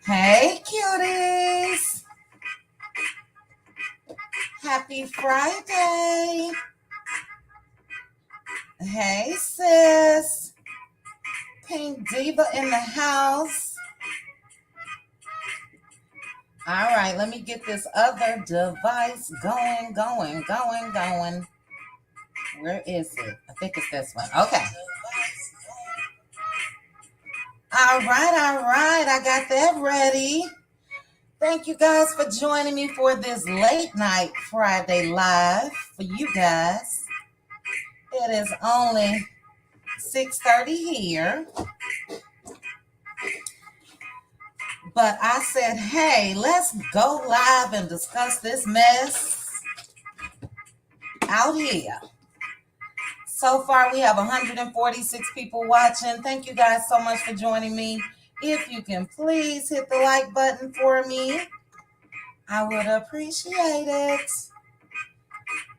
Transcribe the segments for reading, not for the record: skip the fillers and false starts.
Hey, cuties. Happy Friday. Hey, sis. Pink Diva in the house. All right, let me get this other device going. Where is it? I think it's this one. Okay. All right. I got that ready. Thank you guys for joining me for this late night Friday live for you guys. It is only 6:30 here. But I said, hey, let's go live and discuss this mess out here. So far, we have 146 people watching. Thank you guys so much for joining me. If you can please hit the like button for me, I would appreciate it.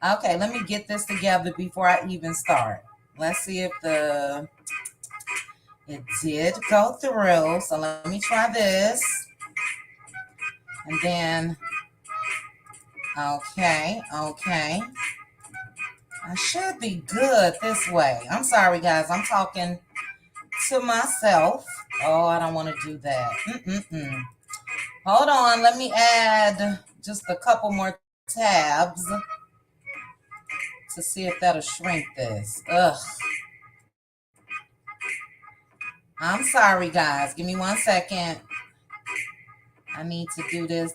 Okay, let me get this together before I even start. Let's see if it did go through. So let me try this. And then, okay. I should be good this way. I'm sorry, guys. I'm talking to myself. Oh, I don't want to do that. Hold on. Let me add just a couple more tabs to see if that'll shrink this. Ugh. I'm sorry, guys. Give me 1 second. I need to do this.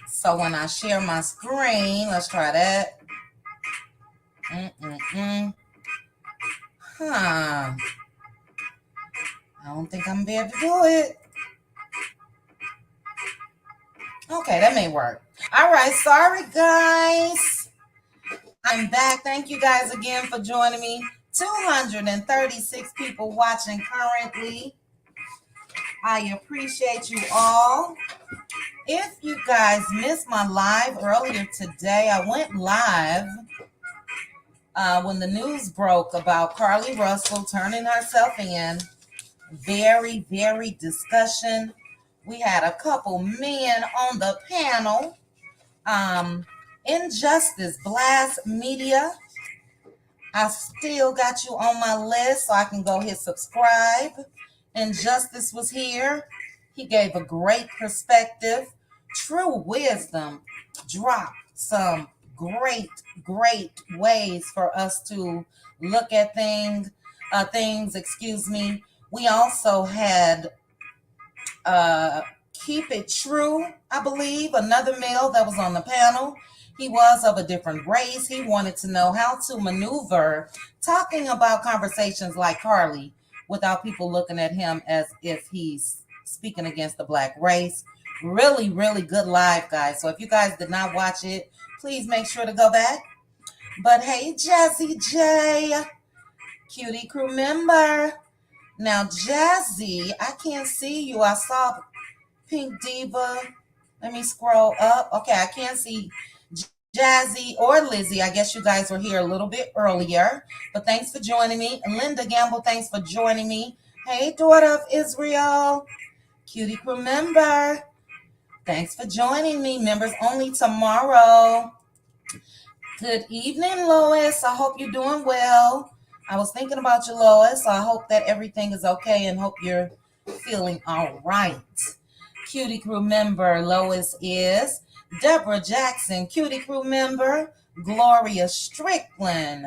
So when I share my screen, let's try that. I don't think I'm gonna be able to do it. Okay, that may work. All right, sorry guys. I'm back. Thank you guys again for joining me. 236 people watching currently. I appreciate you all. If you guys missed my live earlier today, I went live when the news broke about Carly Russell turning herself in. Very discussion. We had a couple men on the panel. Injustice Blast Media. I still got you on my list so I can go hit subscribe. Injustice was here. He gave a great perspective, true wisdom, dropped some great ways for us to look at things. We also had Keep It True, I believe, another male that was on the panel. He was of a different race. He wanted to know how to maneuver talking about conversations like Carly without people looking at him as if he's speaking against the black race. Really good live, guys. So if you guys did not watch it, please make sure to go back. But hey, Jazzy J, Cutie crew member. Now, Jazzy, I can't see you. I saw Pink Diva. Let me scroll up. Okay, I can't see Jazzy or Lizzie. I guess you guys were here a little bit earlier. But thanks for joining me. And Linda Gamble, thanks for joining me. Hey, daughter of Israel. Cutie crew member. Thanks for joining me. Members only tomorrow. Good evening, Lois. I hope you're doing well. I was thinking about you, Lois. So I hope that everything is okay and hope you're feeling all right. Cutie crew member Lois is Deborah Jackson. Cutie crew member Gloria Strickland.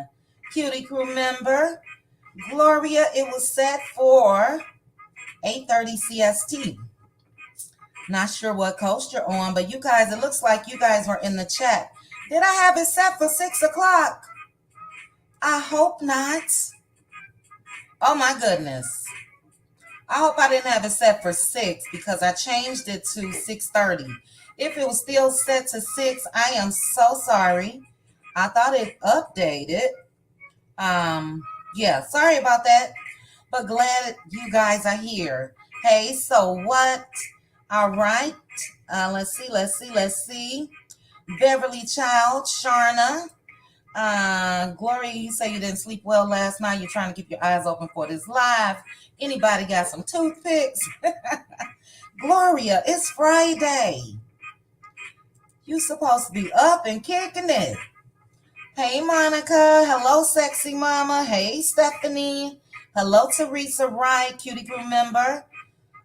Cutie crew member Gloria, it was set for 8:30 CST. Not sure what coast you're on, but you guys, it looks like you guys are in the chat. Did I have it set for 6 o'clock? I hope not. Oh my goodness. I hope I didn't have it set for 6 because I changed it to 6:30. If it was still set to 6, I am so sorry. I thought it updated. Yeah, sorry about that. But glad you guys are here. Hey, so what? All right. Let's see. Beverly Child, Sharna, Gloria, you say you didn't sleep well last night. You're trying to keep your eyes open for this live. Anybody got some toothpicks? Gloria, it's Friday. You supposed to be up and kicking it. Hey, Monica. Hello, sexy mama. Hey, Stephanie. Hello, Teresa Wright, Cutie Crew member.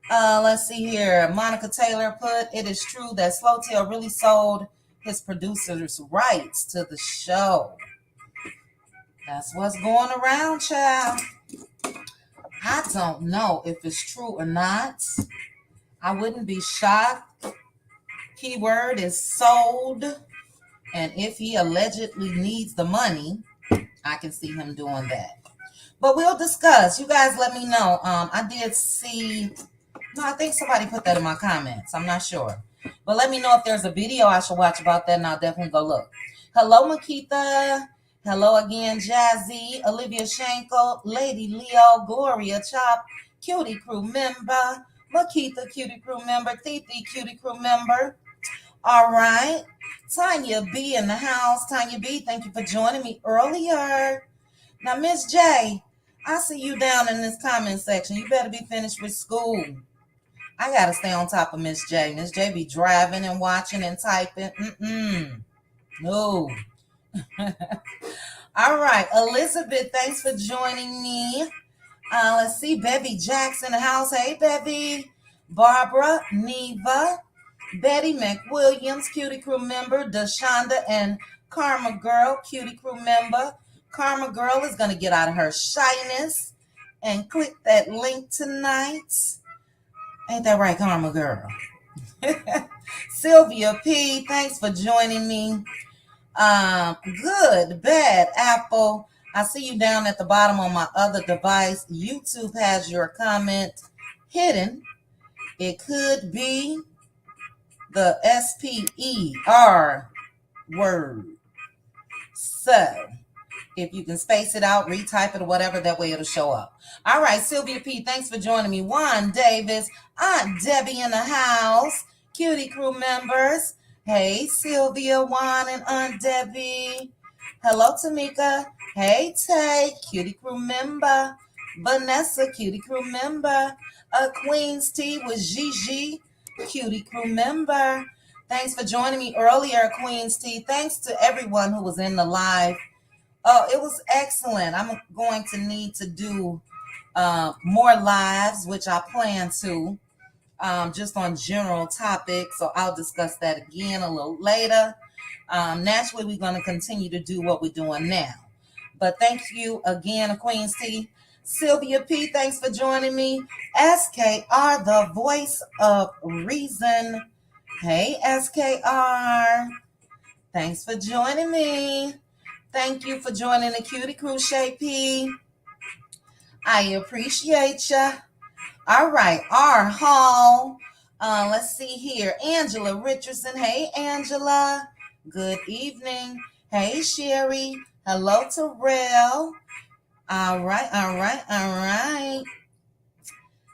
Let's see here. Monica Taylor put, it is true that Slowtail really sold his producers' rights to the show. That's what's going around, child. I don't know if it's true or not. I wouldn't be shocked. Keyword is sold. And if he allegedly needs the money, I can see him doing that. But we'll discuss. You guys let me know. I did see, no, I think somebody put that in my comments. I'm not sure. But let me know if there's a video I should watch about that, and I'll definitely go look. Hello, Makita. Hello again, Jazzy, Olivia Schenkel, Lady Leo, Gloria Chop, Cutie Crew member, Makita Cutie Crew member, Titi Cutie Crew member. All right. Tanya B in the house. Tanya B, thank you for joining me earlier. Now, Miss J, I see you down in this comment section. You better be finished with school. I got to stay on top of Miss J. Miss J be driving and watching and typing. No. All right. Elizabeth, thanks for joining me. Let's see. Bevy Jackson in the house. Hey, Bevy. Barbara, Neva, Betty McWilliams, Cutie Crew member. Deshonda and Karma Girl, Cutie Crew member. Karma Girl is going to get out of her shyness and click that link tonight. Ain't that right, Karma Girl? Sylvia P, thanks for joining me. Good, bad, Apple. I see you down at the bottom on my other device. YouTube has your comment hidden. It could be the SPER word. So, if you can space it out, retype it or whatever, that way it'll show up. All right, Sylvia P, thanks for joining me. Juan Davis, Aunt Debbie in the house, Cutie Crew members. Hey, Sylvia, Juan, and Aunt Debbie. Hello, Tamika. Hey, Tay, Cutie Crew member. Vanessa, Cutie Crew member. Queen's Tea with Gigi, Cutie Crew member. Thanks for joining me earlier, Queen's Tea. Thanks to everyone who was in the live. Oh, it was excellent. I'm going to need to do more lives, which I plan to, just on general topics. So I'll discuss that again a little later. Naturally, we're going to continue to do what we're doing now. But thank you again, Queen's Tea. Sylvia P, thanks for joining me. SKR, the voice of reason. Hey, SKR. Thanks for joining me. Thank you for joining the Cutie Crew, Shay P. I appreciate ya. All right, R Hall. Let's see here. Angela Richardson. Hey, Angela. Good evening. Hey, Sherry. Hello, Terrell. All right.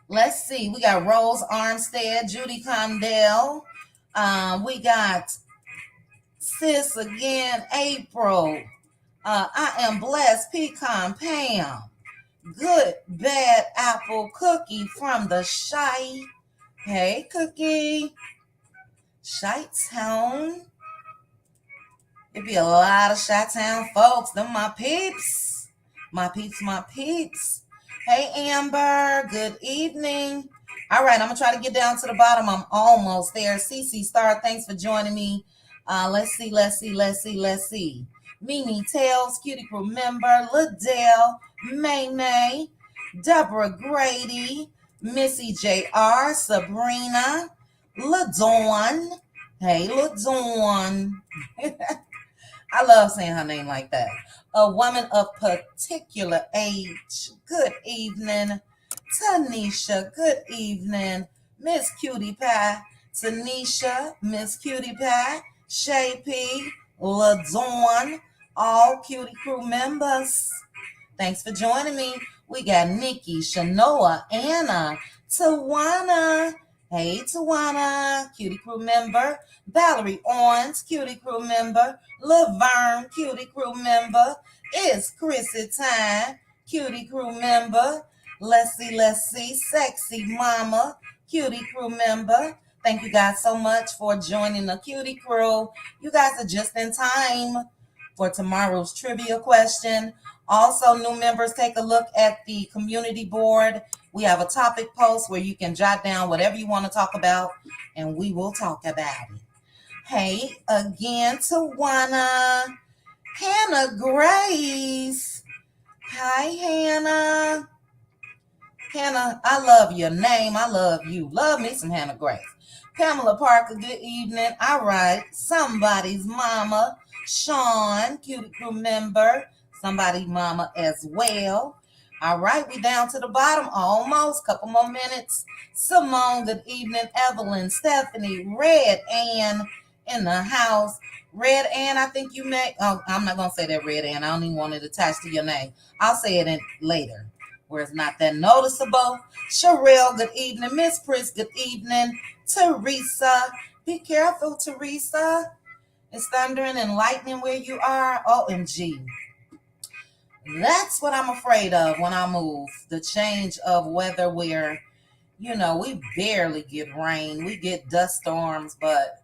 Let's see. We got Rose Armstead, Judy Condell. We got Sis again, April. I am blessed, Pecan Pam. Good, bad apple Cookie from the Shy. Hey, Cookie. Chi-Town. It'd be a lot of Chi-Town folks. Them my peeps. My peeps. Hey, Amber. Good evening. All right, I'm going to try to get down to the bottom. I'm almost there. CC Star, thanks for joining me. Let's see. Mimi Tails, Cutie Crew member. Liddell, May, Deborah Grady, Missy JR, Sabrina, LaDawn. Hey, LaDawn. I love saying her name like that. A woman of particular age. Good evening. Tanisha, good evening. Miss Cutie Pie, Tanisha, Miss Cutie Pie, Shay P, LaDawn, all Cutie Crew members. Thanks for joining me. We got Nikki, Shanoa, Anna, Tawana. Hey, Tawana, Cutie Crew member. Valerie Owens, Cutie Crew member. Laverne, Cutie Crew member. It's Chrissy Time, Cutie Crew member. Let's see, Sexy Mama, Cutie Crew member. Thank you guys so much for joining the Cutie Crew. You guys are just in time for tomorrow's trivia question. Also, new members, take a look at the community board. We have a topic post where you can jot down whatever you want to talk about, and we will talk about it. Hey, again, Tawana. Hannah Grace. Hi, Hannah. Hannah, I love your name. I love you. Love me some Hannah Grace. Pamela Parker, good evening. All right. Somebody's mama. Sean, Cutie Crew member. Somebody's mama as well. All right, we down to the bottom almost. Couple more minutes. Simone, good evening. Evelyn, Stephanie, Red Ann in the house. Red Ann, I think you may. Oh, I'm not going to say that, Red Ann. I don't even want it attached to your name. I'll say it later where it's not that noticeable. Sherelle, good evening. Miss Pris, good evening. Teresa, be careful, Teresa. It's thundering and lightning where you are. OMG. That's what I'm afraid of when I move. The change of weather where, we barely get rain. We get dust storms, but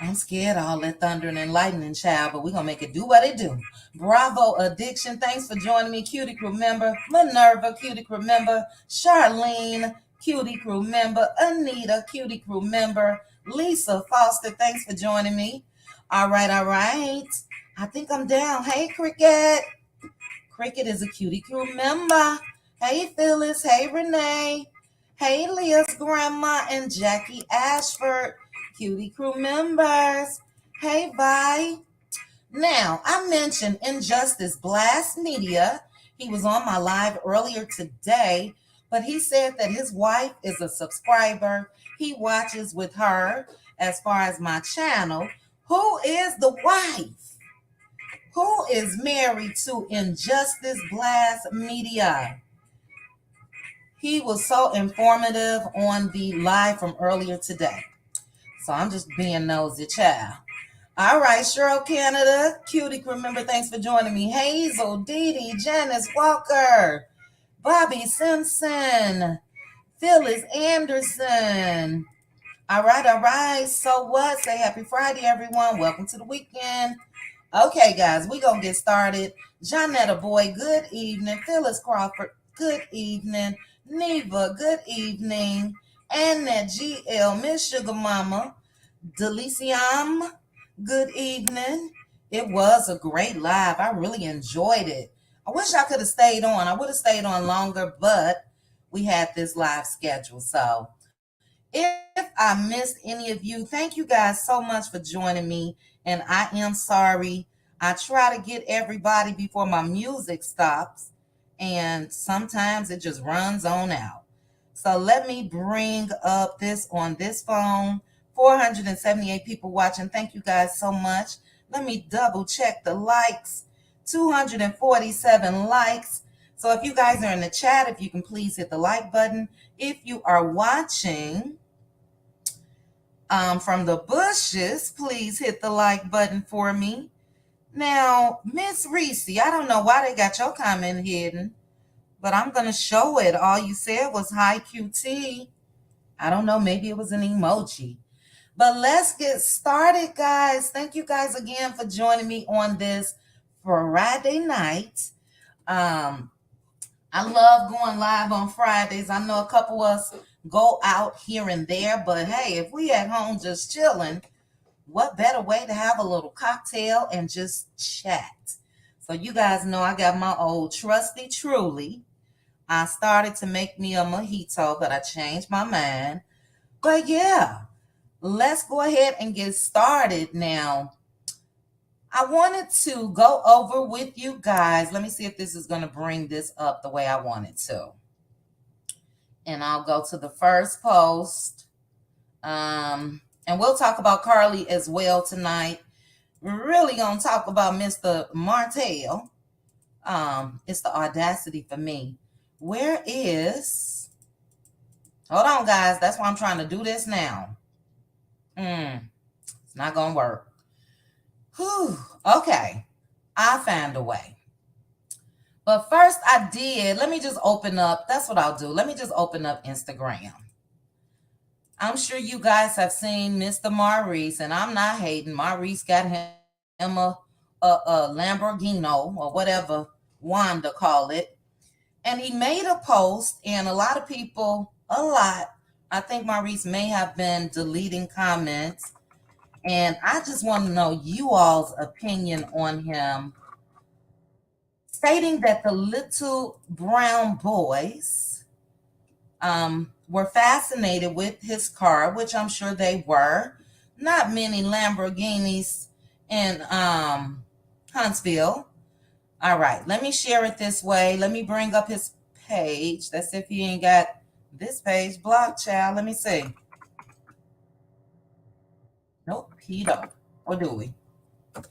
I'm scared of all that thundering and lightning, child, but we're going to make it do what it do. Bravo Addiction, thanks for joining me. Cutie Crew member. Minerva, Cutie Crew member. Charlene, Cutie Crew member. Anita, Cutie Crew member. Lisa Foster, thanks for joining me. All right. I think I'm down. Hey, Cricket. Cricket is a Cutie Crew member. Hey, Phyllis. Hey, Renee. Hey, Leah's grandma and Jackie Ashford, Cutie Crew members. Hey, Vi. Now, I mentioned Injustice Blast Media. He was on my live earlier today, but he said that his wife is a subscriber. He watches with her as far as my channel. Who is the wife? Who is married to Injustice Blast Media? He was so informative on the live from earlier today. So I'm just being nosy, child. All right, Cheryl Canada, Cutie Crew member, thanks for joining me. Hazel, Dee Dee, Janice Walker, Bobby Simpson, Phyllis Anderson. All right. So what? Say happy Friday, everyone. Welcome to the weekend. Okay, guys, we're going to get started. Jonetta Boy, good evening. Phyllis Crawford, good evening. Neva, good evening. Annette GL, Miss Sugar Mama. Deliciam, good evening. It was a great live. I really enjoyed it. I wish I could have stayed on. I would have stayed on longer, but we had this live schedule. So if I missed any of you, thank you guys so much for joining me. And I am sorry. I try to get everybody before my music stops. And sometimes it just runs on out. So let me bring up this on this phone. 478 people watching. Thank you guys so much. Let me double check the likes. 247 likes. So if you guys are in the chat, if you can please hit the like button. If you are watching from the bushes, please hit the like button for me. Now, Miss Reese, I don't know why they got your comment hidden, but I'm going to show it. All you said was hi, QT. I don't know, maybe it was an emoji. But let's get started, guys. Thank you guys again for joining me on this Friday night. I love going live on Fridays. I know a couple of us go out here and there, but hey, if we at home just chilling, what better way to have a little cocktail and just chat? So you guys know I got my old trusty Truly. I started to make me a mojito, but I changed my mind. But yeah, let's go ahead and get started now. I wanted to go over with you guys. Let me see if this is going to bring this up the way I want it to. And I'll go to the first post. And we'll talk about Carly as well tonight. We're really going to talk about Mr. Martell. It's the audacity for me. Where is Hold on, guys. That's why I'm trying to do this now. It's not gonna work. Whew. Okay. I found a way. But first I did. Let me just open up. That's what I'll do. Let me just open up Instagram. I'm sure you guys have seen Mr. Maurice, and I'm not hating. Maurice got him a Lamborghini or whatever Wanda call it. And he made a post, and a lot of people, I think Maurice may have been deleting comments. And I just want to know you all's opinion on him, stating that the little brown boys were fascinated with his car, which I'm sure they were. Not many Lamborghinis in Huntsville. All right, let me share it this way. Let me bring up his page. That's if he ain't got this page blocked, child. Let me see. Nope, he don't. Or do we?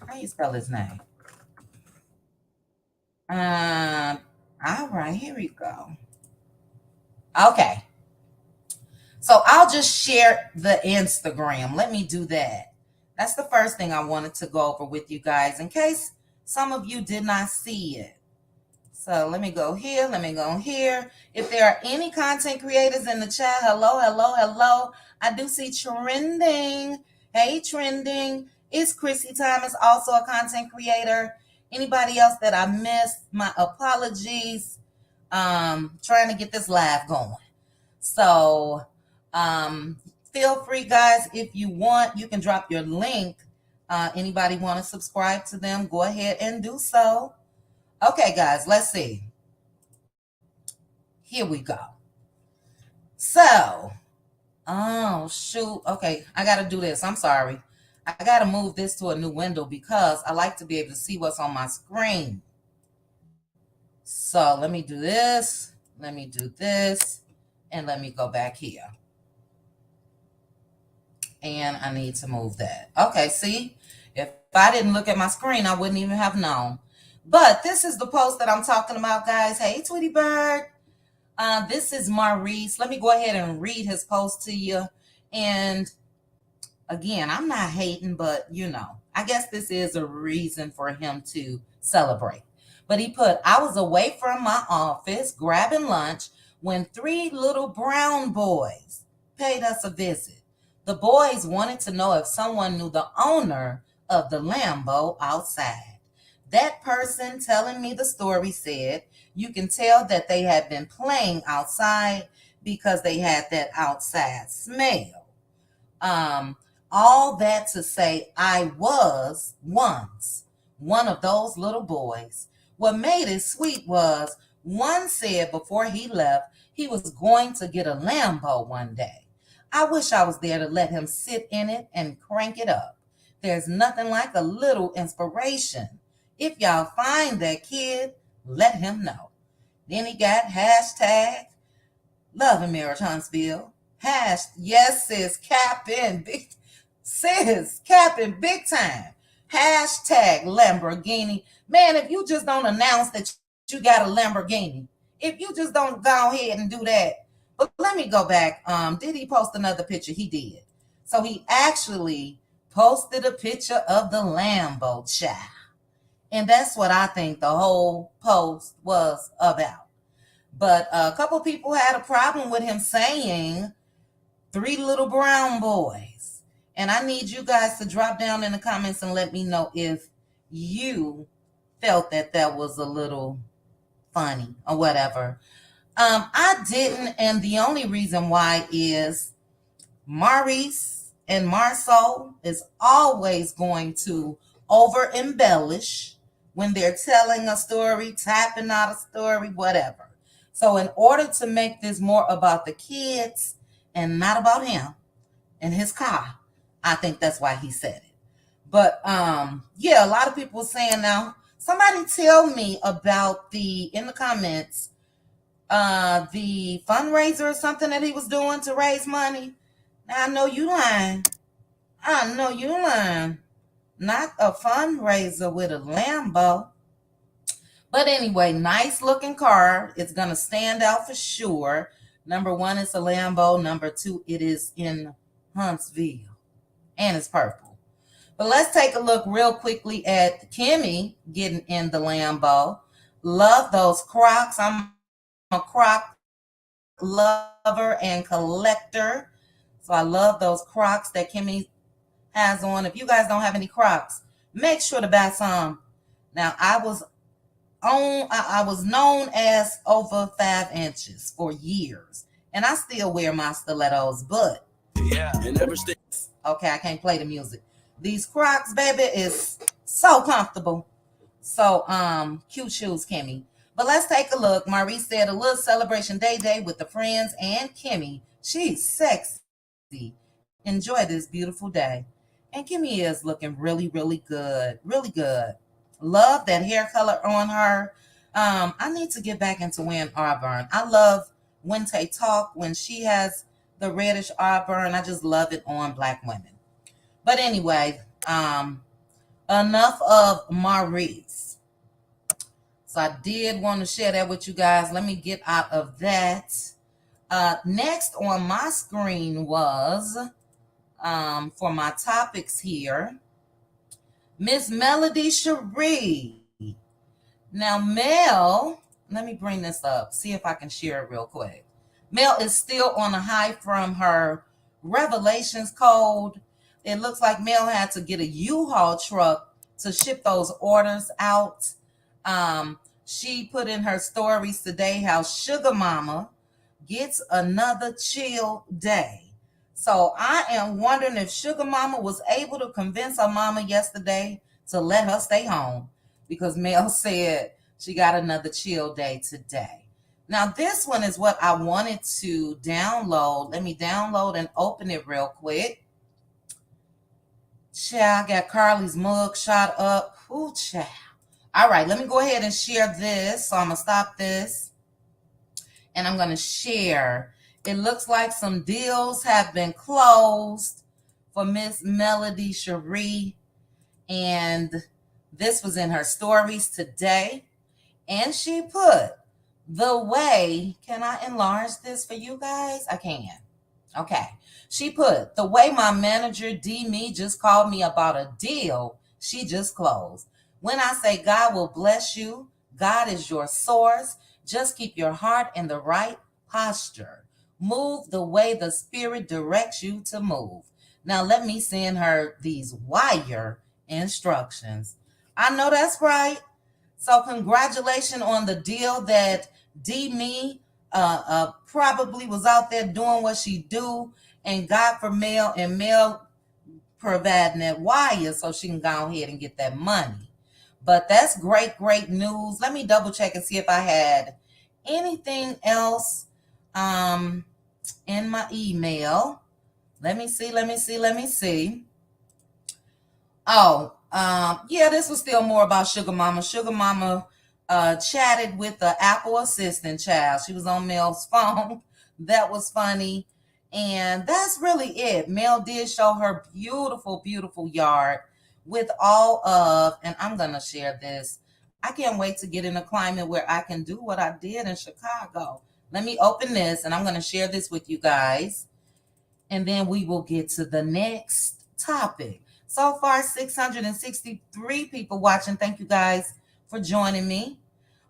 How you spell his name? All right, here we go. Okay. So I'll just share the Instagram. Let me do that. That's the first thing I wanted to go over with you guys in case some of you did not see it. So let me go here. Let me go here. If there are any content creators in the chat, hello, hello, hello. I do see Trending. Hey, Trending. It's Chrissy Thomas, also a content creator. Anybody else that I missed, my apologies. Trying to get this live going. So feel free, guys, if you want, you can drop your link. Anybody want to subscribe to them, go ahead and do so. Okay, guys, let's see. Here we go. So, oh, shoot. Okay, I got to do this. I'm sorry. I got to move this to a new window because I like to be able to see what's on my screen. So, let me do this. Let me do this. And let me go back here. And I need to move that. Okay, see? If I didn't look at my screen, I wouldn't even have known. But this is the post that I'm talking about, guys. Hey, Tweety Bird. This is Maurice. Let me go ahead and read his post to you. And again, I'm not hating, but I guess this is a reason for him to celebrate. But he put, I was away from my office grabbing lunch when 3 little brown boys paid us a visit. The boys wanted to know if someone knew the owner of the Lambo outside. That person telling me the story said you can tell that they had been playing outside because they had that outside smell. All that to say, I was once one of those little boys. What made it sweet was one said before he left he was going to get a Lambo one day. I wish I was there to let him sit in it and crank it up. There's nothing like a little inspiration. If y'all find that kid, let him know. Then he got hashtag Love and Marriage Huntsville. Yes, sis, capping big time. Hashtag Lamborghini. Man, if you just don't announce that you got a Lamborghini, if you just don't go ahead and do that. But let me go back. Did he post another picture? He did. So he actually posted a picture of the Lambo, child. And that's what I think the whole post was about. But a couple people had a problem with him saying 3 little brown boys. And I need you guys to drop down in the comments and let me know if you felt that was a little funny or whatever. I didn't, and the only reason why is Maurice and Marceau is always going to over embellish when they're telling a story, tapping out a story, whatever. So in order to make this more about the kids and not about him and his car, I think that's why he said it. But yeah, a lot of people saying now, somebody tell me about in the comments, the fundraiser or something that he was doing to raise money. Now I know you lying. I know you lying. Not a fundraiser with a Lambo. But anyway, nice looking car. It's going to stand out for sure. Number one is a Lambo. Number two, it is in Huntsville, and it's purple. But let's take a look real quickly at Kimmy getting in the Lambo. Love those Crocs. I'm a Croc lover and collector. So I love those Crocs that Kimmy has on. If you guys don't have any Crocs, make sure to buy some. Now I was known as over 5 inches for years, and I still wear my stilettos, but okay, I can't play the music. These Crocs, baby, is so comfortable. So, cute shoes, Kimmy. But let's take a look. Marie said a little celebration day with the friends and Kimmy. She's sexy. Enjoy this beautiful day. And Kimmy is looking really, really good. Really good. Love that hair color on her. I need to get back into wearing auburn. I love when they talk, when she has the reddish auburn. I just love it on black women. But anyway, enough of Maurice. So I did want to share that with you guys. Let me get out of that. Next on my screen was, for my topics here, Miss Melody Cherie. Now, Mel, let me bring this up, see if I can share it real quick. Mel is still on a high from her Revelations code. It looks like Mel had to get a U-Haul truck to ship those orders out. She put in her stories today how Sugar Mama gets another chill day. So I am wondering if Sugar Mama was able to convince her mama yesterday to let her stay home, because Mel said she got another chill day today. Now, this one is what I wanted to download. Let me download and open it real quick. Child, got Carly's mug shot up. Ooh, child. All right, let me go ahead and share this. So I'm going to stop this, and I'm going to share. It looks like some deals have been closed for Miss Melody Cherie, and this was in her stories today. And she put, the way, can I enlarge this for you guys? I can. Okay. She put, the way my manager D Me just called me about a deal she just closed. When I say God will bless you, God is your source. Just keep your heart in the right posture. Move the way the Spirit directs you to move. Now let me send her these wire instructions. I know that's right. So congratulations on the deal that D Me probably was out there doing what she do and got for Mel, and Mel providing that wire so she can go ahead and get that money. But that's great, great news. Let me double check and see if I had anything else in my email. Let me see. Oh, yeah, this was still more about Sugar Mama. Sugar Mama chatted with the Apple Assistant child. She was on Mel's phone. That was funny. And that's really it. Mel did show her beautiful, beautiful yard with all of, and I'm going to share this. I can't wait to get in a climate where I can do what I did in Chicago. Let me open this, and I'm going to share this with you guys. And then we will get to the next topic. So far, 663 people watching. Thank you guys for joining me.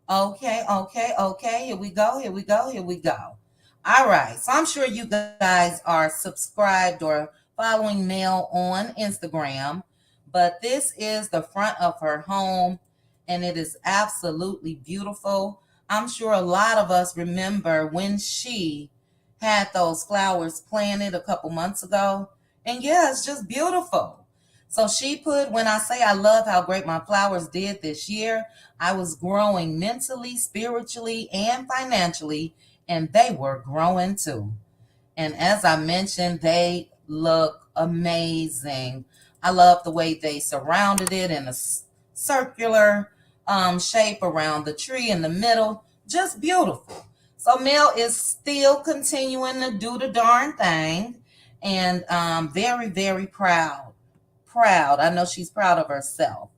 Okay. Here we go. All right. So I'm sure you guys are subscribed or following Mel on Instagram. But this is the front of her home, and it is absolutely beautiful. I'm sure a lot of us remember when she had those flowers planted a couple months ago. And yeah, it's just beautiful. So she put, when I say I love how great my flowers did this year, I was growing mentally, spiritually, and financially, and they were growing too. And as I mentioned, they look amazing. I love the way they surrounded it in a circular shape around the tree in the middle. Just beautiful. So Mel is still continuing to do the darn thing, and very, very proud. I know she's proud of herself.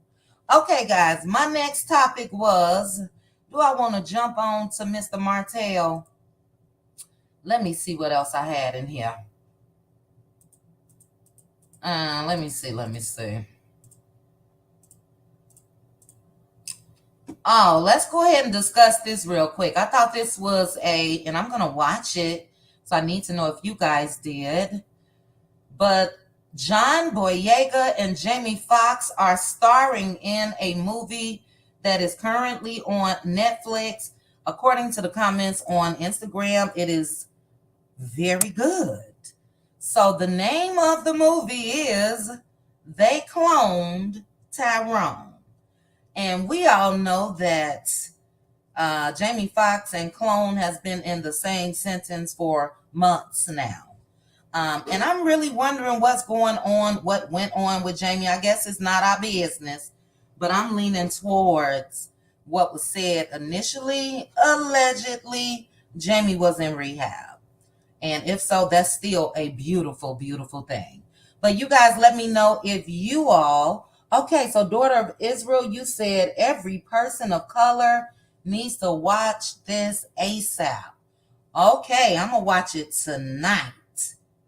Okay, guys, my next topic was, do I want to jump on to Mr. Martell? Let me see what else I had in here. Let me see. Oh, let's go ahead and discuss this real quick. I thought this was and I'm going to watch it, so I need to know if you guys did. But John Boyega and Jamie Foxx are starring in a movie that is currently on Netflix. According to the comments on Instagram, it is very good. So the name of the movie is They Cloned Tyrone. And we all know that Jamie Foxx and clone has been in the same sentence for months now. And I'm really wondering what's going on, what went on with Jamie. I guess it's not our business, but I'm leaning towards what was said initially. Allegedly, Jamie was in rehab. And if so, that's still a beautiful, beautiful thing. But you guys let me know if you all, okay, so Daughter of Israel, you said every person of color needs to watch this ASAP. Okay, I'm going to watch it tonight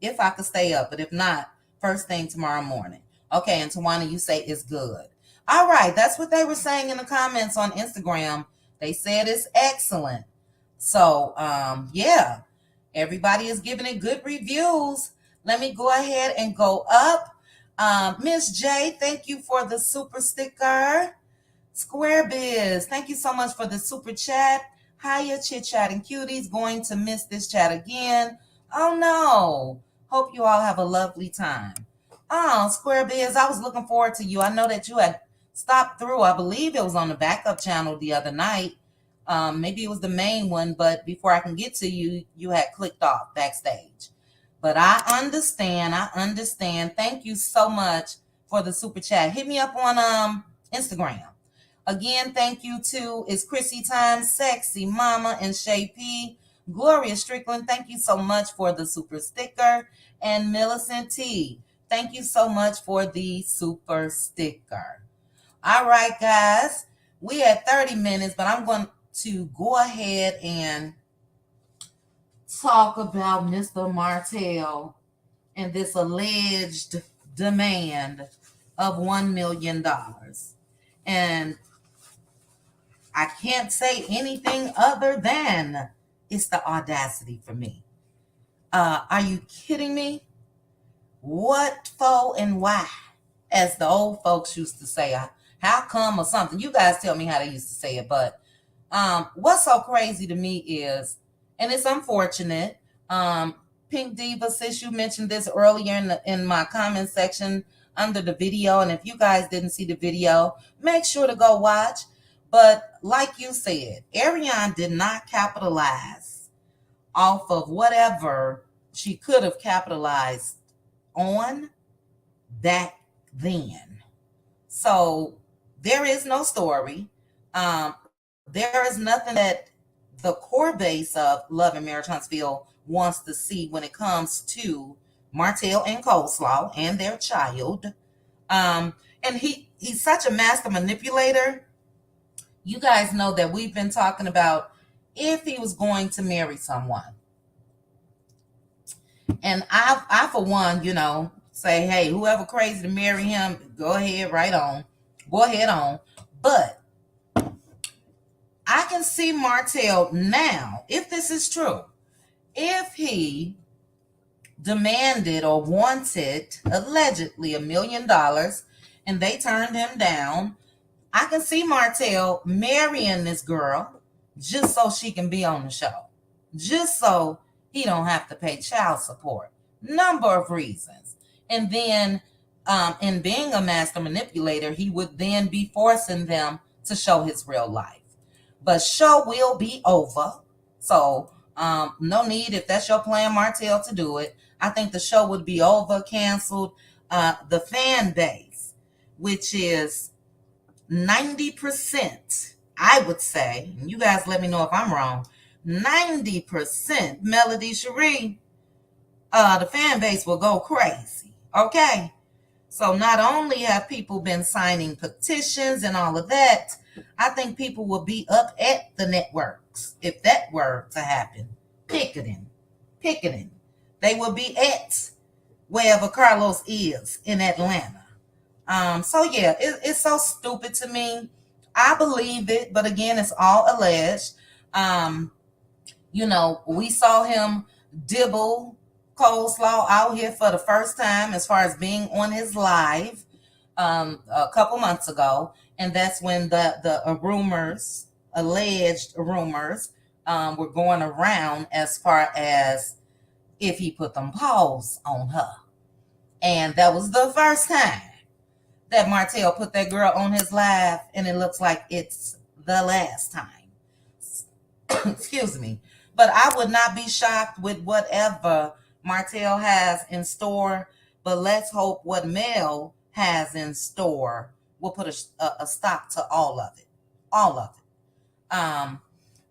if I could stay up. But if not, first thing tomorrow morning. Okay, and Tawana, you say it's good. All right, that's what they were saying in the comments on Instagram. They said it's excellent. So, yeah, everybody is giving it good reviews. Let me go ahead and go up. Miss J, thank you for the super sticker. Square Biz, thank you so much for the super chat. Hiya, Chit Chat and Cuties. Going to miss this chat again. Oh no. Hope you all have a lovely time. Oh, Square Biz, I was looking forward to you. I know that you had stopped through. I believe it was on the backup channel the other night. Maybe it was the main one, but before I can get to you, you had clicked off backstage. But I understand. Thank you so much for the super chat. Hit me up on Instagram. Again, thank you to It's Chrissy Time, Sexy Mama, and Shay P. Gloria Strickland, thank you so much for the super sticker. And Millicent T, thank you so much for the super sticker. All right, guys, we had 30 minutes, but I'm going to go ahead and talk about Mr. Martell and this alleged demand of $1 million. And I can't say anything other than it's the audacity for me. Are you kidding me? What for and why? As the old folks used to say, how come or something. You guys tell me how they used to say it. But what's so crazy to me is, and it's unfortunate, Pink Diva, since you mentioned this earlier in my comment section under the video, and if you guys didn't see the video, make sure to go watch. But like you said, Ariane did not capitalize off of whatever she could have capitalized on back then. So there is no story. There is nothing that the core base of Love and Marriage Huntsville wants to see when it comes to Martell and Coleslaw and their child. And he's such a master manipulator. You guys know that we've been talking about if he was going to marry someone. And I for one, say, hey, whoever crazy to marry him, go ahead, right on. Go ahead on. But I can see Martell now, if this is true, if he demanded or wanted allegedly $1 million and they turned him down, I can see Martell marrying this girl just so she can be on the show. Just so he don't have to pay child support. Number of reasons. And then in being a master manipulator, he would then be forcing them to show his real life. But show will be over. So no need, if that's your plan, Martell, to do it. I think the show would be over, canceled. The fan base, which is 90%, I would say, and you guys let me know if I'm wrong, 90% Melody Cherie, the fan base will go crazy. Okay? So not only have people been signing petitions and all of that, I think people will be up at the networks, if that were to happen, picketing. picketing. They will be at wherever Carlos is in Atlanta. So yeah, it's so stupid to me. I believe it, but again, it's all alleged. Um, we saw him dibble coleslaw out here for the first time as far as being on his live a couple months ago. And that's when the rumors, alleged rumors, were going around as far as if he put them paws on her. And that was the first time that Martell put that girl on his live, and it looks like it's the last time. Excuse me. But I would not be shocked with whatever Martell has in store. But let's hope what Mel has in store will put a stop to all of it. All of it.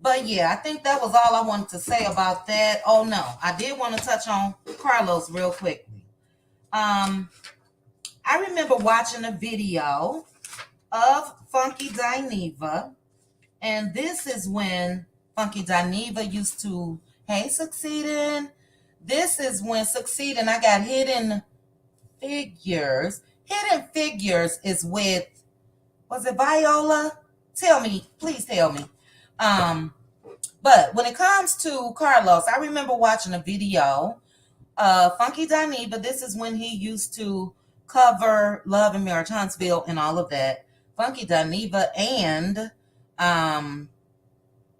But yeah, I think that was all I wanted to say about that. Oh no, I did want to touch on Carlos real quickly. I remember watching a video of Funky Dineva, and this is when Funky Dineva used to, hey, Succeeding. This is when Succeeding, I got Hidden Figures. Hidden Figures is with, was it Viola? Tell me, please tell me. But when it comes to Carlos, I remember watching a video. Funky Dineva, this is when he used to cover Love and Marriage Huntsville and all of that. Funky Dineva and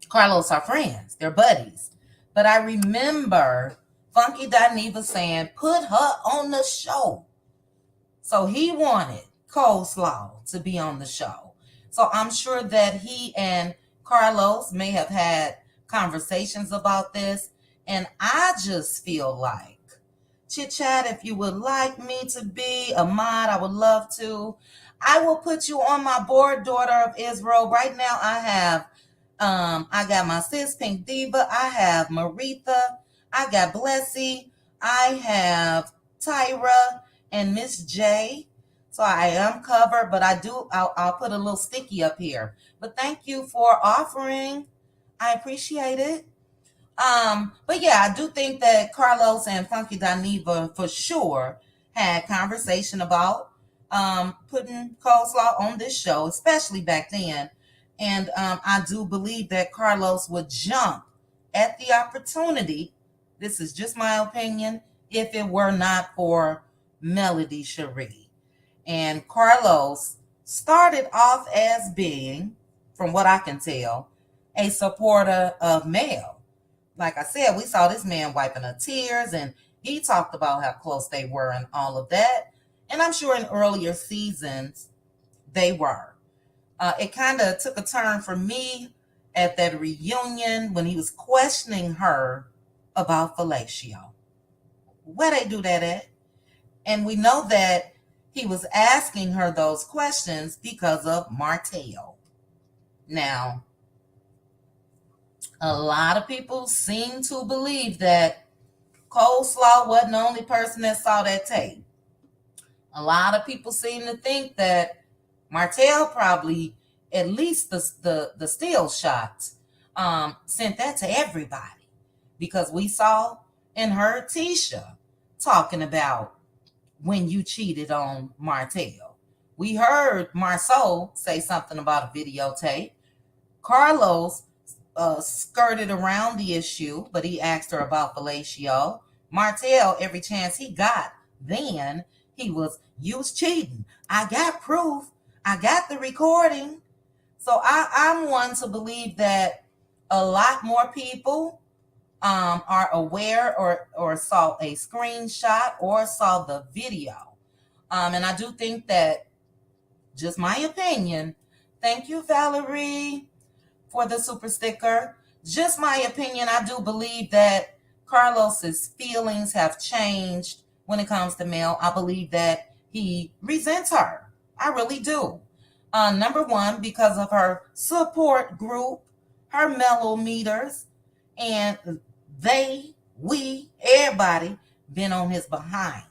Carlos are friends. They're buddies. But I remember Funky Dineva saying, put her on the show. So he wanted Coleslaw to be on the show. So I'm sure that he and Carlos may have had conversations about this. And I just feel like, Chit Chat, if you would like me to be a mod, I would love to. I will put you on my board, Daughter of Israel. Right now I got my sis Pink Diva. I have Maritha. I got Blessy. I have Tyra and Miss J. So I am covered, but I'll put a little sticky up here. But thank you for offering. I appreciate it. But yeah, I do think that Carlos and Funky Dineva for sure had conversation about putting Coleslaw on this show, especially back then. And I do believe that Carlos would jump at the opportunity. This is just my opinion, if it were not for Melody Cherie. And Carlos started off as being, from what I can tell, a supporter of Mel. Like I said, we saw this man wiping her tears, and he talked about how close they were and all of that. And I'm sure in earlier seasons, they were. It kind of took a turn for me at that reunion when he was questioning her about fellatio. Where they do that at? And we know that he was asking her those questions because of Martell. Now, a lot of people seem to believe that Coleslaw wasn't the only person that saw that tape. A lot of people seem to think that Martell probably, at least the still shots, sent that to everybody. Because we saw and heard Tisha talking about when you cheated on Martell. We heard Marceau say something about a videotape. Carlos skirted around the issue, but he asked her about fellatio. Martell, every chance he got, then he was, you was cheating. I got proof. I got the recording. So I'm one to believe that a lot more people are aware or saw a screenshot or saw the video. And I do think that, just my opinion, thank you, Valerie, for the super sticker. Just my opinion, I do believe that Carlos's feelings have changed when it comes to Mel. I believe that he resents her. I really do. Number one, because of her support group, her mellow meters, and we, everybody, been on his behind.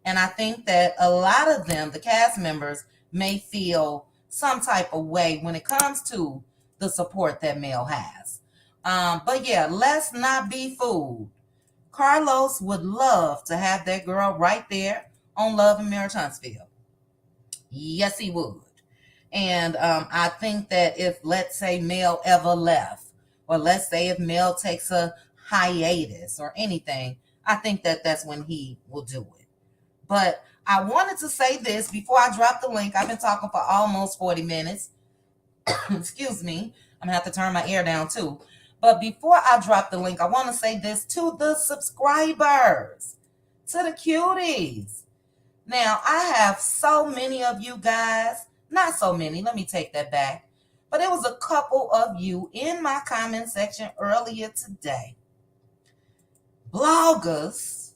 And I think that a lot of them, the cast members, may feel some type of way when it comes to the support that Mel has. But yeah, let's not be fooled. Carlos would love to have that girl right there on Love and Marriage Huntsville. Yes, he would. And I think that if, let's say, Mel ever left, or let's say if Mel takes a hiatus or anything, I think that that's when he will do it. But I wanted to say this before I drop the link. I've been talking for almost 40 minutes. Excuse me. I'm going to have to turn my ear down too. But before I drop the link, I want to say this to the subscribers, to the cuties. Now, I have so many of you guys, not so many, let me take that back. But it was a couple of you in my comment section earlier today. Bloggers,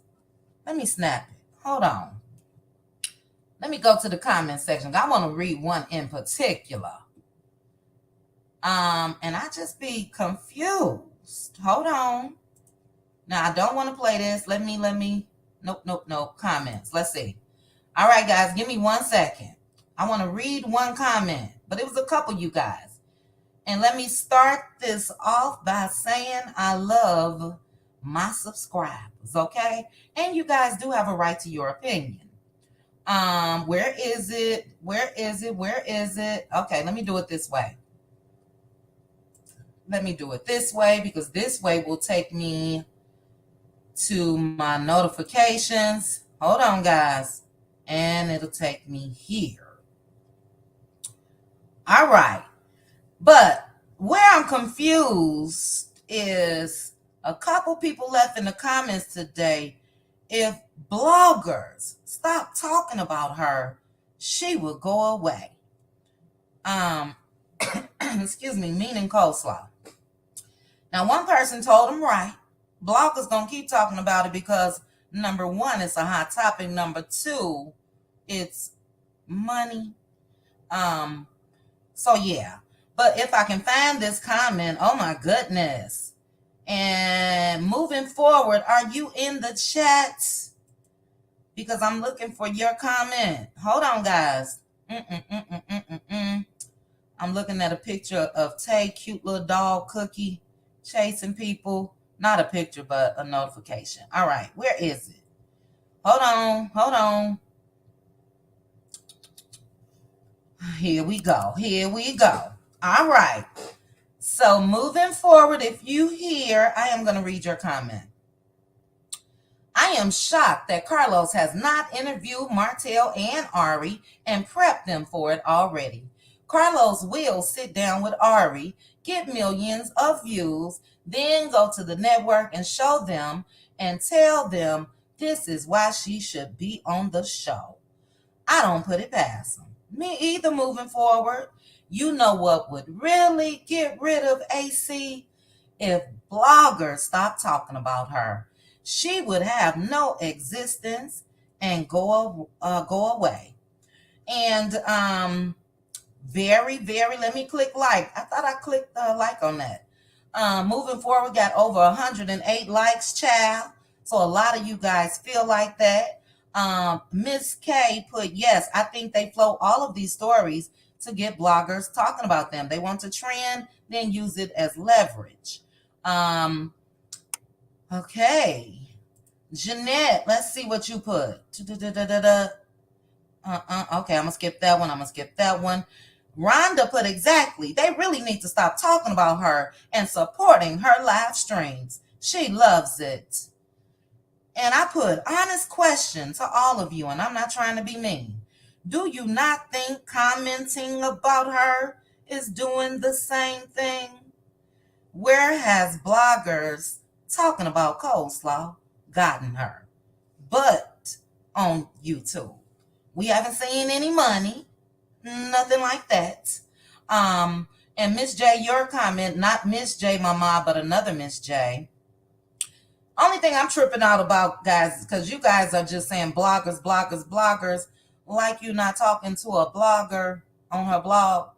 let me snap it. Hold on. Let me go to the comment section. I want to read one in particular. And I just be confused. Hold on. Now, I don't want to play this. Let me. Nope. Comments. Let's see. All right, guys, give me 1 second. I want to read one comment, but it was a couple, you guys. And let me start this off by saying I love my subscribers, okay? And you guys do have a right to your opinion. Where is it? Okay, let me do it this way. Because this way will take me to my notifications. Hold on, guys. And it'll take me here. All right. But where I'm confused is a couple people left in the comments today. If bloggers stop talking about her, she will go away. Excuse me, meaning coleslaw. Now, one person told them right. Bloggers gonna keep talking about it because number one, it's a hot topic. Number two, it's money. So yeah. But if I can find this comment, oh my goodness. And moving forward, are you in the chat? Because I'm looking for your comment. Hold on, guys. I'm looking at a picture of Tay, cute little dog cookie, chasing people. Not a picture, but a notification. All right, where is it? Hold on. Here we go. All right. So moving forward, if you hear, I am going to read your comment. I am shocked that Carlos has not interviewed Martell and Ari and prepped them for it already. Carlos will sit down with Ari, get millions of views, then go to the network and show them and tell them this is why she should be on the show. I don't put it past him. Me either. Moving forward, you know what would really get rid of AC? If bloggers stopped talking about her. She would have no existence and go away. And very, let me click like. I thought I clicked like on that. Moving forward, got over 108 likes, child. So a lot of you guys feel like that. Miss K put, yes, I think they float all of these stories to get bloggers talking about them. They want to trend, then use it as leverage. Okay. Jeanette, let's see what you put. Okay, I'm going to skip that one. Rhonda put exactly. They really need to stop talking about her and supporting her live streams. She loves it. And I put honest question to all of you, and I'm not trying to be mean. Do you not think commenting about her is doing the same thing? Where has bloggers talking about coleslaw gotten her? But on YouTube, we haven't seen any money, nothing like that. And Miss J, your comment, not Miss J Mama, but another Miss J. Only thing I'm tripping out about, guys, because you guys are just saying bloggers, like you're not talking to a blogger on her blog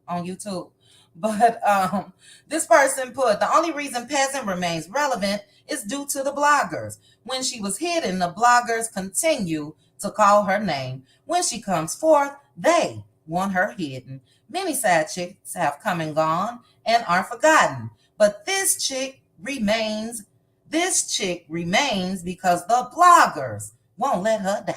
on YouTube. But this person put, the only reason Peasant remains relevant is due to the bloggers. When she was hidden, the bloggers continue to call her name. When she comes forth, they want her hidden. Many side chicks have come and gone and are forgotten. But this chick remains This chick remains because the bloggers won't let her die.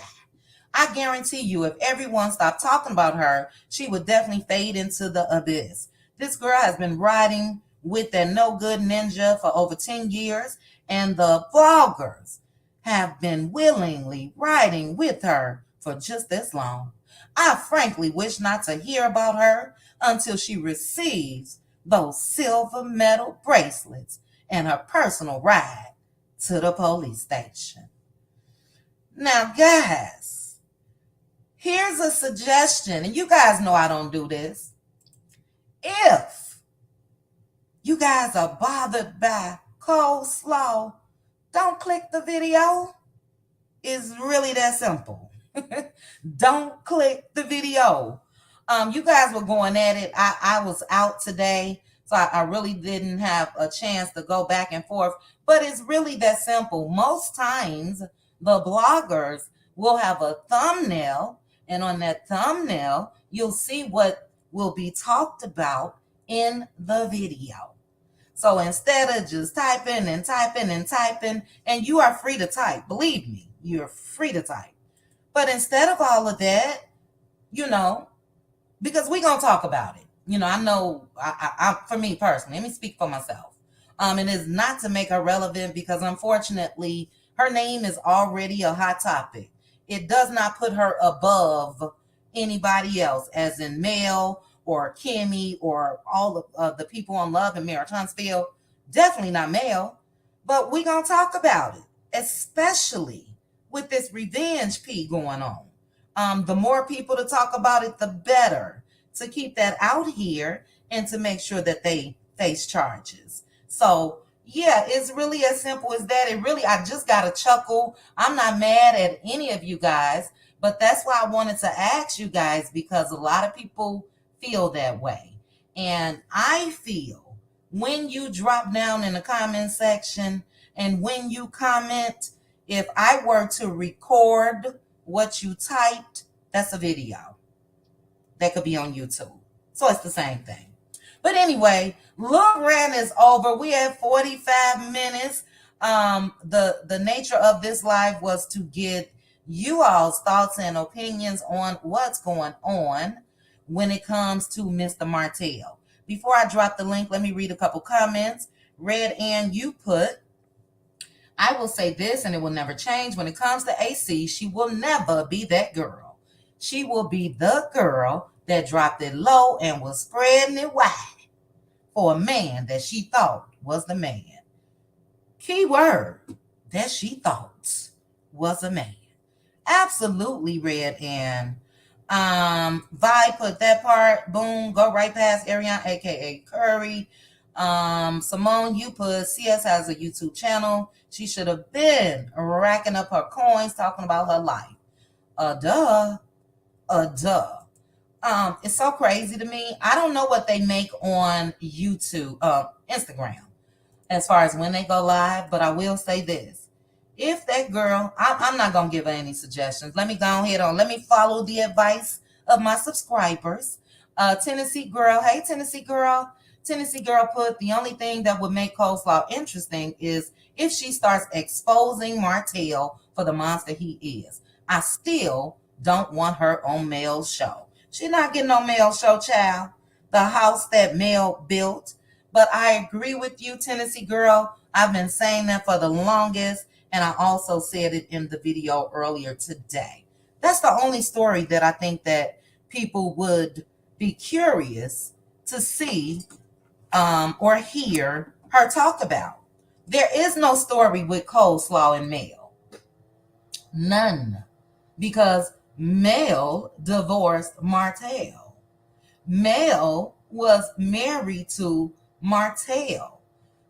I guarantee you, if everyone stopped talking about her, she would definitely fade into the abyss. This girl has been riding with that no good ninja for over 10 years, and the bloggers have been willingly riding with her for just as long. I frankly wish not to hear about her until she receives those silver medal bracelets and her personal ride to the police station. Now, guys, here's a suggestion, and you guys know I don't do this. If you guys are bothered by coleslaw, don't click the video. It's really that simple. Don't click the video. You guys were going at it. I was out today, so I really didn't have a chance to go back and forth. But it's really that simple. Most times, the bloggers will have a thumbnail, and on that thumbnail, you'll see what will be talked about in the video. So instead of just typing and typing and typing, and you are free to type, believe me, you're free to type. But instead of all of that, because we're going to talk about it. I know, for me personally, let me speak for myself. It is not to make her relevant because unfortunately, her name is already a hot topic. It does not put her above anybody else, as in Mel or Kimmy or all of the people on Love and Marriage Huntsville. Definitely not Mel. But we're going to talk about it, especially with this revenge pee going on. The more people to talk about it, the better, to keep that out here and to make sure that they face charges. So, yeah, it's really as simple as that. I just got a chuckle. I'm not mad at any of you guys, but that's why I wanted to ask you guys, because a lot of people feel that way. And I feel when you drop down in the comment section and when you comment, if I were to record what you typed, that's a video that could be on YouTube. So it's the same thing. But anyway, Look Rant is over. We had 45 minutes. The nature of this live was to get you all's thoughts and opinions on what's going on when it comes to Mr. Martell. Before I drop the link, let me read a couple comments. Red Ann, you put, I will say this, and it will never change. When it comes to AC, she will never be that girl. She will be the girl that dropped it low and was spreading it wide for a man that she thought was the man. Key word, that she thought was a man. Absolutely, Red Ann. Vi put that part, boom, go right past Ariane, aka Curry. Simone, you put CS has a YouTube channel. She should have been racking up her coins talking about her life. Duh. It's so crazy to me. I don't know what they make on YouTube, Instagram, as far as when they go live, but I will say this. If that girl, I'm not going to give her any suggestions. Let me go ahead on. Let me follow the advice of my subscribers. Tennessee Girl. Hey, Tennessee Girl. Tennessee Girl put, the only thing that would make coleslaw interesting is if she starts exposing Martell for the monster he is. I still don't want her on Mel's show. She's not getting on Mel's show, child. The house that Mel built. But I agree with you, Tennessee Girl. I've been saying that for the longest, and I also said it in the video earlier today. That's the only story that I think that people would be curious to see or hear her talk about. There is no story with coleslaw and Mel. None. Because Mel divorced Martell. Mel was married to Martell.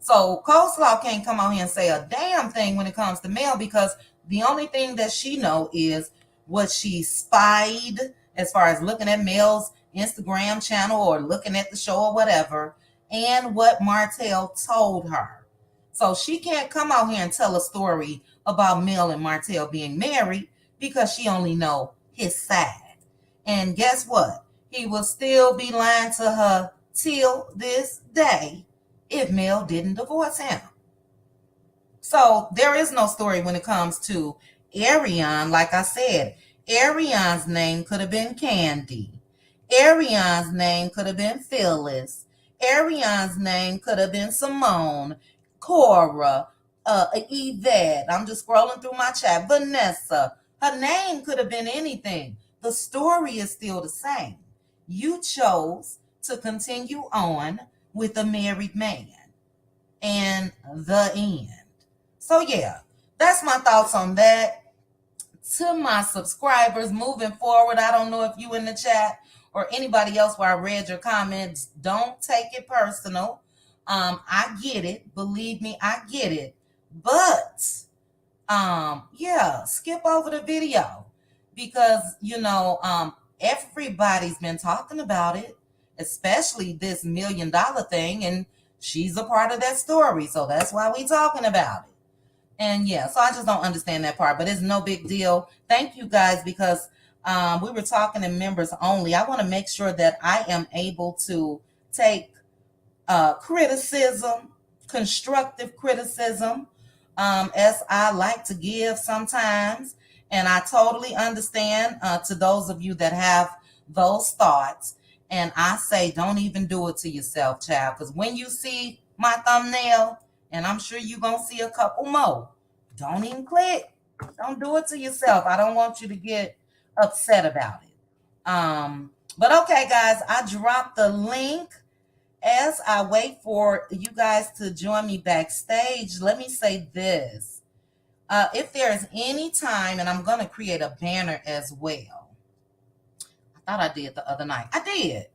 So coleslaw can't come out here and say a damn thing when it comes to Mel, because the only thing that she know is what she spied as far as looking at Mel's Instagram channel or looking at the show or whatever, and what Martell told her. So she can't come out here and tell a story about Mel and Martell being married because she only know his side. And guess what? He will still be lying to her till this day if Mel didn't divorce him. So there is no story when it comes to Arion. Like I said, Arion's name could have been Candy. Arion's name could have been Phyllis. Arion's name could have been Simone, Cora, Yvette. I'm just scrolling through my chat. Vanessa. Her name could have been anything. The story is still the same. You chose to continue on with a married man. And the end. So yeah, that's my thoughts on that. To my subscribers moving forward, I don't know if you in the chat or anybody else where I read your comments, don't take it personal. I get it. Believe me, I get it. But yeah, skip over the video because everybody's been talking about it, especially this $1 million thing, and she's a part of that story, so that's why we talking about it. And yeah, so I just don't understand that part, but it's no big deal. Thank you guys, because we were talking in members only. I want to make sure that I am able to take criticism, constructive criticism, as I like to give sometimes. And I totally understand to those of you that have those thoughts. And I say, don't even do it to yourself, child. Because when you see my thumbnail, and I'm sure you're going to see a couple more, don't even click. Don't do it to yourself. I don't want you to get upset about it. But okay, guys, I dropped the link. As I wait for you guys to join me backstage, let me say this. If there's any time, and I'm going to create a banner as well. I thought I did the other night. I did.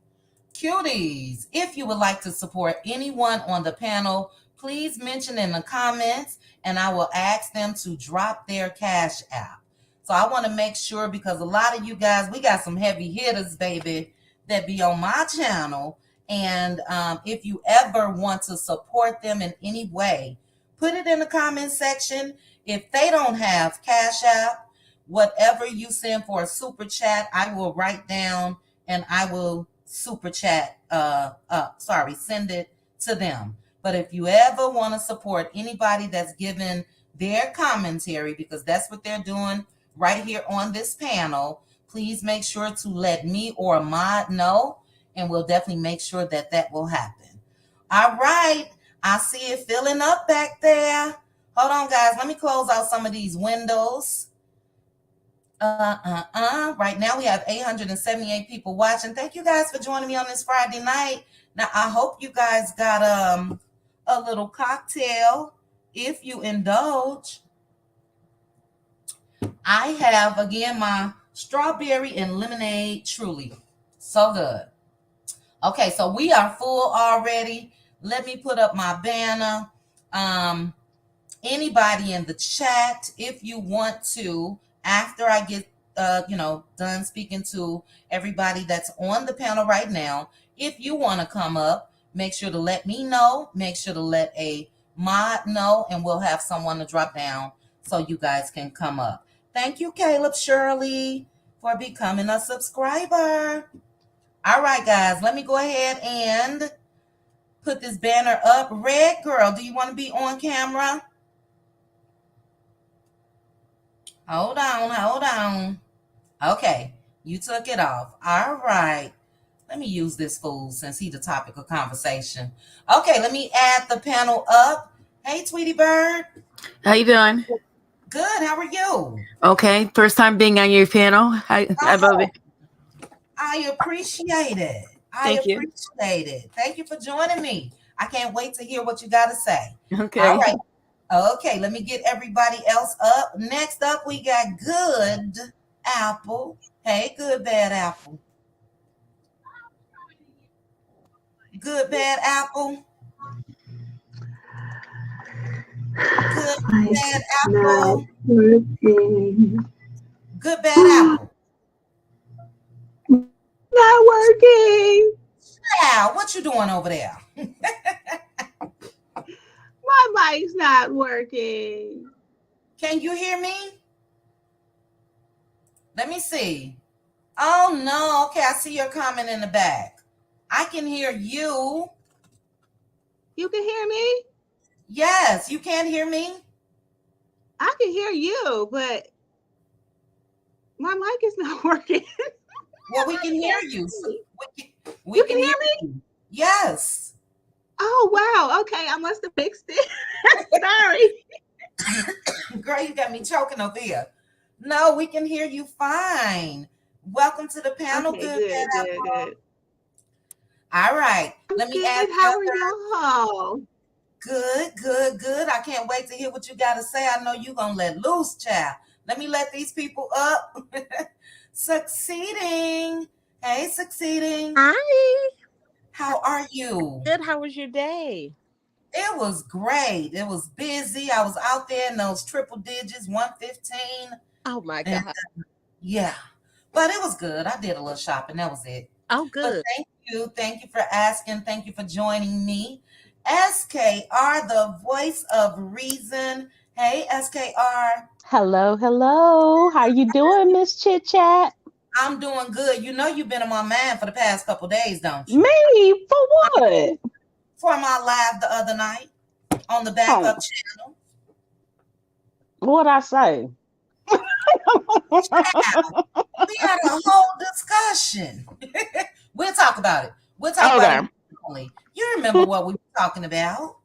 Cuties, if you would like to support anyone on the panel, please mention in the comments and I will ask them to drop their Cash App. So I want to make sure, because a lot of you guys, we got some heavy hitters, baby, that be on my channel. And if you ever want to support them in any way, put it in the comment section. If they don't have Cash App, whatever you send for a super chat, I will write down and I will super chat, send it to them. But if you ever want to support anybody that's giving their commentary, because that's what they're doing right here on this panel, please make sure to let me or a mod know, and we'll definitely make sure that that will happen. All right. I see it filling up back there. Hold on, guys. Let me close out some of these windows. Right now we have 878 people watching. Thank you guys for joining me on this Friday night. Now, I hope you guys got a little cocktail if you indulge. I have, again, my strawberry and lemonade Truly. So good. Okay, so we are full already. Let me put up my banner. Anybody in the chat, if you want to, after I get done speaking to everybody that's on the panel right now, if you want to come up, make sure to let me know. Make sure to let a mod know, and we'll have someone to drop down so you guys can come up. Thank you, Caleb Shirley, for becoming a subscriber. All right, guys, let me go ahead and put this banner up. Red Girl, do you want to be on camera? Hold on. Okay, you took it off. All right. Let me use this fool since he's the topic of conversation. Okay, let me add the panel up. Hey, Tweety Bird. How you doing? Good. How are you? Okay. First time being on your panel. I love it. I appreciate it. Thank you. Thank you for joining me. I can't wait to hear what you got to say. Okay. All right. Okay, let me get everybody else up. Next up, we got Good Apple. Hey, Good Bad Apple. Good Bad Apple. Good Bad Apple. Good Bad Apple. Not working. Yeah, what you doing over there? My mic's not working. Can you hear me? Let me see. Oh, no. Okay, I see your comment in the back. I can hear you. You can hear me? Yes, you can't hear me? I can hear you, but my mic is not working. Well, we I can hear can't you. So see. we You can can hear hear me? you. Yes. Oh wow. Okay, I must have fixed it. Sorry. Girl, you got me choking over here. No, we can hear you fine. Welcome to the panel. Okay, Good, good, bad, good, good. all right. I'm Let me ask good. the How are other. y'all? Good, good, good. I can't wait to hear what you got to say. I know you're going to let loose, child. Let me let these people up. Succeeding. Hey, succeeding. Hi. How are you? Good. How was your day? It was great. It was busy. I was out there in those triple digits, 115. Oh my And God. yeah, but it was good. I did a little shopping. That was it. Oh, But good. thank you. Thank you for asking. Thank you for joining me. SKR, the voice of reason. Hey, SKR. Hello, hello. How you doing, Miss Chit Chat? I'm doing good. You know you've been on my mind for the past couple days, don't you? Me? For what? For my live the other night on the backup Oh, channel. what I say? We had a whole discussion. We'll talk about it. We'll talk about it Okay. only. You remember what we were talking about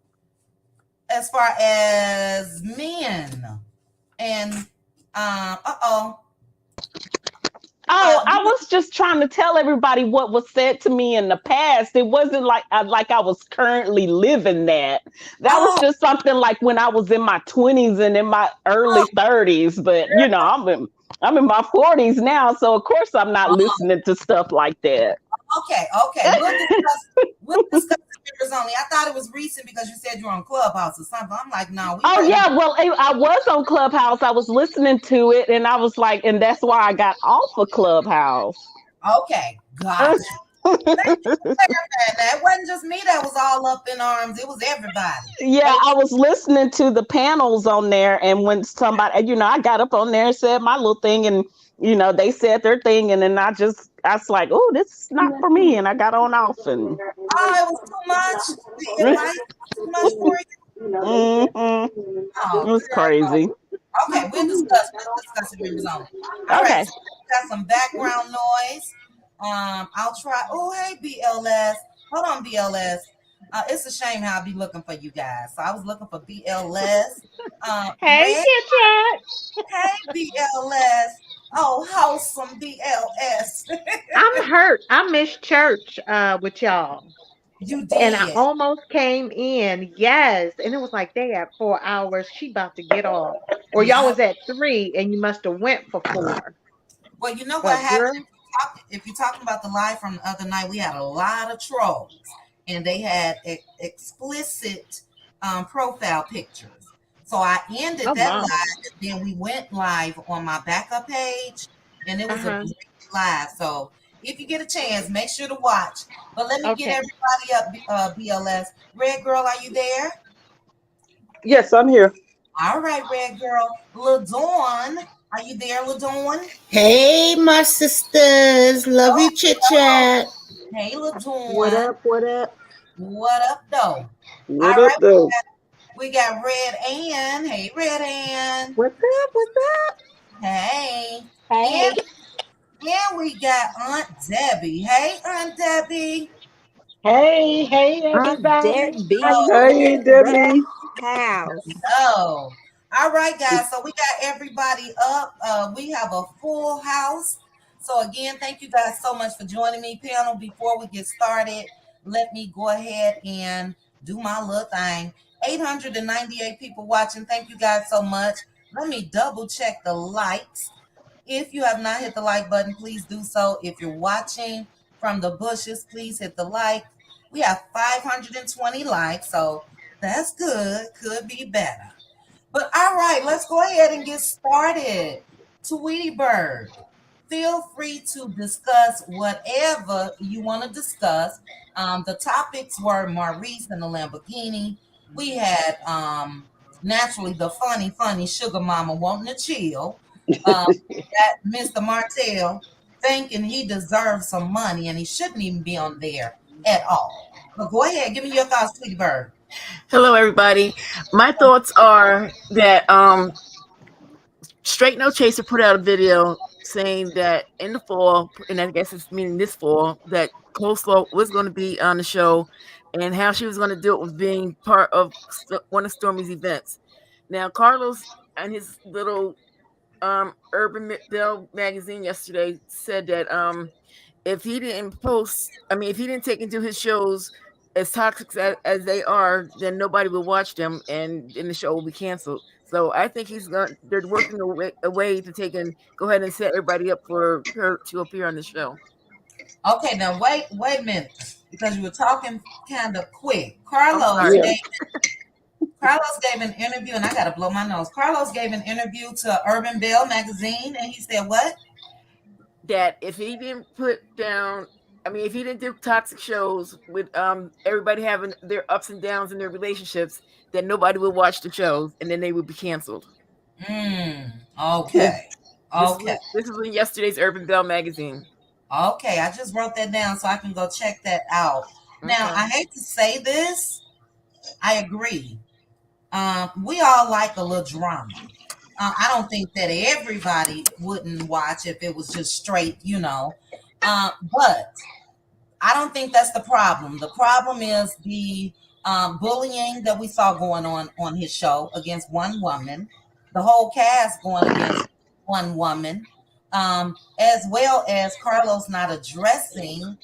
as far as men and uh-oh. Oh, You I was just trying to tell everybody what was said to me in the past. It wasn't like I was currently living that. That was oh, just something like when I was in my 20s and in my oh, early 30s. But I'm in my 40s now, so of course I'm not oh, listening to stuff like that. okay. We'll discuss the members only. I thought it was recent because you said you were on Clubhouse or something. I'm like, no, we Oh ready. yeah, well I was on Clubhouse. I was listening to it, and I was like, and that's why I got off of Clubhouse. Okay, gotcha. Thank you for clarifying that. It wasn't just me that was all up in arms. It was everybody. Yeah, Hey, I was listening to the panels on there, and when somebody, I got up on there and said my little thing, and they said their thing, and then I was like, oh, this is not for me, and I got on off, and oh, it was too much. The life was too much for you. hmm it Oh, was girl. crazy. Okay, we'll discuss. We'll discuss it members only. All right, Okay. so we got some background noise. I'll try. Oh, hey, BLS. Hold on, BLS. It's a shame how I be looking for you guys. So I was looking for BLS. Hey, Red. Chit Chat. Hey, BLS. Oh, wholesome BLS. I'm hurt. I missed church with y'all. You And I did. almost came in. Yes. And it was like they had 4 hours. She about to get off. Or y'all Yep. was at 3 and you must have went for 4. Well, you know what But happened? girl, If you're talking about the live from the other night, we had a lot of trolls, and they had explicit profile pictures. So I ended oh that my. live, and then we went live on my backup page, and it was a Uh-huh. great live. So if you get a chance, make sure to watch. But let me get Okay. everybody up, BLS. Red Girl, are you there? Yes, I'm here. All right, Red Girl. LaDawn, are you there, LaDawn? Hey, my sisters. Love Oh, you, chit chat. hey, What LaDawn. up? What up? What up, though? What All up, right, though? we got Red Ann. Hey, Red Ann. What's up? What's up? Hey. And, Hey. and we got Aunt Debbie. Hey, Aunt Debbie. Hey, I'm everybody. How Debbie you Hey, in the Debbie. house. Oh. All right, guys. So we got everybody up. We have a full house. So again, thank you guys so much for joining me, panel. Before we get started, let me go ahead and do my little thing. 898 people watching. Thank you guys so much. Let me double check the likes. If you have not hit the like button, please do so. If you're watching from the bushes, please hit the like. We have 520 likes, so that's good. Could be better. But all right, let's go ahead and get started. Tweety Bird, feel free to discuss whatever you want to discuss. The topics were Maurice and the Lamborghini. We had naturally the funny sugar mama wanting to chill. That Mr. Martell thinking he deserves some money and he shouldn't even be on there at all. But go ahead, give me your thoughts, Tweety Bird. Hello, everybody. My thoughts are that Straight No Chaser put out a video saying that in the fall, and I guess it's meaning this fall, that Coleslaw was going to be on the show, and how she was going to do it with being part of one of Stormy's events. Now, Carlos and his little Urban Bell magazine yesterday said that if he didn't if he didn't take into his shows as toxic as they are, then nobody will watch them, and then the show will be canceled. So I think they're working a way to go ahead and set everybody up for her to appear on the show. Okay, now wait a minute, because you were talking kind of quick. sorry. Carlos gave an interview, and I got to blow my nose. Carlos gave an interview to Urban Bell magazine, and he said what? That if he didn't if he didn't do toxic shows with everybody having their ups and downs in their relationships, then nobody would watch the shows, and then they would be canceled. Okay. Okay. This is in yesterday's Urban Bell magazine. Okay, I just wrote that down so I can go check that out. Now, I hate to say this. I agree. We all like a little drama. I don't think that everybody wouldn't watch if it was just straight, but I don't think that's the problem. The problem is the bullying that we saw going on his show against one woman, the whole cast going against one woman, as well as Carlos not addressing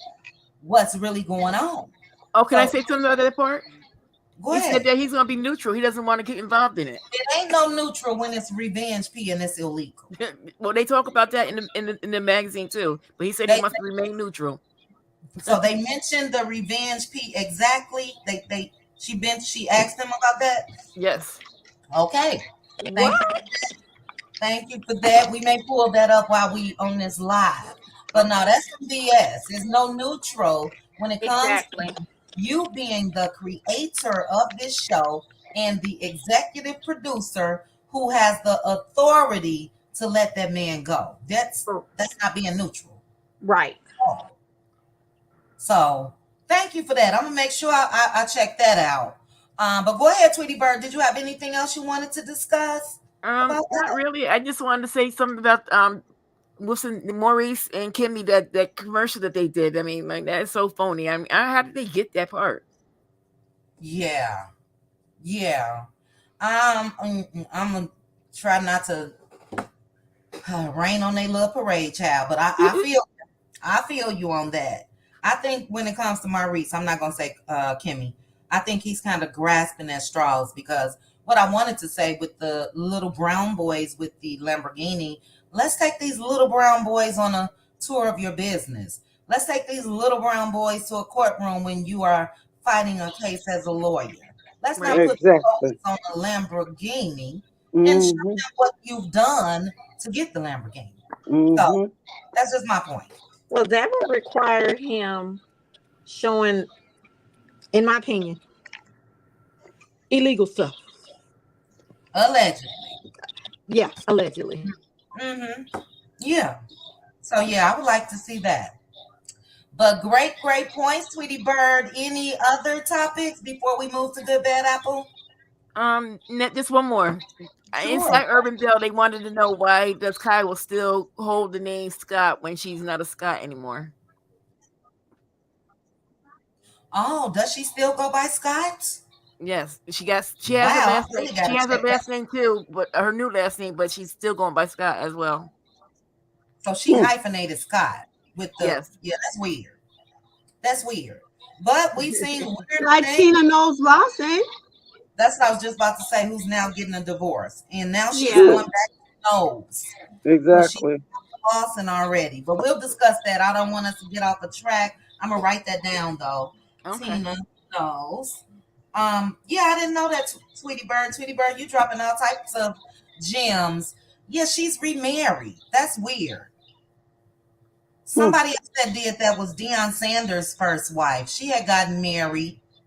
what's really going on. Oh, can I say something about that part? Go ahead. He said that he's going to be neutral. He doesn't want to get involved in it. It ain't no neutral when it's revenge P and it's illegal. Well, they talk about that in the magazine too. But he said he must remain neutral. So they mentioned the revenge P exactly. She asked him about that. Yes. Okay. Thank you for that. We may pull that up while we on this live. But no, that's some BS. There's no neutral when it comes to you being the creator of this show and the executive producer who has the authority to let that man go. That's not being neutral. Right. So thank you for that. I'm gonna make sure I check that out. But go ahead, Tweety Bird. Did you have anything else you wanted to discuss? Not really. I just wanted to say something about Wilson, Maurice, and Kimmy, that commercial that they did. I mean, like, that is so phony. I mean, how did they get that part? Yeah. I'm gonna try not to rain on their little parade, child. But I feel you on that. I think when it comes to Maurice, I'm not gonna say Kimmy. I think he's kind of grasping at straws, because what I wanted to say with the little brown boys with the Lamborghini, let's take these little brown boys on a tour of your business. Let's take these little brown boys to a courtroom when you are fighting a case as a lawyer. Let's not put the focus on the Lamborghini and show them what you've done to get the Lamborghini. So that's just my point. Well, that would require him showing, in my opinion, illegal stuff. Allegedly. Yeah, allegedly. Yeah. So yeah, I would like to see that. But great points, Tweety Bird. Any other topics before we move to Good Bad Apple? Just one more. Sure. Inside Urban Bell, they wanted to know why does Kyle still hold the name Scott when she's not a Scott anymore. Oh, does she still go by Scott? Yes, she has her last name. She has her last name too, but her new last name, but she's still going by Scott as well. So she hyphenated Scott with the That's weird. But we've seen weird like things. Tina knows Lawson. That's what I was just about to say. Who's now getting a divorce, and now she's going back to Knowles. Exactly. Lawson already, but we'll discuss that. I don't want us to get off the track. I'm gonna write that down though. Okay. Tina Knowles. Yeah, I didn't know that. Tweety Bird, you dropping all types of gems. Yeah, she's remarried. That's weird. Somebody else that did that was Deion Sanders' first wife. She had gotten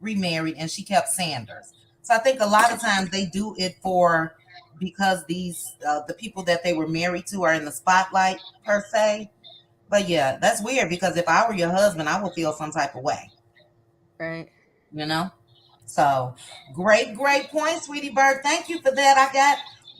remarried, and she kept Sanders. So I think a lot of times they do it because these the people that they were married to are in the spotlight per se. But yeah, that's weird, because if I were your husband, I would feel some type of way. Right. You know? So great point, Sweetie Bird. Thank you for that. I got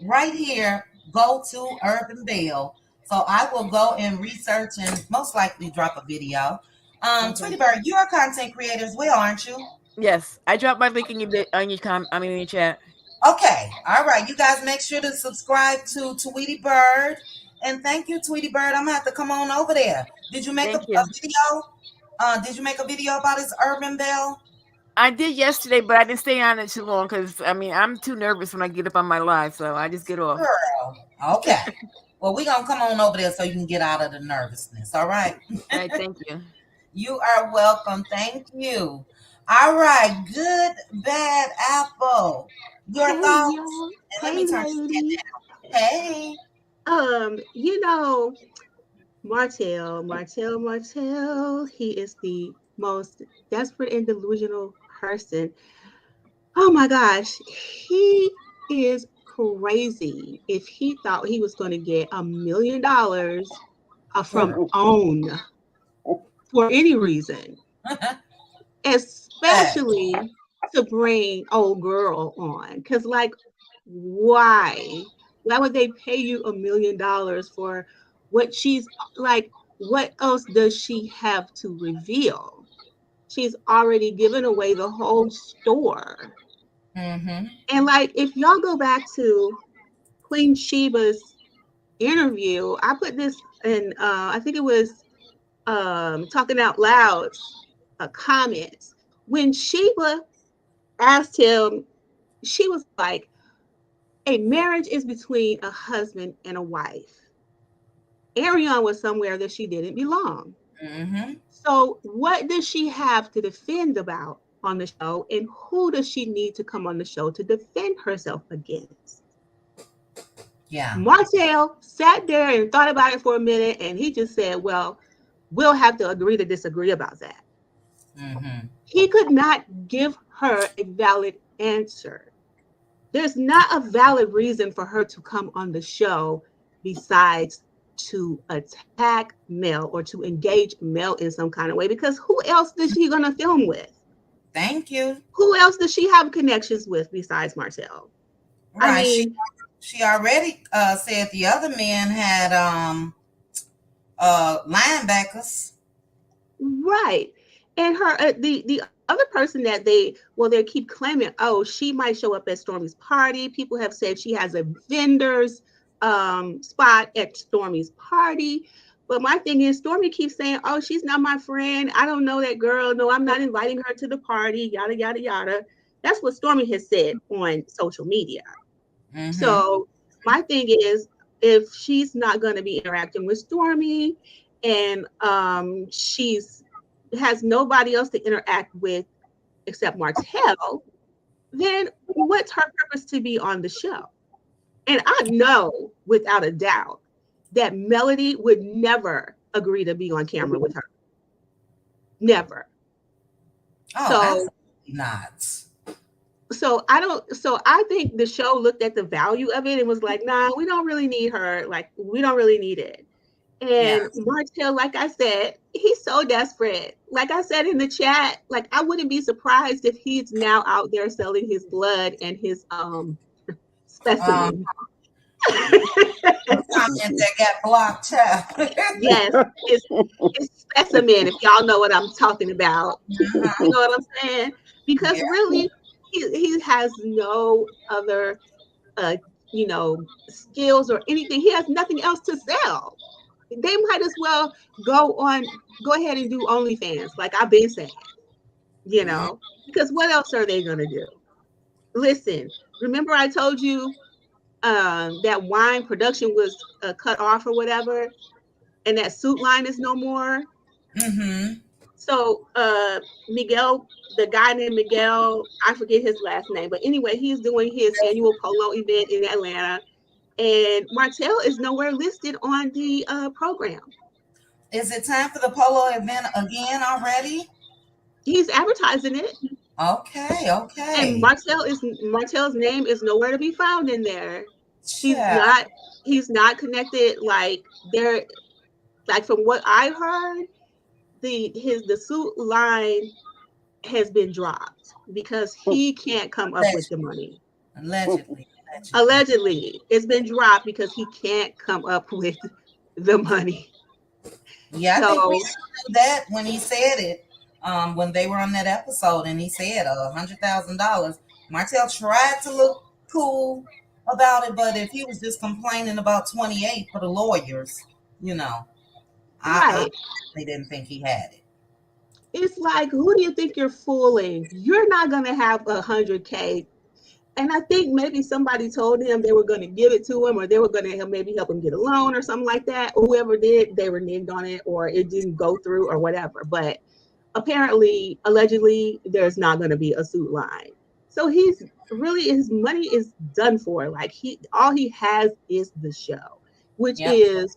right here go to Urban Bell. So I will go and research and most likely drop a video. Okay. Tweety Bird, you're a content creator as well, aren't you? Yes, I dropped my link in your on your in your chat. Okay. All right. You guys make sure to subscribe to Tweety Bird. And thank you, Tweety Bird. I'm gonna have to come on over there. Did you make a Thank you. video? Did you make a video about his Urban Bell? I did yesterday, but I didn't stay on it too long because I mean I'm too nervous when I get up on my live, so I just get off. Girl. Okay. Well, we're gonna come on over there so you can get out of the nervousness. All right. All right, thank you. You are welcome. Thank you. All right. Good, bad apple. Your Hey thoughts? y'all. And let Hey me turn this ladies. down. Hey. You know, Martell, he is the most desperate and delusional person. Oh my gosh, he is crazy if he thought he was going to get $1 million from OWN for any reason, Hey. especially to bring old girl on. Because, like, why? Why would they pay you $1 million for what she's like? What else does she have to reveal? She's already given away the whole store. Mm-hmm. And like, if y'all go back to Queen Sheba's interview, I put this in. I think it was Talking Out Loud's comments when Sheba asked him. She was like, "A marriage is between a husband and a wife." Ariane was somewhere that she didn't belong. Mm-hmm. So, what does she have to defend about on the show, and who does she need to come on the show to defend herself against? Yeah. Martell sat there and thought about it for a minute, and he just said, "Well, we'll have to agree to disagree about that." Mm-hmm. He could not give her a valid answer. There's not a valid reason for her to come on the show besides to attack Mel or to engage Mel in some kind of way, because who else is she going to film with? Thank you. Who else does she have connections with besides Martell? I Right. mean, She already said the other men had linebackers. right. And her the other person that they keep claiming, oh, she might show up at Stormy's party. People have said she has a vendor's spot at Stormy's party. But my thing is, Stormy keeps saying, "Oh, she's not my friend. I don't know that girl. No, I'm not inviting her to the party." Yada yada yada. That's what Stormy has said on social media. Mm-hmm. So my thing is, if she's not going to be interacting with Stormy, and she's has nobody else to interact with except Martell, then what's her purpose to be on the show? And I know without a doubt that Melody would never agree to be on camera with her. Never. Oh, So absolutely not. so I think the show looked at the value of it and was like, nah, we don't really need her. Like, we don't really need it. Yeah. And Martell, like I said, he's so desperate. Like I said in the chat, like, I wouldn't be surprised if he's now out there selling his blood and his Um, specimen. comment that got blocked out. Yes, his specimen, if y'all know what I'm talking about. You know what I'm saying? Because Yeah. really, he has no other uh, skills or anything. He has nothing else to sell. They might as well go ahead and do OnlyFans, like I've been saying, because what else are they gonna do? Listen, remember I told you that wine production was cut off or whatever, and that suit line is no more. Mm-hmm. So Miguel, the guy named Miguel, I forget his last name, but anyway, he's doing his annual polo event in Atlanta, and Martell is nowhere listed on the program. Is it time for the polo event again already? He's advertising it, Okay. and Okay. Martell's name is nowhere to be found in there. He's Child. not he's not connected. Like, there, like, from what I heard, the suit line has been dropped because he can't come up with the money. Allegedly. Allegedly, it's been dropped because he can't come up with the money. Yeah, I think we So knew that when he said it, when they were on that episode, and he said $100,000. Martell tried to look cool about it, but if he was just complaining about 28 for the lawyers, you know, I right. they didn't think he had it. It's like, who do you think you're fooling? You're not gonna have 100K. And I think maybe somebody told him they were going to give it to him, or they were going to maybe help him get a loan or something like that. Whoever did, they were nigged on it, or it didn't go through, or whatever. But apparently, allegedly, there's not going to be a suit line. So he's really, his money is done for. Like, all he has is the show, which Yep. is,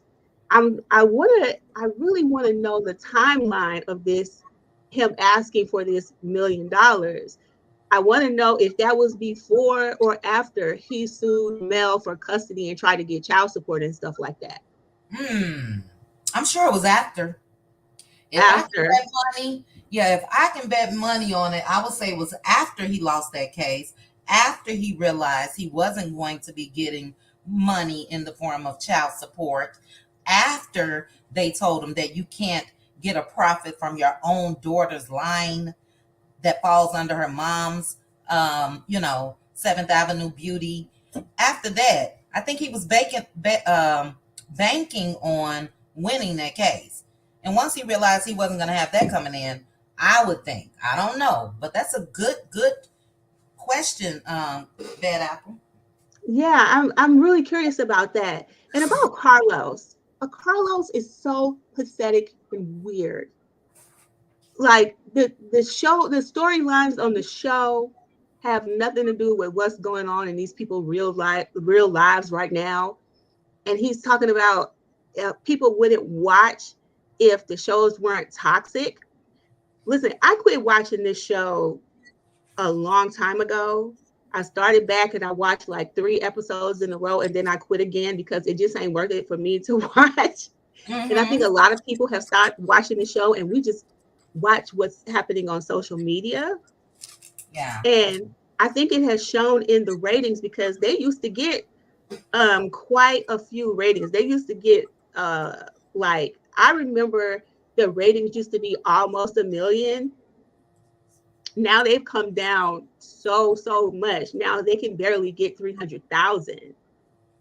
I really want to know the timeline of this, him asking for this $1 million. I want to know if that was before or after he sued Mel for custody and tried to get child support and stuff like that. I'm sure it was after. If I can After. bet money, yeah, if I can bet money on it, I would say it was after he lost that case, after he realized he wasn't going to be getting money in the form of child support, after they told him that you can't get a profit from your own daughter's line that falls under her mom's, 7th Avenue Beauty. After that, I think he was banking on winning that case. And once he realized he wasn't going to have that coming in, I would think, I don't know, but that's a good question, Bad Apple. Yeah, I'm really curious about that. And about Carlos. Carlos is so pathetic and weird. Like the show, the storylines on the show have nothing to do with what's going on in these people's real lives right now. And he's talking about people wouldn't watch if the shows weren't toxic. Listen, I quit watching this show a long time ago. I started back and I watched like 3 episodes in a row, and then I quit again because it just ain't worth it for me to watch. And I think a lot of people have stopped watching the show, and we just watch what's happening on social media. Yeah. And I think it has shown in the ratings, because they used to get quite a few ratings. They used to get like, I remember the ratings used to be almost 1 million. Now they've come down so much. Now they can barely get 300,000.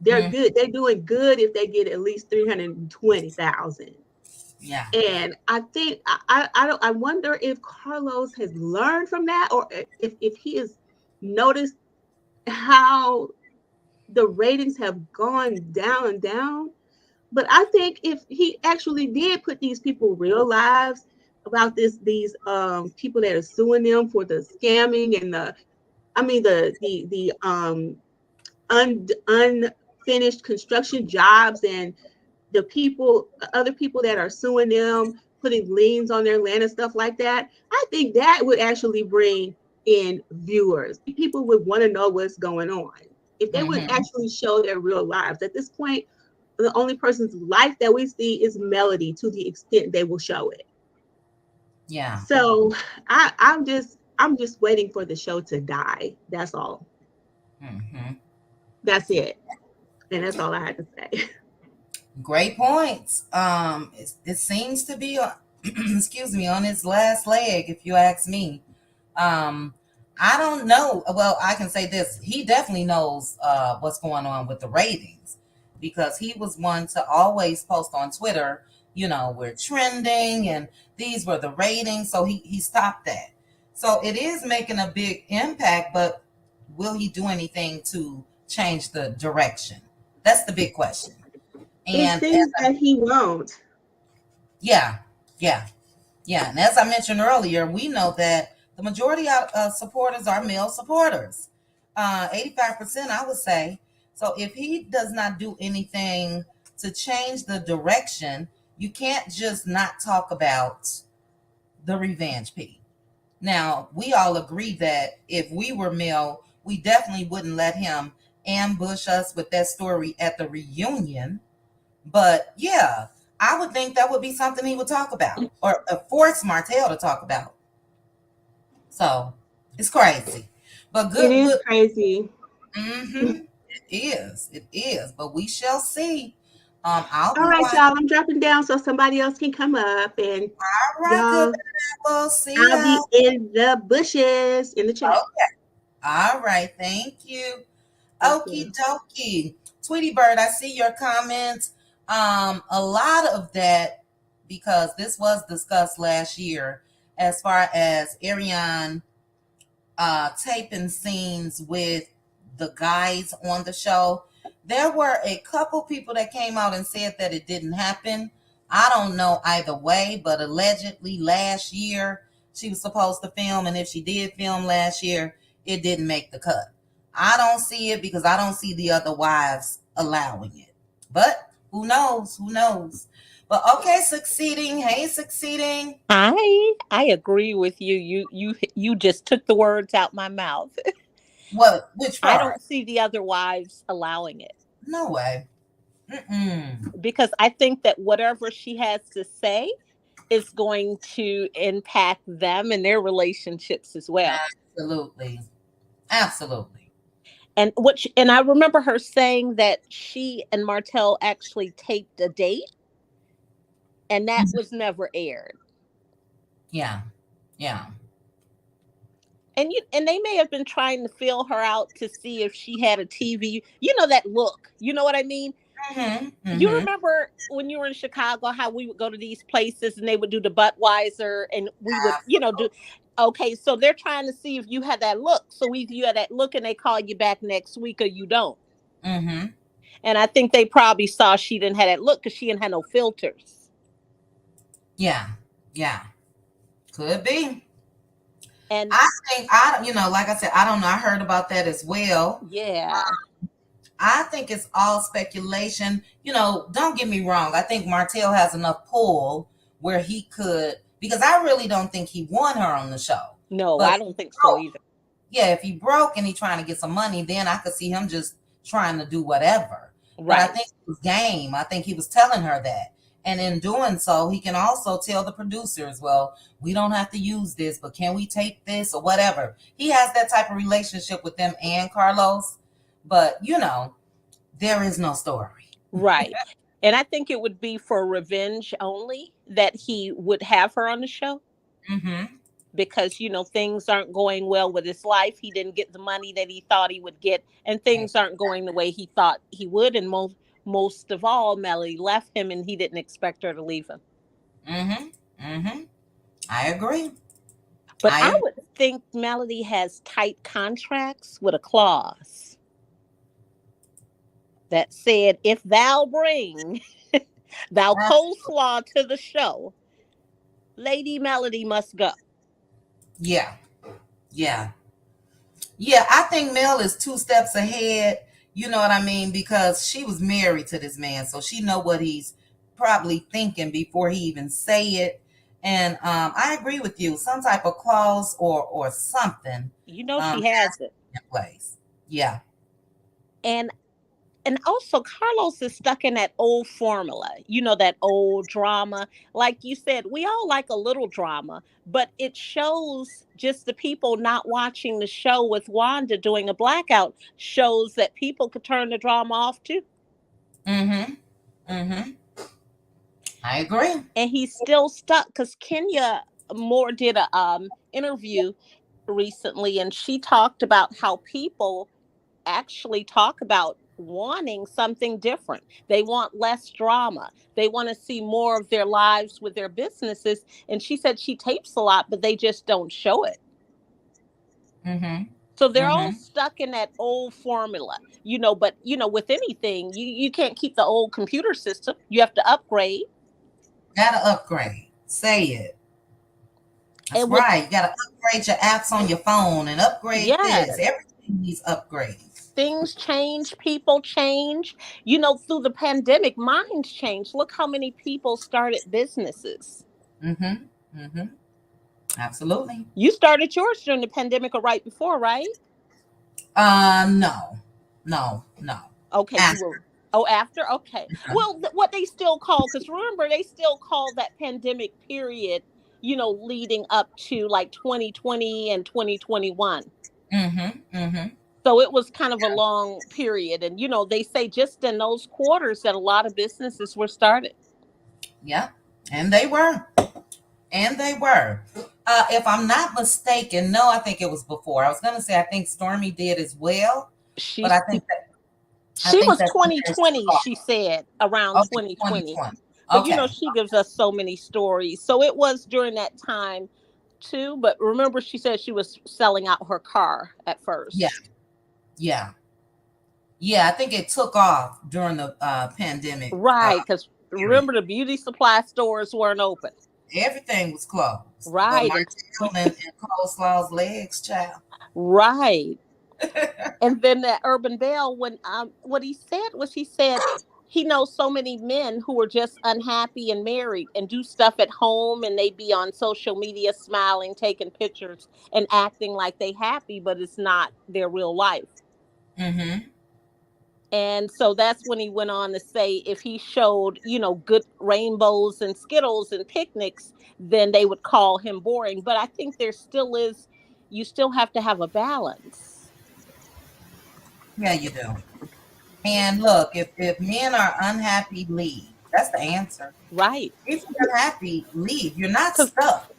They're good. They're doing good if they get at least 320,000. Yeah. And I think I wonder if Carlos has learned from that, or if he has noticed how the ratings have gone down and down. But I think if he actually did put these people real lives about these people that are suing them for the scamming and unfinished construction jobs, and other people that are suing them, putting liens on their land and stuff like that, I think that would actually bring in viewers. People would want to know what's going on. If they would actually show their real lives. At this point, the only person's life that we see is Melody, to the extent they will show it. Yeah. So I'm just waiting for the show to die. That's all. That's it. And that's all I had to say. Great points. It seems to be, excuse me, on its last leg, if you ask me. I don't know. Well, I can say this: he definitely knows what's going on with the ratings, because he was one to always post on Twitter, we're trending and these were the ratings. So he stopped that. So it is making a big impact, but will he do anything to change the direction? That's the big question. And it seems that he won't. Yeah. And as I mentioned earlier, we know that the majority of supporters are male supporters. 85%, I would say. So if he does not do anything to change the direction, you can't just not talk about the revenge P. Now, we all agree that if we were male, we definitely wouldn't let him ambush us with that story at the reunion. But yeah, I would think that would be something he would talk about, or force Martell to talk about. So it's crazy, but good. It is crazy. It is. It is. But we shall see. I'll All be right, watching. y'all. I'm dropping down so somebody else can come up, and All right, good. y'all, We'll see I'll ya. be in the bushes in the chat. Okay. All right. Thank you. Thank you. Okie dokie. Tweety Bird, I see your comments. A lot of that, because this was discussed last year, as far as Ariane taping scenes with the guys on the show. There were a couple people that came out and said that it didn't happen. I don't know either way, but allegedly last year she was supposed to film, and if she did film last year, it didn't make the cut. I don't see it because I don't see the other wives allowing it. But who knows? Who knows? But okay, Succeeding. Hey, Succeeding. I agree with you. You just took the words out my mouth. What? Which I part? don't see the other wives allowing it. No way. Mm-mm. Because I think that whatever she has to say is going to impact them and their relationships as well. Absolutely. Absolutely. And I remember her saying that she and Martell actually taped a date, and that was never aired. Yeah. Yeah. And they may have been trying to feel her out to see if she had a TV. You know that look. You know what I mean? Mm-hmm. You remember when you were in Chicago how we would go to these places and they would do the Budweiser and we would, do. Okay, so they're trying to see if you had that look. So either you had that look and they call you back next week or you don't. Mm-hmm. And I think they probably saw she didn't have that look because she didn't have no filters. Yeah. Yeah. Could be. And I think like I said, I don't know. I heard about that as well. Yeah. I think it's all speculation. Don't get me wrong. I think Martell has enough pull where he could, because I really don't think he won her on the show. No, I don't think so either. Yeah, if he broke and he trying to get some money, then I could see him just trying to do whatever. Right. But I think it was game. I think he was telling her that. And in doing so, he can also tell the producers, well, we don't have to use this, but can we take this or whatever? He has that type of relationship with them and Carlos. But, there is no story. Right. And I think it would be for revenge only that he would have her on the show. Mm-hmm. Because, things aren't going well with his life. He didn't get the money that he thought he would get. And things aren't going the way he thought he would. And most of all, Melody left him and he didn't expect her to leave him. Mm-hmm. Mm-hmm. I agree. But I would think Melody has tight contracts with a clause that said, if thou bring thou coleslaw to the show, Lady Melody must go. Yeah. Yeah. Yeah, I think Mel is 2 steps ahead. You know what I mean? Because she was married to this man, so she know what he's probably thinking before he even say it. And I agree with you. Some type of clause or something. She has it in place. Yeah. And also Carlos is stuck in that old formula, that old drama. Like you said, we all like a little drama, but it shows just the people not watching the show with Wanda doing a blackout shows that people could turn the drama off too. Mm-hmm. Mm-hmm. I agree. And he's still stuck because Kenya Moore did a interview recently and she talked about how people actually talk about wanting something different. They want less drama. They want to see more of their lives with their businesses. And she said she tapes a lot, but they just don't show it. Mm-hmm. So they're all stuck in that old formula, but with anything, you can't keep the old computer system. You have to upgrade. Gotta upgrade. Say it. That's right. You gotta upgrade your apps on your phone and upgrade this. Everything needs upgrades. Things change, people change. Through the pandemic, minds changed. Look how many people started businesses. Mm-hmm. Mm-hmm. Absolutely. You started yours during the pandemic or right before, right? No. Okay. After. After? Okay. Mm-hmm. Well, what they still call, because remember, they still call that pandemic period, leading up to like 2020 and 2021. Mm-hmm. Mm-hmm. So it was kind of a long period. And, they say just in those quarters that a lot of businesses were started. Yeah, and they were. And they were. If I'm not mistaken, no, I think it was before. I was going to say I think Stormy did as well, but She I think that she was the years took 2020, off. she said, around Okay, 2020. 2020. But Okay. she gives us so many stories. So it was during that time too. But remember, she said she was selling out her car at Yeah, first. yeah, yeah. I think it took off during the pandemic. Right, because Period. remember the beauty supply stores weren't open. Everything was closed, but Right, Martell and Coleslaw's legs, child. right. And then that Urban Bell, when what he said was, he said he knows so many men who are just unhappy and married and do stuff at home, and they be on social media smiling, taking pictures and acting like they happy, but it's not their real life. Mm-hmm. And so that's when he went on to say if he showed, good rainbows and Skittles and picnics, then they would call him boring. But I think there still is, you still have to have a balance. Yeah, you do. And look, if men are unhappy, leave. That's the answer. Right. If you're unhappy, leave. You're not Because stuck.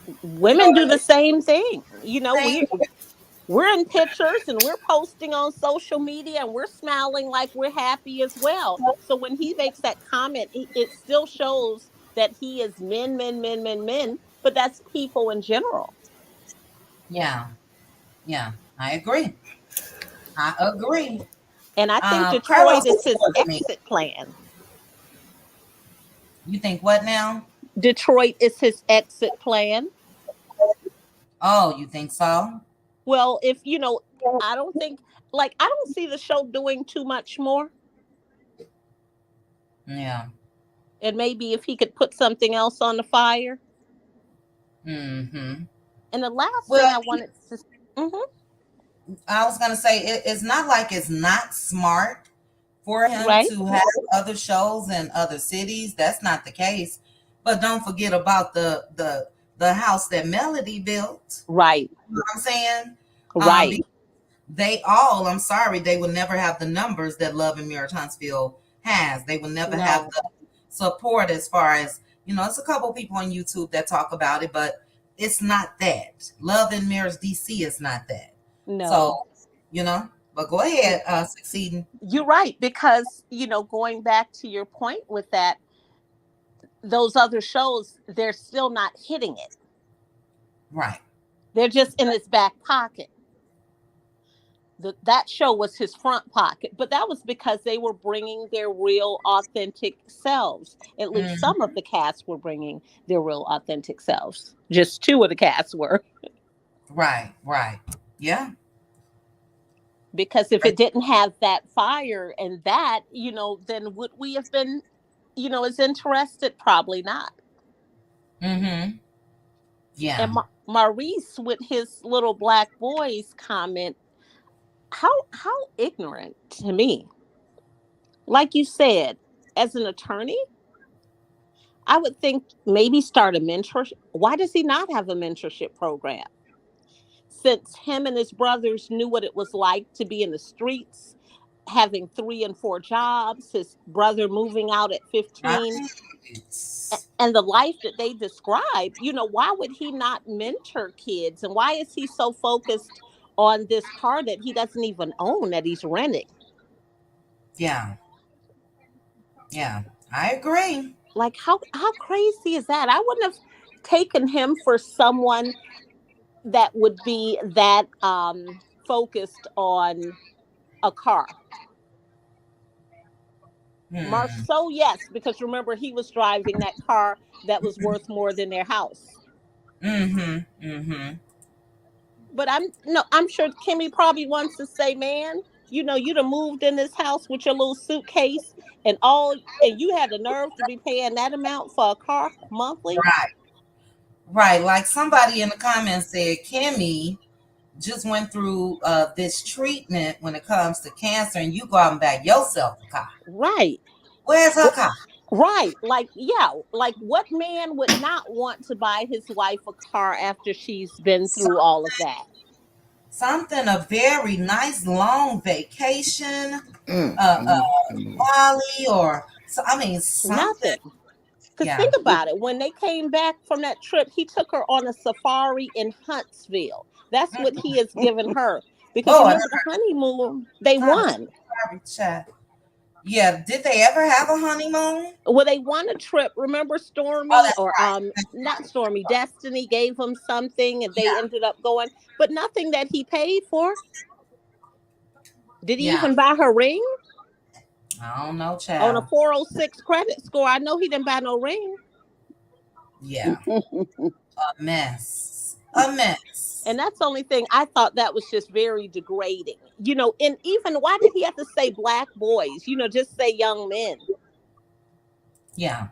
You know women what do I the same thing. mean? We're in pictures and we're posting on social media and we're smiling like we're happy as well. So when he makes that comment, it still shows that he is men, men, men, men, men, but that's people in general. Yeah, yeah, I agree. I agree. And I think Carlos, Detroit what is you his want to me? exit plan. You think what now? Detroit is his exit plan. Oh, you think so? Well, if I don't think, I don't see the show doing too much more. Yeah. And maybe if he could put something else on the fire. Mm-hmm. And the last thing Well, I wanted to, mhm, I was gonna say it's not like it's not smart for him right, to have other shows in other cities. That's not the case. But don't forget about the house that Melody built. right, You know what I'm saying? right. Because they all, I'm sorry, they will never have the numbers that Love and Mirror Huntsville has. They will never have No, the support as far as, it's a couple people on YouTube that talk about it, but it's not that. Love and Mirrors DC is not that. no. So, but go ahead, succeeding. You're right, because, going back to your point with that, those other shows, they're still not hitting it. Right. They're just in his back pocket. That show was his front pocket, but that was because they were bringing their real authentic selves. At least some of the cast were bringing their real authentic selves. Just two of the cast were. Right, right. Yeah. Because if it didn't have that fire and that, then would we have been, as interested? Probably not. Mm-hmm. Yeah. And Maurice, with his little black boys comment, how ignorant to me. Like you said, as an attorney, I would think maybe start a mentorship. Why does he not have a mentorship program? Since him and his brothers knew what it was like to be in the streets, having 3 and 4 jobs, his brother moving out at 15, Right. and the life that they describe, why would he not mentor kids? And why is he so focused on this car that he doesn't even own, that he's renting? Yeah. Yeah. I agree. Like, how crazy is that? I wouldn't have taken him for someone that would be that focused on a car. Marceau, yes, because remember, he was driving that car that was worth more than their house. Mm-hmm. Mm-hmm. But I'm sure Kimmy probably wants to say, man, you'd have moved in this house with your little suitcase and you had the nerve to be paying that amount for a car monthly. Right. Right. Like somebody in the comments said, Kimmy just went through this treatment when it comes to cancer, and you go out and buy yourself a car. Right. Where's her car? Right. Like, yeah. Like, what man would not want to buy his wife a car after she's been through all of that? something a very nice long vacation, Mm, uh, uh, mm. Bali or so, I mean something. Nothing. Because Yeah. think about it. When they came back from that trip, he took her on a safari in Huntsville. That's what Mm, he has given her. Because Lord, remember the honeymoon, they I'm won. sorry, chat. Yeah, did they ever have a honeymoon? Well, they won a trip. Remember Oh, Stormy that's or right. That's not right. Stormy, Destiny gave him something and they Yeah, ended up going, but nothing that he paid for. Did he yeah. even buy her ring I don't know, on a child. 406 credit score? I know he didn't buy no ring. Yeah, a mess. A mess. And that's the only thing I thought that was just very degrading. And even why did he have to say black boys? Just say young men. Yeah,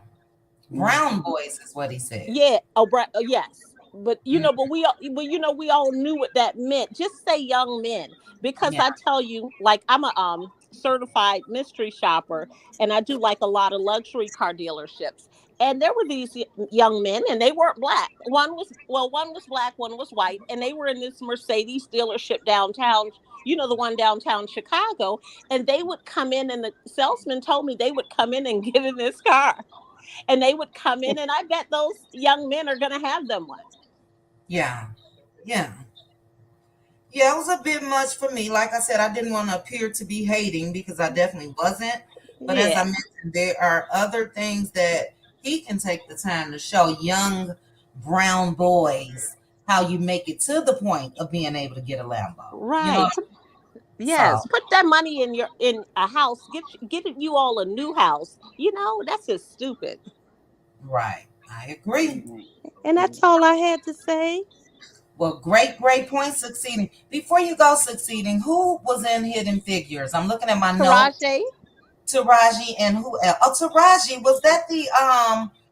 brown boys is what he said. Yeah, yes. But Mm, we all knew what that meant. Just say young men, because yeah, I tell you, like I'm a certified mystery shopper, and I do like a lot of luxury car dealerships. And there were these young men, and they weren't black. One was black, one was white, and they were in this Mercedes dealership downtown. The one downtown Chicago, and they would come in, and the salesman told me they would come in and get in this car and they would come in, and I bet those young men are going to have them one. yeah, yeah. Yeah, it was a bit much for me. Like I said, I didn't want to appear to be hating because I definitely wasn't. But as I Yeah, mentioned, there are other things that he can take the time to show young brown boys how you make it to the point of being able to get a Lambo. You know, right. so Yes, put that money in a house. Get you all a new house. That's just stupid. right. I agree. And that's all I had to say. Well, great point, succeeding. Before you go succeeding, who was in Hidden Figures? I'm looking at my notes. Taraji, Taraji and who else? Oh, Taraji, was that the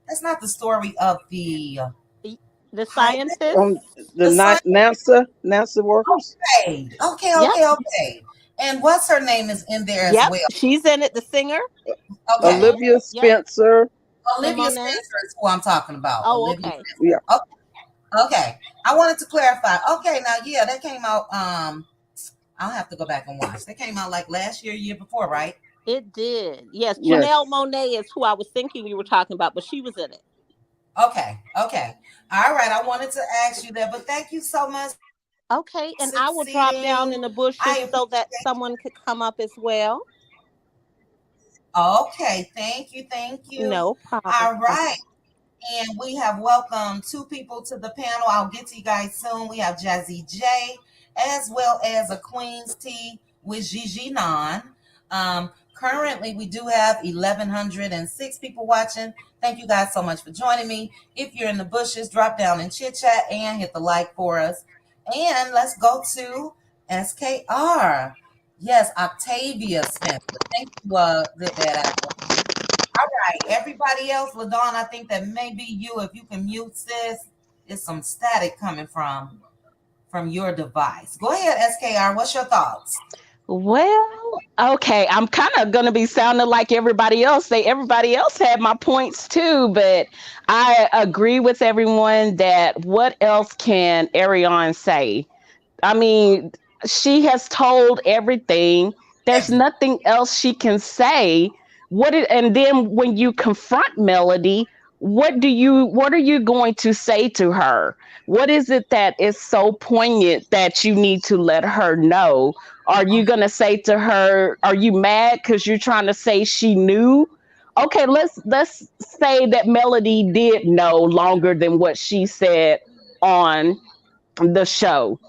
that's not the story of the the pilot? On scientist. the The son. NASA workers. Okay, okay, Yep, okay, okay. And what's her name is in there as yep. well. She's in it. The singer Okay. Monet. Olivia Yep, Spencer. and Olivia Monet. Spencer is who I'm talking about. Oh, Olivia okay. Spencer. Yeah. Okay. I wanted to clarify. Okay, now yeah, that came out I'll have to go back and watch. That came out like last year, year before, right? It did. Yes, Yes. Janelle Monet is who I was thinking you were talking about, but she was in it. Okay, okay. All right. I wanted to ask you that, but thank you so much, Okay, and I will drop down succeeding. in the I bushes so that appreciate. someone could come up as well. Okay, thank you, thank you. No problem. All right. And we have welcomed two people to the panel. I'll get to you guys soon. We have Jazzy J as well as a Queen's Tea with Gigi Non. Currently, we do have 1,106 people watching. Thank you guys so much for joining me. If you're in the bushes, drop down and chit chat and hit the like for us. And let's go to SKR. Yes, Octavia Spencer. Thank you, Good Bad Apple. All right, everybody else, LaDon, I think that may be you. If you can mute sis, there's some static coming from your device. Go ahead, SKR. What's your thoughts? Well, okay, I'm kind of gonna be sounding like everybody else. Everybody else had my points too, but I agree with everyone that what else can Ariane say? I mean, she has told everything. There's Every nothing else she can say. And then when you confront Melody, what are you going to say to her? What is it that is so poignant that you need to let her know? Are you going to say to her, are you mad cuz you're trying to say she knew? Okay, let's say that Melody did know longer than what she said on the show,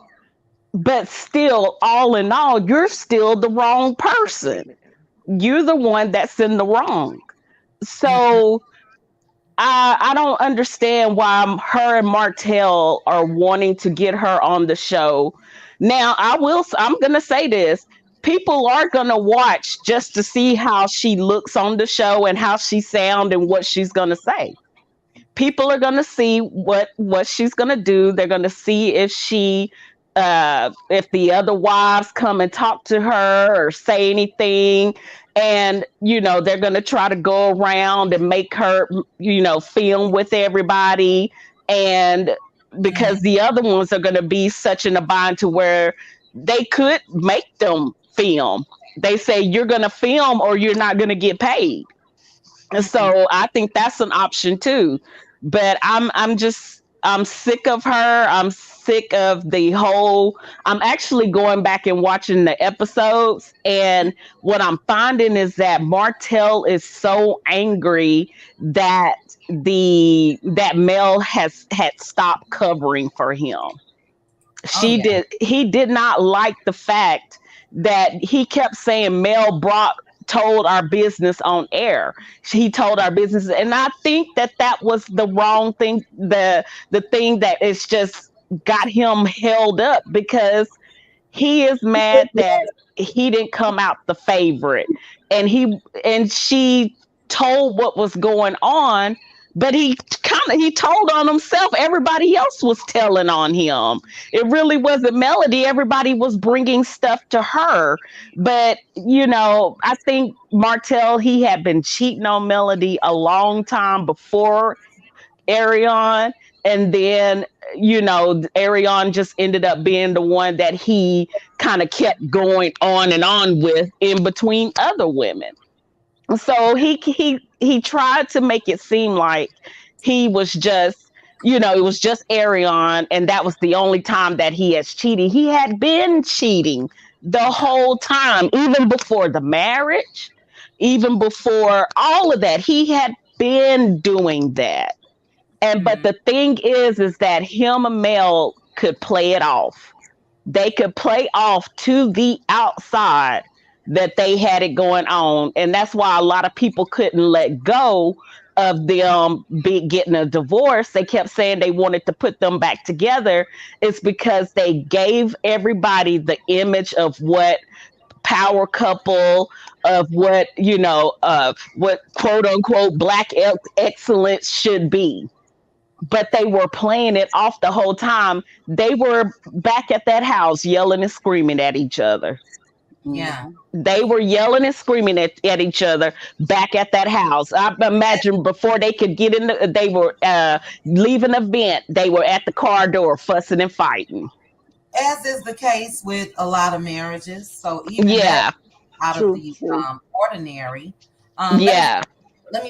but still, all in all, you're still the wrong person. You're the one that's in the wrong. Mhm. So I don't understand why her and Martell are wanting to get her on the show. Now I'm gonna say this. People are gonna watch just to see how she looks on the show and how she sound and what she's gonna say. People are going to see what she's going to do. They're going to see if the other wives come and talk to her or say anything, and they're going to try to go around and make her film with everybody. And Mhm. because the other ones are going to be such in a bind to where they could make them film. They say you're going to film or you're not going to get paid. Mhm. So I think that's an option too. But I'm sick of her. I'm sick of the whole. I'm actually going back and watching the episodes, and what I'm finding is that Martell is so angry that the that Mel has had stopped covering for him. Oh yeah. He did not like the fact that he kept saying Mel brought told our business on air. He told our business, and I think that that was the wrong thing, the thing that is just got him held up, because he is mad that he didn't come out the favorite, and she told what was going on, but he told on himself. Everybody else was telling on him. It really wasn't Melody. Everybody was bringing stuff to her. But I think Martell, he had been cheating on Melody a long time before Arion. And then, Arion just ended up being the one that he kind of kept going on and on with in between other women. So he tried to make it seem like he was just, it was just Arion, and that was the only time that he has cheated. He had been cheating the Yeah. whole time, even before the marriage, even before all of that. He had been doing that. And but Mhm. the thing is that him and Mel could play it off. They could play off to the outside that they had it going on. And that's why a lot of people couldn't let go of them getting a divorce. They kept saying they wanted to put them back together. It's because they gave everybody the image of what power couple, of what quote unquote black excellence should be. But they were playing it off the whole time. They were back at that house yelling and screaming at each other. Yeah. Mhm. They were yelling and screaming at each other back at that house. I imagine before they could get in, they were leaving the vent. They were at the car door fussing and fighting. As is the case with a lot of marriages. So even that Yeah, out of True, the true. ordinary. Let me yeah.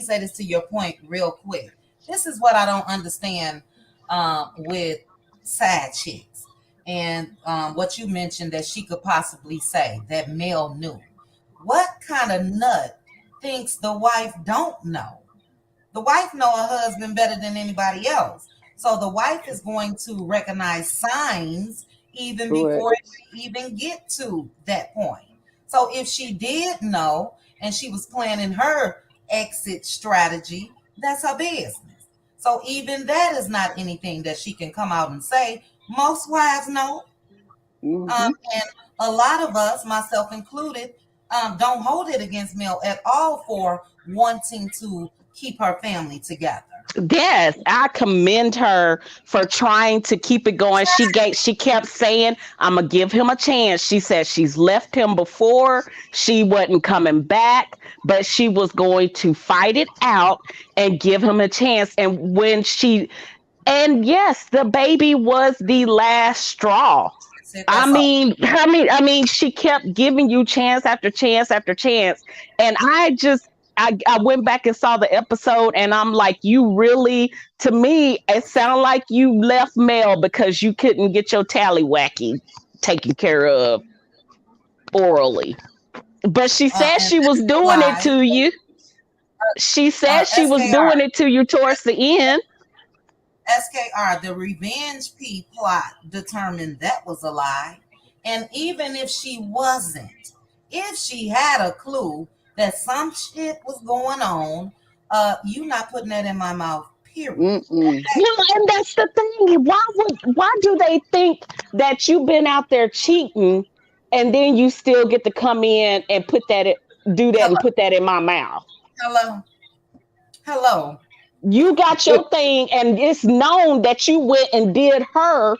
say this to your point real quick. This is what I don't understand with side chicks, and what you mentioned that she could possibly say that Mel knew. What kind of nut thinks the wife don't know? The wife know her husband better than anybody else. So the wife is going to recognize signs even Correct. before it even get to that point. So if she did know and she was planning her exit strategy, that's her business. So even that is not anything that she can come out and say. Most wives know. Mhm. And a lot of us, myself included, don't hold it against Mel at all for wanting to keep her family together. Yes, I commend her for trying to keep it going. She kept saying, "I'm gonna give him a chance." She said she's left him before. She wasn't coming back, but she was going to fight it out and give him a chance. And yes, the baby was the last straw. That's all. She kept giving you chance after chance after chance, and I went back and saw the episode, and I'm like, you really, to me, it sounded like you left Mel because you couldn't get your tallywhacky taken care of orally. But she said And she this was is a doing it lie. to you. She said she was SKR. doing it to you towards the end. SKR, the revenge P plot determined that was a lie. And even if she wasn't, if she had a clue that some shit was going on, you not putting that in my mouth, period. Mm-mm. Okay? Well, and that's the thing. Why do they think that you've been out there cheating, and then you still get to come in and do that and Hello, put that in my mouth? hello, hello. You got your thing, and it's known that you went and did her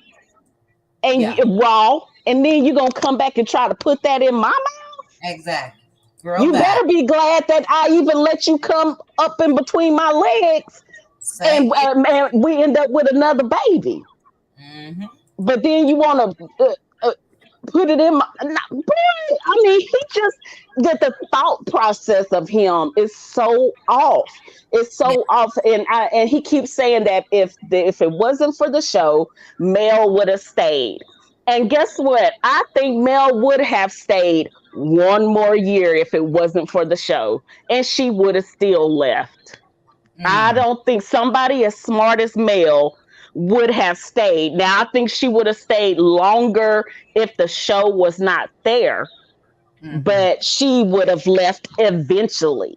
and Yeah, raw, and then you gonna come back and try to put that in my mouth. exactly. Girl, You bye. better be glad that I even let you come up in between my legs, Say it. and we end up with another baby. Mm-hmm. But then you want to put it in my not, boy, I mean, he just the thought process of him is so off. It's Yeah. so off, and he keeps saying that if it wasn't for the show, Mel would have stayed. And guess what? I think Mel would have stayed one more year if it wasn't for the show, and she would have still left. I Mm. don't think somebody as smart as Mel would have stayed. Now, I think she would have stayed longer if the show was not there, Mm-hmm. but she would have left eventually.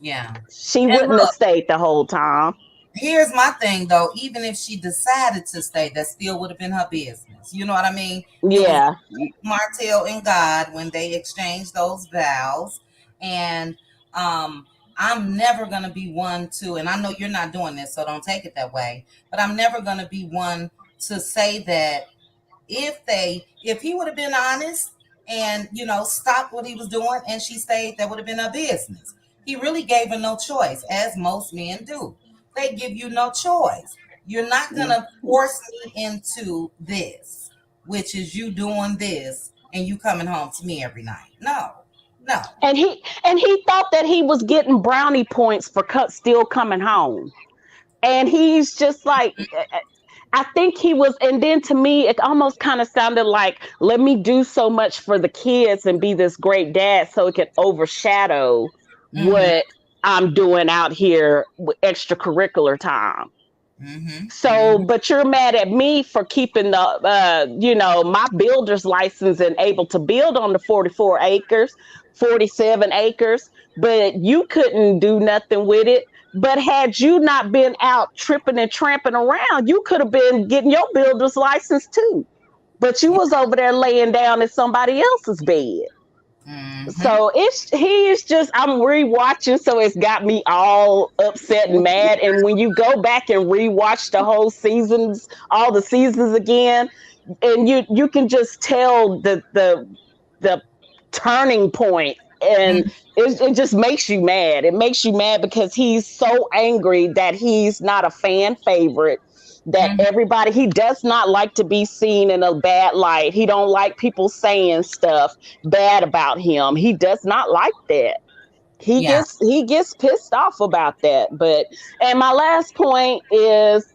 Yeah. She And wouldn't have look, stayed the whole time. here's my thing though. Even if she decided to stay, that still would have been her business. You know what I mean? It was Yeah. Martell and God when they exchanged those vows. And um I'm never gonna be one to, and I know you're not doing this, so don't take it that way, but I'm never gonna be one to say that if he would have been honest and stopped what he was doing and she stayed, that would have been her business. He really gave her no choice, as most men do. They give you no choice. You're not gonna force me into this, which is you doing this and you coming home to me every night. No, no. And he thought that he was getting brownie points for still coming home. And he's just like, I think he was, and then to me, it almost kind of sounded like, let me do so much for the kids and be this great dad so it can overshadow Mm-hmm. what I'm doing out here with extracurricular time. Mm-hmm. So, Mm-hmm. but you're mad at me for keeping my builder's license and able to build on the 44 acres, 47 acres, but you couldn't do nothing with it. But had you not been out tripping and tramping around, you could have been getting your builder's license too. But you Yeah. was over there laying down in somebody else's bed. Mm-hmm. So he is just, I'm rewatching, so it's got me all upset and mad. And when you go back and rewatch the whole seasons, all the seasons again, and you can just tell the turning point, and Mm-hmm. it just makes you mad. It makes you mad because he's so angry that he's not a fan favorite, that Mm-hmm. everybody, he does not like to be seen in a bad light. He don't like people saying stuff bad about him. He does not like that. he Yeah. gets he gets pissed off about that. But and my last point is,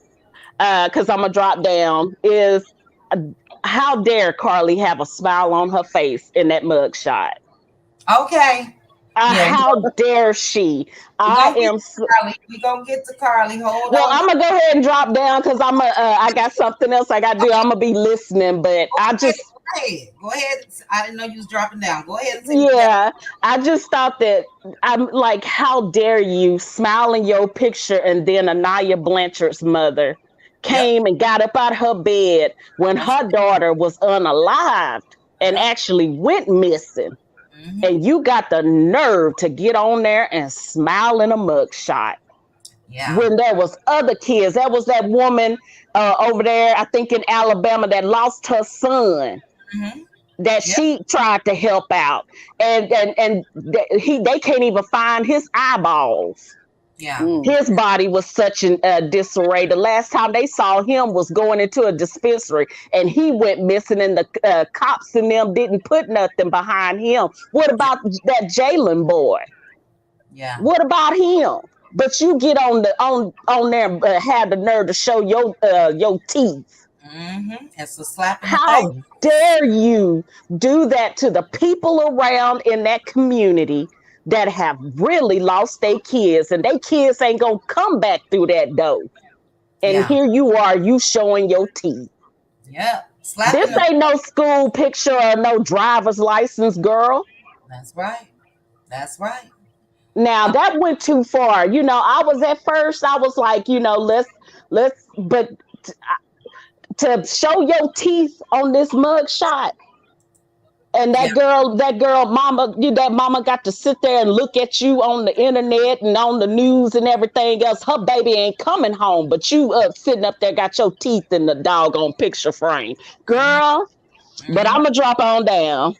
because I'm gonna drop down, is uh, how dare Carly have a smile on her face in that mugshot? Okay. Yeah, How dare she? we're I gonna get am. to Carly. We're gonna get to Carly. Hold Well, on. I'm gonna go ahead and drop down because I got something else I gotta do. I'm gonna be listening, but Go I ahead. just, Go ahead. Go ahead. I didn't know you was dropping down. Go ahead and say what you got. yeah, I just thought that, I'm like, how dare you smile in your picture, and then Anaya Blanchard's mother Yep. came and got up out her bed when That's her daughter was unalived and yep. actually went missing. Mm-hmm. And you got the nerve to get on there and smile in a mugshot Yeah. when there was other kids. There was that woman over there, I think in Alabama, that lost her son, Mm-hmm. that Yep. she tried to help out, and they can't even find his eyeballs. Yeah. Mm. His body was such in disarray. The last time they saw him was going into a dispensary, and he went missing, and the cops and them didn't put nothing behind him. What Yeah. about that Jalen boy? Yeah. What about him? But you get on there and have the nerve to show your teeth. Mm-hmm. It's a slap in the How face. dare you do that to the people around in that community that have really lost their kids, and their kids ain't gonna come back through that door. And Yeah. here you are, you showing your teeth. Yep. Slap This in the. ain't no school picture or no driver's license, girl. That's right. That's right. Now that went too far. I was at first, I was like, but to show your teeth on this mug shot, and Yeah. that girl mama, that mama got to sit there and look at you on the internet and on the news and everything else. Her baby ain't coming home, but you sitting up there got your teeth in the doggone picture frame, girl. But Mm-hmm. I'm gonna drop on down.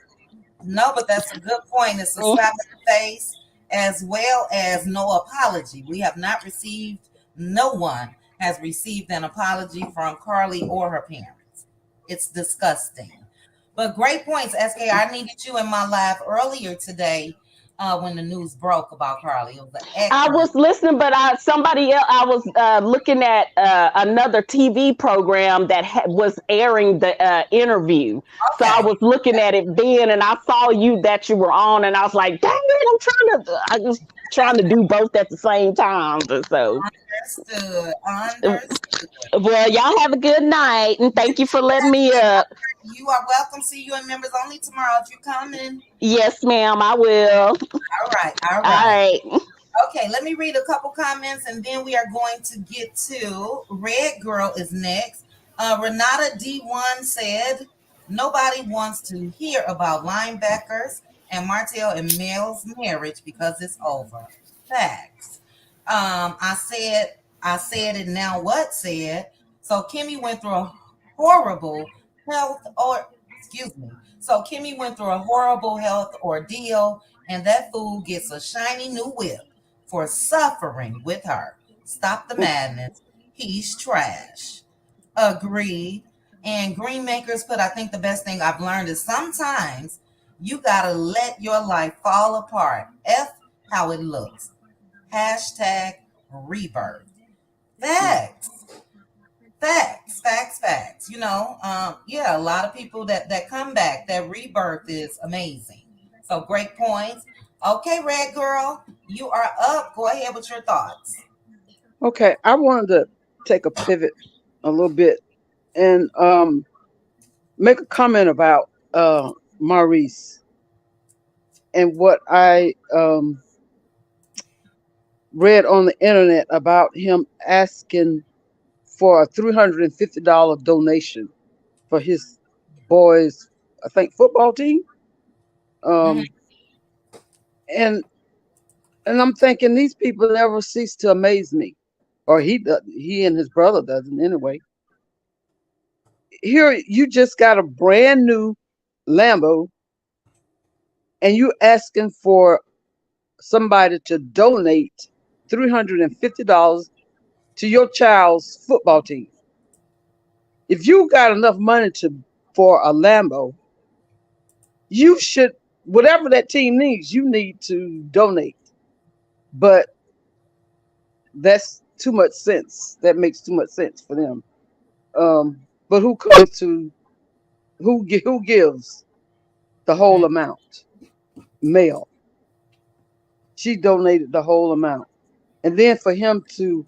No, but that's a good point. It's a Mm. slap in the face as well as no apology. We have not received, no one has received an apology from Carly or her parents. It's disgusting. But great points, SK. I needed you in my live earlier today when the news broke about Carly. It was an I excellent. was listening, but somebody else. I was looking at another TV program that was airing the interview. So I Okay. was looking at it then, and I saw you that you were on, and I was like, "Dang it! I was trying to do both at the same time." So, Understood. Understood. well, y'all have a good night, and You thank you for too, letting me SK. up. You are welcome. See you in members only tomorrow if you're coming. Yes, ma'am, I will. All right. All All right. right. Okay, let me read a couple comments and then we are going to get to Red Girl is next. Renata D1 said, nobody wants to hear about linebackers and Martell and Mel's marriage because it's over. Facts. I said it now what said. So Kimmy went through a horrible health or excuse me. So Kimmy went through a horrible health ordeal and that fool gets a shiny new whip for suffering with her. Stop the madness. He's trash. Agreed. And Green Makers put, I think the best thing I've learned is sometimes you gotta let your life fall apart. F how it looks. Hashtag rebirth. Facts. Facts. Yeah, a lot of people that come back, that rebirth is amazing. So great points. Okay, Red Girl, you are up. Go ahead with your thoughts. Okay, I wanted to take a pivot a little bit and make a comment about Maurice and what I read on the internet about him asking for a $350 donation for his boys, I think football team. Mhm. Um, and and I'm thinking these people never cease to amaze me, or he and his brother doesn't anyway. Here you just got a brand new Lambo, and you asking for somebody to donate $350 to your child's football team. If you got enough money to for a Lambo, you should whatever that team needs, you need to donate. But that's too much sense. That makes too much sense for them. But who comes to who gives the whole amount? Mel. She donated the whole amount. And then for him to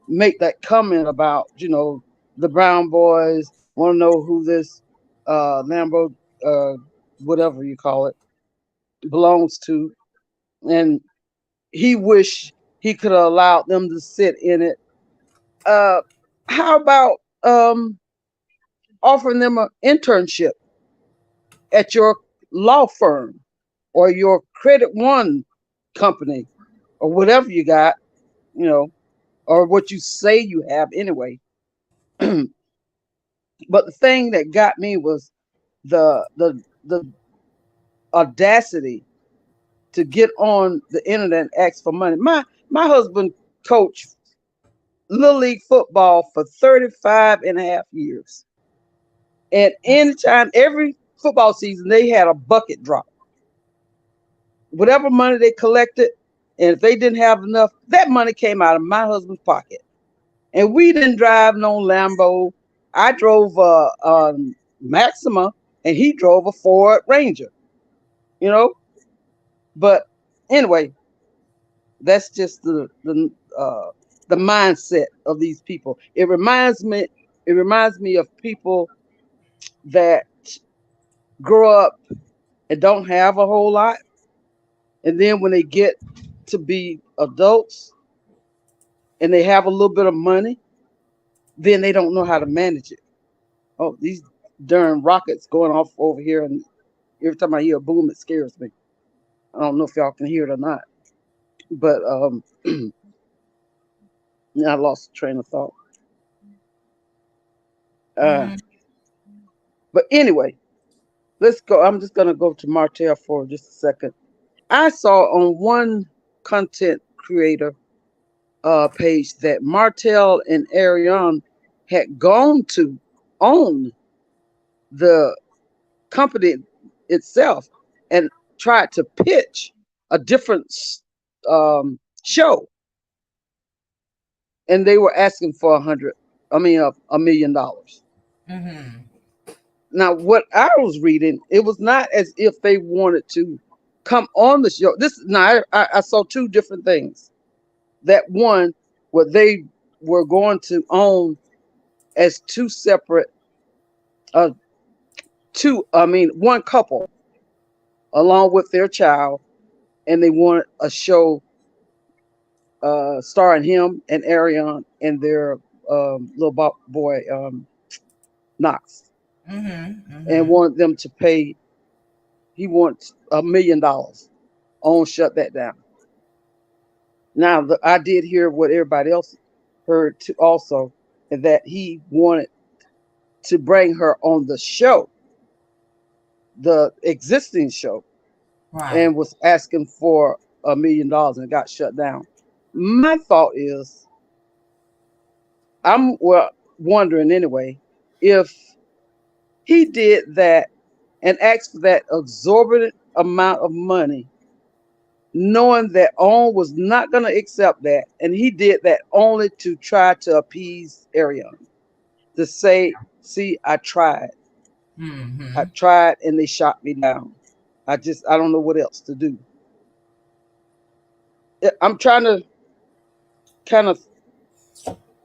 make that comment about, the Brown boys want to know who this Lambo, uh, whatever you call it, belongs to, and he wish he could have allowed them to sit in it. Uh, how about offering them an internship at your law firm or your Credit One company or whatever you got, you know, or what you say you have anyway. But the thing that got me was the audacity to get on the internet and ask for money. My husband coached little league football for 35 and a half years. And anytime, every football season, they had a bucket drop. Whatever money they collected, and if they didn't have enough, that money came out of my husband's pocket. And we didn't drive no Lambo. I drove a Maxima, and he drove a Ford Ranger. You know, but anyway, that's just the mindset of these people. It reminds me of people that grow up and don't have a whole lot, and then when they get to be adults and they have a little bit of money, then they don't know how to manage it. Oh, these darn rockets going off over here, and every time I hear a boom, it scares me. I don't know if y'all can hear it or not, but I lost the train of thought. Uh, Mhm. but anyway, let's go. I'm just gonna go to Martell for just a second. I saw on one content creator page that Martell and Ariane had gone to own the company itself and tried to pitch a different show, and they were asking for $1 million. Mm-hmm. Now, what I was reading, it was not as if they wanted to come on the show. I saw two different things. That one, what they were going to own as two separate, uh, one couple along with their child, and they wanted a show starring him and Ariane and their little boy Knox, Mm-hmm. and Mm-hmm. wanted them to pay. He wants $1 million. On shut that down. Now, I did hear what everybody else heard too, also, and that he wanted to bring her on the show, the existing show, Right. and was asking for $1 million and got shut down. My thought is, I'm wondering anyway, if he did that and asked for that exorbitant amount of money, knowing that On was not going to accept that, and he did that only to try to appease Ariane, to say, "See, I Mm-hmm. tried, and they shot me down. I don't know what else to do." I'm trying to kind of,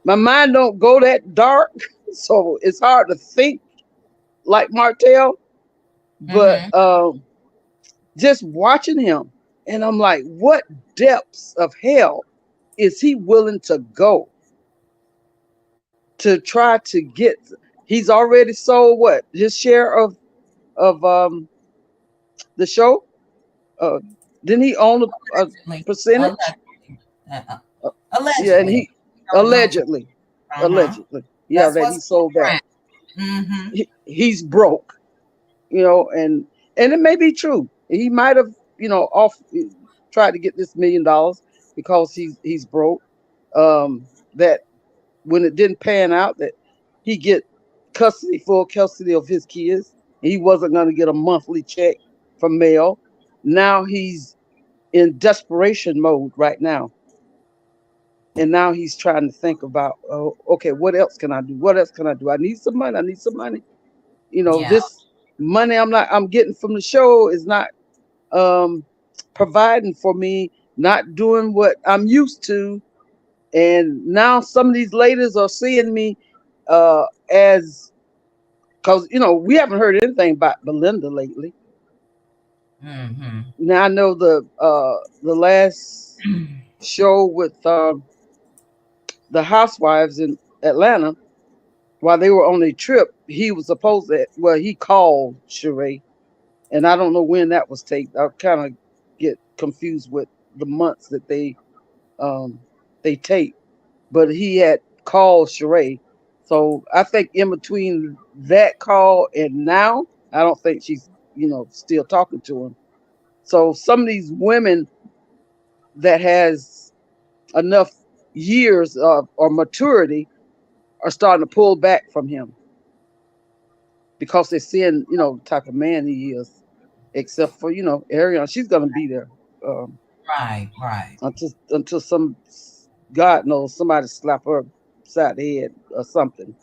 my mind don't go that dark, so it's hard to think like Martell, but Mm-hmm. just watching him, and I'm like, what depths of hell is he willing to go to try to get? He's already sold what, his share of the show. Uh, didn't he own a Allegedly. percentage? Uh, Uh, yeah, and allegedly. he Don't know for. allegedly, Uh-huh. yeah, That's that he what's sold going that. around. Mm-hmm. He's broke, and it may be true. He might have, off tried to get this $1 million because he's broke. That when it didn't pan out, that he get full custody of his kids. He wasn't going to get a monthly check from mail. Now he's in desperation mode right now, and now he's trying to think about, oh, okay, what else can I do? What else can I do? I need some money. I need some money. Yeah. This money I'm getting from the show is not um providing for me, not doing what I'm used to. And now some of these ladies are seeing me as, because we haven't heard anything about Belinda lately. Mm-hmm. Now I know the last show with the housewives in Atlanta, while they were on a trip, he was supposed to, well, he called Sheree, and I don't know when that was taped. I kind of get confused with the months that they taped, but he had called Sheree. So I think in between that call and now, I don't think she's still talking to him. So some of these women that has enough years of or maturity are starting to pull back from him because they're seeing the type of man he is. Except for Ariana, she's gonna be there um, Right. Right. until some, God knows, somebody slap her upside the head or something.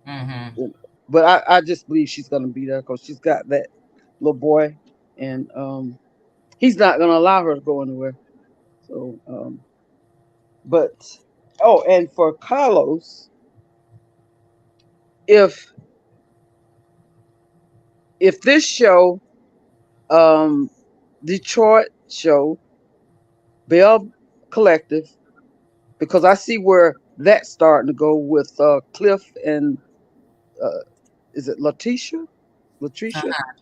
Mm-hmm. But I just believe she's gonna be there because she's got that little boy, and he's not gonna allow her to go anywhere. So, but oh, and for Carlos, if this show, um, Detroit show, Bell Collective, because I see where that's starting to go with Cliff and uh, is it Letitia? Latricia? Uh-huh.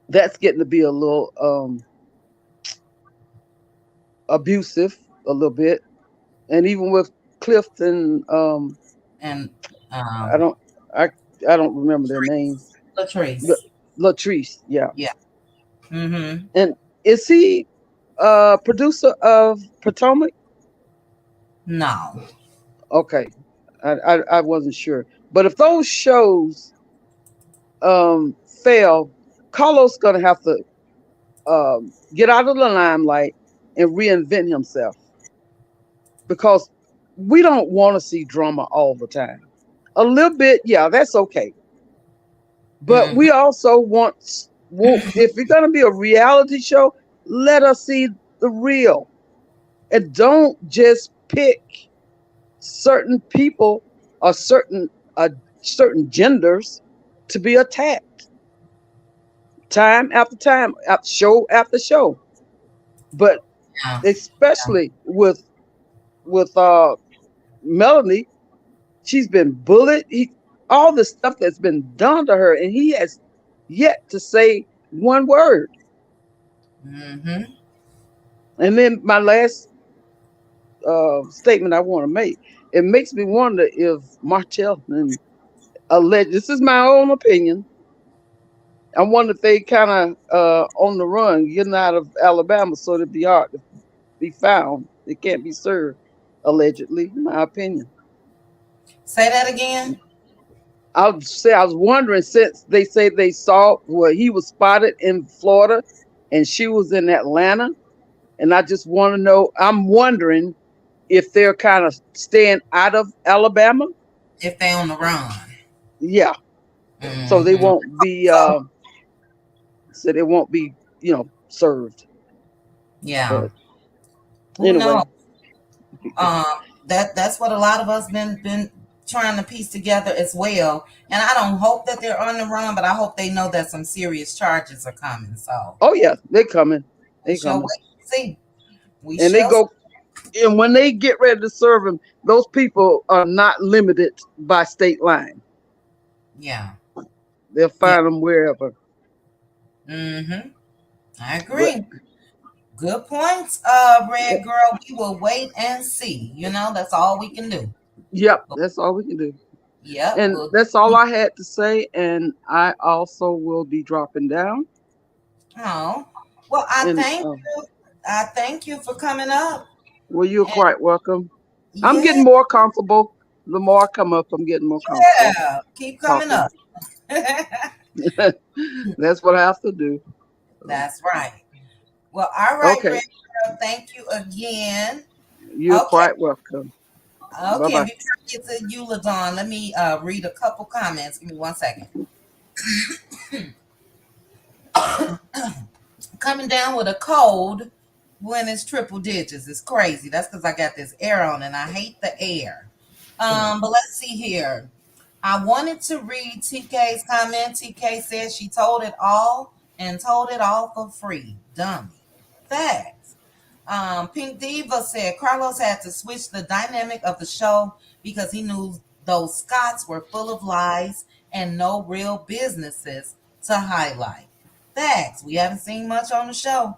That's getting to be a little abusive, a little bit, and even with Clifton, And I don't, I, I don't remember their names. But Latrice. Latrice, yeah. Yeah. Mm-hmm. And is he producer of Potomac? No. Okay, I wasn't sure. But if those shows fail, Carlos gonna have to get out of the limelight and reinvent himself because we don't want to see drama all the time. A little bit, yeah, that's okay. But Hmm. we also if it's gonna be a reality show, let us see the real and don't just pick certain people or uh, certain genders to be attacked time after time, show after show. But Yeah. especially with Melanie, she's been bullied. All the stuff that's been done to her, and he has yet to say one word. Hmm. And then my last statement I want to make, it makes me wonder if Martell and alleged. This is my own opinion. I wonder if they kind of on the run, getting out of Alabama, so it'd be hard to be found. They can't be served, allegedly, in my opinion. Say that again. I would say I was wondering since they say they saw where he was spotted in Florida and she was in Atlanta, and I just want to know. I'm wondering if they're kind of staying out of Alabama. If they on the run. Yeah, so they Hmm. won't be. So So they won't be, served. yeah. But Who knows? anyway, Um, that's what a lot of us been trying to piece together as well. And I don't hope that they're on the run, but I hope they know that some serious charges are coming. So oh yeah, they coming. we They shall coming. wait and see. We And they shall. go, and when they get ready to serve them, those people are not limited by state line. Yeah. They'll Yeah. find them wherever. Mm-hmm. I But agree. Good points, Red Girl. We will wait and see. That's all we can do. yep, that's all we can do. Yep. And We'll. that's all I had to say. And I also will be dropping down. Oh. Well, I And thank you. I thank you for coming up. well, you're And quite welcome. I'm yeah, getting more comfortable. The more I come up, I'm getting more comfortable yeah. Keep coming talking. up. That's what I have to do. That's right. Well, all right, Okay, Red Girl. Thank you again. you're Okay. quite welcome. Bye Okay. bye. And before I get to Euladon, let me read a couple comments. Give me 1 second. Coming down with a cold when it's triple digits. It's crazy. That's because I got this air on and I hate the air. But let's see here. I wanted to read TK's comment. TK said she told it all and told it all for free. Dummy. Facts. Pink Diva said Carlos had to switch the dynamic of the show because he knew those Scots were full of lies and no real businesses to highlight. Facts. We haven't seen much on the show.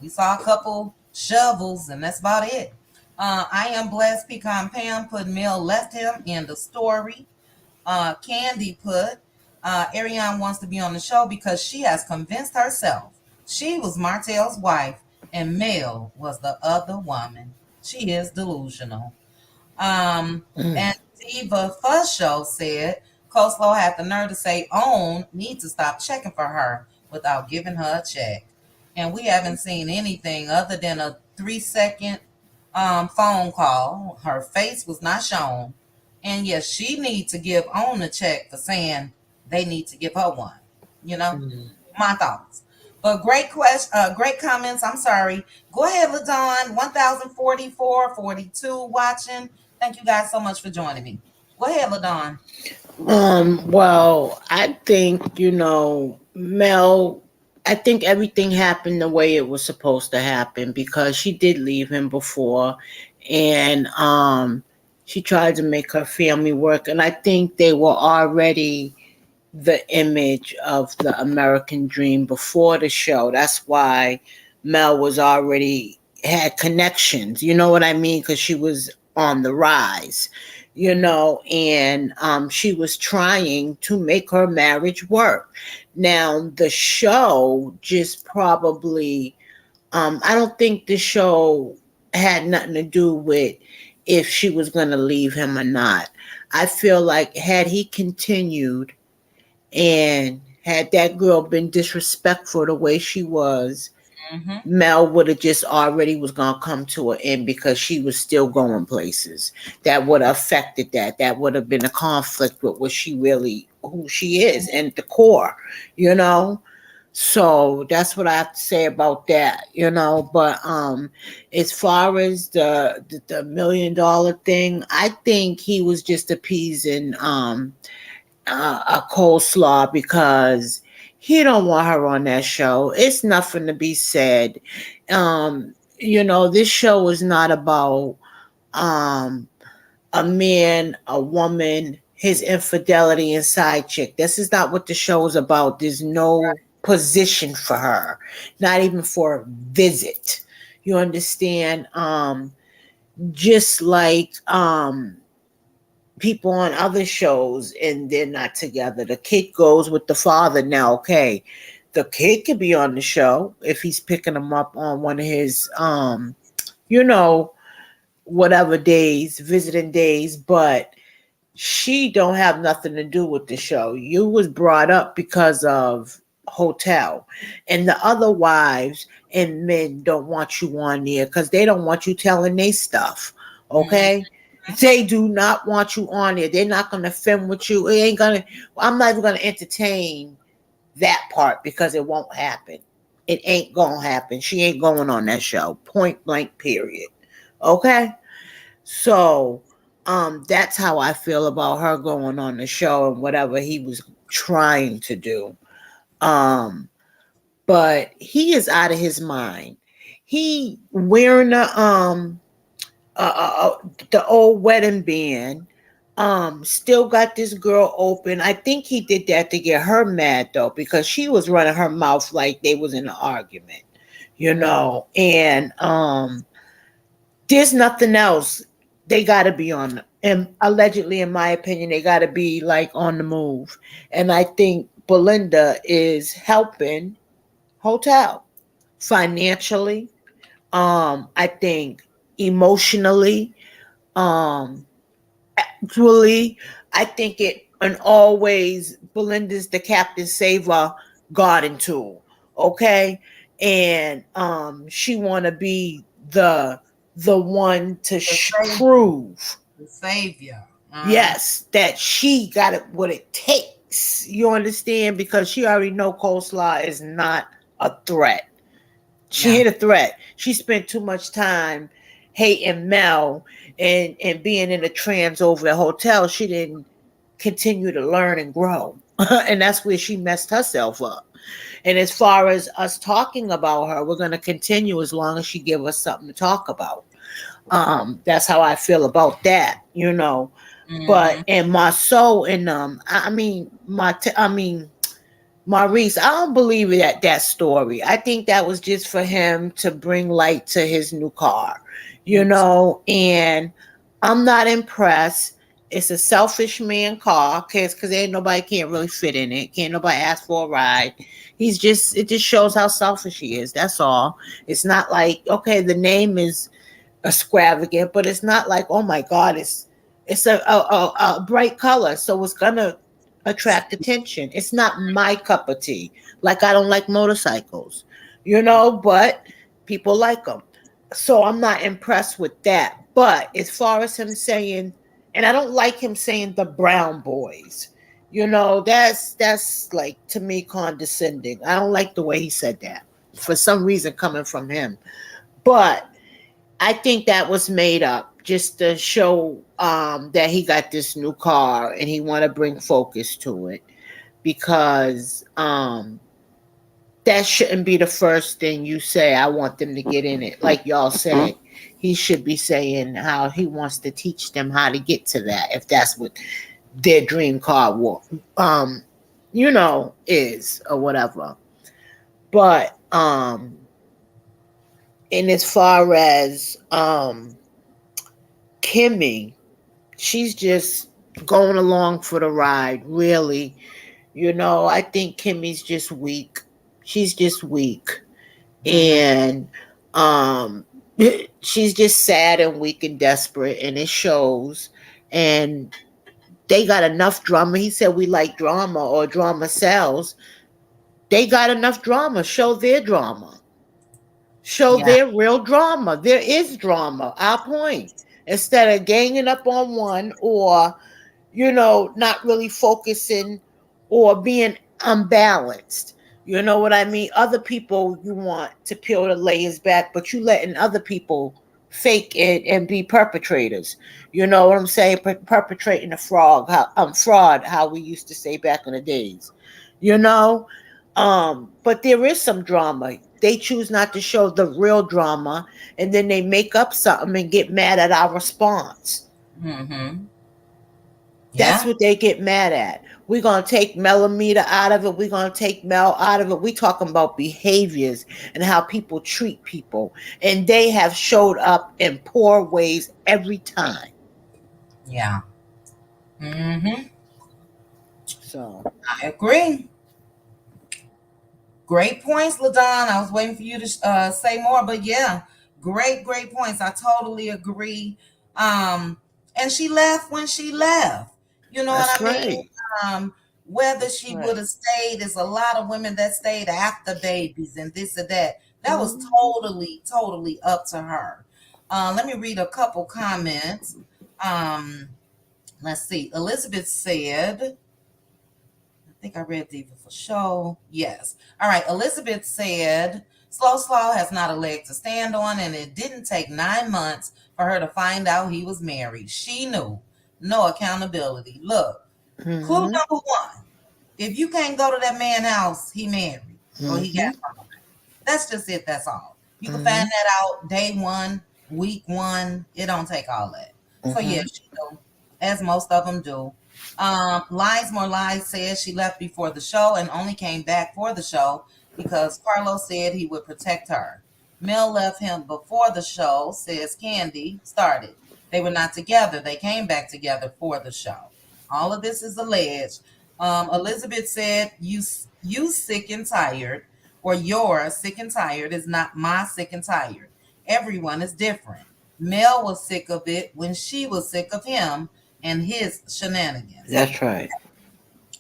We saw a couple shovels, and that's about it. I am blessed. Pecan Pam put Mill left him in the story. Candy put, Ariane wants to be on the show because she has convinced herself she was Martell's wife and Mel was the other woman. She is delusional. Mm. And Diva Fuss Show said Coleslaw had the nerve to say OWN need to stop checking for her without giving her a check. And we haven't seen anything other than a 3 second phone call. Her face was not shown. And yes, she needs to give OWN a check for saying they need to give her one. You know, Mm. my thoughts. But great question, great comments. I'm sorry. Go ahead, Ladon. 1044, 42 watching. Thank you guys so much for joining me. Go ahead, Ladon. Well, I think, Mel, I think everything happened the way it was supposed to happen because she did leave him before and she tried to make her family work. And I think they were already the image of the American dream before the show. That's why Mel was already had connections. You know what I mean? Because she was on the rise, and she was trying to make her marriage work. Now, the show just probably, I don't think the show had nothing to do with if she was going to leave him or not. I feel like had he continued and had that girl been disrespectful the way she was, Mm-hmm. Mel would have just already was gonna come to an end because she was still going places. That would have affected that. That would have been a conflict with what she really who she is and the core, you know. So that's what I have to say about that, you know. But as far as the $1 million thing, I think he was just appeasing a coleslaw because he don't want her on that show. It's nothing to be said. You know, this show is not about um a man, a woman, his infidelity and side chick. This is not what the show is about. There's no position for her, not even for a visit. You understand? Just like people on other shows and they're not together. The kid goes with the father now, okay. The kid could be on the show if he's picking him up on one of his you know, whatever days, visiting days, but she don't have nothing to do with the show. You was brought up because of hotel. And the other wives and men don't want you on there because they don't want you telling they stuff. Mm-hmm. Okay? They do not want you on there. They're not gonna film with you. It ain't gonna I'm not even gonna entertain that part because it won't happen. It ain't gonna happen. She ain't going on that show. Point blank period. Okay? So that's how I feel about her going on the show and whatever he was trying to do. Um but he is out of his mind. He wearing the old wedding band. Still got this girl open. I think he did that to get her mad though, because she was running her mouth like they was in an argument, you know. And there's nothing else. They gotta be on, and allegedly, in my opinion, they gotta be like on the move. And I think Belinda is helping Hotel financially. I think emotionally. Um, Actually, I think it and always Belinda's the Captain Saver garden tool. Okay. And she wanna be the one to The savior. prove, The savior. yes, that she got it what it takes. You understand? Because she already know coleslaw is not a threat. She Yeah. hit a threat. She spent too much time hating Mel and being in a trance over the hotel. She didn't continue to learn and grow. And that's where she messed herself up. And as far as us talking about her, we're gonna continue as long as she give us something to talk about. That's how I feel about that, you know. Mm-hmm. But and my soul and I mean I mean Maurice, I don't believe that story. I think that was just for him to bring light to his new car, you Me too. know. And I'm not impressed. It's a selfish man car, cause ain't nobody can't really fit in it. Can't nobody ask for a ride. It just shows how selfish he is. That's all. It's not like okay, the name is extravagant, but it's not like oh my god, it's a bright color, so it's gonna attract attention. It's not my cup of tea. Like I don't like motorcycles, you know, but people like them. So I'm not impressed with that. But as far as him saying, and I don't like him saying the brown boys. You know, that's like to me condescending. I don't like the way he said that for some reason coming from him. But I think that was made up just to show that he got this new car and he want to bring focus to it because that shouldn't be the first thing you say. I want them to get in it, like y'all said. He should be saying how he wants to teach them how to get to that if that's what their dream car um you know is or whatever. But and as far as Kimmy, she's just going along for the ride, really. You know, I think Kimmy's just weak. She's just weak. Mm-hmm. And she's just sad and weak and desperate, and it shows. And they got enough drama. He said we like drama or drama sells. They got enough drama. Show their drama. Show Yeah. their real drama. There is drama. Our point. Instead of ganging up on one or not really focusing or being unbalanced. You know what I mean? Other people you want to peel the layers back, but you letting other people fake it and be perpetrators. You know what I'm saying? Perpetrating a fraud, how we used to say back in the days. You know? But there is some drama. They choose not to show the real drama, and then they make up something and get mad at our response. Mm-hmm. That's Yeah. what they get mad at. We're gonna take millimeter out of it. We're gonna take Mel out of it. We talking about behaviors and how people treat people, and they have showed up in poor ways every time. Yeah. Mm-hmm. So I agree. Great points, LaDon. I was waiting for you to say more, but yeah, great points. I totally agree. And she left when she left. You know what that's I mean? right. Whether That's she would right. have stayed, there's a lot of women that stayed after babies and this or that. That was Mhm. totally up to her. Let me read a couple comments. Um, let's see. Elizabeth said, I think I read Diva for show. Yes. All right. Elizabeth said, Slow has not a leg to stand on, and it didn't take 9 months for her to find out he was married. She knew. No accountability. Look, clue Mhm. number one. If you can't go to that man's house, he married or he got Mhm. married. That's just it. That's all. You can find Mhm. that out day one, week one. It don't take all that. So yeah, Mhm. she do, as most of them do. Lies More Lies says she left before the show and only came back for the show because Carlos said he would protect her. Mel left him before the show, says Candy started. They were not together. They came back together for the show. All of this is alleged. Elizabeth said, "You sick and tired, or your sick and tired is not my sick and tired. Everyone is different. Mel was sick of it when she was sick of him and his shenanigans. That's right.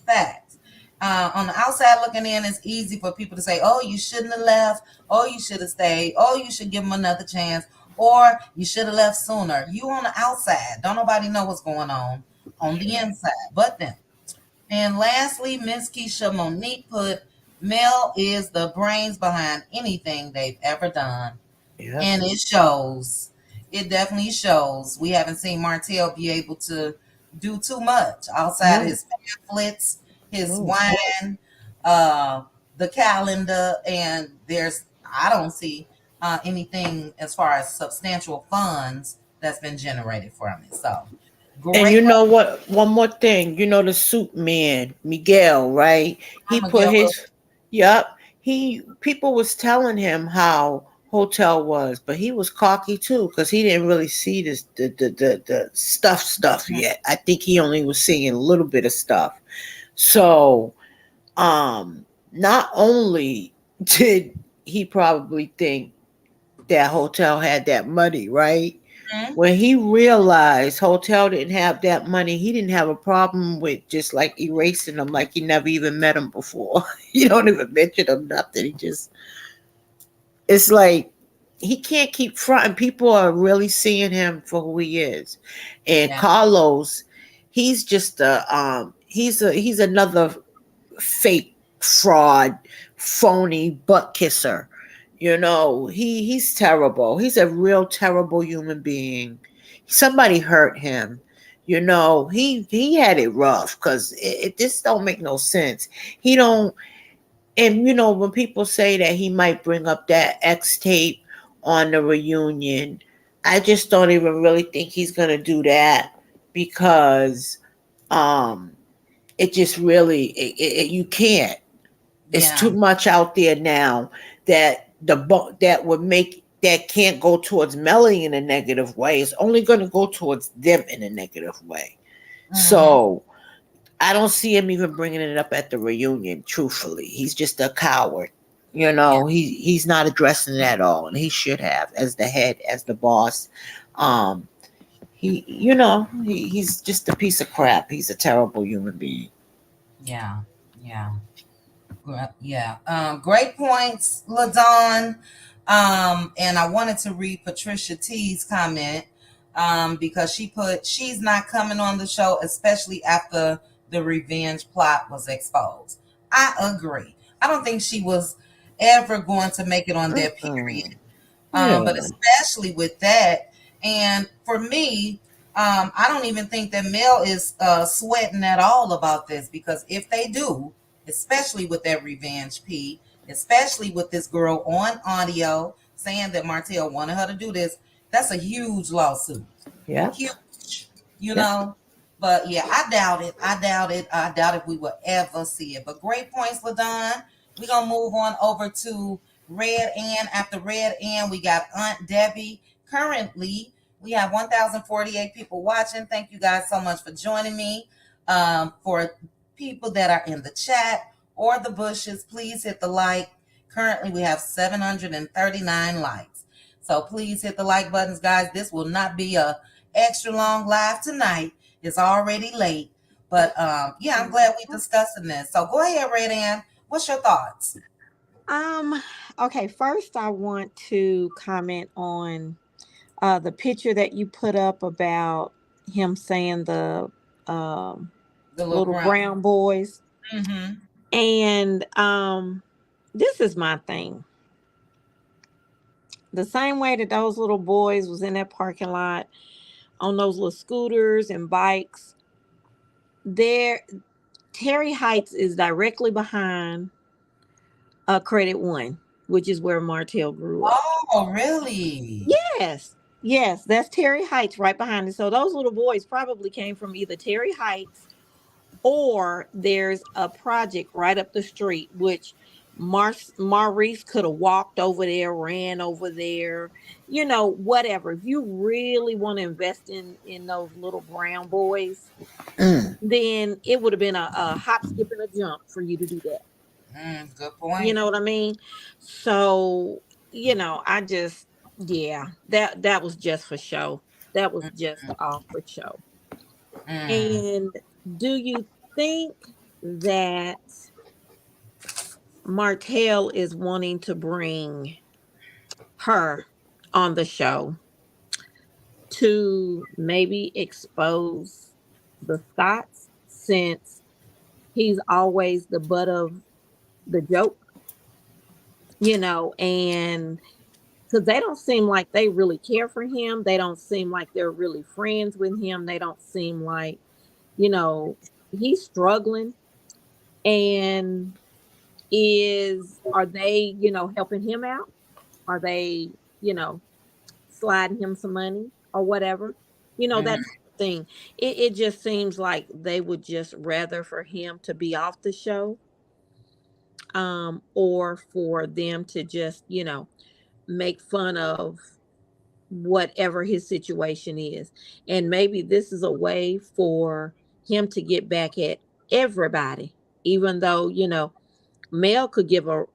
Facts. On the outside looking in, it's easy for people to say, oh, you shouldn't have left. Oh, you should have stayed. Oh, you should give him another chance. Or you should have left sooner. You on the outside. Don't nobody know what's going on That's the right. inside but them. And lastly, Miss Keisha Monique put, Mel is the brains behind anything they've ever done. Yep. And it shows. It definitely shows. We haven't seen Martell be able to do too much outside No. his pamphlets, his No. wine, uh, the calendar, and I don't see anything as far as substantial funds that's been generated from it. So, And great. you know what? One more thing. You know the suit man, Miguel, right? He put Miguel. his Yup. He People was telling him how hotel was, but he was cocky too, because he didn't really see this the stuff yet. I think he only was seeing a little bit of stuff. So not only did he probably think that hotel had that money, right? Mhm. When he realized Hotel didn't have that money, he didn't have a problem with just like erasing him like he never even met him before. You don't even mention him, nothing. It's like he can't keep fronting. People are really seeing him for who he is. And Yeah. Carlos, he's just he's another fake fraud, phony butt kisser. He's terrible. He's a real terrible human being. Somebody hurt him. He had it rough because it just don't make no sense. He don't. And when people say that he might bring up that X tape on the reunion, I just don't even really think he's gonna do that because um it just really you can't. It's Yeah. too much out there now that would make that can't go towards Melly in a negative way. It's only going to go towards them in a negative way. Hmm. So I don't see him even bringing it up at the reunion. Truthfully, he's just a coward. You know, he's not addressing it at all, and he should have, as the head, as the boss. Um, he's just a piece of crap. He's a terrible human being. Yeah, yeah. Yeah. Great points, LaDon. And I wanted to read Patricia T's comment because she put, she's not coming on the show, especially after the revenge plot was exposed. I agree. I don't think she was ever going to make it on there, period. But Yeah. especially with that. And for me, I don't even think that Mel is sweating at all about this, because if they do, especially with that revenge P, especially with this girl on audio saying that Martell wanted her to do this, that's a huge lawsuit. Yep. Huge, you Yep. know. But yeah, I doubt it. I doubt it. I doubt if we will ever see it. But great points, LaDon. We're gonna move on over to Red Ann. After Red Ann, we got Aunt Debbie. Currently, we have 1,048 people watching. Thank you guys so much for joining me. For people that are in the chat or the bushes, please hit the like. Currently, we have 739 likes. So please hit the like buttons, guys. This will not be a extra long live tonight. It's already late. But yeah, I'm glad we're discussing this. So go ahead, Red Ann. What's your thoughts? Okay, first I want to comment on the picture that you put up about him saying the The little little brown. brown boys. Mm-hmm. And this is my thing. The same way that those little boys was in that parking lot on those little scooters and bikes, there Terry Heights is directly behind Credit One, which is where Martell grew up. Oh, really? Yes, that's Terry Heights right behind it. So those little boys probably came from either Terry Heights, or there's a project right up the street, which Maurice could have walked over there, ran over there, whatever. If you really want to invest in those little brown boys, Mm. then it would have been a hop, skip, and a jump for you to do that. Good point. You know what I mean? So, I just, yeah, that was just for show. That was just all for show. Mm. And do you think that Martell is wanting to bring her on the show to maybe expose the Scots, since he's always the butt of the joke, and because they don't seem like they really care for him. They don't seem like they're really friends with him. They don't seem like, you know, he's struggling. And are they, helping him out? Are they, sliding him some money or whatever? Mm. That type of thing. It just seems like they would just rather for him to be off the show, or for them to just, make fun of whatever his situation is. And maybe this is a way for him to get back at everybody, even though, Mel could give a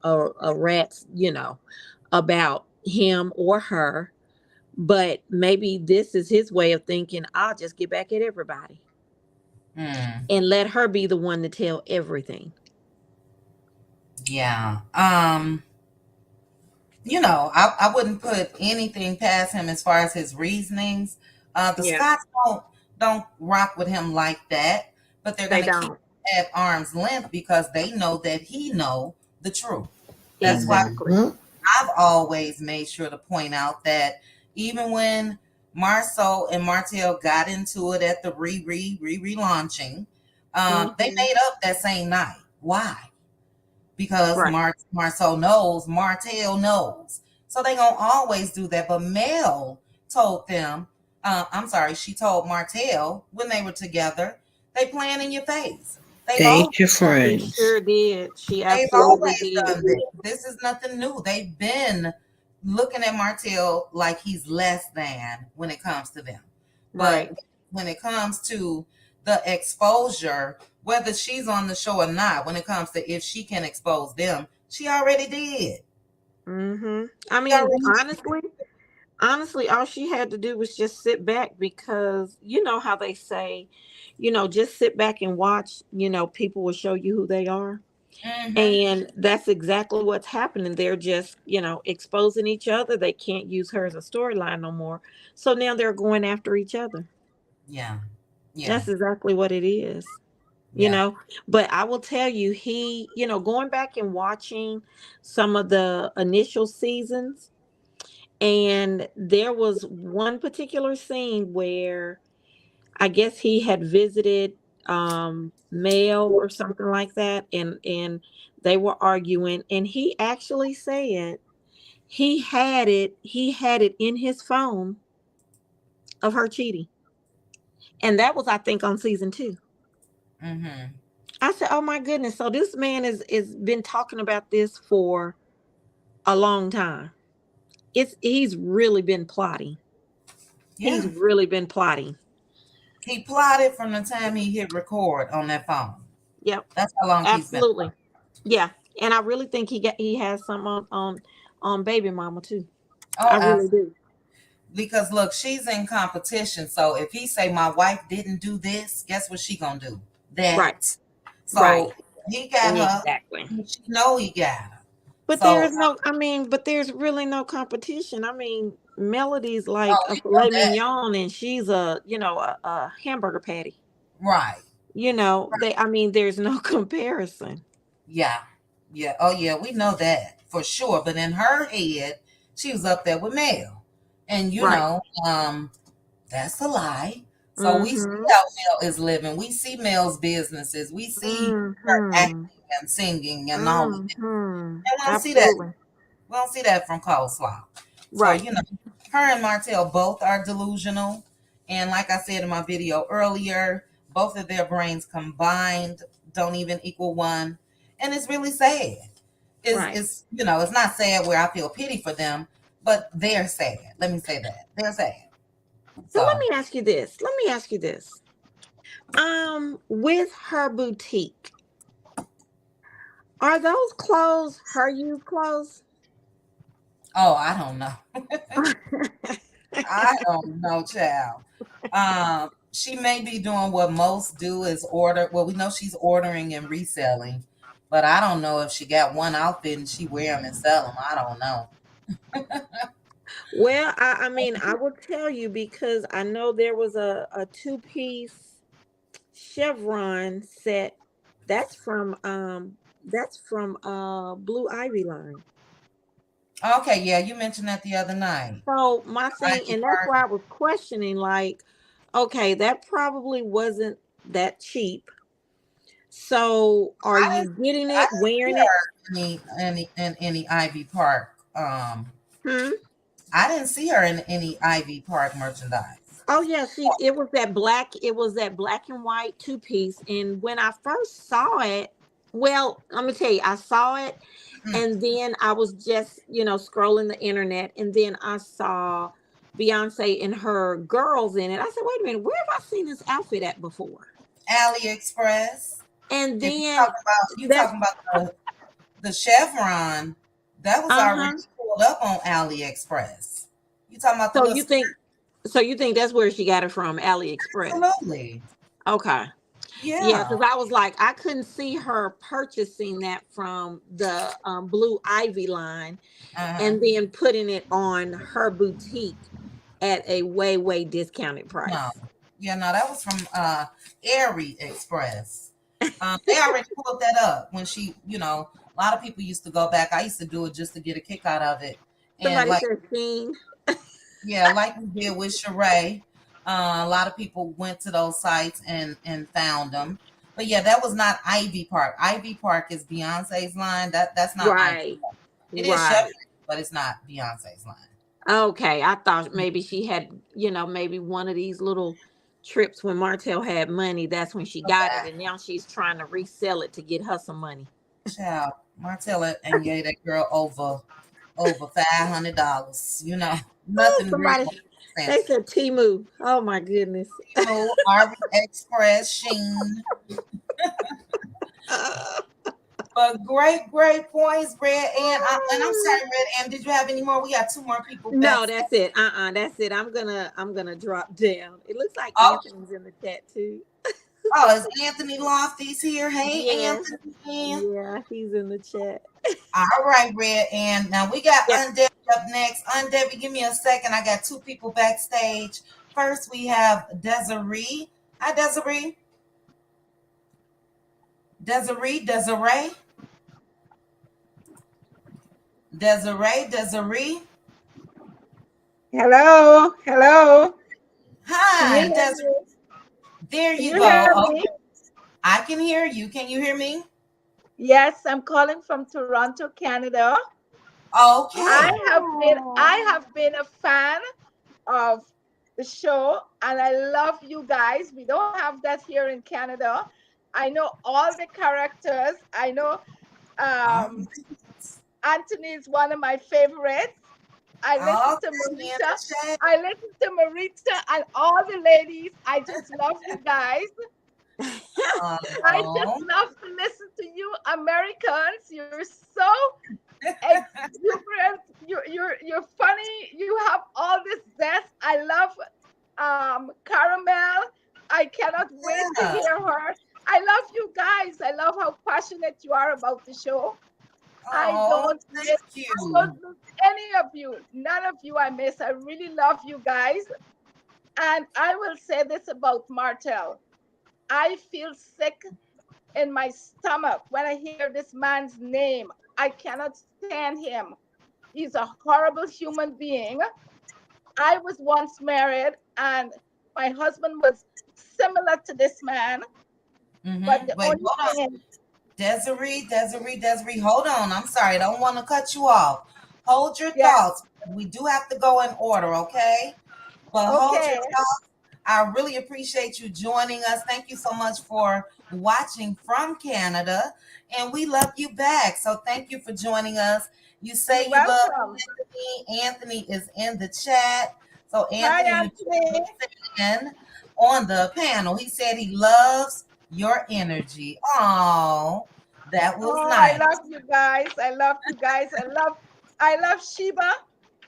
rat's, about him or her. But maybe this is his way of thinking, I'll just get back at everybody Mm. and let her be the one to tell everything. Yeah. I wouldn't put anything past him as far as his reasonings. The Yeah, Scots don't rock with him like that, but they're they gonna keep don't. him at arm's length because they know that he know the truth. That's why Exactly. Mhm. I've always made sure to point out that even when Marceau and Martell got into it at the relaunching, they Hmm. made up that same night. Why? Because Right. Marceau knows, Martell knows. So they gonna always do that. But Mel told them, I'm sorry, she told Martell when they were together, they playing in your face. They've They always ain't your She friends. sure did. She they've absolutely always did. done this. This is nothing new. They've been looking at Martell like he's less than when it comes to them. But Right. when it comes to the exposure, whether she's on the show or not, when it comes to if she can expose them, She already did. I She mean, already honestly, all she had to do was just sit back, because you know how they say, just sit back and watch, people will show you who they are. Mm-hmm. And that's exactly what's happening. They're just, exposing each other. They can't use her as a storyline no more. So now they're going after each other. Yeah. Yeah. That's exactly what it is. you Yeah. know but I will tell you, going back and watching some of the initial seasons, and there was one particular scene where I guess he had visited Mel or something like that, and they were arguing, and he actually said he had it in his phone of her cheating. And that was, I think, on season 2. Mm-hmm. I said, "Oh my goodness!" So this man is been talking about this for a long time. He's really been plotting. He's Yeah. really been plotting. He plotted from the time he hit record on that phone. Yep, That's how long he's been absolutely. plotting. Yeah, and I really think he has some on baby mama too. Oh, I really absolutely. do. Because look, she's in competition. So if he say my wife didn't do this, guess what she gonna do? Right, That. right, So he got her. exactly. She know he got her. But there So is no, I mean, but there's really no competition. I mean, Melody's like oh, a we know filet that. mignon, and she's a hamburger patty. Right. I mean, there's no comparison. Yeah. Yeah. Oh yeah, we know that for sure. But in her head, she was up there with Mel. And Right. that's a lie. So we see Mm-hmm. how Mel is living. We see Mel's businesses. We see her Mm-hmm. acting and singing and all of that. Mm-hmm. And we don't see that. Absolutely. We don't see that from Coleslaw. So, Right. her and Martell both are delusional. And like I said in my video earlier, both of their brains combined don't even equal one. And it's really sad. Right. It's not sad where I feel pity for them, but they're sad. Let me say that. They're sad. So let So, me ask you this. Let me ask you this. With her boutique, are those clothes her used clothes? oh, I don't know. I don't know, child. She may be doing what most do is order. Well, we know she's ordering and reselling, but I don't know if she got one outfit and she wear them and sell them. I don't know. Well, I mean, I will tell you, because I know there was a two-piece chevron set that's from Blue Ivy line. Okay, yeah, you mentioned that the other night. So my thing, Ivy and that's Park. why I was questioning, like, okay, that probably wasn't that cheap. So are I you didn't, getting I it, didn't see wearing it? her in any Ivy Park. Hmm? I didn't see her in any Ivy Park merchandise. Oh yeah, it was that black and white two-piece. And when I first saw it, well, let me tell you, I saw it, Mm. and then I was just, scrolling the internet, and then I saw Beyonce and her girls in it. I said, wait a minute, where have I seen this outfit at before? AliExpress. And If then you that's talking about the chevron, that was already uh-huh. pulled up on AliExpress. You talking about the So little you think so you think that's where she got it from, AliExpress? absolutely. Okay. Yeah, Yeah. because I was like, I couldn't see her purchasing that from the Blue Ivy line Uh-huh. and then putting it on her boutique at a way, way discounted No. price. Yeah, no, that was from Airy Express. They already pulled that up when a lot of people used to go back. I used to do it just to get a kick out of it. And Somebody like, said Sheen. yeah, like we did with Sheree. A lot of people went to those sites and found them. But yeah, that was not Ivy Park. Ivy Park is Beyonce's line. That's not Ivy Right, Park. It is Chevy, right. but it's not Beyonce's line. Okay, I thought maybe she had, maybe one of these little trips when Martell had money. That's when she got it, Okay. and now she's trying to resell it to get her some money. Child, Martella and gave that girl over $500. Oh, Nothing real somebody, they expensive. said Timu. Oh my goodness. Timo, Arby Express, Sheen. But great points, Red Ann. And I'm sorry, Red Ann. Did you have any more? We got two more people No, backstage. that's it. That's it. I'm gonna drop down. It looks like Oh, Anthony's in the chat too. oh, is Anthony Lofty's here? Hey, Yeah, Anthony. yeah, he's in the chat. All right, Red Ann. Now we got Yep. Undebbie up next. Undebbie, give me a second. I got two people backstage. First, we have Desiree. Hi, Desiree. Desiree. Desiree. Hello, hello. Can you Hi, hear Desiree. me? There Can you you hear go. me? Okay, I can hear you. Can you hear me? Yes, I'm calling from Toronto, Canada. Okay. I have been a fan of the show and I love you guys. We don't have that here in Canada. I know all the characters. I know All um Anthony is one of my favorites. I right. listen to Okay, in Marita. the chat. I listen to Marita and all the ladies. I just love you guys. I just Oh, love to listen to you Americans. You're so exuberant. You're funny. You have all this zest. I love Caramel. I cannot wait to yeah. hear her. I love you guys. I love how passionate you are about the show. I Oh, don't miss thank I you. don't miss any of you. None of you I miss. I really love you guys. And I will say this about Martel. I feel sick in my stomach when I hear this man's name. I cannot stand him. He's a horrible human being. I was once married, and my husband was similar to this man. But the Wait, only hold on. thing, Desiree. Hold on. I'm sorry. I don't want to cut you off. Hold your yes, thoughts. We do have to go in order, okay? But hold your okay, thoughts. I really appreciate you joining us. Thank you so much for watching from Canada. And we love you back. So thank you for joining us. You you're say you love welcome. Anthony. Anthony is in the chat. So Hi, Anthony, you Anthony. fan on the panel. He said he loves your energy. Oh, that was Oh, I nice. love you guys. I love you guys. I love Sheba.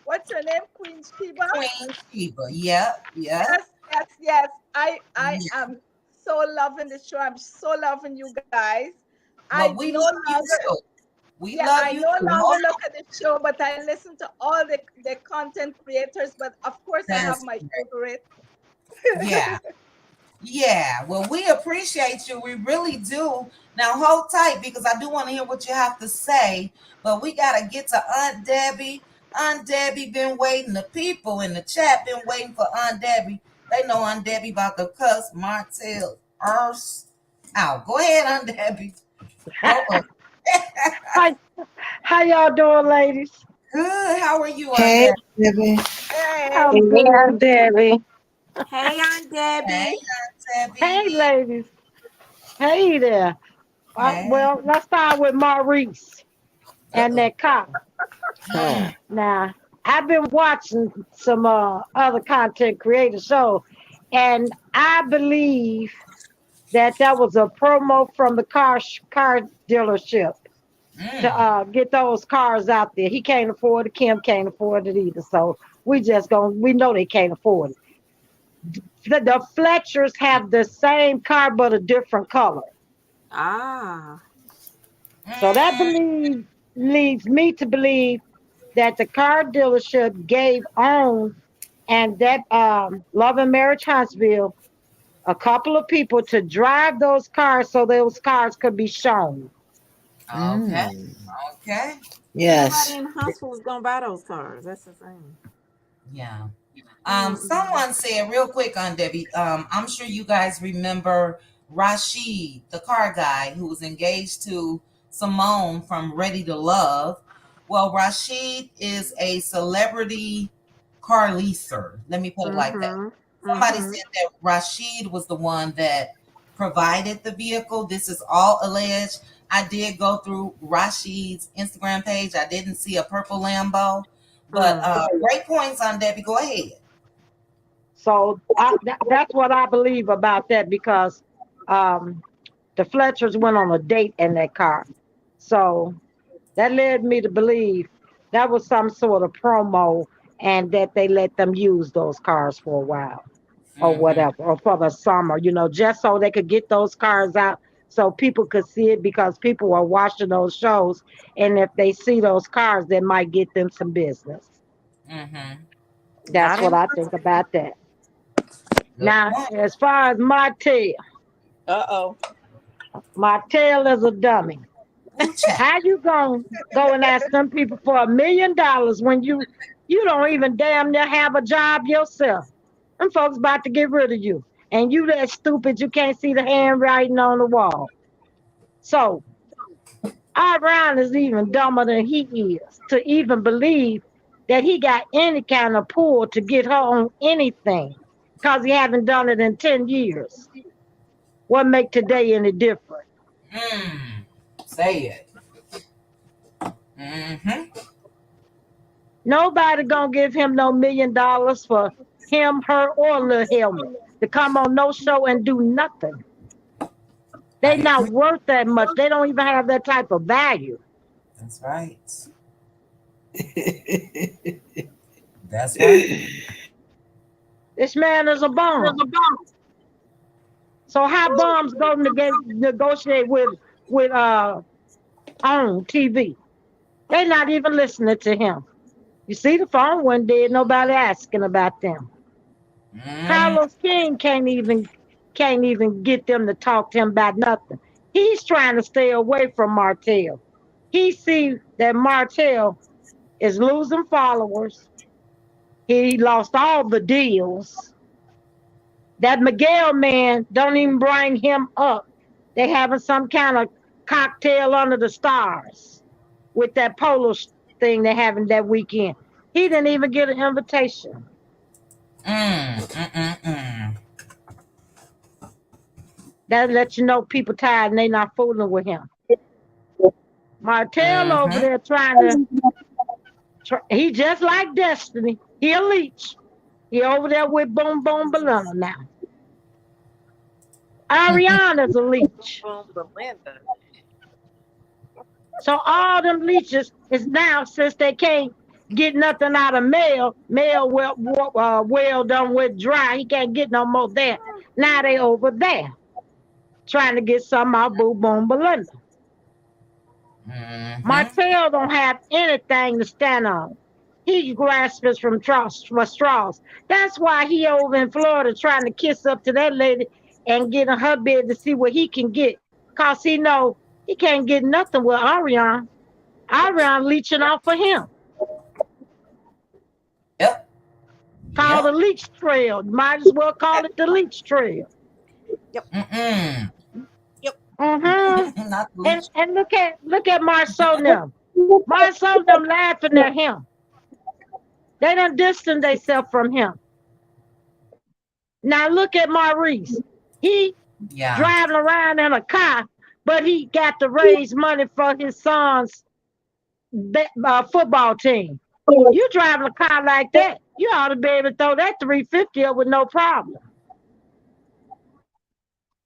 What's her name? Queen Sheba. Queen Sheba. Yep. Yes, yes, yes. I Yeah. am so loving the show. I'm so loving you guys. I Well, we no love you longer, too. We yeah, love I you no too. longer Hold look on. at the show, but I listen to all the content creators. But of course, I have That's my great. favorite. Yeah. Yeah. Well, we appreciate you. We really do. Now hold tight because I do want to hear what you have to say. But we gotta get to Aunt Debbie. Aunt Debbie been waiting. The people in the chat been waiting for Aunt Debbie. They know Aunt Debbie about to cuss Martell Earth out. Go ahead, Aunt Debbie. Go ahead. Hi, how y'all doing, ladies? Good. How are you, Aunt Hey, Debbie? baby. Hey, I'm good, Debbie. Hey, Aunt Hey, Debbie. Aunt Hey, Debbie. ladies. Hey there. Hey. Well, let's start with Maurice and Uh-oh. that car. Mm. Now, I've been watching some other content creator show, and I believe that was a promo from the car dealership to Mm. get those cars out there. He can't afford it. Kim can't afford it either. So we know they can't afford it. The Fletchers have the same car but a different color. Ah. So that Mm. leads me to believe that the car dealership gave on and that Love and Marriage Huntsville a couple of people to drive those cars so those cars could be shown. Okay. Mm. Okay. Well, nobody Yes. in Huntsville is gonna buy those cars. That's the thing. Yeah. Mm-mm. Someone said real quick on Debbie. I'm sure you guys remember Rashid, the car guy who was engaged to Simone from Ready to Love. Well, Rashid is a celebrity car leaser. Let me put it like that. Mm-hmm. Somebody Mm-hmm. said that Rashid was the one that provided the vehicle. This is all alleged. I did go through Rashid's Instagram page. I didn't see a purple Lambo, but Mm. great points on Debbie. Go ahead. So that's what I believe about that because um, the Fletchers went on a date in that car. So that led me to believe that was some sort of promo and that they let them use those cars for a while or Mm-hmm. whatever, or for the summer, just so they could get those cars out so people could see it because people are watching those shows. And if they see those cars, they might get them some business. Mm-hmm. That's Not what I think impossible. about that. Good Now, point. as far as Uh-oh. my tail is a dummy. Ooh, child. How you gonna go and ask them people for $1 million when you don't even damn near have a job yourself? Them folks about to get rid of you, and you that stupid you can't see the handwriting on the wall. So our Brown is even dumber than he is to even believe that he got any kind of pull to get her on anything, cause he haven't done it in 10 years. What make today any different? Mm. Say it. Mm-hmm. Nobody gonna give him no $1 million for him, her, or Little Helmet to come on no show and do nothing. They I not agree. worth that much. They don't even have that type of value. That's right. That's right. This man is a bum. So how bums go negotiate with on TV? They not even listening to him. You see, the phone went dead. Nobody asking about them. Mm. Carlos King can't even get them to talk to him about nothing. He's trying to stay away from Martell. He see that Martell is losing followers. He lost all the deals. That Miguel man don't even bring him up. They having some kind of cocktail under the stars with that polo thing they having that weekend. He didn't even get an invitation. Mm. Mm-mm-mm. That lets you know people tired and they not fooling with him. Martell over Mm-hmm. there trying to, he just like Destiny. He a leech. He over there with Boom Boom Balloon now. Ariana's a leech. Boom, Belinda. So all them leeches is now, since they can't get nothing out of Mel well done with dry. He can't get no more there. Now they over there trying to get some out Boo Boom Belinda. Mm-hmm. Martell don't have anything to stand on. He grasps for straws. That's why he over in Florida trying to kiss up to that lady and get in her bed to see what he can get. Cause he know he can't get nothing with Ariana. Ariana leeching off of him. Yep. Called the Yep. leech trail. Might as well call it the leech trail. Yep. Mm-mm. Yep. Mm-hmm. Not the And least. and look at Marceau them. Marceau them laughing at him. They done distanced themselves from him. Now look at Maurice. He Yeah. driving around in a car, but he got to raise money for his son's football team. You driving a car like that, you ought to be able to throw that 350 up with no problem.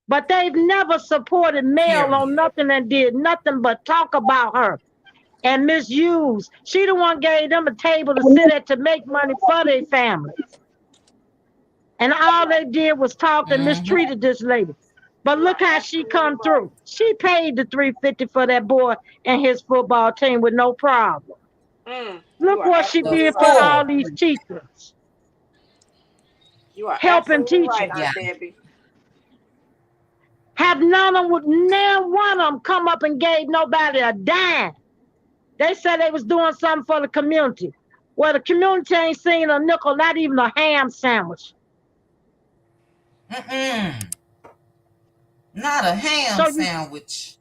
But they've never supported Mel on Period. nothing and did nothing but talk about her and misuse. She the one gave them a table to sit at to make money for their families. And all they did was talk and Mm-hmm. mistreated this lady. But You look are how she absolutely come right. through. She paid the 350 for that boy and his football team with no problem. You Look are what she The absolutely did for right. all full. these teachers, You are helping absolutely right, Yeah. teachers. Aunt Debbie. Have none one of them come up and gave nobody a dime. They said they was doing something for the community. Well, the community ain't seen a nickel, not even a ham sandwich. Mm-mm. Not a ham So you, sandwich.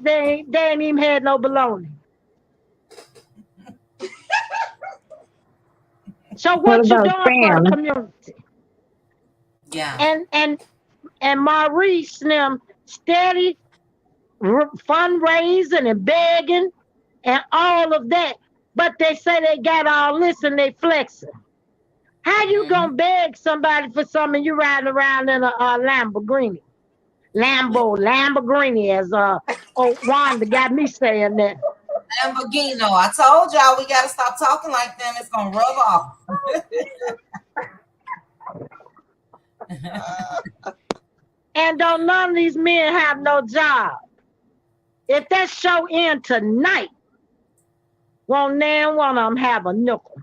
they ain't even had no bologna. So What what you about doing for the Sam? community? Yeah. And Maurice and them steady fundraising and begging and all of that. But they say they got all this and they flexing. How you Mm-hmm. gonna beg somebody for something you riding around in a Lamborghini? Lamborghini, as Wanda got me saying that. Lamborghini. I told y'all we got to stop talking like them. It's gonna rub off. And don't none of these men have no job. If that show end tonight, won't nan one of them have a nickel.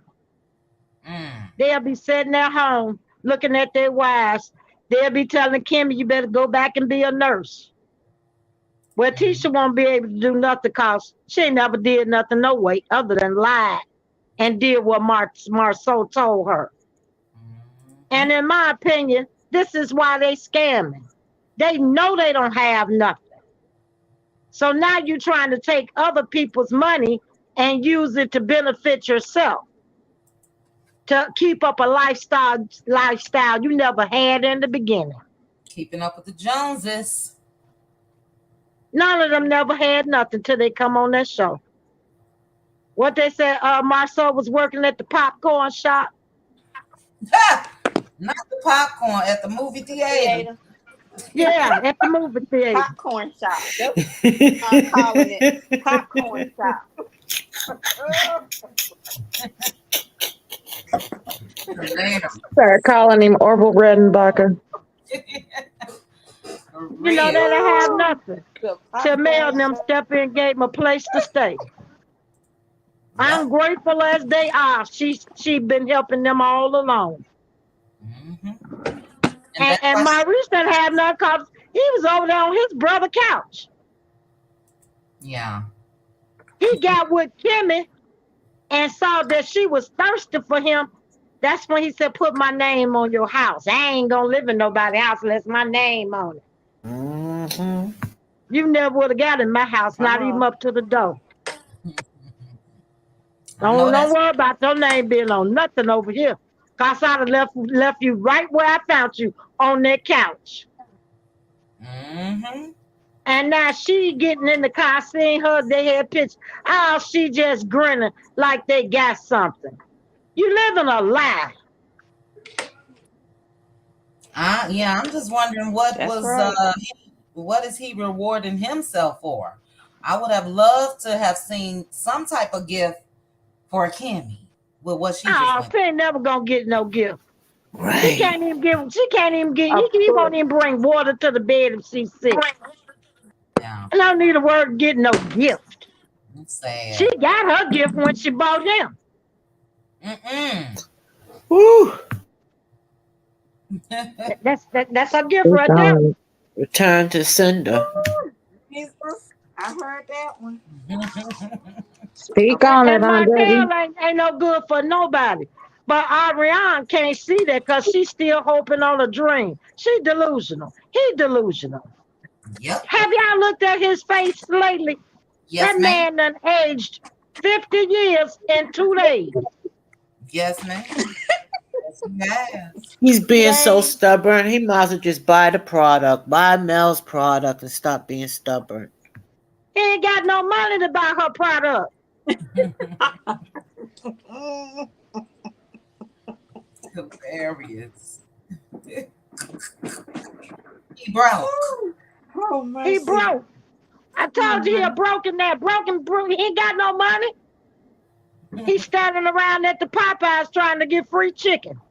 They'll be sitting at home looking at their wives. They'll be telling Kimmy, you better go back and be a nurse. Well, Tisha won't be able to do nothing because she never did nothing no way other than lie and did what Marceau told her. And in my opinion, this is why they scamming. They know they don't have nothing. So now you're trying to take other people's money and use it to benefit yourself. To keep up a lifestyle you never had in the beginning. Keeping up with the Joneses. None of them never had nothing till they come on that show. What they said, Marceau was working at the popcorn shop. Not the popcorn, at the movie theater. Yeah, at the movie theater. Popcorn shop. I'm calling it popcorn shop. Start calling him Orville Redenbacher. You know, they don't have nothing. Till Mel and them step in and gave him a place to stay. I'm grateful as they are. She been helping them all along. And Maurice didn't have nothing because he was over there on his brother's couch. Yeah. He got with Kimmy and saw that she was thirsty for him. That's when he said, put my name on your house. I ain't going to live in nobody's house unless my name on it. You never would have got in my house, not even up to the door. Don't worry about your name being on nothing over here. Because I'd have left you right where I found you, on that couch. And now she getting in the car, seeing her, they had pictures. Oh, she just grinning like they got something. You living a lie. Yeah, I'm just wondering what what is he rewarding himself for? I would have loved to have seen some type of gift for Kimmy with what she just went. She ain't never gonna get no gift. Right. She can't even he won't even bring water to the bed if she's sick. Yeah. I don't need a word getting no gift. Sad. She got her gift when she bought him. Woo. That's her gift right there. Return to sender. Jesus, I heard that one. Speak on it, Martell ain't no good for nobody. But Ariane can't see that because she's still hoping on a dream. She delusional. He delusional. Yep. Have y'all looked at his face lately? Yes, that man done aged 50 years in 2 days. Yes, ma'am. Yes. He's being so stubborn. He might as well just buy the product, buy Mel's product, and stop being stubborn. He ain't got no money to buy her product. Hilarious. He broke. Oh, he broke. I told you he broken. He ain't got no money. He's standing around at the Popeyes trying to get free chicken.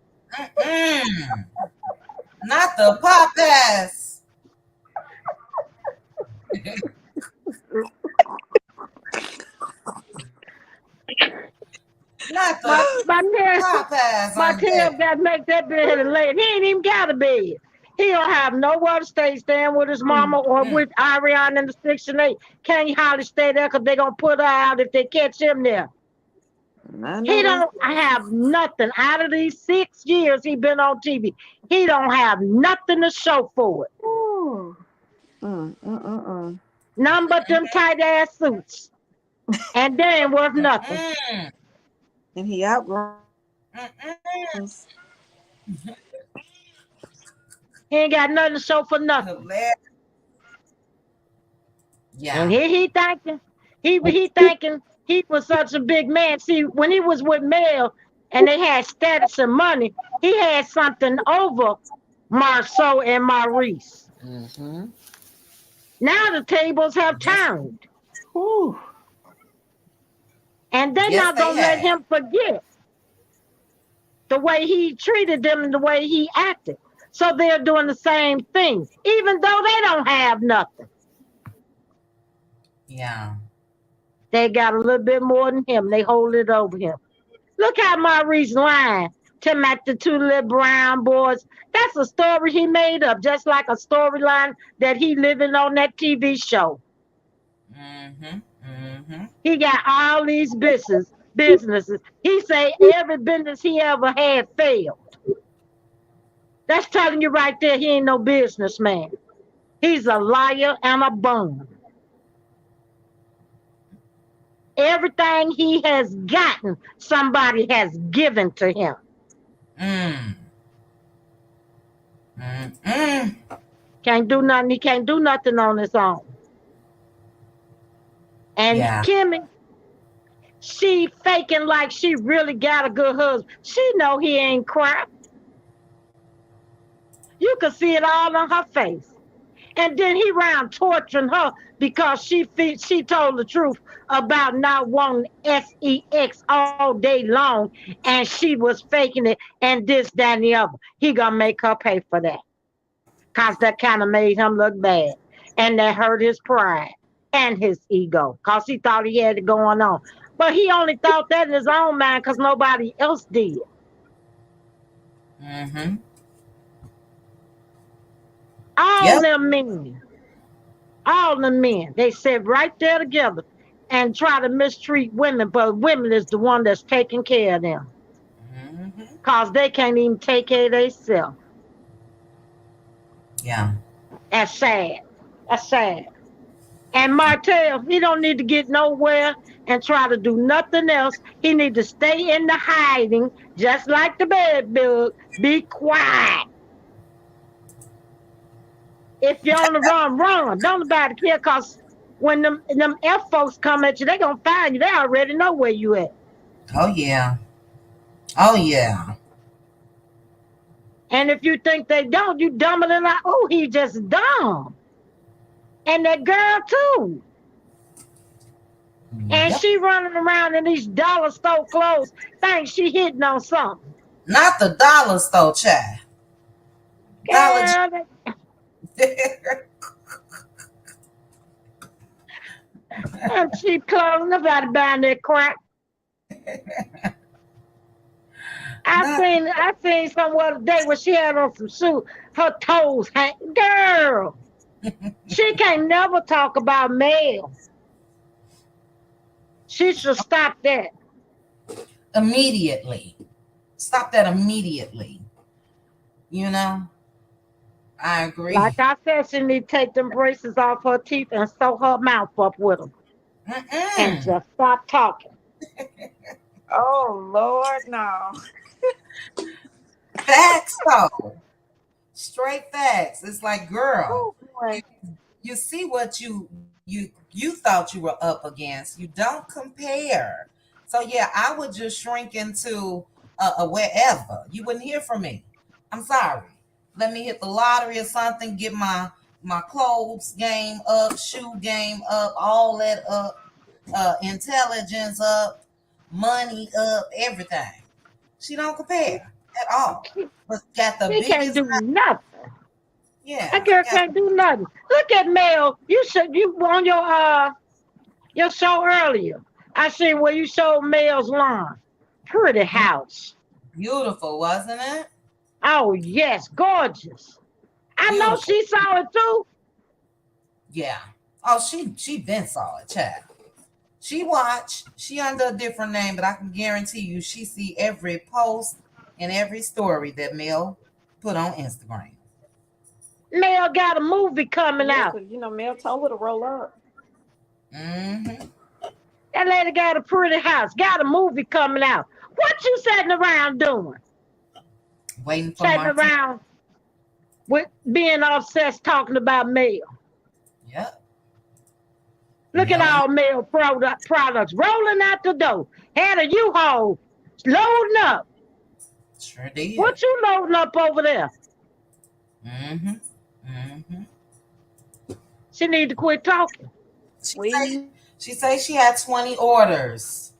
Not the Popeyes. Not the Popeyes. My tail got to make that bed and lay. He ain't even got a bed. He don't have nowhere to stay, staying with his mama or with Ariane in the Section 8. Can't hardly stay there because they're going to put her out if they catch him there. He don't have nothing. Out of these 6 years he been on TV, he don't have nothing to show for it. None but them tight ass suits. And they ain't worth nothing. And he outgrown. He ain't got nothing to show for nothing. Yeah. And he thinking, he thinking he was such a big man. See, when he was with Mel and they had status and money, he had something over Marceau and Maurice. Now the tables have Yes, turned. Whew. And they're yes, not they going to let have. him forget the way he treated them and the way he acted. So they're doing the same thing, even though they don't have nothing. Yeah. They got a little bit more than him. They hold it over him. Look how Maurice lying to make the two little brown boys. That's a story he made up, just like a storyline that he living on that TV show. Mm-hmm. Mm-hmm. He got all these businesses. He say every business he ever had failed. That's telling you right there he ain't no businessman. He's a liar and a bum. Everything he has gotten, somebody has given to him. Mm. Mm-mm. Can't do nothing. He can't do nothing on his own. And Yeah. Kimmy, she faking like she really got a good husband. She know he ain't crap. You can see it all on her face. And then he round torturing her because she told the truth about not wanting sex all day long, and she was faking it and this, that, and the other. He gonna make her pay for that because that kind of made him look bad, and that hurt his pride and his ego because he thought he had it going on, but he only thought that in his own mind because nobody else did. Mm-hmm. All Yep. them men, all the men, they sit right there together and try to mistreat women, but women is the one that's taking care of them Mm-hmm. because they can't even take care of themselves. Yeah. That's sad. That's sad. And Martell, he don't need to get nowhere and try to do nothing else. He need to stay in the hiding, just like the bed bug. Be quiet. If you're on the run, run. Don't nobody care because when them F folks come at you, they gonna find you. They already know where you at. Oh yeah. Oh yeah. And if you think they don't, you dumber than I. Oh, he just dumb. And that girl too. And Yep. she running around in these dollar store clothes, thinks she hitting on something. Not the dollar store, child. Dollar Girl, them cheap clothes, nobody buying that crap. Not. I seen somewhere today where she had on some shoes, her toes hang. Girl, she can't never talk about mail. She should stop that. Immediately. Stop that immediately. You know, I Like agree. I said, she need to take them braces off her teeth and sew her mouth up with them. And Mm-mm. just stop talking. Oh Lord, no. Facts though. Straight facts. It's like, girl, Oh boy. you you see what you thought you were up against. You don't compare. So yeah, I would just shrink into a wherever. You wouldn't hear from me. I'm sorry. Let me hit the lottery or something. Get my clothes game up, shoe game up, all that up, intelligence up, money up, everything. She don't compare at all. But got the She can't biggest, do nothing. That yeah, girl got can't do nothing. Look at Mel. You on your show earlier. I seen where you showed Mel's lawn. Pretty house. beautiful, wasn't it? Oh yes, gorgeous. I know Beautiful. she saw it too. Yeah. Oh, she been saw it, child. She watched. She under a different name, but I can guarantee you she see every post and every story that Mel put on Instagram. Mel got a movie coming Yeah, out. because Mel told her to roll up. Mm-hmm. That lady got a pretty house. Got a movie coming out. What you sitting around doing? Waiting for Sitting Martin. around with being obsessed talking about Mel. Yep. Look at Mel and all Mel products rolling out the door. Had a U-Haul loading up. sure did. What you loading up over there? Mm-hmm. Mm-hmm. She need to quit talking. She say We she had 20 orders.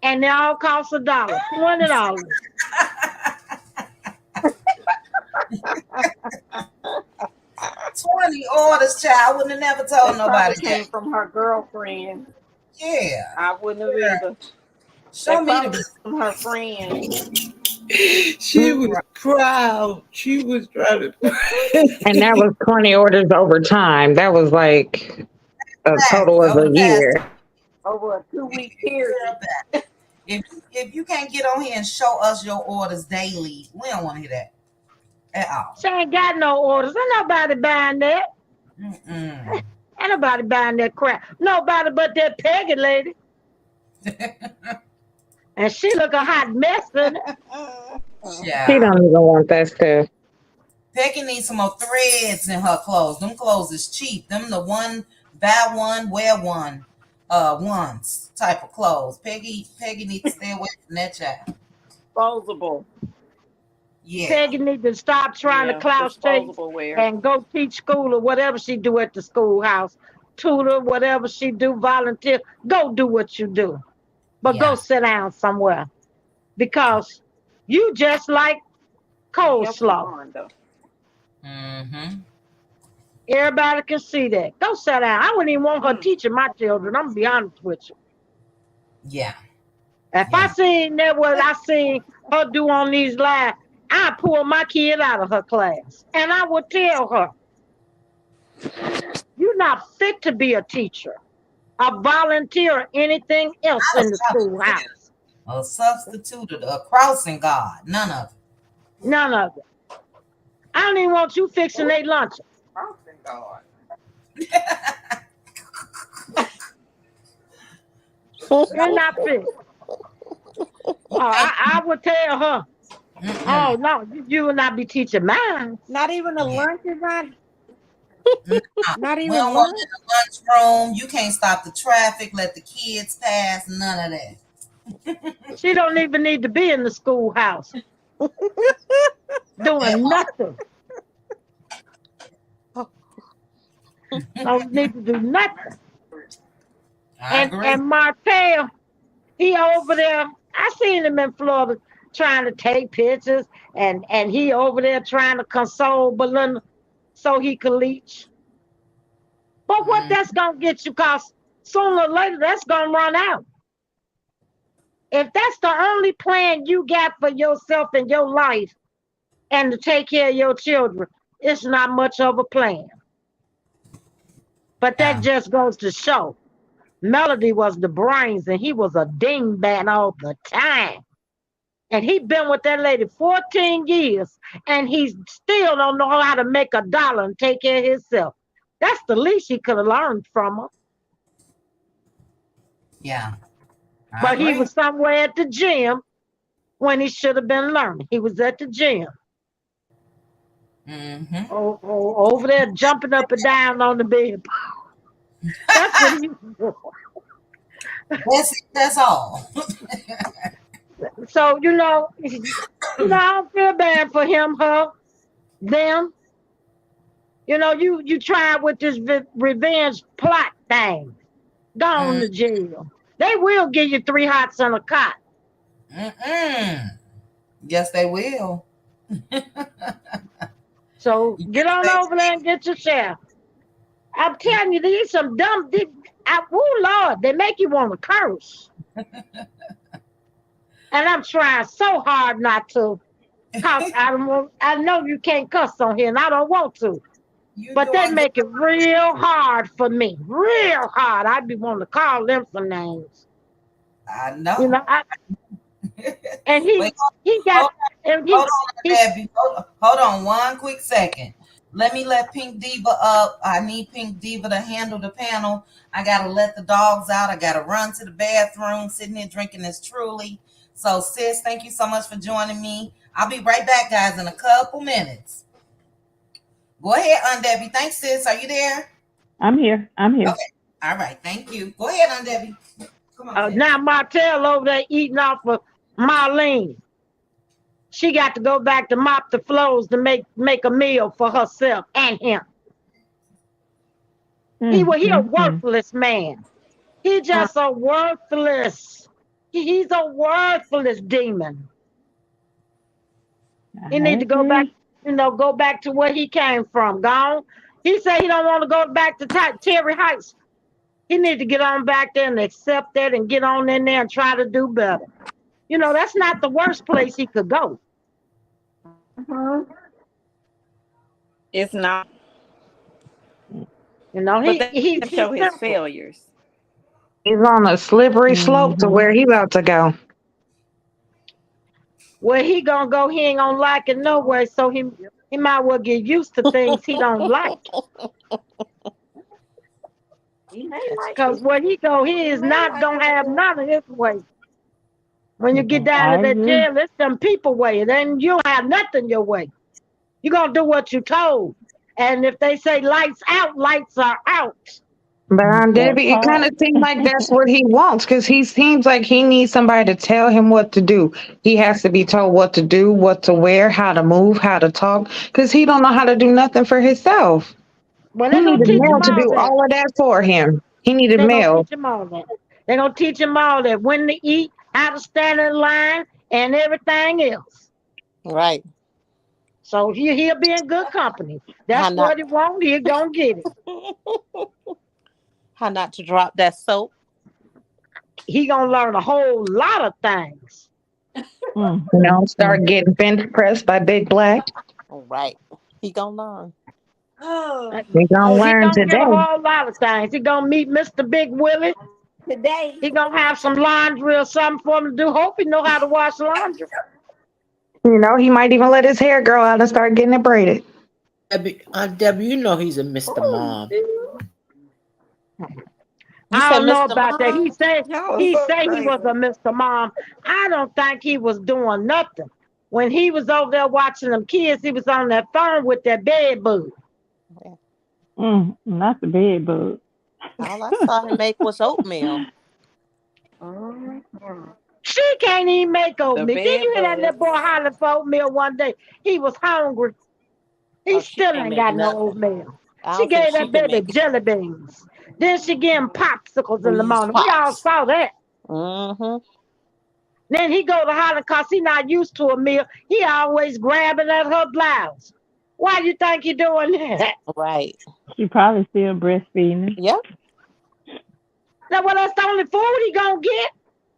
And they all cost $1, $20. 20 orders, child. I wouldn't have never told that nobody probably that. came from her girlfriend. Yeah. I wouldn't have Sure. either. Show That me the probably from her friend. She was proud. She was trying And that to. was 20 orders over time. That was like a total exactly of over a the past year. Over a 2 week girl period. back. If you can't get on here and show us your orders daily, we don't want to hear that at all. She ain't got no orders. Ain't nobody buying that. Mm-mm. Ain't nobody buying that crap. Nobody but that Peggy lady. And she look a hot mess in it. She Yeah. don't even want that stuff. Peggy needs some more threads in her clothes. Them clothes is cheap. Them the one buy one, wear one, ones type of clothes. Peggy needs to stay away from that child. Disposable. Yeah. Peggy need to stop trying to Yeah, clout chase disposable wear. and go teach school or whatever she do at the schoolhouse. Tutor, whatever she do, volunteer. Go do what you do. But go Yeah. sit down somewhere. Because you just like Healthy coleslaw. Wanda. Mm-hmm. Everybody can see that. Go sit down. I wouldn't even want her teaching my children. I'm gonna be honest with you. Yeah. If I Yeah. seen that what I seen her do on these lives, I pull my kid out of her class. And I would tell her, you're not fit to be a teacher, a volunteer, or anything else Not a in the substitute. schoolhouse. A substitute, a crossing guard. None of None of it. I don't even want you fixing their lunches. Crossing guard. You're not fit. Oh, I would tell her, oh, Mm-mm. no, you will not be teaching mine. Not even a Yeah. lunch is not. No. Not We even don't want you lunch. in the lunchroom. You can't stop the traffic, let the kids pass, none of that. She don't even need to be in the schoolhouse At doing all. nothing. Don't need to do nothing. I agree. And Martell, he over there. I seen him in Florida trying to take pictures, and he over there trying to console Belinda so he could leach. But what Mm, that's gonna get you? Cause sooner or later that's gonna run out. If that's the only plan you got for yourself and your life, and to take care of your children, it's not much of a plan. But that yeah. just goes to show Melody was the brains, and he was a dingbat all the time. And he been with that lady 14 years, and he still don't know how to make a dollar and take care of himself. That's the least he could have learned from her. Yeah. I But he agree. was somewhere at the gym when he should have been learning. He was at the gym, Mm-hmm. over there jumping up and down on the bed. That's what he was doing. That's all. So I don't feel bad for him, her, them. You tried with this revenge plot thing. Gone Mm, to jail. They will give you 3 hots and a cot. mm-mm. Yes, they will. So get Yes, on they over there and get your share. I'm telling you, these some dumb. Oh Lord, they make you want to curse. And I'm trying so hard not to, cause I don't want. I know you can't cuss on here, and I don't want to. you But they doing good. make it real hard for me, real hard. I'd be wanting to call them some names. I You know. know, and he Wait, he got hold and hold he on, he Debbie. Hold on one quick second. Let Pink Diva up. I need Pink Diva to handle the panel. I gotta let the dogs out. I gotta run to the bathroom, sitting here drinking this truly. So, sis, thank you so much for joining me. I'll be right back, guys, in a couple minutes. Go ahead, Aunt Debbie. Thanks, sis. Are you there? I'm here. I'm here. Okay. All right. Thank you. Go ahead, Aunt Debbie. Come on, sis. now Martell over there eating off of Marlene. She got to go back to mop the floors to make a meal for herself and him. He a mm. worthless man. He Uh, just a worthless. He's a worthless demon. He I need to go back, agree. go back to where he came from. Gone. He said he don't want to go back to Terry Heights. He need to get on back there and accept that and get on in there and try to do better. That's not the worst place he could go. Mhm. It's not, but He they he's can show he's his simple. failures. He's on a slippery slope to Mm-hmm. where he about to go. Where he gonna go, he ain't gonna like it no way. So he might well get used to things he don't like. He may That's like Cause it. where he go, he He is may not like gonna it a have little. none of his way. When you get down to I that agree. jail, it's them people way. Then you don't have nothing your way. You gonna do what you told. And if they say lights out, lights are out. But Mm. Debbie, it kind of seems like that's what he wants because he seems like he needs somebody to tell him what to do. He has to be told what to do, what to wear, how to move, how to talk, because he don't know how to do nothing for himself. Well, He they gonna needed teach Mel him to all do that. all of that for him. He needed They gonna Mel. teach him all that. They gonna teach him all that. When to eat, how to stand in line, and everything else. Right. So he'll be in good company. How That's not what he want. He gonna get it. how not to drop that soap. He gonna learn a whole lot of things. Start getting bench pressed by Big Black. Right. He gonna learn. oh, We gonna Oh, he learn gonna get a today. whole lot of things. He gonna meet Mr. Big Willie. today. He gonna have some laundry or something for him to do. Hope he know how to wash laundry. He might even let his hair grow out and start getting it braided. Debbie, he's a Mr. Mom. You I said don't know Mr. about that. Mom? Y'all are He so say he was crazy. a Mr. Mom. I don't think he was doing nothing. When he was over there watching them kids, he was on that phone with that bed bug. Yeah. Not the bed bug. All I saw him make was oatmeal. Mhm. She can't even make The oatmeal. Did bed you hear that little boy bugs. hollering for oatmeal one day? He was hungry. He Oh, she still can't ain't make got no nothing. oatmeal. I She don't think gave she that can baby make it. jelly beans. Then she gave him popsicles in the Freeze morning. We all pops. saw that. Mm-hmm. Then he go to holler cause he not used to a meal. He always grabbing at her blouse. Why you think he doing that? Right. She probably still breastfeeding. Yep. Now, well, that's the only food he gonna get.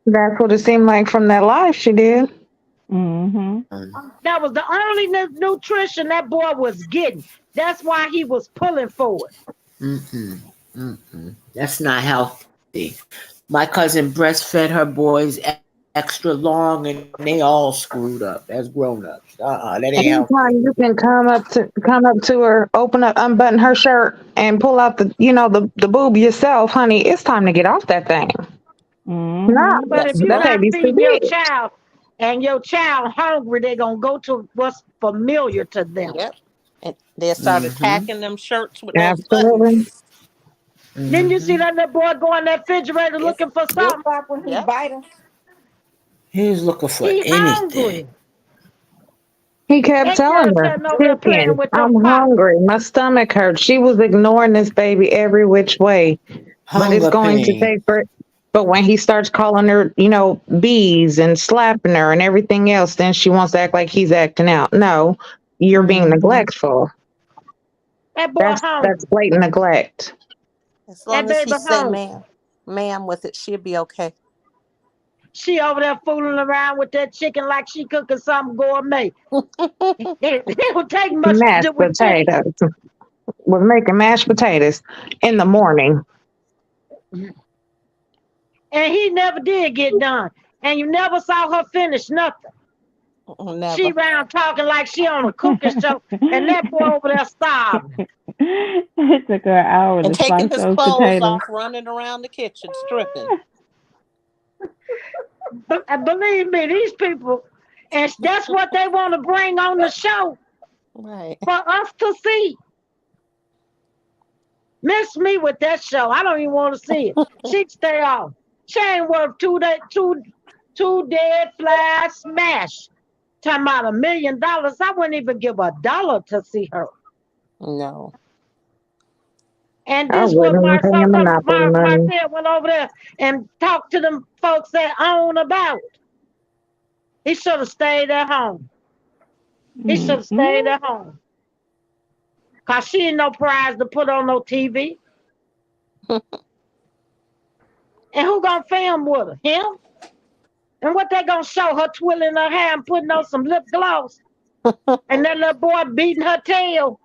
That's what it seemed like from that live she did. Mm-hmm. That was the only nutrition that boy was getting. That's why he was pulling for it. Mm-mm. Mm-mm. That's not healthy. My cousin breastfed her boys extra long, and they all screwed up as grown-ups. That ain't healthy. Anytime you can come up to her, open up, unbutton her shirt, and pull out the boob yourself, honey, it's time to get off that thing. No, But That's if you that not right. baby's too feeding your big. child and your child hungry, they're gonna go to what's familiar to them. Yep. And they start Mm-hmm. attacking them shirts with those Absolutely. buttons. Then you see Mm-hmm. that little boy go in that refrigerator It's looking for flip something. flop when he Yep. bite him. He's looking for He anything. hungry. He kept That telling girl her, sitting over there playing chicken, with them I'm pops. hungry. My stomach hurts. She was ignoring this baby every which way. But it's Hunger going to pain. take for but when he starts calling her, bees and slapping her and everything else, then she wants to act like he's acting out. No, you're being neglectful. That boy That's hungry. blatant neglect. As That long as he baby say hungry. ma'am with it, she'll be okay. She over there fooling around with that chicken like she cooking something gourmet. It don't take much to Mashed do with chicken. potatoes. We're making mashed potatoes in the morning. And he never did get done. And you never saw her finish nothing. She Never. round talking like she on a cooking show, and that boy over there starving. It took her an hour And to taking slice his those clothes potatoes. off, running around the kitchen, stripping. But believe me, these people, and that's what they want to bring on the show Right. for us to see. Miss me with that show. I don't even want to see it. She'd stay off. She ain't worth two dead flies smash. Talking about $1 million. I wouldn't even give $1 to see her. No. And I this what wouldn't even pay him monopoly money. Marcel went over there and talked to them folks that own about. He should have stayed at home. He should have stayed at home. Cause she ain't no prize to put on no TV. And who gonna film with her? Him? And what they gonna show her twirling her hair and putting on some lip gloss? And that little boy beating her tail.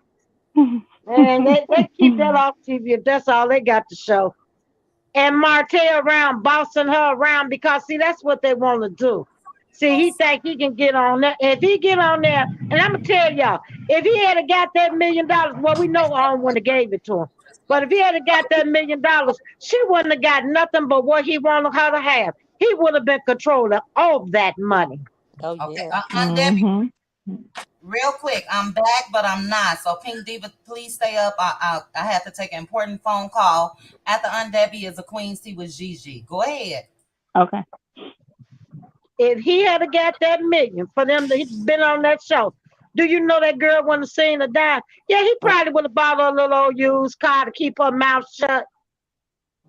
And they keep that off TV if that's all they got to show. And Martell around bossing her around because see that's what they want to do. See, he think he can get on there. If he get on there, and I'm gonna tell y'all, if he had got that $1,000,000, well, we know I wouldn't have gave it to him. But if he had got that $1,000,000, she wouldn't have got nothing but what he wanted her to have. He would have been controller of that money. Oh Okay, yeah. Aunt Debbie, real quick, I'm back, but I'm not. So, Pink Diva, please stay up. I have to take an important phone call. After Aunt Debbie is a Queen's Tea with Gigi. Go ahead. Okay. If he had got that million for them to been on that show, do you know that girl wouldn't have seen her die? Yeah, he probably would have bought her a little old used car to keep her mouth shut.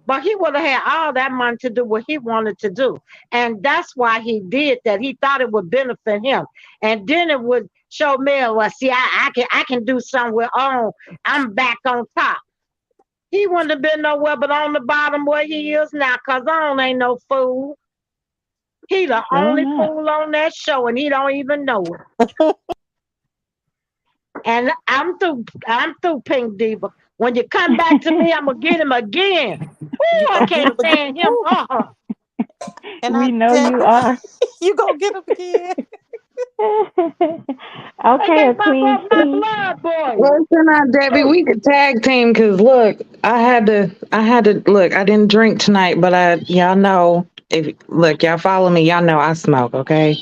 But he would have had all that money to do what he wanted to do. And that's why he did that. He thought it would benefit him. And then it would show Mel, well, see, I can do something with own. I'm back on top. He wouldn't have been nowhere but on the bottom where he is now, because on ain't no fool. He the only fool on that show, and he don't even know it. And I'm through, Pink Diva. When you come back to me, I'm gonna get him again. Woo, I can't stand him. And We know you are. You gonna get him again. Okay, a They Queen my Tea. blood boy. Listen, Aunt Debbie, we could tag team because look, I had to look. I didn't drink tonight, but y'all know if look, y'all follow me, y'all know I smoke. Okay,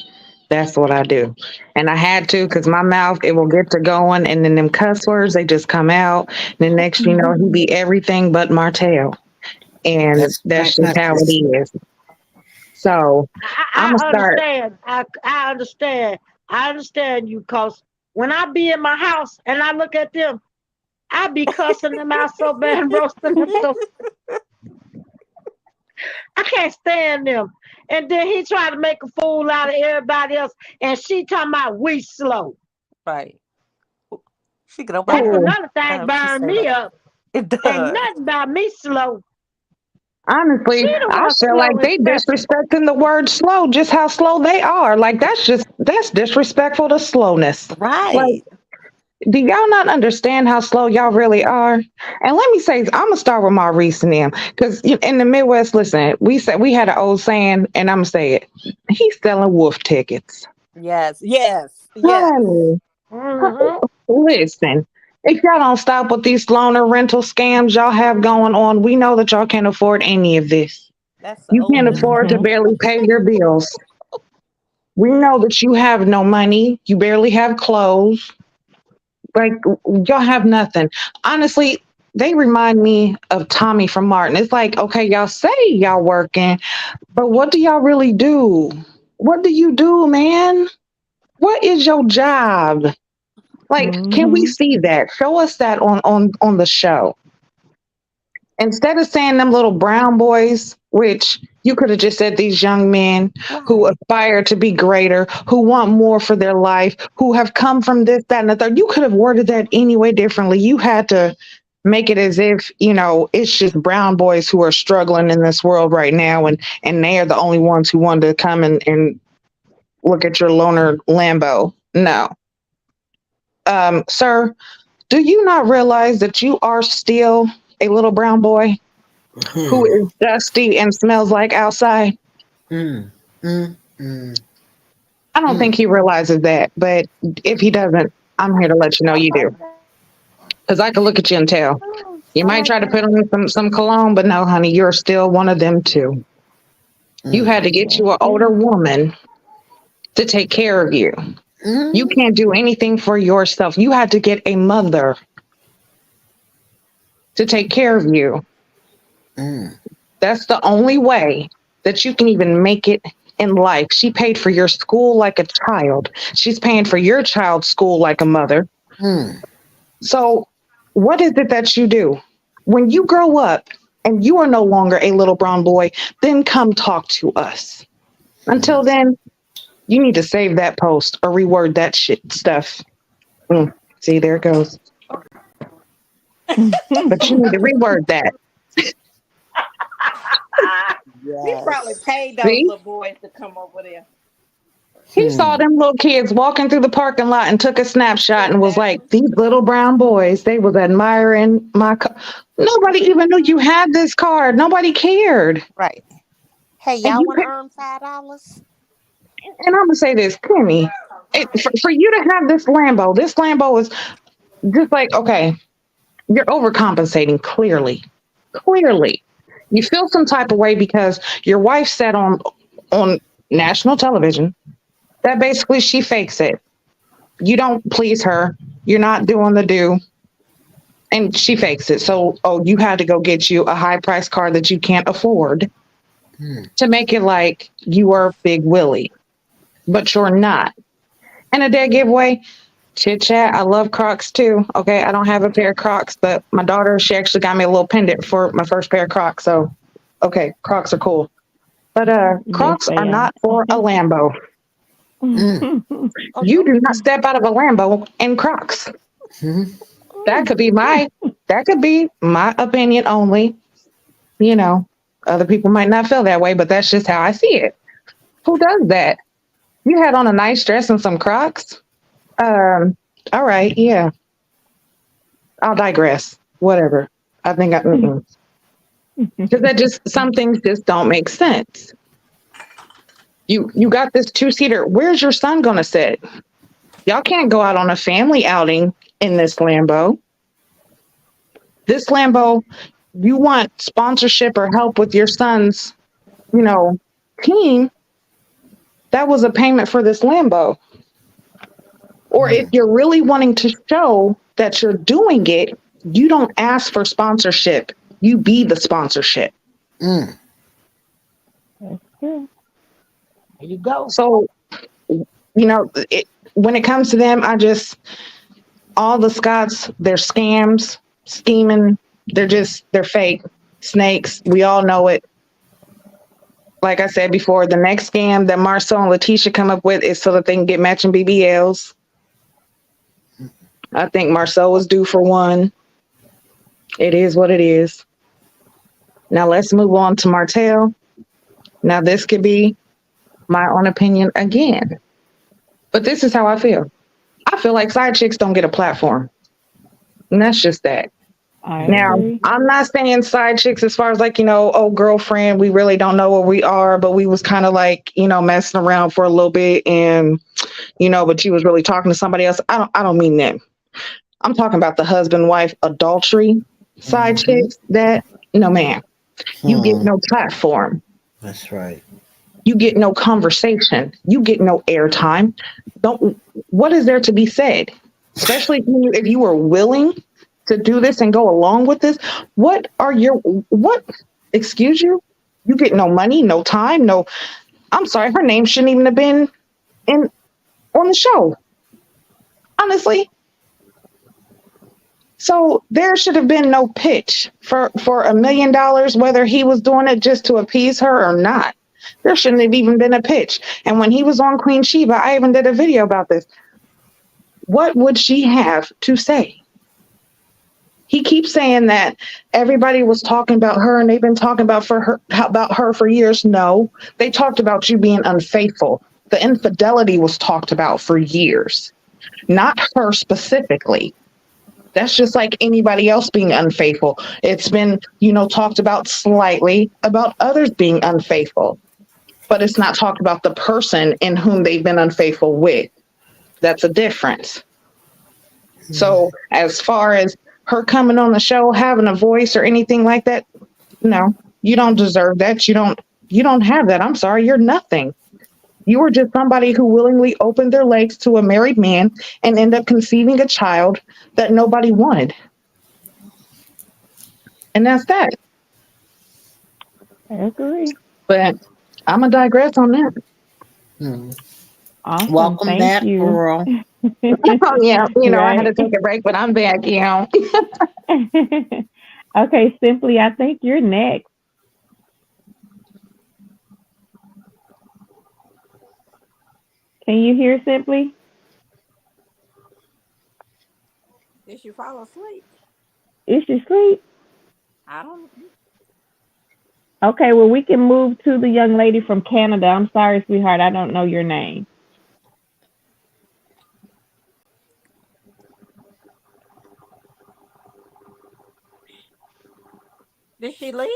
that's what I do, and I had to because my mouth it will get to going, and then them cuss words they just come out. And the next you know he be everything but Martell, and that's just how it is. So I'm gonna I start. understand. I understand. I understand you, cause when I be in my house and I look at them, I be cussing them out so bad and roasting them so. I can't stand them. And then he tried to make a fool out of everybody else, and she talking about we slow. Right. She get on my That's Oh, another thing she burn say me that. up. It Ain't does. nothing about me slow. honestly, She the I one feel slow like and they special. disrespecting the word slow, just how slow they are. Like that's disrespectful to slowness. Like, Right. do y'all not understand how slow y'all really are? And let me say, I'm gonna start with Maurice and them, because in the Midwest, listen, we said we had an old saying, and I'm gonna say it. He's selling wolf tickets. Yes. Yes. Yes. Honey, Mm-hmm. listen. If y'all don't stop with these loaner rental scams y'all have going on, we know that y'all can't afford any of this. That's the You old can't one. afford to barely pay your bills. We know that you have no money. You barely have clothes. Like, y'all have nothing. Honestly, they remind me of Tommy from Martin. It's like, okay, y'all say y'all working, but what do y'all really do? What do you do, man? What is your job? Like, can we see that? Show us that on the show. Instead of saying them little brown boys, which you could have just said these young men who Right. aspire to be greater, who want more for their life, who have come from this, that, and the third. You could have worded that any way differently. You had to make it as if, it's just brown boys who are struggling in this world right now, and they are the only ones who wanted to come and look at your loaner Lambo. No. Sir, do you not realize that you are still a little brown boy who Hmm. is dusty and smells like outside? Hmm. Hmm. Hmm. I don't Hmm. think he realizes that, but if he doesn't, I'm here to let you know you do. Because I can look at you and tell. You might try to put on some cologne, but no, honey, you're still one of them too. You Hmm. had to get you an older woman to take care of you. You Hmm. can't do anything for yourself. You had to get a mother to take care of you. Hmm. That's the only way that you can even make it in life. She paid for your school like a child. She's paying for your child's school like a mother. Hmm. So, what is it that you do? When you grow up and you are no longer a little brown boy, then come talk to us. Until then, you need to save that post or reword that shit stuff. See, there it goes. But you need to reword that. He probably Yes. paid those See? little boys to come over there. He saw them little kids walking through the parking lot and took a snapshot and was like, Exactly. these little brown boys, they was admiring my car. Nobody even knew you had this card. Nobody cared. Right. Hey, And y'all you want to pick, earn $5? and I'm gonna say this, Kimmy, for you to have this Lambo is just like, okay, you're overcompensating clearly. Clearly. You feel some type of way because your wife said on national television that basically she fakes it. You don't please her. You're not doing the do. And she fakes it. So, you had to go get you a high price car that you can't afford to make it like you are Big Willie, but you're not. And a dead giveaway, chit chat. I love Crocs too. Okay. I don't have a pair of Crocs, but my daughter, she actually got me a little pendant for my first pair of Crocs. So, okay, Crocs are cool. But Yes, Crocs they are are. not for a Lambo. Mm. Oh, You no. do not step out of a Lambo in Crocs. Mhm. That could be my opinion only. You know, other people might not feel that way, but that's just how I see it. Who does that? You had on a nice dress and some Crocs? All right, yeah. I'll digress. Whatever. I think because that just some things just don't make sense. You got this two-seater. Where's your son gonna sit? Y'all can't go out on a family outing in this Lambo. This Lambo, you want sponsorship or help with your son's, you know, team, that was a payment for this Lambo. Or if you're really wanting to show that you're doing it, you don't ask for sponsorship. You be the sponsorship. Mm. That's true. There you go. So, when it comes to them, all the Scots, they're scams, scheming. They're fake snakes. We all know it. Like I said before, the next scam that Marcel and Letitia come up with is so that they can get matching BBLs. I think Marcel was due for one. It is what it is. Now let's move on to Martell. Now this could be my own opinion again, but this is how I feel. I feel like side chicks don't get a platform, and that's just that. I Now, agree. I'm not saying side chicks as far as like, girlfriend, we really don't know where we are, but we was kind of like, messing around for a little bit and, but you was really talking to somebody else. I don't mean that. I'm talking about the husband wife adultery side Mhm. chicks that, no, man, you get Hmm. no platform. That's right. You get no conversation. You get no airtime. Don't. What is there to be said? Especially if you are willing to do this and go along with this. What? Excuse you? You get no money, no time, no. I'm sorry, her name shouldn't even have been in on the show. Honestly. So there should have been no pitch for $1 million, whether he was doing it just to appease her or not. There shouldn't have even been a pitch. And when he was on Queen Sheba, I even did a video about this. What would she have to say? He keeps saying that everybody was talking about her and they've been talking about her for years. No, they talked about you being unfaithful. The infidelity was talked about for years, not her specifically. That's just like anybody else being unfaithful. It's been, talked about slightly about others being unfaithful, but it's not talked about the person in whom they've been unfaithful with. That's a difference. So as far as her coming on the show, having a voice or anything like that, no, you don't deserve that. You don't have that. I'm sorry, you're nothing. You were just somebody who willingly opened their legs to a married man and end up conceiving a child that nobody wanted. And that's that. I agree. But I'm gonna digress on that. Hmm. Awesome. Welcome Thank back, you. Pearl. Oh yeah, I had Right. to take a break, but I'm back. Okay, Simply, I think you're next. Can you hear Simply? Did she fall asleep? Is she asleep? I don't. Okay, well, we can move to the young lady from Canada. I'm sorry, sweetheart, I don't know your name. Did she leave?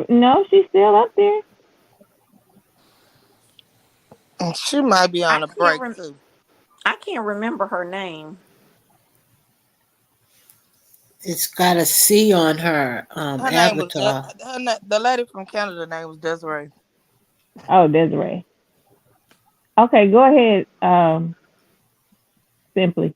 No, she's still up there. And she might be I on a can't. break too. I can't remember her name. It's got a C on her Her name was avatar. the lady from Canada name was Desiree. Oh, Desiree. Okay, go ahead, Simply.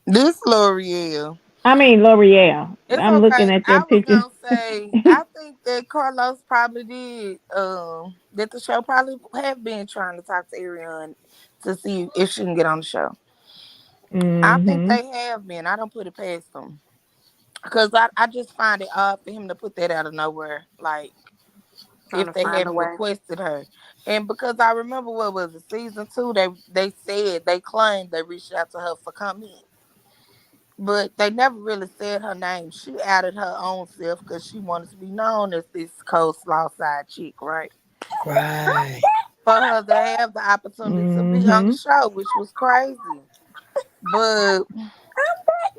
This L'Oreal. I mean, L'Oreal. It's I'm looking okay. at their I was pictures. gonna say I think that Carlos probably did that the show probably have been trying to talk to Ariane to see if she can get on the show. I think Mm-hmm. they have been. I don't put it past them. Because I just find it odd for him to put that out of nowhere. Like Trying if to they find a haven't way. requested her. And because I remember what was it, season two, they said they claimed they reached out to her for comment. But they never really said her name. She added her own self because she wanted to be known as this coleslaw side chick, right? Right. For her to have the opportunity to be on the Mm-hmm. show, which was crazy. But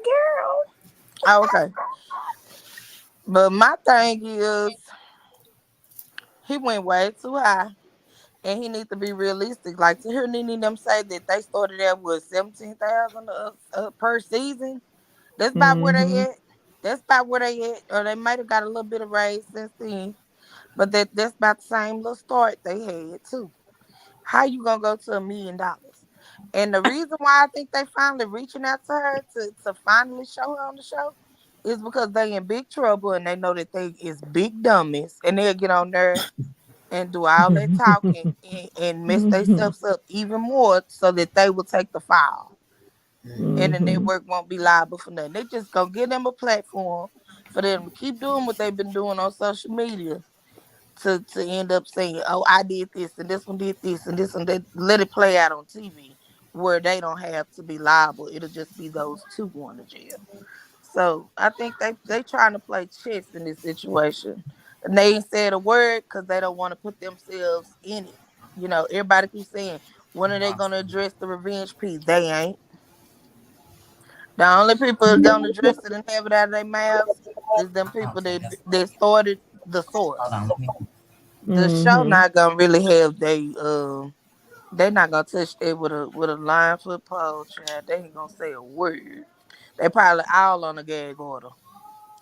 Girl. okay. But my thing is he went way too high. And he needs to be realistic. Like to hear Nene and them say that they started out with 17,000 per season. That's about where they Mm-hmm. at. That's about where they at. Or they might have got a little bit of raise since then. But that's about the same little start they had too. How you gonna go to $1 million? And the reason why I think they finally reaching out to her to finally show her on the show is because they in big trouble and they know that they is big dummies and they'll get on there and do all that talking and mess themselves up even more so that they will take the fall and the Mm-hmm. network won't be liable for nothing. They just gonna give them a platform for them to keep doing what they've been doing on social media to end up saying, oh, I did this and this one did this and this and that. Let it play out on TV where they don't have to be liable. It'll just be those two going to jail. So I think they trying to play chess in this situation. And they ain't said a word because they don't want to put themselves in it. You know, everybody keeps saying, when are they gonna address the revenge piece? They ain't. The only people gonna address it and have it out of their mouths is them people that started the Hold source. on. The show Mm-hmm. not gonna really have they not gonna touch that with a 9 foot pole, child. They ain't gonna say a word. They probably all on the gag order.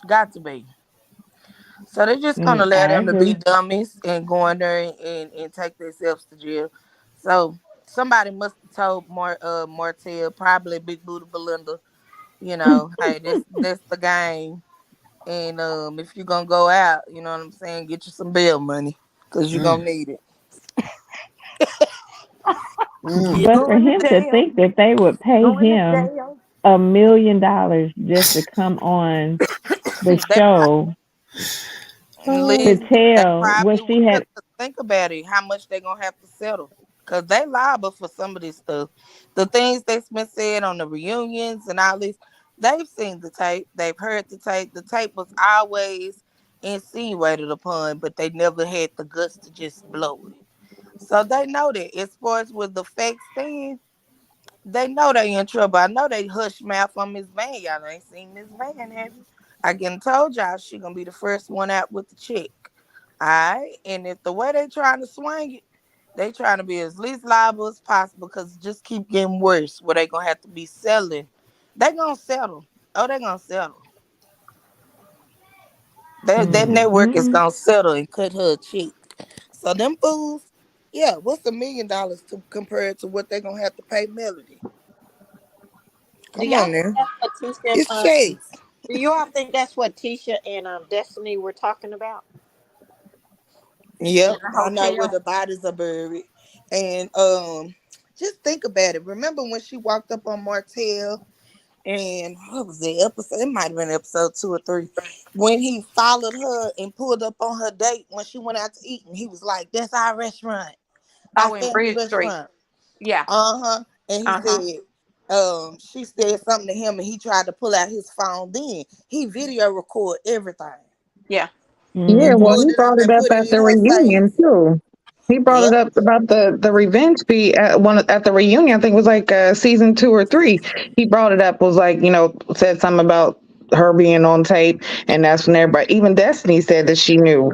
Got to be. So they just gonna let I them to be agree. dummies and go in there and take themselves to jail. So somebody must have told Martell, probably Big Booty Belinda, you know, hey, that's the game. And if you're gonna go out, you know what I'm saying, get you some bail money. Cause you're Mm. gonna need it. Mm. But for Going to him to jail. think that they would pay Going to him jail. $1 million just to come on the They show to Listen, they tell what probably will. she had. 'Cause think about it, how much they gonna have to settle. Cause they liable for some of this stuff. The things that's been said on the reunions and all this, they've seen the tape, they've heard the tape. The tape was always insinuated upon, but they never had the guts to just blow it. So they know that as far as with the facts stand, they know they in trouble. I know they hush mouth on Miss Van. Y'all ain't seen Miss Van, have you? I can told y'all she gonna be the first one out with the check. Alright. And if the way they trying to swing it, they trying to be as least liable as possible because it just keep getting worse where they gonna have to be selling. They gonna settle. Oh, they gonna settle. That network is Mm-mm. gonna settle and cut her a check. So them fools, yeah, what's $1 million to compared to what they gonna have to pay Melody? Do Come y'all on think now. that's what Tisha and It's checks. do you all think that's what Tisha and Destiny were talking about in Yep, the I know where hotel? the bodies are buried. And just think about it. Remember when she walked up on Martell And what was the episode? It might have been episode 2 or 3 when he followed her and pulled up on her date when she went out to eat, and he was like, "That's our restaurant, our Oh, in family Bridge Street. restaurant." Yeah. Uh-huh. And he Uh-huh. said, she said something to him, and he tried to pull out his phone. Then he video record everything. Yeah. Yeah, He well, pulled he it up brought it and up put it at in the her reunion face. too. He brought it Yep. up about the revenge fee at the reunion. I think it was like season 2 or 3. He brought it up, was like, said something about her being on tape, and that's when everybody, even Destiny, said that she knew.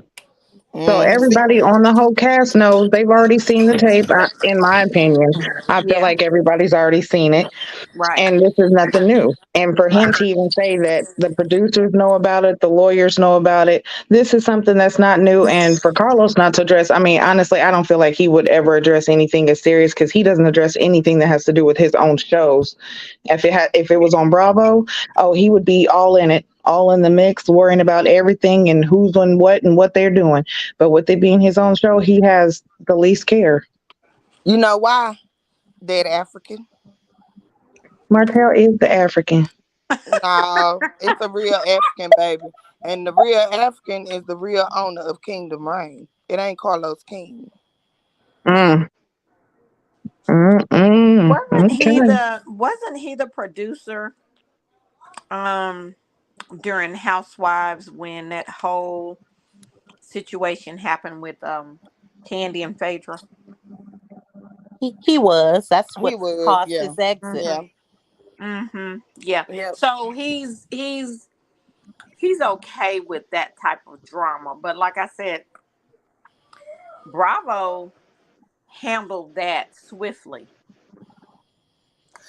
So See, everybody on the whole cast knows, they've already seen the tape. In my opinion, I feel Yeah. like everybody's already seen it, Right. and this is nothing new. And for him Right. to even say that the producers know about it, the lawyers know about it, this is something that's not new. And for Carlos not to address, I mean, honestly, I don't feel like he would ever address anything as serious, because he doesn't address anything that has to do with his own shows. If it was on Bravo, oh, he would be all in it, all in the mix, worrying about everything and who's doing what and what they're doing. But with it being his own show, he has the least care. you know why? That African. Martell is the African. No, it's a real African, baby. And the real African is the real owner of Kingdom Reign. It ain't Carlos King. Mm, okay. Wasn't he the producer um during Housewives when that whole situation happened with Candy and Phaedra? He was. That's He what was, caused yeah. his exit. Yeah. Mhm. Mhm. Yeah. Yep. So he's okay with that type of drama, but like I said, Bravo handled that swiftly.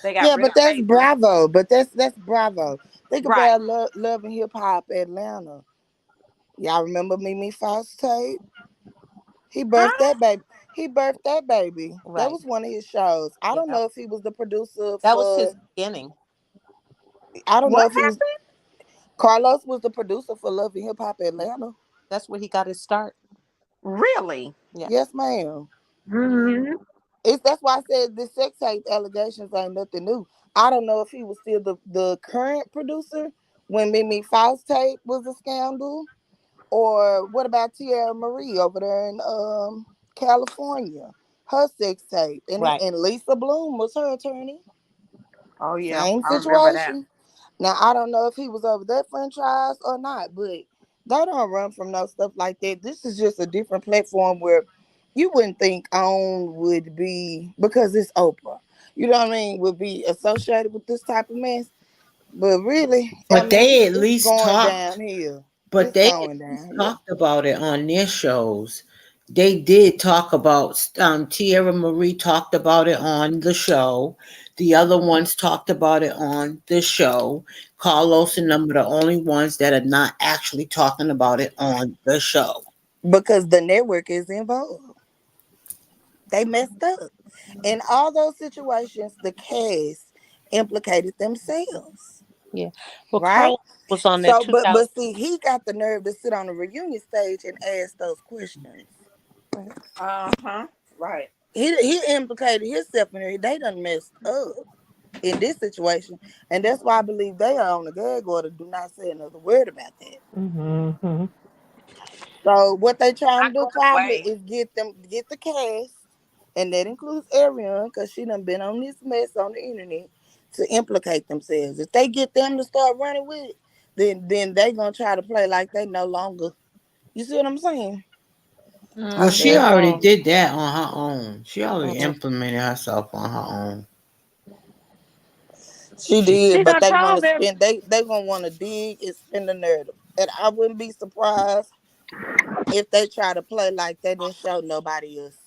They got Yeah, rid but of that's Phaedra. Bravo. That's Bravo. Think Right. about Love and Hip Hop Atlanta. Y'all remember Mimi Faust tape? He birthed Huh? that baby. He birthed that baby. That Right. was one of his shows. I don't Yeah. know if he was the producer That was for. his beginning. I don't know What if he was. happened? Carlos was the producer for Love and Hip Hop Atlanta. That's where he got his start. Really? Yeah. Yes, ma'am. Mhm. That's why I said the sex tape allegations ain't nothing new. I don't know if he was still the current producer when Mimi Faust tape was a scandal, or what about Tierra Marie over there in California, her sex tape, Right. and Lisa Bloom was her attorney. Oh yeah, Same I remember that. situation. Now I don't know if he was over that franchise or not, but they don't run from no stuff like that. This is just a different platform where you wouldn't think OWN would be, because it's Oprah. You know what I mean? Would be associated with this type of mess. But really, I But mean, they at it's least going talked. downhill. But It's they at going least downhill. talked about it on their shows. They did talk about, Tierra Marie talked about it on the show. The other ones talked about it on the show. Carlos and them are the only ones that are not actually talking about it on the show. Because the network is involved. They messed up. In all those situations, the cast implicated themselves. Yeah. Well, Right? Carlos was on that So, but 2000. see, he got the nerve to sit on the reunion stage and ask those questions. Uh-huh. Right. He implicated himself in it. They done messed up in this situation, and that's why I believe they are on the gag order. Do not say another word about that. Mm-hmm. So what they trying Not to do going probably away. is get the cast, and that includes Ariane, because she done been on this mess on the internet, to implicate themselves. If they get them to start running with it, then they gonna try to play like they no longer. You see what I'm saying? Well, she Mhm. But already did that on her own. She already Mhm. implemented herself on her own. she She did, She but done they want told to them. spin. They gonna want to dig and spin the narrative, and I wouldn't be surprised if they try to play like they didn't show nobody else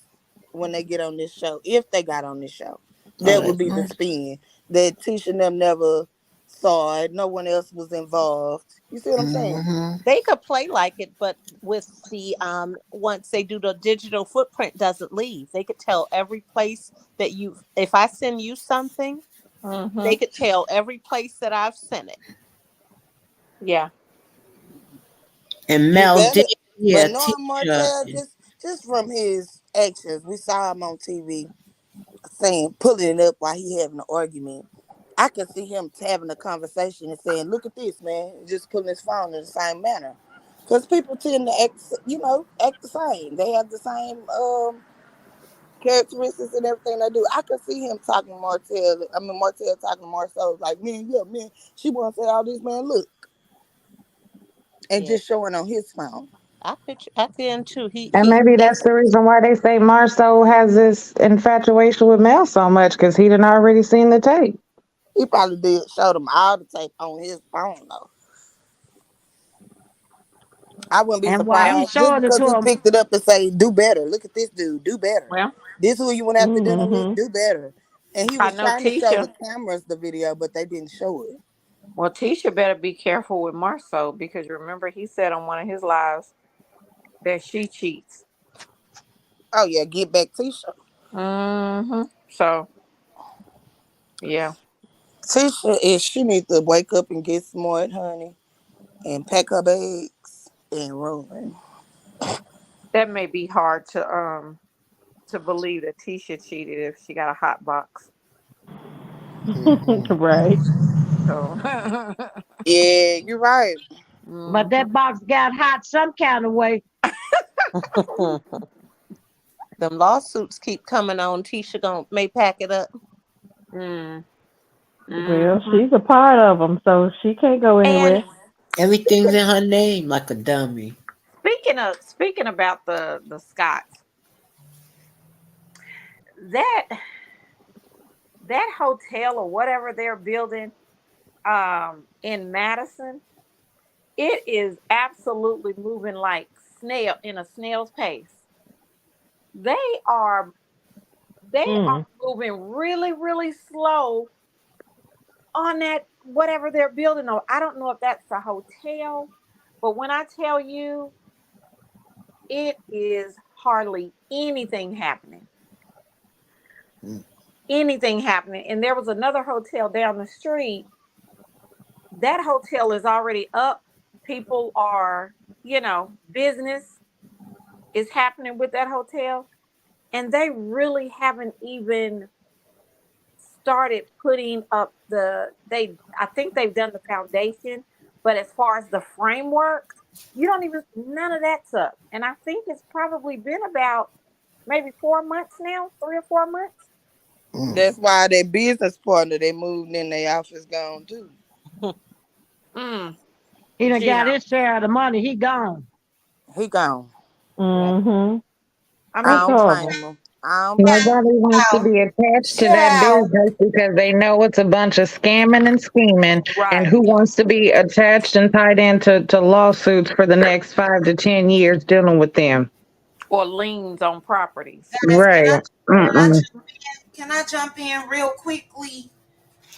when they get on this show. If they got on this show, oh, that would that's be the right. spin that Tisha and them never saw it. No one else was involved. You see what I'm saying? Mm-hmm. They could play like it, but with the once they do the digital footprint doesn't leave. They could tell every place that you, if I send you something, they Mhm. could tell every place that I've sent it. Yeah. And You Mel did better. hear But knowing Tisha. Martell, just from his actions, we saw him on TV saying pulling it up while he having an argument. I could see him having a conversation and saying, "Look at this, man," and just putting his phone in the same manner. Because people tend to act, act the same. They have the same characteristics and everything they do. I could see him talking to Martell. I mean, Martell talking to Marcel like, "Man, yeah, man, she wants to say all this, man. Look," and Yeah, just showing on his phone. I can too. And He maybe that's that's the reason why they say Marceau has this infatuation with Mel so much because he done already seen the tape. He probably did show them all the tape on his phone though. I wouldn't be And while he's surprised just showing it because to he him, picked it up and say, "Do better. Look at this dude. Do better. Well, This who you went after dinner with. Hmm. Do better." And he I was know trying to show the Tisha. cameras the video, but they didn't show it. Well, Tisha better be careful with Marceau because remember he said on one of his lives that she cheats. Oh yeah, get back Tisha. So yeah, Tisha is she needs to wake up and get smart, honey, and pack her bags and run. that may be hard to believe that Tisha cheated if she got a hot box. Mm-mm. Right. So Yeah, you're right. but mhm. that box got hot some kind of way. them lawsuits keep coming on. Tisha gon' may pack it up. Mm, Well, mhm. she's a part of them, so she can't go And anywhere. Everything's in her name like a dummy. speaking about the Scots, that that hotel or whatever they're building in Madison, it is absolutely moving like snail in a snail's pace. They are they are Mm. moving really really slow on that whatever they're building. Or I don't know if that's a hotel, but when I tell you it is hardly Mm. anything happening. And there was another hotel down the street. That hotel is already up. People are, business is happening with that hotel. And they really haven't even started putting up I think they've done the foundation, but as far as the framework, none of that's up. And I think it's probably been about maybe 4 months now, 3 or 4 months. Mm. That's why that business partner they moved in their office gone too. Mm, He done got yeah. his share of the money. He gone. He gone. Yeah. Hmm. I I That's mean, don't horrible. blame him. I don't blame him. Nobody wants to Child, be attached to that child. business because they know it's a bunch of scamming and scheming. And right. who wants to be attached and tied into lawsuits for the next 5 to 10 years dealing with them? Or liens on properties. Guys, can I Right. can I Mm-mm. can I jump in real quickly?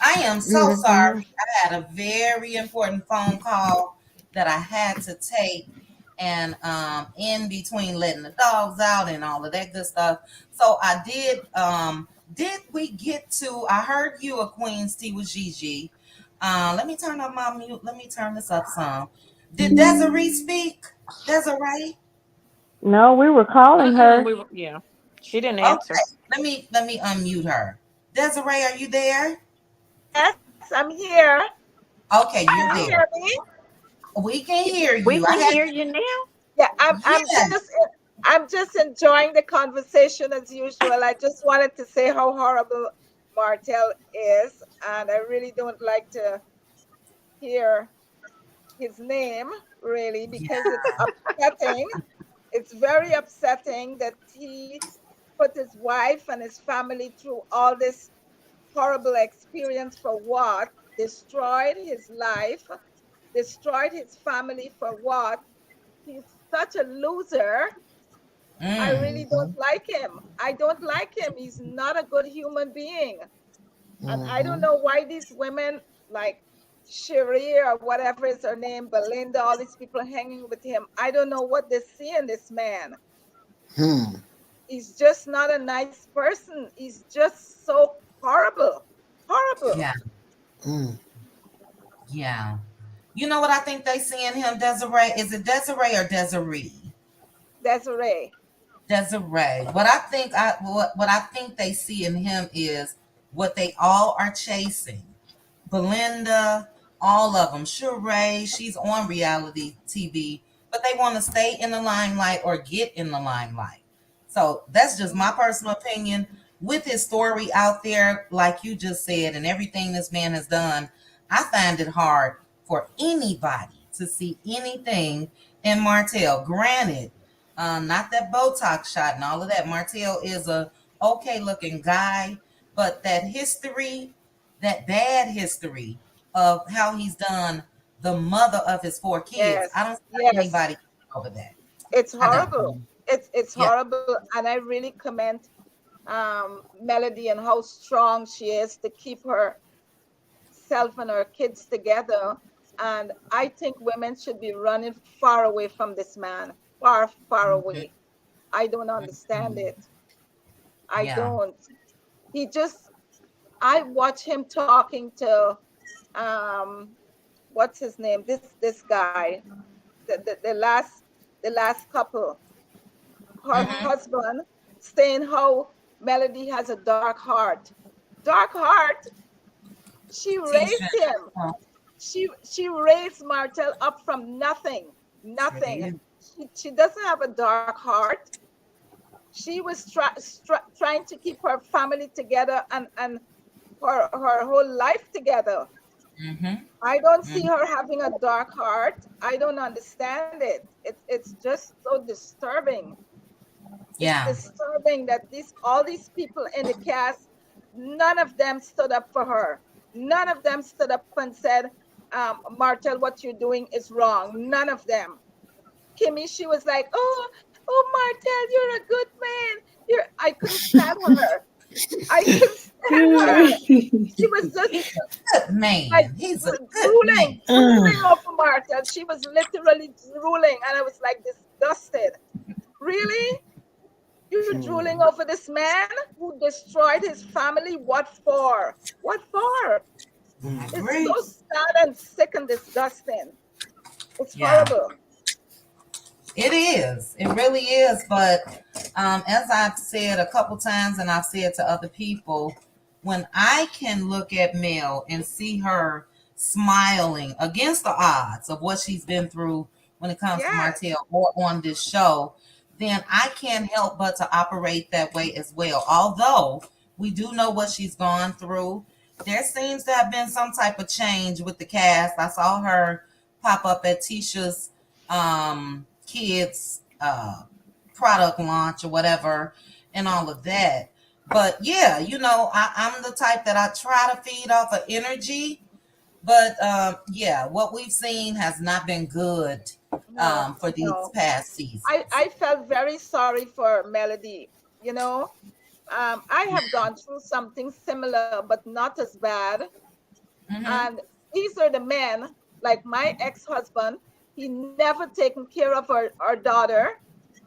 I am so Mm-hmm. sorry. I had a very important phone call that I had to take, and in between letting the dogs out and all of that good stuff. So I did. Did we get to? I heard you, a Queen's Tea with Gigi. Let me turn up my mute. Let me turn this up some. Did Desiree speak? Desiree. No, we were calling Mm-mm. her. Yeah. She didn't answer. Okay. Let me unmute her. Desiree, are you there? Yes, I'm here. Okay, Can you're you there. hear me? We can hear We you. I can had hear you now. Yeah, yeah. I'm just enjoying the conversation as usual. I just wanted to say how horrible Martel is, and I really don't like to hear his name really because it's upsetting. It's very upsetting that he put his wife and his family through all this horrible experience for what? Destroyed his life, destroyed his family for what? He's such a loser. I really don't Mm-hmm. like him. I don't like him. He's not a good human being. And I don't Mm-hmm. know why these women like Cherie or whatever is her name, Belinda, all these people hanging with him. I don't know what they see in this man. Hmm. He's just not a nice person. He's just so horrible. Horrible. Yeah, Mm. yeah. You know what I think they see in him, Desiree? Is it Desiree or Desiree? Desiree. Desiree. What I think they see in him is what they all are chasing. Belinda, all of them. Sheree, she's on reality TV, but they want to stay in the limelight or get in the limelight. So that's just my personal opinion. With his story out there, like you just said, and everything this man has done, I find it hard for anybody to see anything in Martell. Granted, not that Botox shot and all of that. Martell is a okay looking guy, but that history, that bad history of how he's done the mother of his four kids, I Yes, don't see yes. anybody over that. It's I don't. horrible. It's Yeah. horrible, and I really commend Melody and how strong she is to keep herself and her kids together. And I think women should be running far away from this man, far, far Mhm. away. I don't understand Mhm. it. I Yeah. don't. He just, I watch him talking to, um, what's his name? This guy, the last couple, her Hmm. husband, saying how Melody has a dark heart. Dark heart. She Tisha. raised him. She raised Martel up from nothing, Sure nothing. did. She doesn't have a dark heart. She was trying to keep her family together and her whole life together. Hmm. I don't see Hmm. her having a dark heart. I don't understand it. It's just so disturbing. It's Yeah. disturbing that all these people in the cast, none of them stood up for her. None of them stood up and said, Martel, what you're doing is wrong. None of them. Kimmy, she was like, oh, Martel, you're a good man. I couldn't stand her. I couldn't stand her. She was just He's a good like man. He's a good drooling, man. drooling over Martel. She was literally drooling, and I was like disgusted. Really? You're drooling over this man who destroyed his family? What for? What for? I It's so agree. sad and sick and disgusting. It's Yeah. horrible. It is. It really is. But as I've said a couple times, and I've said to other people, when I can look at Mel and see her smiling against the odds of what she's been through when it comes to Yes. Martell or on this show, then I can't help but to operate that way as well. Although we do know what she's gone through, there seems to have been some type of change with the cast. I saw her pop up at Tisha's kids product launch or whatever and all of that. But yeah, I'm the type that I try to feed off of energy. But yeah, what we've seen has not been good No, for these no. past I seasons. felt very sorry for Melody. You know, I have gone through something similar, but not as bad. Mm-hmm. And these are the men, like my ex-husband, he never taken care of our daughter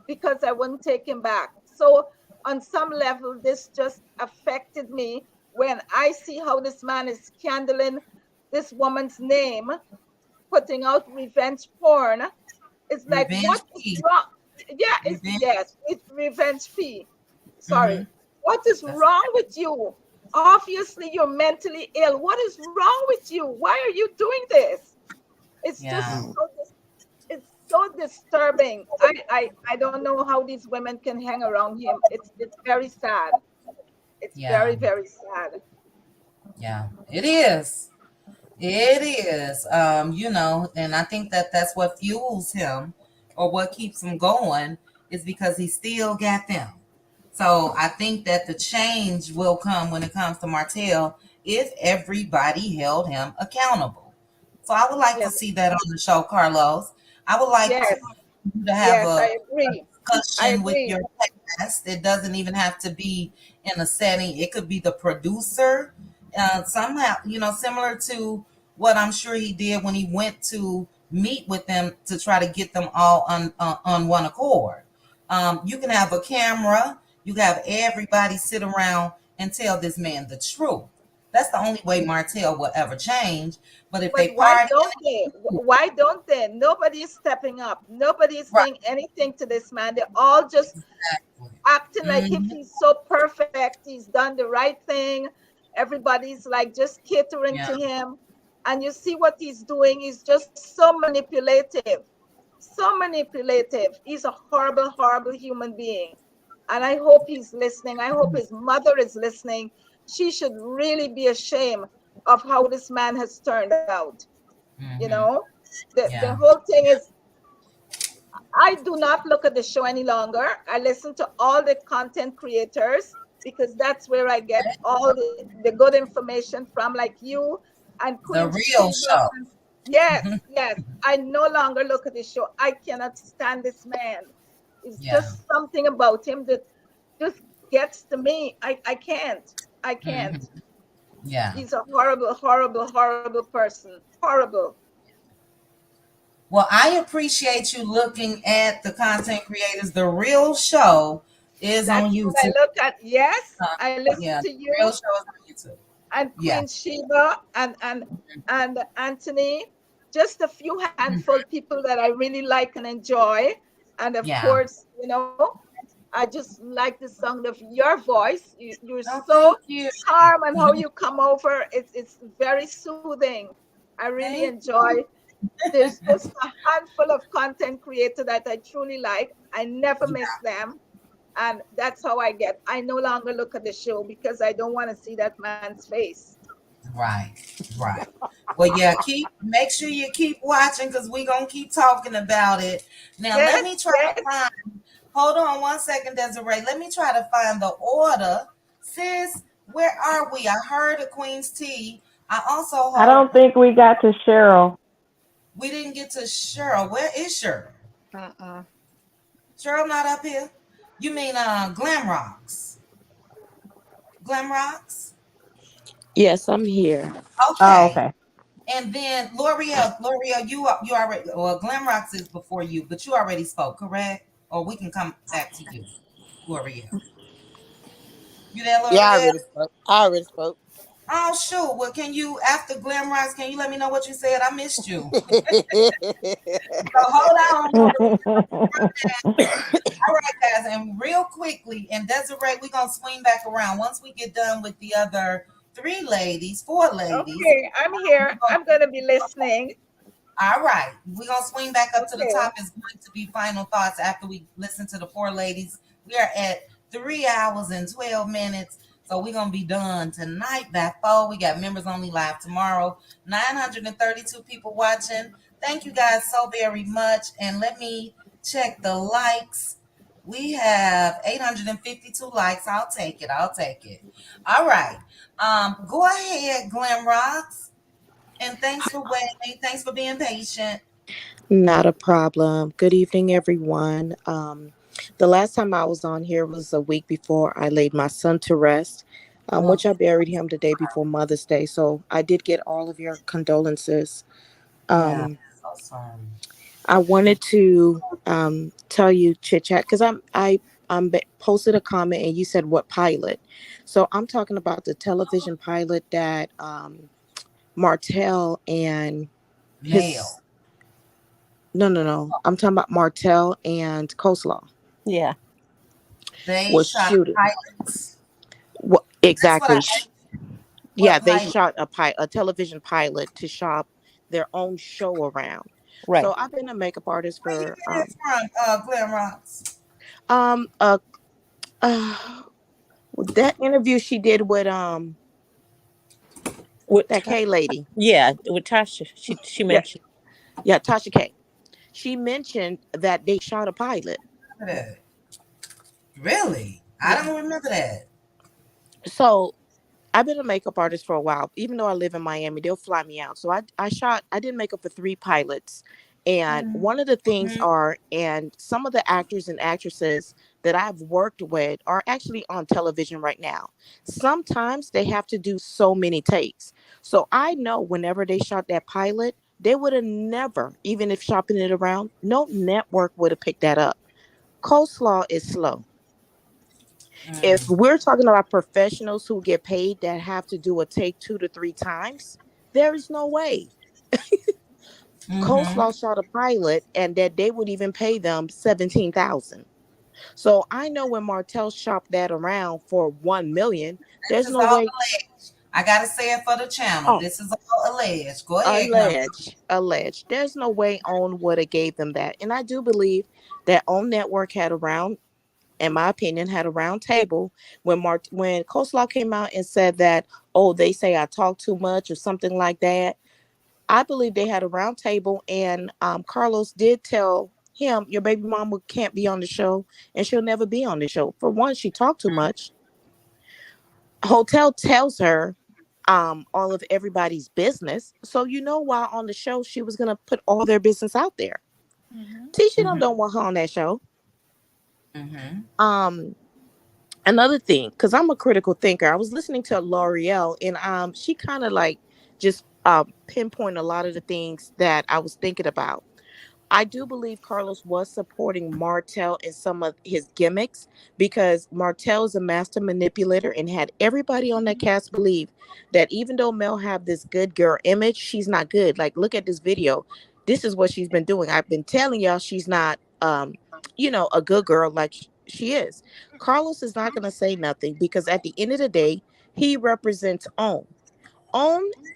because I wouldn't take him back. So on some level, this just affected me when I see how this man is scandling this woman's name, putting out revenge porn. It's like, what Revenge is P. wrong? Yeah, it's Revenge. yes, it's revenge fee. Mm-hmm. Sorry. What is That's wrong with you? Obviously, you're mentally ill. What is wrong with you? Why are you doing this? It's yeah, just it's so disturbing. I don't know how these women can hang around him. It's very sad. It's yeah, very, very sad. yeah. It is. It is, and I think that that's what fuels him or what keeps him going is because he still got them. So I think that the change will come when it comes to Martell if everybody held him accountable. So I would like Yeah. to see that on the show, Carlos. I would like Yes. you to have Yes, I a agree. I discussion with agree. your cast. It doesn't even have to be in a setting. It could be the producer, somehow, similar to what I'm sure he did when he went to meet with them to try to get them all on one accord. You can have a camera. You can have everybody sit around and tell this man the truth. That's the only way Martell will ever change. But if But they why party, don't they? Why don't they? Nobody is stepping up. Nobody is right? saying anything to this man. They're all just Exactly. acting like if Hmm. he's so perfect, he's done the right thing, Everybody's like just catering Yeah. to him. And you see what he's doing. He's just so manipulative. So manipulative. He's a horrible, horrible human being. And I hope he's listening. I hope his mother is listening. She should really be ashamed of how this man has turned out. You Hmm. know, the Yeah. whole thing is I do not look at the show any longer. I listen to all the content creators because that's where I get all the good information from, like you and Queen The real Sheba. show. Yes, yes. I no longer look at the show. I cannot stand this man. It's Yeah. just something about him that just gets to me. I can't. I can't. Hmm. Yeah. He's a horrible, horrible, horrible person. Horrible. Well, I appreciate you looking at the content creators. The real show is on That's what I YouTube. look at. Yes, Uh, I listen yeah, to the real you show is on YouTube. and Yeah. Queen Sheba and Anthony. Just a few Mhm. handful people that I really like and enjoy. And of Yeah. course, I just like the sound of your voice. You're Oh, so thank you. calm and how you come over. It's very soothing. I really Thank enjoy. There's just a handful of content creator that I truly like. I never you. miss them. And that's how I no longer look at the show because I don't want to see that man's face. Right, right. Well, yeah, make sure you keep watching because we're gonna keep talking about it. Now let Yes, me try yes. to find hold on one second, Desiree. Let me try to find the order. Sis, where are we? I heard a Queen's Tea. I also I heard don't think we got to Cheryl. we didn't get to Cheryl. Where is Cheryl? Uh-uh. Cheryl not up here? You mean Glam Rocks? Glam Rocks? Yes, I'm here. Oh, Okay. okay. And then L'Oreal, you already well, Glamrox is before you, but you already spoke, correct? Or we can come back to you, L'Oreal. You there, Yeah, I L'Oreal? already spoke. I already spoke. Oh, sure. Well, can you after Glamrox? Can you let me know what you said? I missed you. So hold on, L'Oreal. All right, guys, and real quickly, and Desiree, we're gonna swing back around once we get done with the other four ladies. Okay, I'm here. I'm going to be listening. All right. We're going to swing back up to the Okay. top. It's going to be final thoughts after we listen to the four ladies. We are at 3 hours and 12 minutes. So we're going to be done tonight by 4. We got members only live tomorrow. 932 people watching. Thank you guys so very much. And let me check the likes. We have 852 likes. I'll take it. I'll take it. All right. Go ahead, Glam Rocks. And thanks for waiting. Thanks for being patient. Not a problem. Good evening, everyone. The last time I was on here was a week before I laid my son to rest, Oh, which I buried him the day before Mother's Day. So I did get all of your condolences. yeah. Um, So sorry. I wanted to tell you, Chit Chat, because posted a comment and you said what pilot. So I'm talking about the television pilot that Martell and his Male. no. I'm talking about Martell and Coleslaw Yeah. They was shot shooting. pilots. What That's what I exactly? asked. Yeah, What they pilot? shot a television pilot to shop their own show around. Right. So I've been a makeup artist Where you for get it from, Glen Rocks? um uh, uh that interview she did with With that K lady. yeah, with Tasha, she Yeah, mentioned. yeah, Tasha K. She mentioned that they shot a pilot. Look at that. Really? I Yeah. don't remember that. So I've been a makeup artist for a while. Even though I live in Miami, they'll fly me out. So I did makeup for 3 pilots. And one of the things Mhm. are, and some of the actors and actresses that I've worked with are actually on television right now. Sometimes they have to do so many takes. So I know whenever they shot that pilot, they would have never, even if shopping it around, no network would have picked that up. Coleslaw is slow. If Mm. we're talking about professionals who get paid that have to do a take 2 to 3 times, there is no way Mm-hmm. Coleslaw shot a pilot and that they would even pay them 17,000. So I know when Martell shopped that around for 1 million, This there's is no all way. alleged. I gotta say it for the channel. Oh, This is all alleged. Go ahead, Glam. alleged. There's no way OWN would have gave them that. And I do believe that OWN Network had a round, in my opinion, had a round table when when Coleslaw came out and said that, oh, they say I talk too much or something like that. I believe they had a round table, and Carlos did tell him, your baby mama can't be on the show, and she'll never be on the show. For one, she talked too much. Hotel tells her all of everybody's business. So while on the show, she was gonna put all their business out there. Mm-hmm. Tisha Mm-hmm. don't want her on that show. Mm-hmm. Um, Another thing, because I'm a critical thinker, I was listening to L'Oreal, and she kind of like just pinpoint a lot of the things that I was thinking about. I do believe Carlos was supporting Martell in some of his gimmicks because Martell is a master manipulator and had everybody on that cast believe that even though Mel have this good girl image, she's not good. Like, look at this video. This is what she's been doing. I've been telling y'all she's not, a good girl like she is. Carlos is not going to say nothing because at the end of the day, he represents OWN.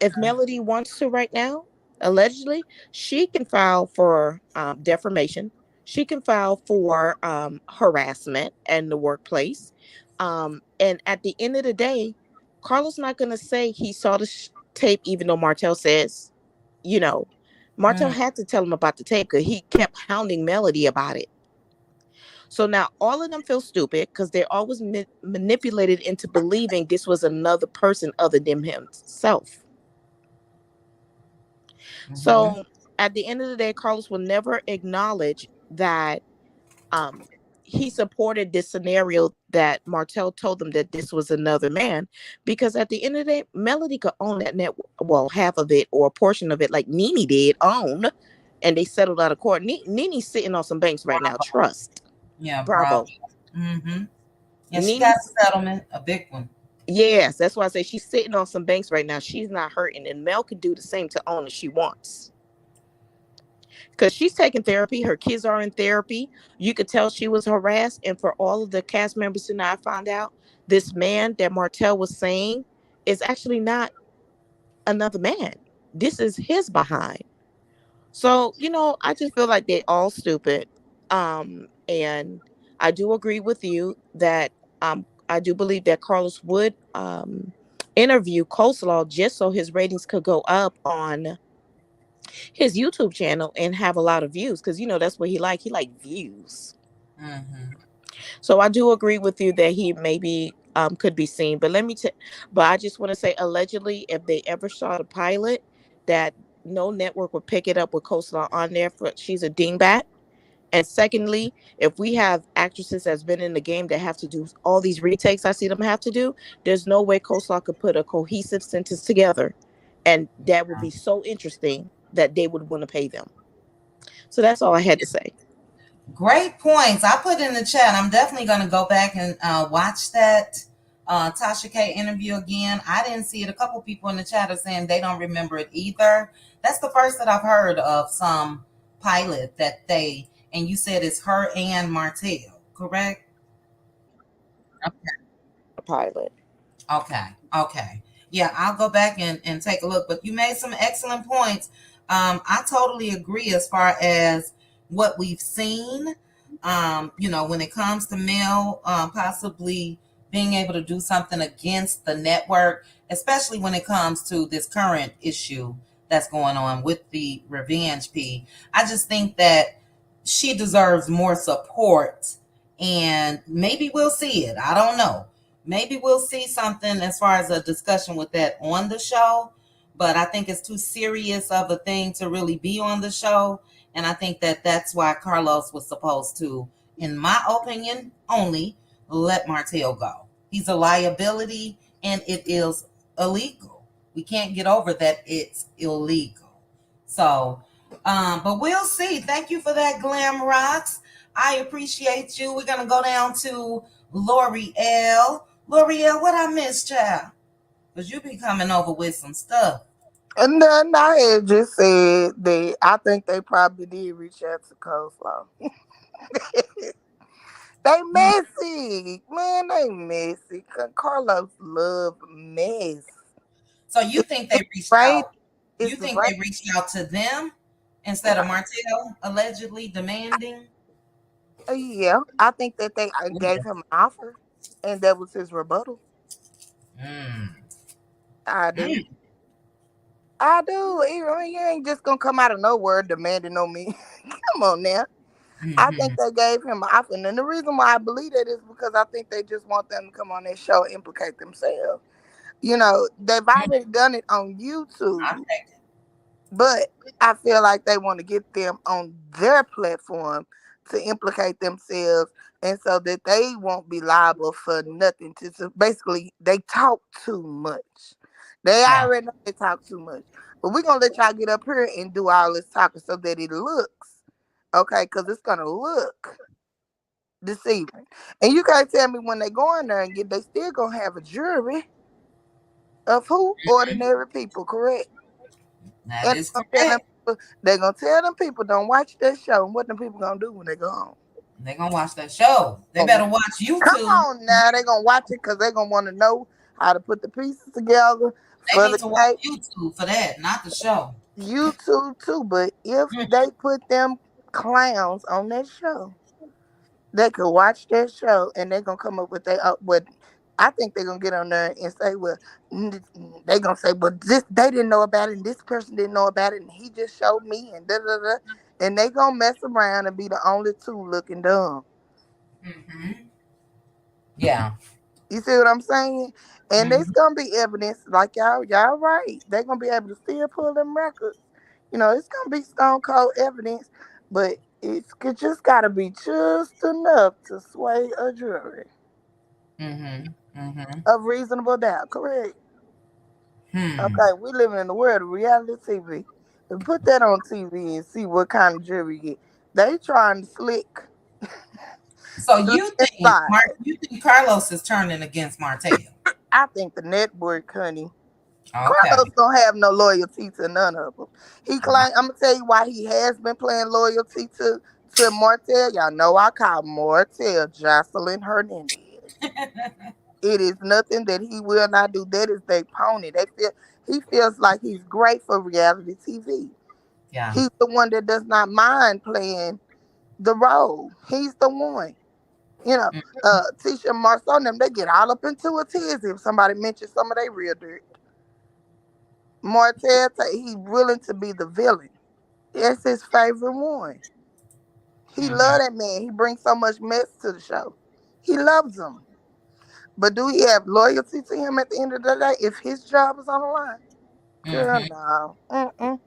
If Melody wants to right now, allegedly, she can file for defamation. She can file for harassment in the workplace. And at the end of the day, Carlos not going to say he saw the tape, even though Martell says, you know, Martell Mm-hmm. had to tell him about the tape because he kept hounding Melody about it. So now all of them feel stupid because they're always manipulated into believing this was another person other than himself. Mm-hmm. So at the end of the day, Carlos will never acknowledge that um, he supported this scenario that Martell told them that this was another man, because at the end of the day, Melody could own that net, well, half of it or a portion of it, like Nene did own, and they settled out of court. Nene's sitting on some banks right now. Trust. Yeah, bravo. Bravo. Mm-hmm. Yeah, she got Nene's a settlement, a big one. Yes, that's why I say she's sitting on some banks right now. She's not hurting, and Mel could do the same to own if she wants. Because she's taking therapy. Her kids are in therapy. You could tell she was harassed. And for all of the cast members to not find out, this man that Martell was saying is actually not another man. This is his behind. So, I just feel like they all stupid. And I do agree with you that I do believe that Carlos would interview Coleslaw just so his ratings could go up on his YouTube channel and have a lot of views because that's what he like. He like views. Mm-hmm. So I do agree with you that he maybe could be seen. But but I just want to say allegedly, if they ever shot a pilot, that no network would pick it up with Coleslaw on there for she's a dingbat. And secondly, if we have actresses that's been in the game that have to do all these retakes I see them have to do, there's no way Coleslaw could put a cohesive sentence together. And that would be so interesting that they would want to pay them. So that's all I had to say. Great points. I put in the chat. I'm definitely going to go back and watch that Tasha K interview again. I didn't see it. A couple people in the chat are saying they don't remember it either. That's the first that I've heard of some pilot that and you said it's her and Martell, correct? Okay. A pilot. Okay. Okay. Yeah, I'll go back and take a look. But you made some excellent points. I totally agree as far as what we've seen. When it comes to Mel possibly being able to do something against the network, especially when it comes to this current issue that's going on with the Revenge P. I just think that she deserves more support, and maybe we'll see it. I don't know. Maybe we'll see something as far as a discussion with that on the show, but I think it's too serious of a thing to really be on the show. And I think that that's why Carlos was supposed to, in my opinion, only let Martell go. He's a liability and it is illegal. We can't get over that it's illegal. So, but we'll see. Thank you for that, Glam Rocks. I appreciate you. We're going to go down to L'Oreal. L'Oreal, what I missed, child? Because you be coming over with some stuff. And then I had just said that I think they probably did reach out to Coleslaw. They messy. Man, they messy. Carlos love mess. So you It's think they reached right. out? You It's think right. they reached out to them instead of Martell allegedly demanding? Yeah, I think that they gave him an offer, and that was his rebuttal. Mm. I do. Mm. I do. I mean, you ain't just gonna come out of nowhere demanding on me. Come on now. I think Mm-hmm. they gave him an offer, and the reason why I believe that is because I think they just want them to come on their show and implicate themselves. You know, they've already done it on I YouTube, take it. but I feel like they want to get them on their platform to implicate themselves, and so that they won't be liable for nothing. So basically, they talk too much. They Yeah. already know they talk too much, but we're gonna let y'all get up here and do all this talking so that it looks okay, because it's gonna look deceiving. And you can't tell me when they go in there and get, they still gonna have a jury of who? Ordinary people, correct? That And is correct. they're gonna tell them people don't watch that show. And what them people gonna do when they go home? They're gonna watch that show. They Oh, better watch come YouTube. on now, they gonna watch it because they're gonna want to know how to put the pieces together They for need the to watch tape. YouTube for that, not the show. YouTube too, but if Mm. they put them clowns on that show, they could watch that show and they're gonna come up with their what I think they're gonna get on there and say, well, they gonna say, but this they didn't know about it, and this person didn't know about it, and he just showed me, and da da da, and they gonna mess around and be the only two looking dumb. Mm-hmm. Yeah. You see what I'm saying? And there's Mm-hmm. gonna be evidence, like y'all right. They're gonna be able to still pull them records. You know, it's gonna be stone cold evidence, but just gotta be just enough to sway a jury Mm-hmm. Mm-hmm. of reasonable doubt. Correct. Hmm. Okay, we living in the world of reality TV. And put that on TV and see what kind of jury you get. They trying to So slick you think inside. You think Carlos is turning against Martell? I think the network, honey. Okay. Carlos don't have no loyalty to none of them. He claim I'm gonna tell you why he has been playing loyalty to Martell. Y'all know I call Martell Jocelyn Hernandez. It is nothing that he will not do. That is their pony. He feels like he's great for reality TV. Yeah. He's the one that does not mind playing the role. He's the one. You know, Mm. Tisha and Marceau and them, they get all up into a tears if somebody mentions some of their real dirt. Martell, he's willing to be the villain. That's his favorite one. He Mm-hmm. love that man. He brings so much mess to the show. He loves him. But do he have loyalty to him at the end of the day if his job is on the line? Girl, Mm-hmm. no. Mm-mm.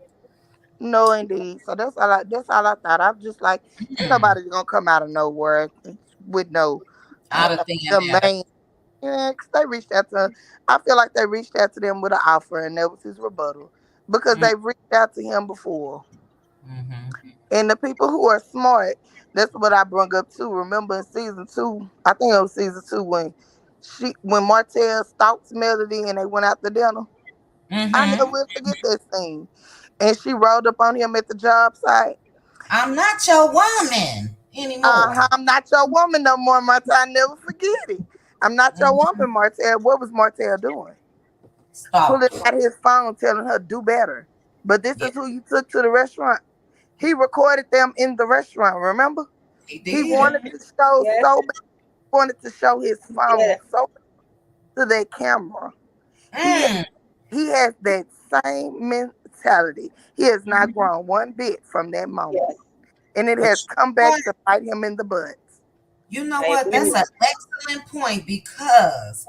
No, indeed. So that's all I thought. I'm just like, ain't Hmm. nobody gonna come out of nowhere with no uh, Out of thin the air. main. Yeah, 'cause they reached out to. I feel like they reached out to them with an offer, and that was his rebuttal because they've reached out to him before. Mm-hmm. And the people who are smart, that's what I brought up too. Remember in season two, I think it was season two when Martell stalked Melody and they went out to dinner. I never Mm-hmm. will forget that scene. And she rolled up on him at the job site. I'm not your woman anymore. I'm not your woman no more, Martell. I never forget it. I'm not your Mhm. woman, Martell. What was Martell doing? Pulling Stalking. out his phone, telling her do better. But this Yeah, is who you took to the restaurant. He recorded them in the restaurant. Remember? he He did. wanted to show Yes, so bad. He wanted to show his phone yes, so bad to that camera. He Mm. he has that same mentality. He has not grown one bit from that moment, yes. and it But has you come know back what? to bite him in the butt. You know I what? agree That's with an you. excellent point because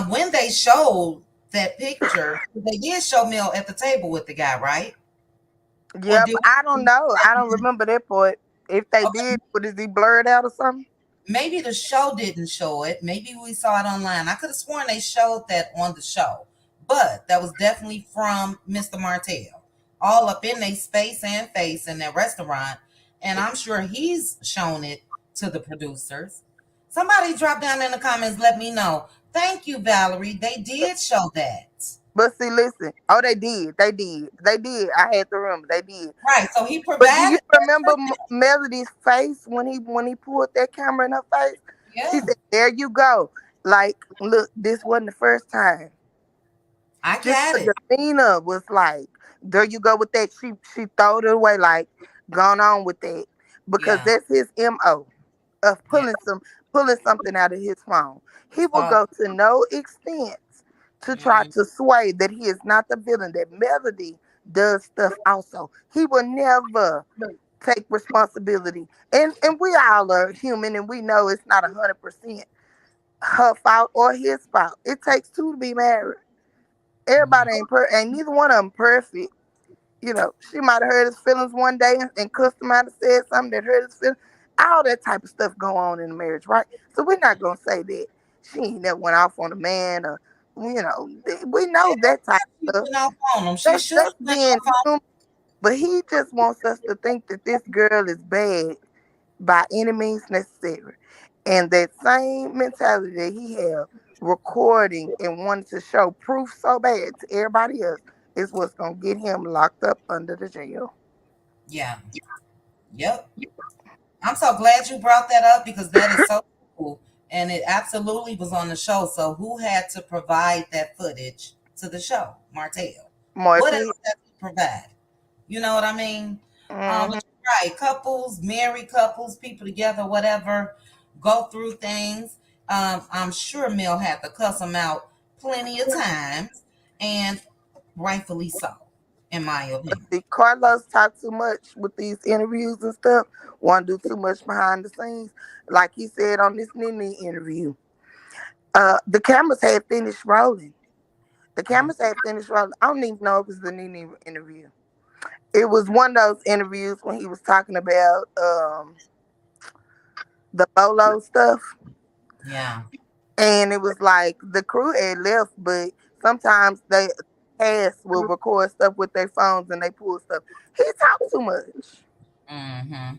when they showed that picture, they did show Mel at the table with the guy, right? Or Yep, did I don't know. I don't remember that part. If they okay, did, what is he blurred out or something? maybe the show didn't show it. Maybe we saw it online. I could have sworn they showed that on the show, but that was definitely from Mr. Martell, all up in their space and face in their restaurant, and I'm sure he's shown it to the producers. Somebody drop down in the comments, let me know. Thank you, Valerie. They did show that. But see, listen. Oh, they did. They did. They did. I had to remember. They did. Right. So he But do you provided that remember for them. Melody's face when he pulled that camera in her face? She Yeah. said, "There you go." Like, look, this wasn't the first time. I Just got it. the demeanor was like, there you go with that. She throwed it away, like, gone on with that. Because Yeah. that's his MO of Yeah. pulling something out of his phone. He will So, go to no extent to try mm, to sway that he is not the villain, that Melody does stuff also. He will never take responsibility. And we all are human and we know it's not 100% her fault or his fault. It takes two to be married. mm, Everybody ain't neither one of them perfect. You know, she might have hurt his feelings one day and cussed him out and said something that hurt his feelings. All that type of stuff go on in a marriage, right? So we're not gonna say that she ain't never went off on a man, or we know that type she of stuff. went off on him. She That's should have that's went being off human. But he just wants us to think that this girl is bad by any means necessary. And that same mentality that he had recording and wanted to show proof so bad to everybody else is what's gonna get him locked up under the jail. Yeah. Yep. I'm so glad you brought that up because that is so cool. And it absolutely was on the show. So who had to provide that footage to the show? Martell. What Marquis. else had to provide? You know what I mean? Hmm. But you're right. Couples, married couples, people together, whatever, go through things. I'm sure Mel had to cuss them out plenty of times, and rightfully so, in my opinion. See, Carlos talk too much with these interviews and stuff. Want to do too much behind the scenes, like he said on this Nene interview. The cameras had finished rolling. The Mm, cameras had finished rolling. I don't even know if it was the Nene interview. It was one of those interviews when he was talking about the Bolo stuff, yeah. and it was like the crew had left, but sometimes they cast will record stuff with their phones and they pull stuff. He talked too much. Mm-hmm.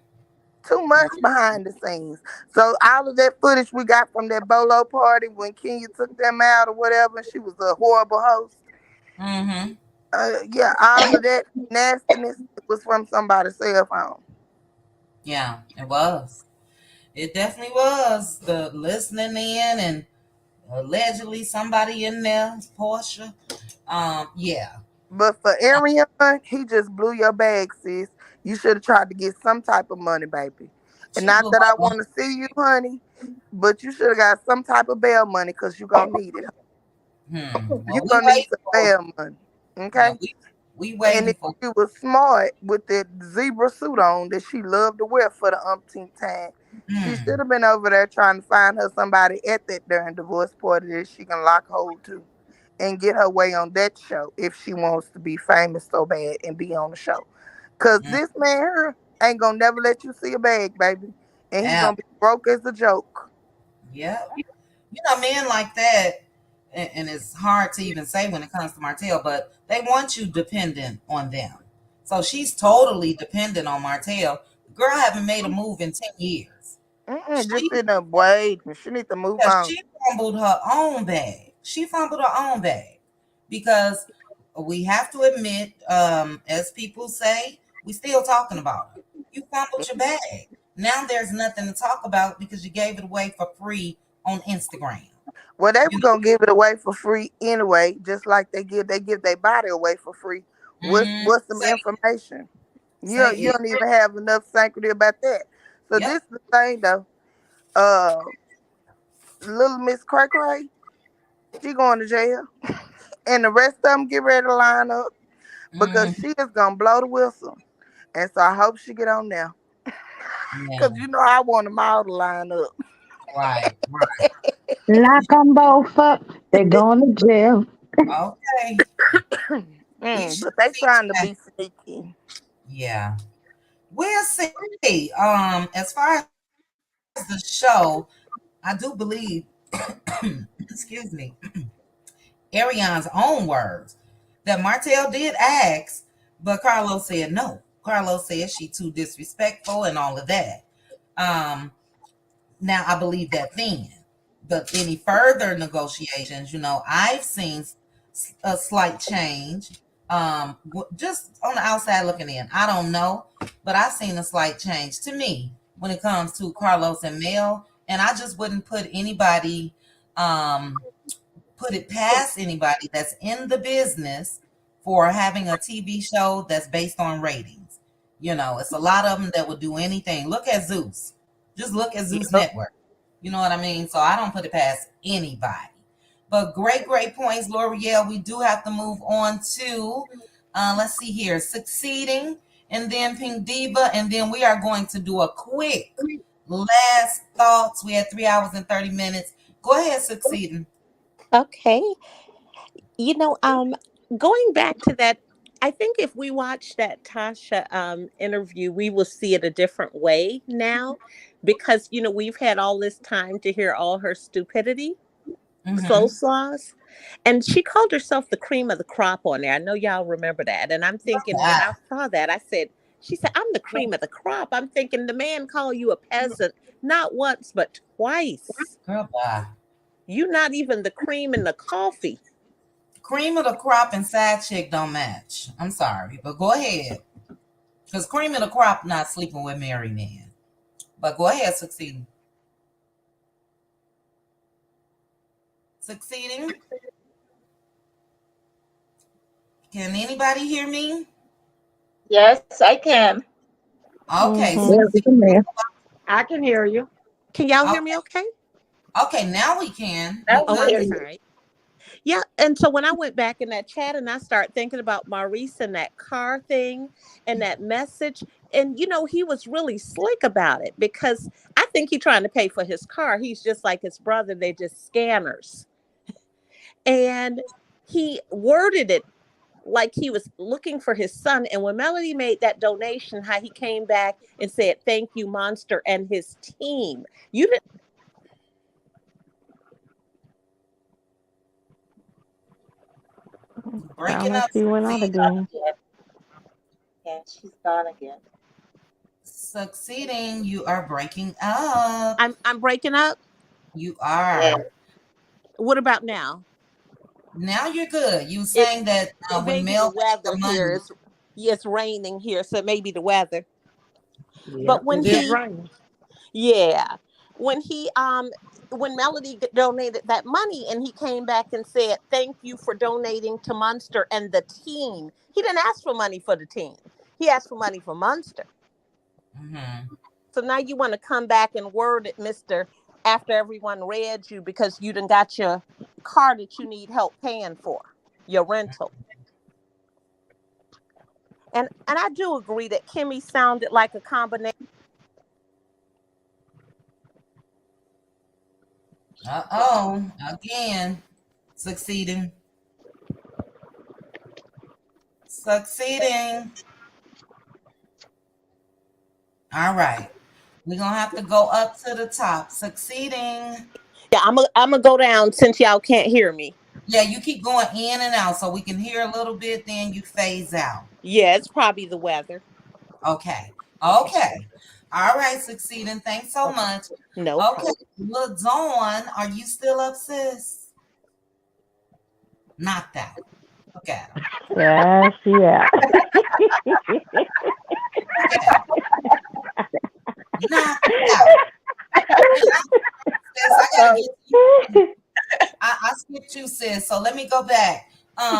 Too much behind the scenes. So all of that footage we got from that Bolo party when Kenya took them out or whatever, and she was a horrible host. Mm-hmm. Yeah, all of that nastiness was from somebody's cell phone. Yeah, it was. It definitely was. The listening in and allegedly somebody in there, Portia. Yeah. But for Ariana, he just blew your bag, sis. You should have tried to get some type of money, baby. And She not blew that I her want to see you, honey, but you should have got some type of bail money because you're going to need it. You're Well, we going to need waiting some for it. bail money. Yeah, Okay? we And waiting if for she was smart with that zebra suit on that she loved to wear for the umpteenth time, it. she should have been over there trying to find her somebody at that darn divorce party that she can lock hold to and get her way on that show if she wants to be famous so bad and be on the show. Cause Mm, this man here ain't gonna never let you see a bag, baby. And he app. gonna be broke as a joke. Yep. Men like that, and it's hard to even say when it comes to Martell, but they want you dependent on them. So she's totally dependent on Martell. The girl haven't made a move in 10 years. Just She sitting up waiting. She need to move Yeah, on. she fumbled her own bag. She fumbled her own bag because we have to admit, as people say, we still talking about her. You fumbled your bag. Now there's nothing to talk about because you gave it away for free on Instagram. Well, they You were gonna give it away for free anyway, just like they give their body away for free. What's some say information? You say don't even have enough sanctity about that. So yep. this is the thing though. Uh, little Miss Cray Cray, she going to jail, and the rest of them get ready to line up because Mm, she is gonna blow the whistle. And so I hope she get on there, cause yeah, I want them all to line up. right, right. Lock them both up. They're going to jail. Okay. We shall But they see, trying to Jack. be sneaky. Yeah. We'll see. As far as the show, I do believe, excuse me, Ariana's own words that Martell did ask, but Carlos said no. Carlos said she too disrespectful and all of that. Um, Now I believe that then. But any further negotiations, I've seen a slight change. Just on the outside looking in, I don't know, but I've seen a slight change to me when it comes to Carlos and Mel, and I just wouldn't put put it past anybody that's in the business for having a TV show that's based on ratings. It's a lot of them that would do anything. Look at Zeus. Just look at Zeus Yep. Network. You know what I mean? So I don't put it past anybody. But great, great points, L'Oreal. We do have to move on to, let's see here, Succeeding, and then Pink Diva, and then we are going to do a quick last thoughts. We had 3 hours and 30 minutes. Go ahead, Succeeding. Okay. You know, going back to that, I think if we watch that Tasha interview, we will see it a different way now because, we've had all this time to hear all her stupidity, Mm-hmm. faux flaws. And she called herself the cream of the crop on there. I know y'all remember that. And I'm thinking, when Ah, I saw that, she said, I'm the cream of the crop. I'm thinking the man called you a peasant, not once, but twice. girl, bye. You not even the cream in the coffee. Cream of the crop and side chick don't match. I'm sorry, but go ahead. Because cream of the crop not sleeping with married men. But go ahead, Succeeding. Succeeding. Can anybody hear me? Yes, I can. Okay, Yeah, Mm-hmm. we can Succeeding. hear. I can hear you. Can y'all hear me Okay, okay? okay, now we can. We Now we Oh, good. hear okay, you. all right. Yeah, and so when I went back in that chat and I started thinking about Maurice and that car thing and that message, and he was really slick about it because I think he's trying to pay for his car. He's just like his brother, they just scanners. And he worded it like he was looking for his son. And when Melody made that donation, how he came back and said, "Thank you, Monster and his team." You didn't Sound Breaking like up, she went out Succeeding. again. Yeah, she's gone again. Succeeding. You are breaking up. I'm breaking up. You Yeah. are. What about now? Now you're good. You It saying that it may when be the Mel made the weather here. money. It's raining here, so it may be the weather. But Yep, when it is Okay. he raining. yeah, when he when Melody donated that money and he came back and said, "Thank you for donating to Munster and the team." He didn't ask for money for the team. He asked for money for Munster. Mm-hmm. So now you want to come back and word it, Mister, after everyone read you because you done got your car that you need help paying for, your rental. And I do agree that Kimmy sounded like a combination. Uh-oh. Again. Succeeding. Succeeding. All right. We're gonna have to go up to the top. Succeeding. Yeah, I'm gonna go down since y'all can't hear me. Yeah, you keep going in and out so we can hear a little bit, then you phase out. Yeah, it's probably the weather. Okay. Okay. All right, Succeeding. Thanks so Okay, much. no Okay. problem. Well, Dawn, are you still up, sis? Knocked out. Look at him. Yeah, yeah. Look at him. Knocked out. Hey, sis, I gotta get to you. I skipped you, sis. So let me go back.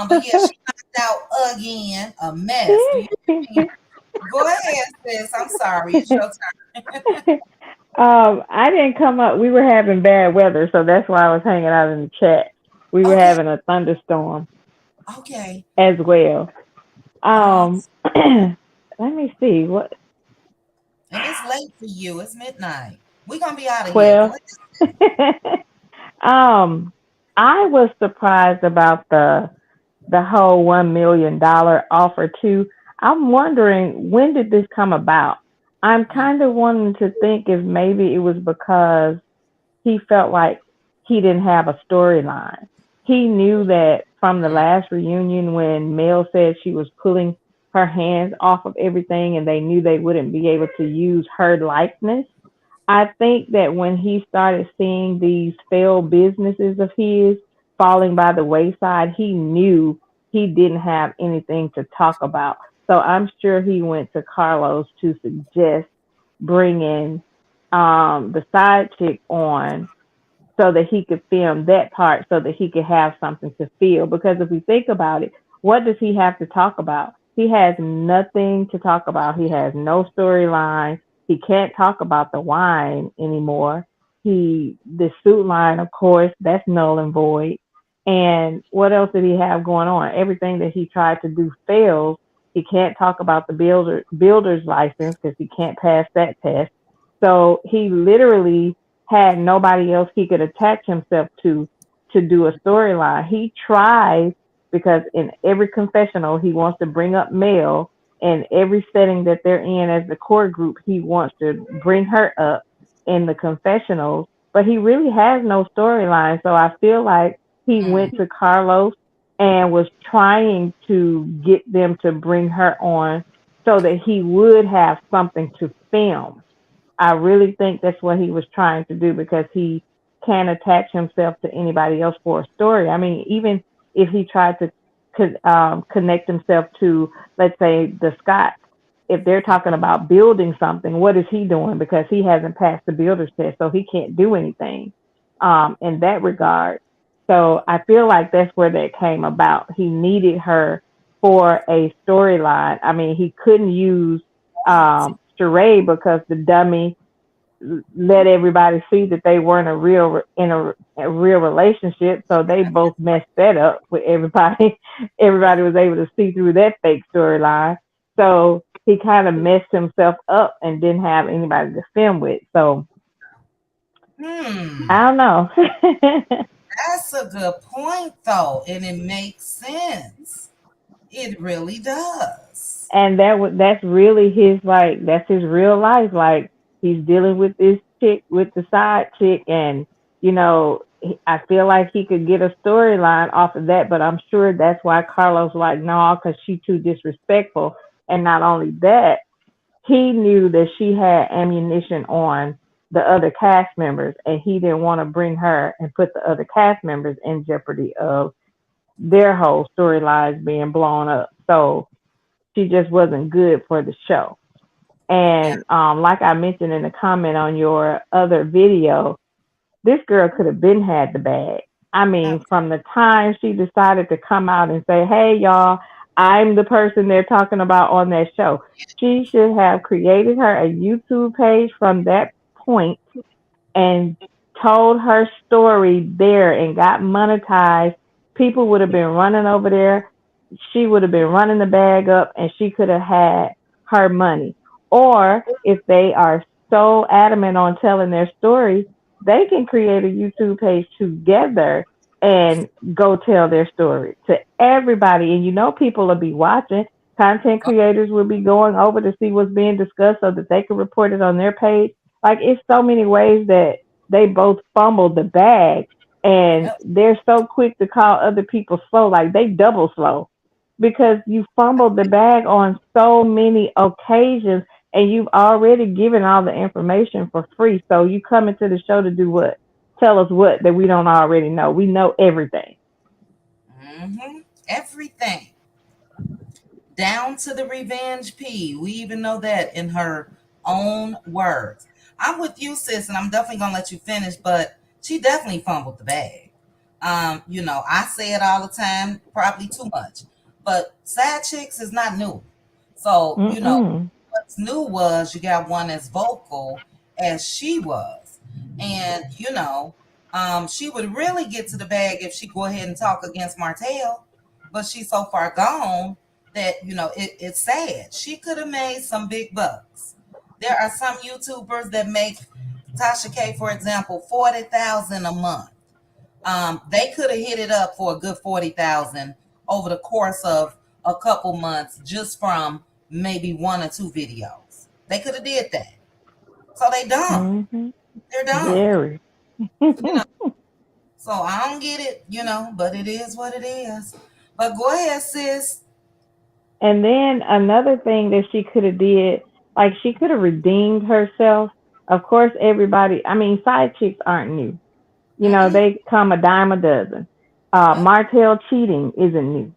But yeah, she knocked out again. A mess. Do you hear me? Go ahead, sis. I'm sorry. It's your turn. I didn't come up. We were having bad weather, so that's why I was hanging out in the chat. We were Okay. having a thunderstorm Okay. as well. Oh, Um, let me see what and it's late for you. It's midnight. We're gonna be out of here. Go 12. ahead. um, I was surprised about the whole $1 million offer too. I'm wondering, when did this come about? I'm Mm, kind of wanting to think if maybe it was because he felt like he didn't have a storyline. He knew that from the mm, last reunion when Mel said she was pulling her hands off of everything and they knew they wouldn't be able to use her likeness. I think that when he started seeing these failed businesses of his falling by the wayside, he knew he didn't have anything to talk about. So I'm sure he went to Carlos to suggest bringing the side chick on so that he could film that part so that he could have something to feel. Because if we think about it, what does he have to talk about? He has nothing to talk about. He has no storyline. He can't talk about the wine anymore. The suit line, of course, that's null and void. And what else did he have going on? Everything that he tried to do fails. He can't talk about the builder's license because he can't pass that test. So he literally had nobody else he could attach himself to do a storyline. He tries because in every confessional he wants to bring up Mel. In every setting that they're in as the core group, he wants to bring her up in the confessionals, but he really has no storyline. So I feel like he Hmm. went to Carlos and was trying to get them to bring her on so that he would have something to film. I really think that's what he was trying to do because he can't attach himself to anybody else for a story. I mean, even if he tried to connect himself to, let's say, the Scots, if they're talking about building something, what is he doing? Because he hasn't passed the builder's test, so he can't do anything in that regard. So I feel like that's where that came about. He needed her for a storyline. I mean, he couldn't use charade because the dummy let everybody see that they weren't a real relationship. So they both messed that up with everybody. Everybody was able to see through that fake storyline. So he kind of messed himself up and didn't have anybody to film with. So Hmm. I don't know. That's a good point, though, and it makes sense. It really does. And that's really his, like, that's his real life. Like, he's dealing with this chick, with the side chick, and I feel like he could get a storyline off of that. But I'm sure that's why Carlos like, no, because she too disrespectful. And not only that, he knew that she had ammunition on the other cast members, and he didn't want to bring her and put the other cast members in jeopardy of their whole storylines being blown up. So she just wasn't good for the show. Yeah. And like I mentioned in the comment on your other video, this girl could have been had the bag. I mean, from the time she decided to come out and say, "Hey, y'all, I'm the person they're talking about on that show," she should have created her a YouTube page from that point and told her story there and got monetized, people would have been running over there. She would have been running the bag up and she could have had her money. Or if they are so adamant on telling their story, they can create a YouTube page together and go tell their story to everybody. And people will be watching. Content creators will be going over to see what's being discussed so that they can report it on their page. Like, it's so many ways that they both fumbled the bag, and Yep. they're so quick to call other people slow. Like, they double slow because you fumbled the bag on so many occasions, and you've already given all the information for free. So you come into the show to do what? Tell us what that we don't already know. We know everything. Hmm. Everything. Down to the revenge P. We even know that in her own words. I'm with you, sis, and I'm definitely gonna let you finish, but she definitely fumbled the bag. I say it all the time, probably too much. But side chicks is not new. So, Mm-mm. what's new was you got one as vocal as she was. And, she would really get to the bag if she go ahead and talk against Martell, but she's so far gone that, it's sad. She could have made some big bucks. There are some YouTubers that make Tasha K, for example, 40,000 a month. They could have hit it up for a good 40,000 over the course of a couple months just from maybe one or two videos. They could have did that. So they dumb. Mm-hmm. They're dumb. Very. You know. So I don't get it, but it is what it is. But go ahead, sis. And then another thing that she could have did, like, she could have redeemed herself. Of course, everybody, I mean, side chicks aren't new. Mm-mm. They come a dime a dozen. Yep. Martell cheating isn't new.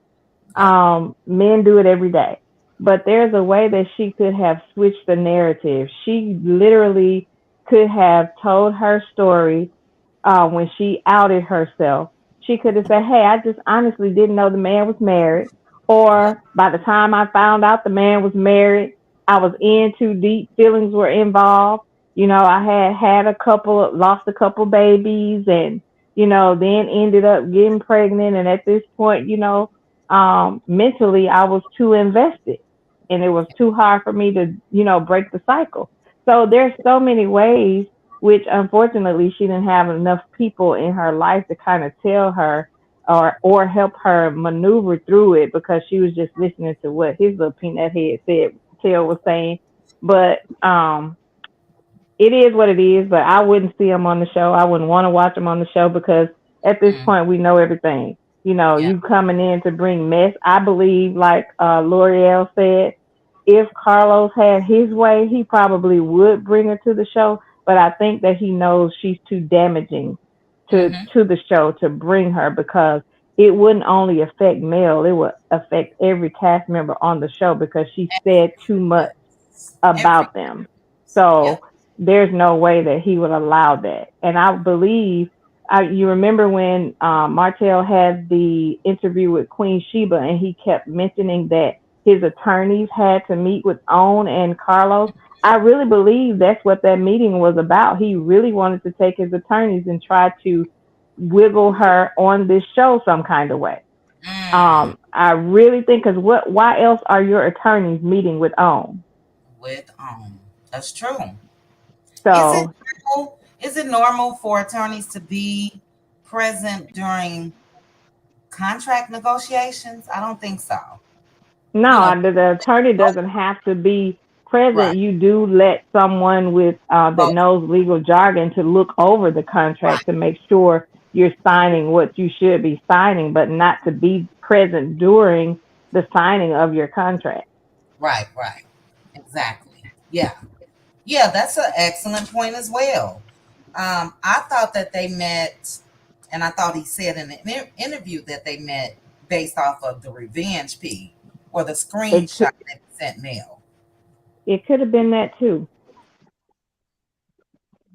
Yep. Men do it every day. But there's a way that she could have switched the narrative. She literally could have told her story when she outed herself. She could have said, "Hey, I just honestly didn't know the man was married," Yep. or by the time I found out the man was married, I was in too deep. Feelings were involved. I had lost a couple babies, and then ended up getting pregnant. And at this point, mentally, I was too invested, and it was too hard for me to, break the cycle. So there's so many ways, which unfortunately she didn't have enough people in her life to kind of tell her or help her maneuver through it, because she was just listening to what his little peanut head said tail was saying. But it is what it is. But I wouldn't see him on the show. I wouldn't want to watch him on the show, because at this Mm, point we know everything. yeah. You coming in to bring mess. I believe, like L'Oreal said, if Carlos had his way, he probably would bring her to the show. But I think that he knows she's too damaging to Hmm. to the show to bring her, because it wouldn't only affect Mel, it would affect every cast member on the show, because she said too much Every. about them. So Yep. there's no way that he would allow that. And I believe, you remember when Martell had the interview with Queen Sheba, and he kept mentioning that his attorneys had to meet with Own and Carlos. I really believe that's what that meeting was about. He really wanted to take his attorneys and try to wiggle her on this show some kind of way. Mm, I really think, because why else are your attorneys meeting with Own? with that's true. Is it So normal for attorneys to be present during contract negotiations? I don't think so. You know, no, the attorney oh, doesn't have to be right. present. You do let someone with that Oh, knows legal jargon to look over the right, contract to make sure you're signing what you should be signing, but not to be present during the signing of your contract. right, right. Exactly. Yeah. Yeah, that's an excellent point as well. I thought that they met, and I thought he said in an interview that they met based off of the revenge P or the It screenshot could that he sent Mel. it could have been that too,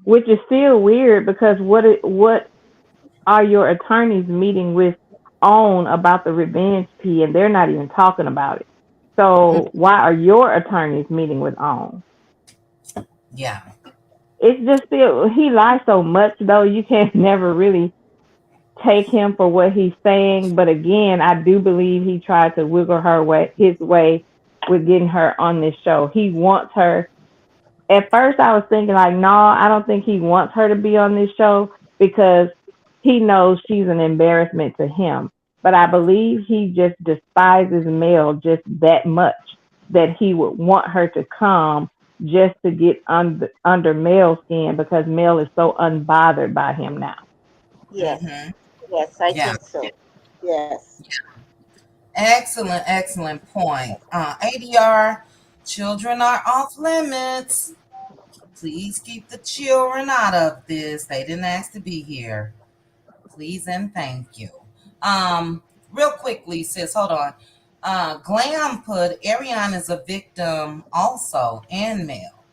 which is still weird, because what are your attorneys meeting with on about the revenge P, and they're not even talking about it. Mm, So why are your attorneys meeting with on? yeah. It's just still, he lies so much though, you can never really take him for what he's saying. But again, I do believe he tried to wiggle his way with getting her on this show. He wants her. At first I was thinking like, no, I don't think he wants her to be on this show, because he knows she's an embarrassment to him. But I believe he just despises Mel just that much, that he would want her to come just to get under Mel's skin, because Mel is so unbothered by him now. Mm-hmm. Yes. Yes, I Yeah. think so. Yes. Excellent, excellent point. ADR, children are off limits. Please keep the children out of this. They didn't ask to be here. Please and thank you. Real quickly, sis, hold on. Glam put Ariane as a victim also and Mel.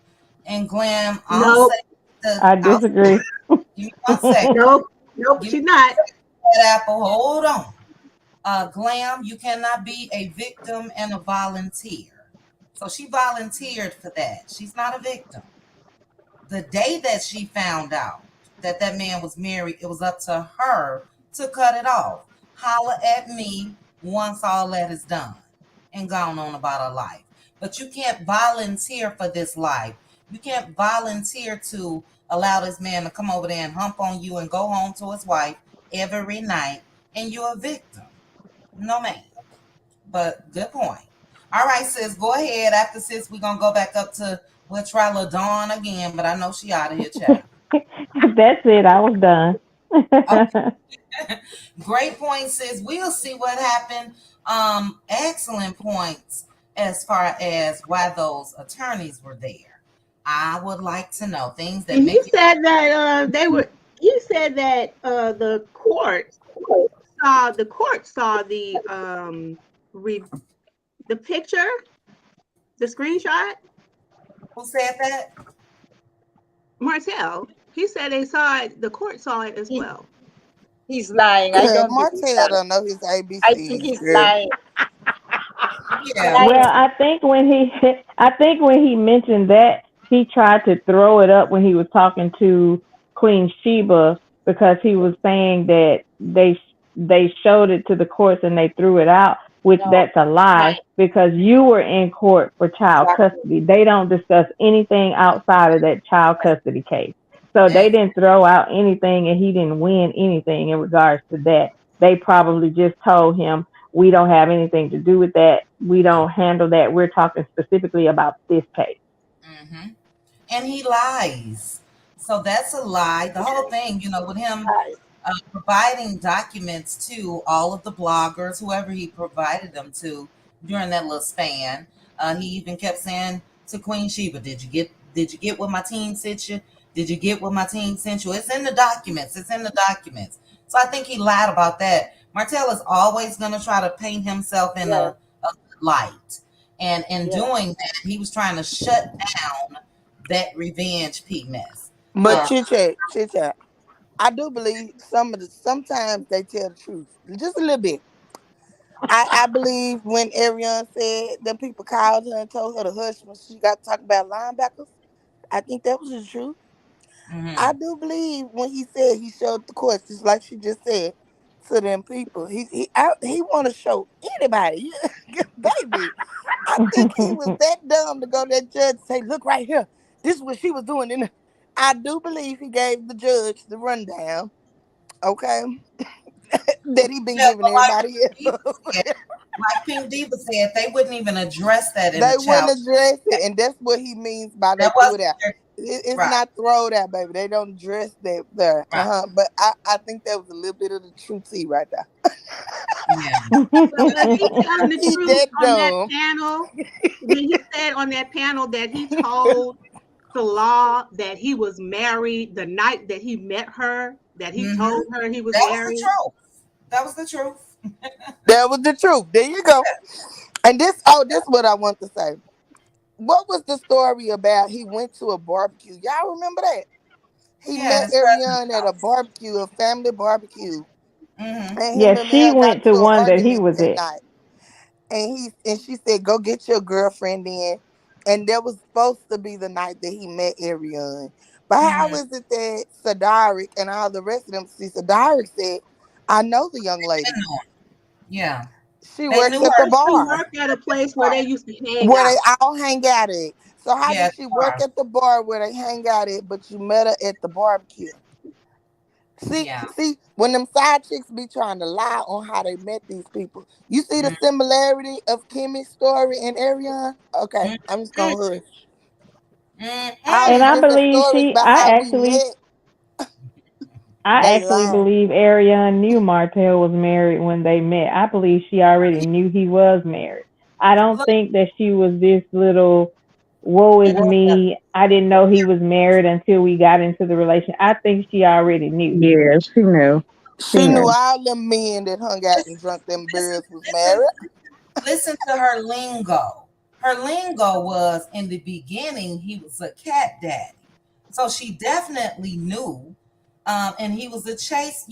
And Glam, I'll say Nope, I I'll disagree. give me 1 second. nope, nope, Give me she's one not. second, that apple. Hold on. Glam, you cannot be a victim and a volunteer. So she volunteered for that. She's not a victim. The day that she found out that that man was married, it was up to her to cut it off. Holler at me once all that is done and gone on about her life. But you can't volunteer for this life. You can't volunteer to allow this man to come over there and hump on you and go home to his wife every night, and you're a victim. No, man. But good point. All right, sis, go ahead. After sis, we're gonna go back up to we'll try LaDawn again, but I know she out of here, child. That's it. I was done. Okay. Great point, sis. We'll see what happened. Excellent points as far as why those attorneys were there. I would like to know things that And you make you said that they were. You said that the court saw re, the picture, the screenshot. who said that? Martell. He said they saw it. The court saw it as He, well. he's lying. I don't believe Martell that. don't know his I think ABCs, he's girl. lying. He's Yeah. Well, lying. I think when he mentioned that, he tried to throw it up when he was talking to Queen Sheba, because he was saying that they showed it to the courts and they threw it out, which No, that's a lie, lying. because you were in court for child Exactly. custody. They don't discuss anything outside of that child custody case. So they Ex- didn't throw out anything and he didn't win anything in regards to that. They probably just told him, we don't have anything to do with that. We don't handle that. We're talking specifically about this case. mhm. And he lies. So that's a lie. The whole thing, with him Lies. providing documents to all of the bloggers, whoever he provided them to during that little span. He even kept saying to Queen Sheba, "Did you get what my team sent you? Did you get what my team sent you? It's in the documents. It's in the documents." So I think he lied about that. Martell is always going to try to paint himself in Yes, a light, and in yes. doing that, he was trying to shut down that revenge mess. But Uh, Yes. chit chat. I do believe sometimes they tell the truth. Just a little bit. I believe when Ariane said them people called her and told her to hush when she got to talk about linebackers. I think that was the truth. I mhm. do believe when he said he showed the courts, just like she just said to them people. He want to show anybody, baby. I think he was that dumb to go to that judge and say, "Look right here, this is what she was doing." I do believe he gave the judge the rundown. Okay, that he been Yeah, giving but like everybody Diva else. said, King Diva said, they wouldn't even address that in They the wouldn't child. address it, and that's what he means by they That threw it wasn't out. their, It's right, not thrown out, baby. They don't address that there. right. But I think that was a little bit of the true tea right there. Yeah. But was he telling the He truth that on that dumb. panel when he said on that panel that he told the law that he was married the night that he met her, that he Hmm. told her he was That was the married? truth. That was the truth. That was the truth. There you go. And this what I want to say. What was the story about? He went to a barbecue. Y'all remember that? He Yeah, at met his cousin's Ariane at a house. barbecue, a family barbecue, Hmm. and him Yeah, and she Mel got went to to an one that he argument was that at. night. And she said, "Go get your girlfriend in." And that was supposed to be the night that he met Ariane. But how Hmm. is it that Sadaric and all the rest of them see Sadaric said, "I know the young lady. Yeah. She They works knew at the her. She bar worked at a place where they Right. used to hang where they out. all hang out at." So how Yeah, did at she the work bar. at the bar where they hang out at, but you met her at the barbecue? Yeah. When them side chicks be trying to lie on how they met these people, you see the Mm-hmm. similarity of Kimmy's story and Ariane? Okay, I'm just Mm-hmm. gonna hush. All And these Mm-mm. I different believe stories she about how we met, I they actually lying. believe Ariane knew Martell was married when they met. I believe she already knew he was married. I don't Look, think that she was this little woe is well, me. I didn't know he was married until we got into the relation. I think she already knew. Yeah, she knew. She She knew knew. all them men that hung out and listen, drunk them listen, beers was listen, married. listen to her lingo. Her lingo was, in the beginning, he was a cat daddy. So she definitely knew. And he was a chase,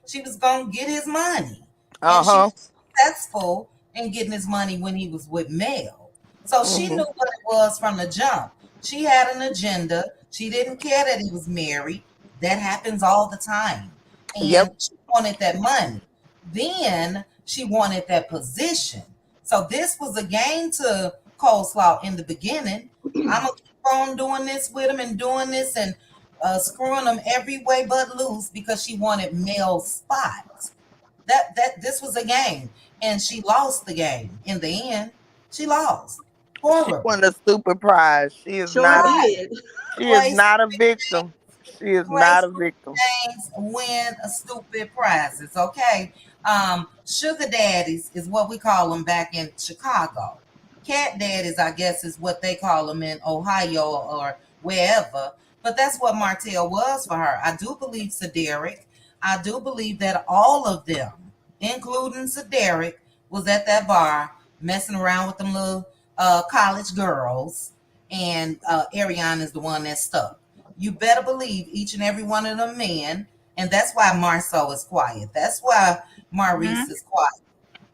she was gonna get his money. Uh And she huh. was successful in getting his money when he was with Mel. So she Hmm. knew what it was from the jump. She had an agenda. She didn't care that he was married. That happens all the time. Yep. And she wanted that money. Then she wanted that position. So this was a game to Coleslaw in the beginning. I'm gonna keep on doing this with him and doing this and screwing him every way but loose because she wanted Mel's spot. That this was a game, and she lost the game in the end. She lost She horribly. won a stupid prize. She is Sure not a. Right. did. She is Play not a stupid victim. She is play not a stupid victim. games, win a stupid prizes. Okay. Sugar daddies is what we call them back in Chicago. Cat daddies, I guess, is what they call them in Ohio or wherever. But that's what Martell was for her. I do believe Cedric. I do believe that all of them, including Cedric, was at that bar messing around with them little college girls, and Ariane is the one that stuck. You better believe each and every one of them men, and that's why Marceau is quiet. That's why Maurice is quiet.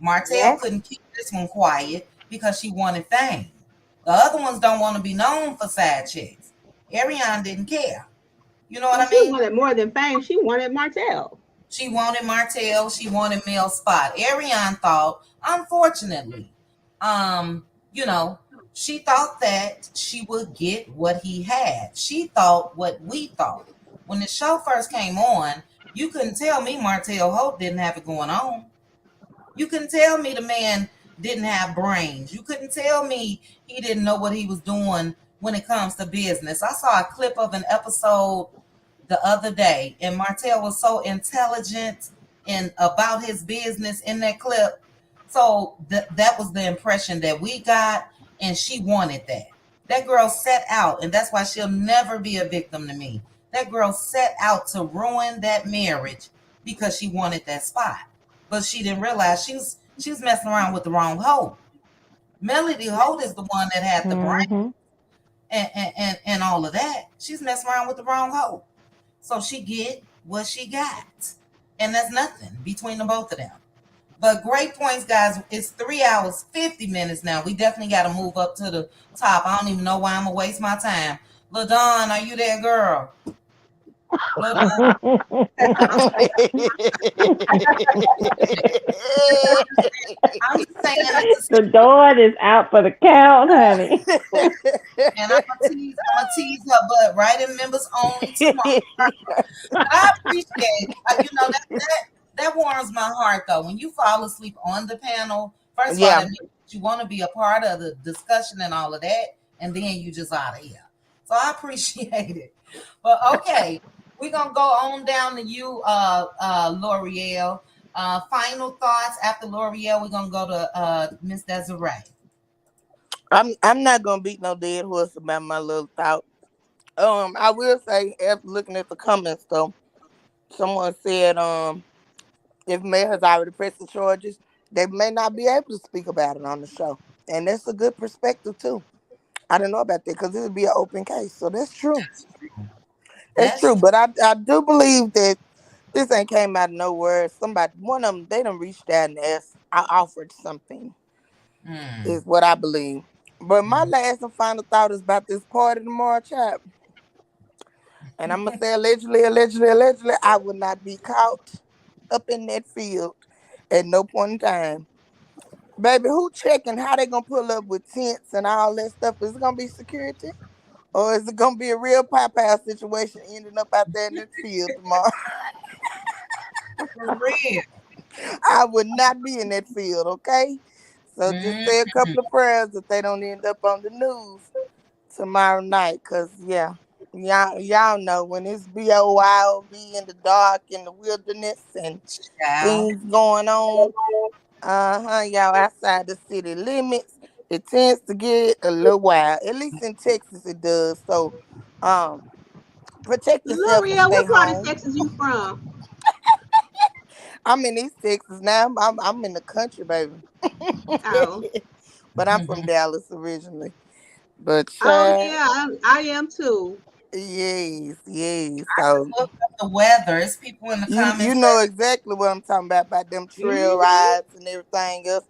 Martell Yes. couldn't keep this one quiet because she wanted fame. The other ones don't want to be known for side chicks. Ariane didn't care. You know what Well, I she mean? wanted more than fame. She wanted Martell. She wanted Martell. She wanted Mel Spot. Ariane thought, unfortunately, um, you know, she thought that she would get what he had. She thought what we thought. When the show first came on, you couldn't tell me Martell Hope didn't have it going on. You couldn't tell me the man didn't have brains. You couldn't tell me he didn't know what he was doing when it comes to business. I saw a clip of an episode the other day, and Martell was so intelligent and about his business in that clip. So that was the impression that we got, and she wanted that. That girl set out, and that's why she'll never be a victim to me. That girl set out to ruin that marriage because she wanted that spot, but she didn't realize she was messing around with the wrong hoe. Melody Holt is the one that had the brain Mm-hmm. and all of that. She's messing around with the wrong hoe. So she get what she got. And that's nothing between the both of them. But great points, guys. It's 3 hours, 50 minutes now. We definitely got to move up to the top. I don't even know why I'm going to waste my time. LaDon, are you there, girl? LaDon, I'm just saying it's a The door is out for the count, honey. and I'm gonna tease her butt right in members only tomorrow. But I appreciate, that warms my heart though. When you fall asleep on the panel, first of all, Yeah. that means you want to be a part of the discussion and all of that, and then you just out of here. So I appreciate it. But okay, we're gonna go on down to you, L'Oreal. Final thoughts after L'Oreal. We're gonna go to Miss Desiree. I'm not gonna beat no dead horse about my little thought. I will say, after looking at the comments though, someone said if Mayor has already pressed the charges, they may not be able to speak about it on the show, and that's a good perspective too. I don't know about that because it would be an open case, so that's true. That's That's true, but I do believe that this ain't came out of nowhere. Somebody, one of them, they done reached out and asked. I offered something, mm, is what I believe. But my mm. last and final thought is about this party tomorrow, chap. And I'm gonna say allegedly, allegedly, allegedly, I would not be caught up in that field at no point in time. Baby, who checking how they gonna pull up with tents and all that stuff? Is it gonna be security? Or is it gonna be a real pop out situation ending up out there in the field tomorrow? For real. I would not be in that field, okay? So just Mm, say a couple of prayers that they don't end up on the news tomorrow night. Cause yeah, y'all know when it's BOYOB in the dark in the wilderness and child. things going on, y'all outside the city limits, it tends to get a little wild. At least in Texas it does. So um protect yourself and L'Oreal, stay what part of home. Texas you from? I'm in East Texas now. I'm in the country, baby. Oh, But I'm from Dallas originally. But oh child, yeah, I am too. yes, yes. I just So looked up the weather. It's people in the you comments know exactly what I'm talking about them trail Hmm. rides and everything else.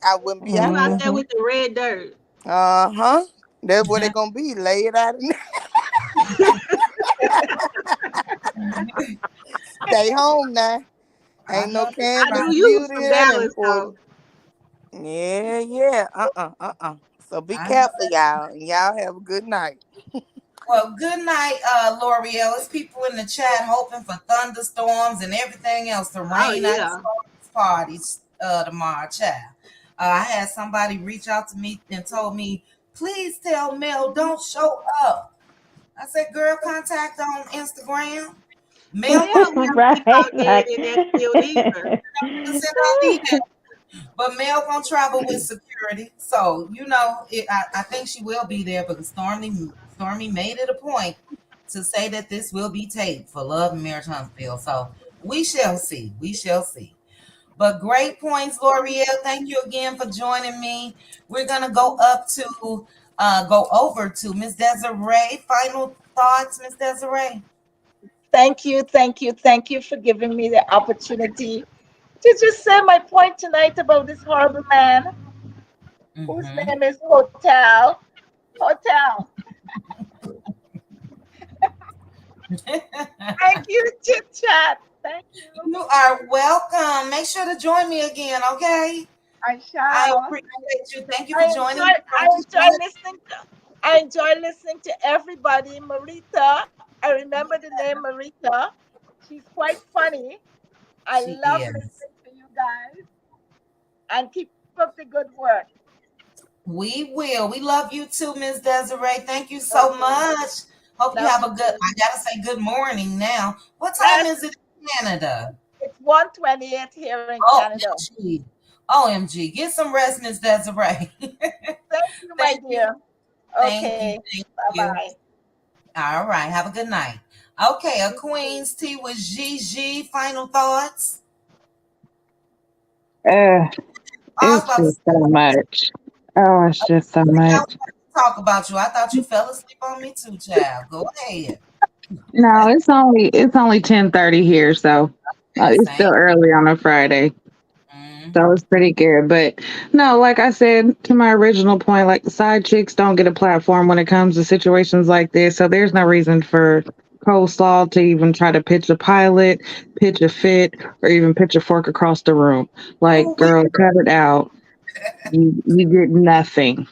I wouldn't be out You out there. there Mm-hmm. with the red dirt. Uh-huh. That's what they that. gonna be laid out in stay home now. I Ain't no know that's I Kansas knew right. you was beauty from that Dallas important. though. Yeah, yeah. So be I know careful, that's y'all. And y'all have a good night. well. Good night, L'Oreal. It's people in the chat hoping for thunderstorms and everything else to Oh rain out yeah. of parties tomorrow, child. I had somebody reach out to me and told me, please tell Mel don't show up. I said, girl, contact on Instagram. Mel Mel gonna won't sleep Right. all dead Like in that field either. send out email. But Mel gonna travel with security, so I think she will be there. But Stormy made it a point to say that this will be taped for Love and Marriage Huntsville. So we shall see. We shall see. But great points, L'Oreal. Thank you again for joining me. We're gonna go over to Miss Desiree. Final thoughts, Miss Desiree? Thank you, thank you, thank you for giving me the opportunity to just say my point tonight about this horrible man whose Mm-hmm. name is Hotel. Hotel. Thank you, Chit Chat. Thank you. You are welcome. Make sure to join me again, okay? I I shall. appreciate you. Thank you for I joining enjoy me I from enjoy listening to I enjoy listening to everybody. Marita, I remember the name Marita. She's quite funny. I She love is. listening to you guys and keep up the good work. We will. We love you too, Miss Desiree. Thank you so Okay. much. Hope you Love have you a good, too. I gotta say good morning now. What time Yes, is it in Canada? it's 1:28 here in Oh, Canada. gee. OMG. Get some rest, Miss Desiree. Thank you, my Thank you. dear. Thank you. Okay. Thank Bye you. bye. All right. Have a good night. Okay, a Queen's Tea with Gigi. Final thoughts. Uh, I was it's about to just say, so much. Oh, it's just so I was much. about to talk about you. I thought you fell asleep on me too, child. Go ahead. No, it's only 10:30 here, so Okay, it's still same. early on a Friday. So Mm-hmm. it's pretty good. But no, like I said, to my original point, like the side chicks don't get a platform when it comes to situations like this. So there's no reason for Coleslaw to even try to pitch a pilot, pitch a fit, or even pitch a fork across the room. Like, Oh, we. girl, cut it out. You get nothing.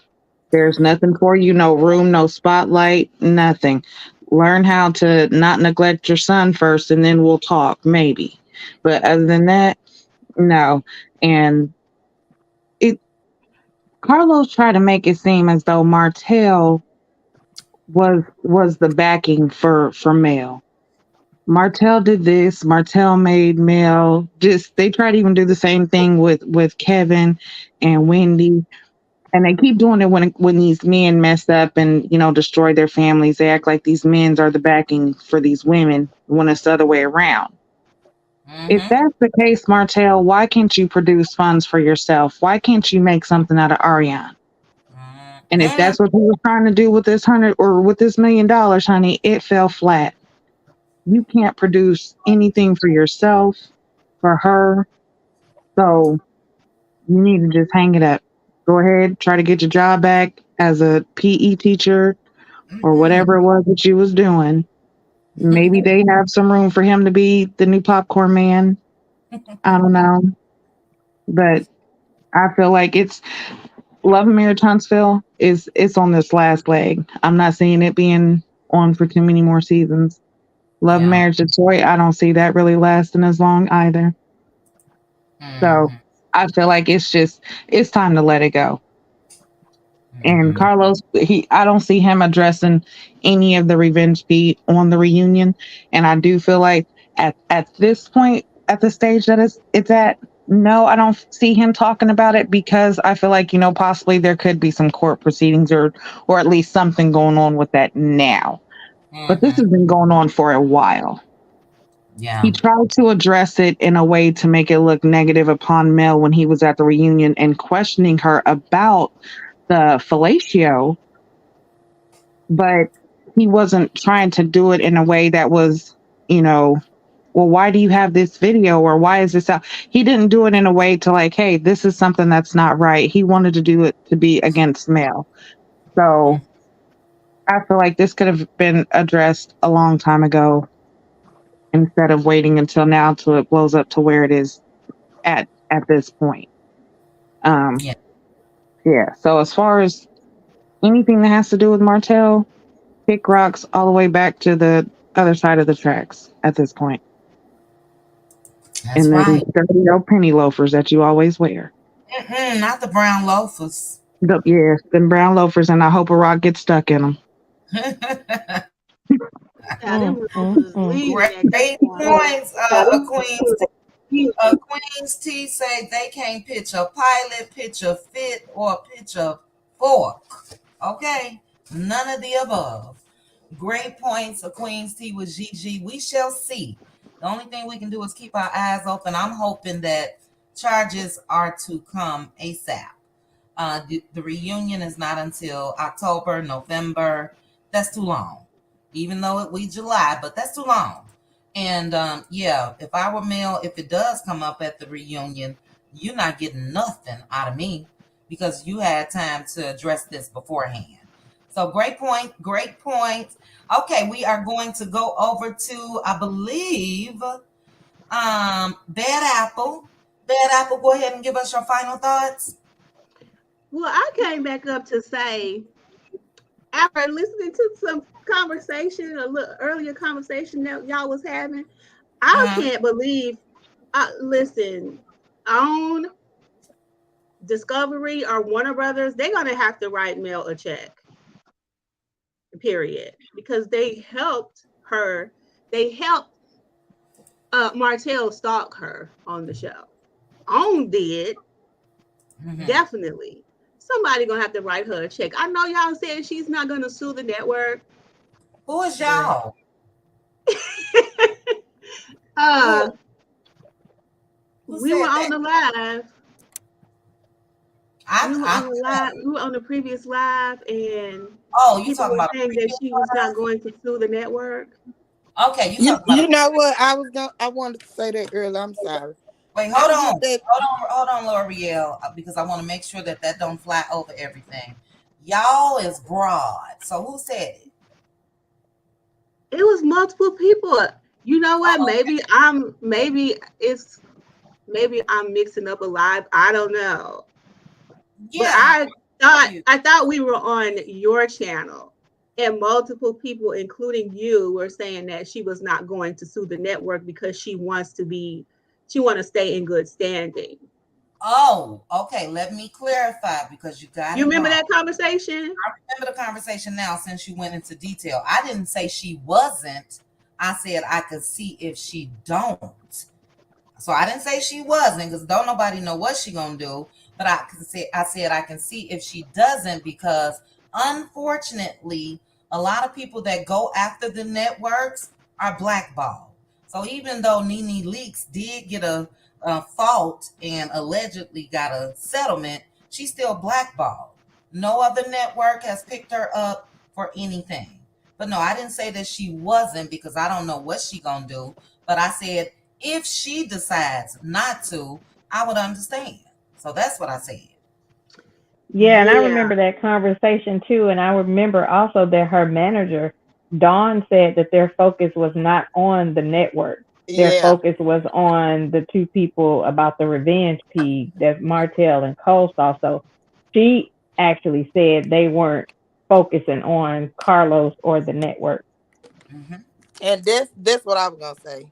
There's nothing for you, no room, no spotlight, nothing. Learn how to not neglect your son first and then we'll talk, maybe. But other than that, no. And it Carlos tried to make it seem as though Martell was the backing for Mel. Martell did this. Martell made Mel just. They tried to even do the same thing with Kevin and Wendy, and they keep doing it when these men mess up and destroy their families. They act like these men are the backing for these women when it's the other way around. If Mm-hmm. that's the case, Martell, why can't you produce funds for yourself? Why can't you make something out of Ariane? And if Mm-hmm. that's what you were trying to do with this hundred or with this $1 million, honey, it fell flat. You can't produce anything for yourself, for her. So you need to just hang it up. Go ahead, try to get your job back as a PE teacher or Mm-mm. whatever it was that you was doing. Maybe they have some room for him to be the new popcorn man. I don't know. But I feel like it's Love and Marriage Huntsville is it's on this last leg. I'm not seeing it being on for too many more seasons. Love and Yeah. Marriage Detroit, I don't see that really lasting as long either. So Mm-hmm. I feel like it's time to let it go. And Mm-hmm. Carlos, I don't see him addressing any of the revenge beat on the reunion. And I do feel like at this point, at the stage that it's at, no, I don't see him talking about it because I feel like, possibly there could be some court proceedings or at least something going on with that now. But this Mm-hmm. has been going on for a while. Yeah. He tried to address it in a way to make it look negative upon Mel when he was at the reunion and questioning her about the fellatio, but he wasn't trying to do it in a way that was, you know, well, why do you have this video or why is this out? He didn't do it in a way to like, hey, this is something that's not right. He wanted to do it to be against Mel. So I feel like this could have been addressed a long time ago instead of waiting until now till it blows up to where it is at this point. Um, Yeah. yeah. So as far as anything that has to do with Martell, kick rocks all the way back to the other side of the tracks at this point. That's And then right. dirty old penny loafers that you always wear. Mm-mm, not the brown loafers. Yeah, them brown loafers, and I hope a rock gets stuck in them. Yeah, them mm, loafers mm. leaning at that Great point. points, Queens. Queen's T say they can't pitch a pilot, pitch a fit, or pitch a fork. Okay, none of the above. Great points, Queen's T with GG. We shall see. The only thing we can do is keep our eyes open. I'm hoping that charges are to come ASAP. The reunion is not until October, November. That's too long. even though we July, but that's too long. And yeah, if I were male, if it does come up at the reunion, you're not getting nothing out of me because you had time to address this beforehand. So great point, great point. Okay, we are going to go over to, I believe, Bad Apple. Bad Apple, go ahead and give us your final thoughts. Well, I came back up to say, after listening to some conversation, a little earlier conversation that y'all was having, I Uh-huh. can't believe. Listen, on Discovery or Warner Brothers, they're gonna have to write Mel a check. Period, because they helped her. They helped Martell stalk her on the show. On did Mm-hmm. definitely. Somebody gonna have to write her a check. I know y'all said she's not gonna sue the network, Who is but y'all? uh, Who who we were said on that? the live. We were I on the live. We were on the previous live, and oh, you people talking were about a saying that previous she was not live? going to sue the network. Okay, you You talking about a you know what? I wanted to say that earlier. I'm sorry. wait, I hold on. looked at Hold on, L'Oreal, because I want to make sure that that don't fly over everything. Y'all is broad. So who said it? It was multiple people. You know what? Oh, Maybe I'm mixing up a live. I don't know. But yeah, you. I thought we were on your channel, and multiple people, including you, were saying that she was not going to sue the network because she want to stay in good standing. Oh, okay. Let me clarify because you got You it remember wrong. that conversation? I remember the conversation now since you went into detail. I didn't say she wasn't. I said I could see if she don't. So I didn't say she wasn't because don't nobody know what she gonna do. But I said I can see if she doesn't because unfortunately, a lot of people that go after the networks are blackballed. So even though Nene Leaks did get a fault and allegedly got a settlement, she's still blackballed. No other network has picked her up for anything. But no, I didn't say that she wasn't because I don't know what she gonna do. But I said if she decides not to, I would understand. So that's what I said. Yeah, and I Yeah. remember that conversation too. And I remember also that her manager, Dawn, said that their focus was not on the network. Their yeah. focus was on the two people about the revenge piece, that's Martell and Coleslaw. So she actually said they weren't focusing on Carlos or the network. Mm-hmm. And that's what I was gonna say.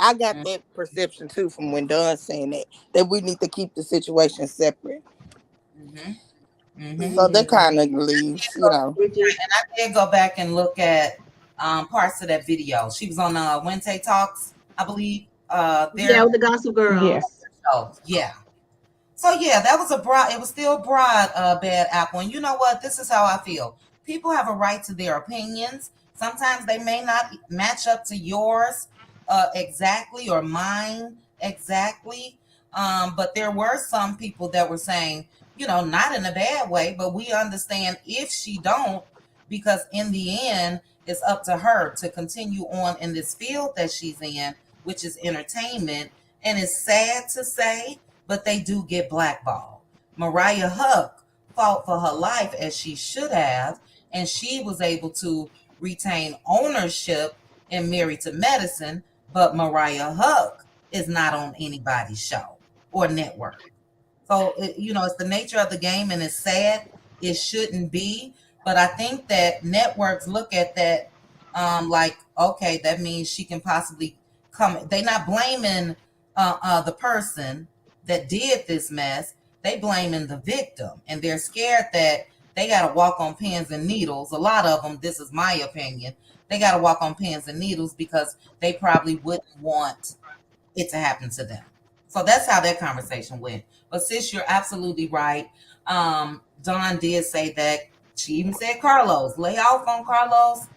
I got that perception too from when Dunn saying that we need to keep the situation separate. Mm-hmm. Mm-hmm. So that Yeah. kind of leaves, you know. Bridget. And I did go back and look at parts of that video. She was on Wednesday Talks, I believe. Yeah, with the Gossip Yeah. Girls. Oh yeah. So yeah, that was a broad. It was still broad, bad apple. And you know what? This is how I feel. People have a right to their opinions. Sometimes they may not match up to yours exactly or mine exactly. But there were some people that were saying, not in a bad way, but we understand if she don't, because in the end, it's up to her to continue on in this field that she's in, which is entertainment. And it's sad to say, but they do get blackballed. Mariah Huck fought for her life as she should have, and she was able to retain ownership in Married to Medicine, but Mariah Huck is not on anybody's show or network. So, it's the nature of the game and it's sad. It shouldn't be. But I think that networks look at that like, okay, that means she can possibly come. They're not blaming the person that did this mess. They blaming the victim. And they're scared that they got to walk on pins and needles. A lot of them, this is my opinion, they got to walk on pins and needles because they probably wouldn't want it to happen to them. So that's how that conversation went. But sis, you're absolutely right. Dawn did say that. She even said Carlos, lay off on Carlos.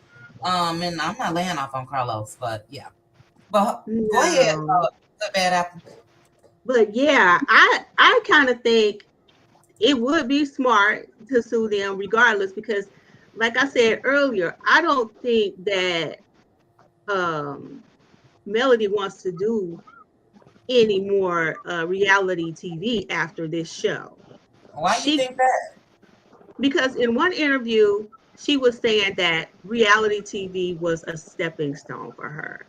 And I'm not laying off on Carlos, but yeah. But go ahead, No. good bad apple. But yeah, I kind of think it would be smart to sue them regardless because like I said earlier, I don't think that um, Melody wants to do any more reality TV after this show. Why you She think that? Because in one interview she was saying that reality TV was a stepping stone for her,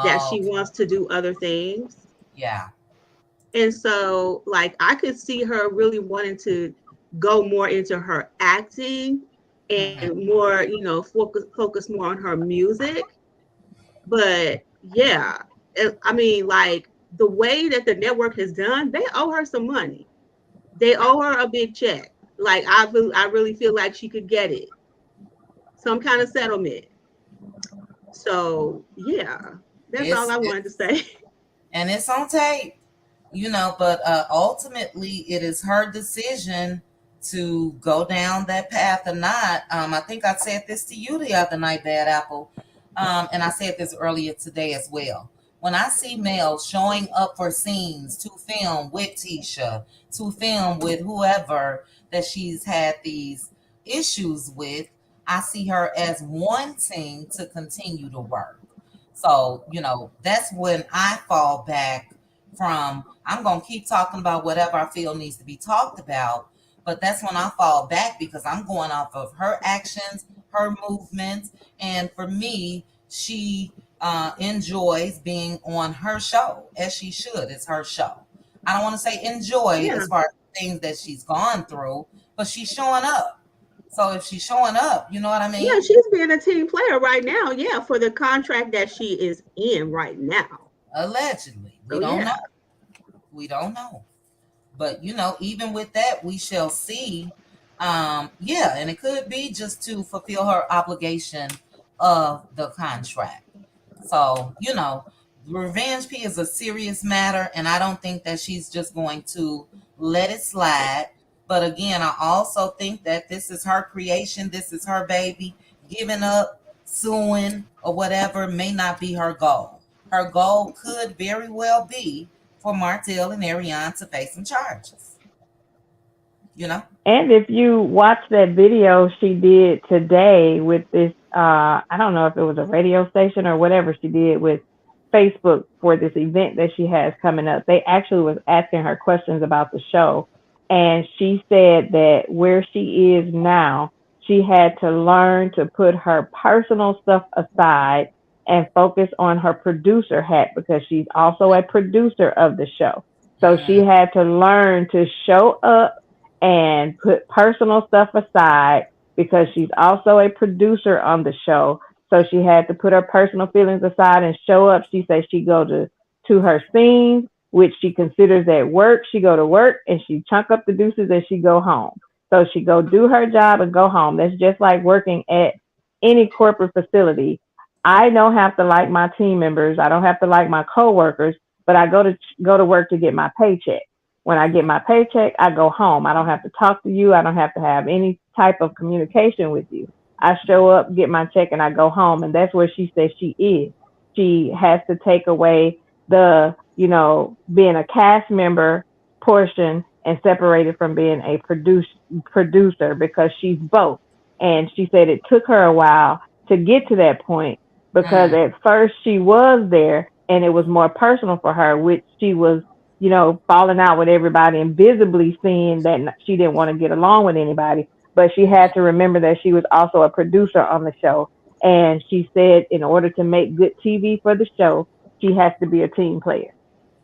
that Oh, she okay. wants to do other things. Yeah. And so, like, I could see her really wanting to go more into her acting Hmm. and more, focus more on her music. But yeah, I mean, like the way that the network has done, they owe her some money. They owe her a big check. Like I really feel like she could get it, some kind of settlement. So yeah, that's all It's I wanted to say. and it's on tape, but ultimately it is her decision to go down that path or not. I think I said this to you the other night, Bad Apple, and I said this earlier today as well. When I see Mel showing up for scenes to film with Tisha, to film with whoever that she's had these issues with, I see her as wanting to continue to work. So, that's when I fall back from, I'm going to keep talking about whatever I feel needs to be talked about, but that's when I fall back because I'm going off of her actions, her movements, and for me, she enjoys being on her show as she should. It's her show. I don't want to say enjoy Yeah. as far as things that she's gone through, but she's showing up. So if she's showing up, you know what I Yeah, mean? she's being a team player right now. Yeah, for the contract that she is in right now. Allegedly. We So don't yeah. know. We don't know. But even with that, we shall see. Yeah, and it could be just to fulfill her obligation of the contract. So, revenge P is a serious matter, and I don't think that she's just going to let it slide. But again, I also think that this is her creation, this is her baby. Giving up, suing, or whatever may not be her goal. Her goal could very well be for Martell and Ariane to face some charges. You know? And if you watch that video she did today with this, I don't know if it was a radio station or whatever she did with Facebook for this event that she has coming up, they actually was asking her questions about the show. And she said that where she is now, she had to learn to put her personal stuff aside and focus on her producer hat because she's also a producer of the show. So she Mm-hmm. had to learn to show up and put personal stuff aside because she's also a producer on the show. So she had to put her personal feelings aside and show up. She said she go to her scenes, which she considers at work. She go to work and she chunk up the deuces and she go home. So she go do her job and go home. That's just like working at any corporate facility. I don't have to like my team members. I don't have to like my coworkers, but I go to work to get my paycheck. When I get my paycheck, I go home. I don't have to talk to you. I don't have to have any type of communication with you. I show up, get my check, and I go home. And that's where she says she is. She has to take away the, being a cast member portion and separate it from being a producer because she's both. And she said it took her a while to get to that point because Mm, at first she was there and it was more personal for her, which she was falling out with everybody and visibly seeing that she didn't want to get along with anybody. But she had mm, to remember that she was also a producer on the show. And she said in order to make good TV for the show, she has to be a team player.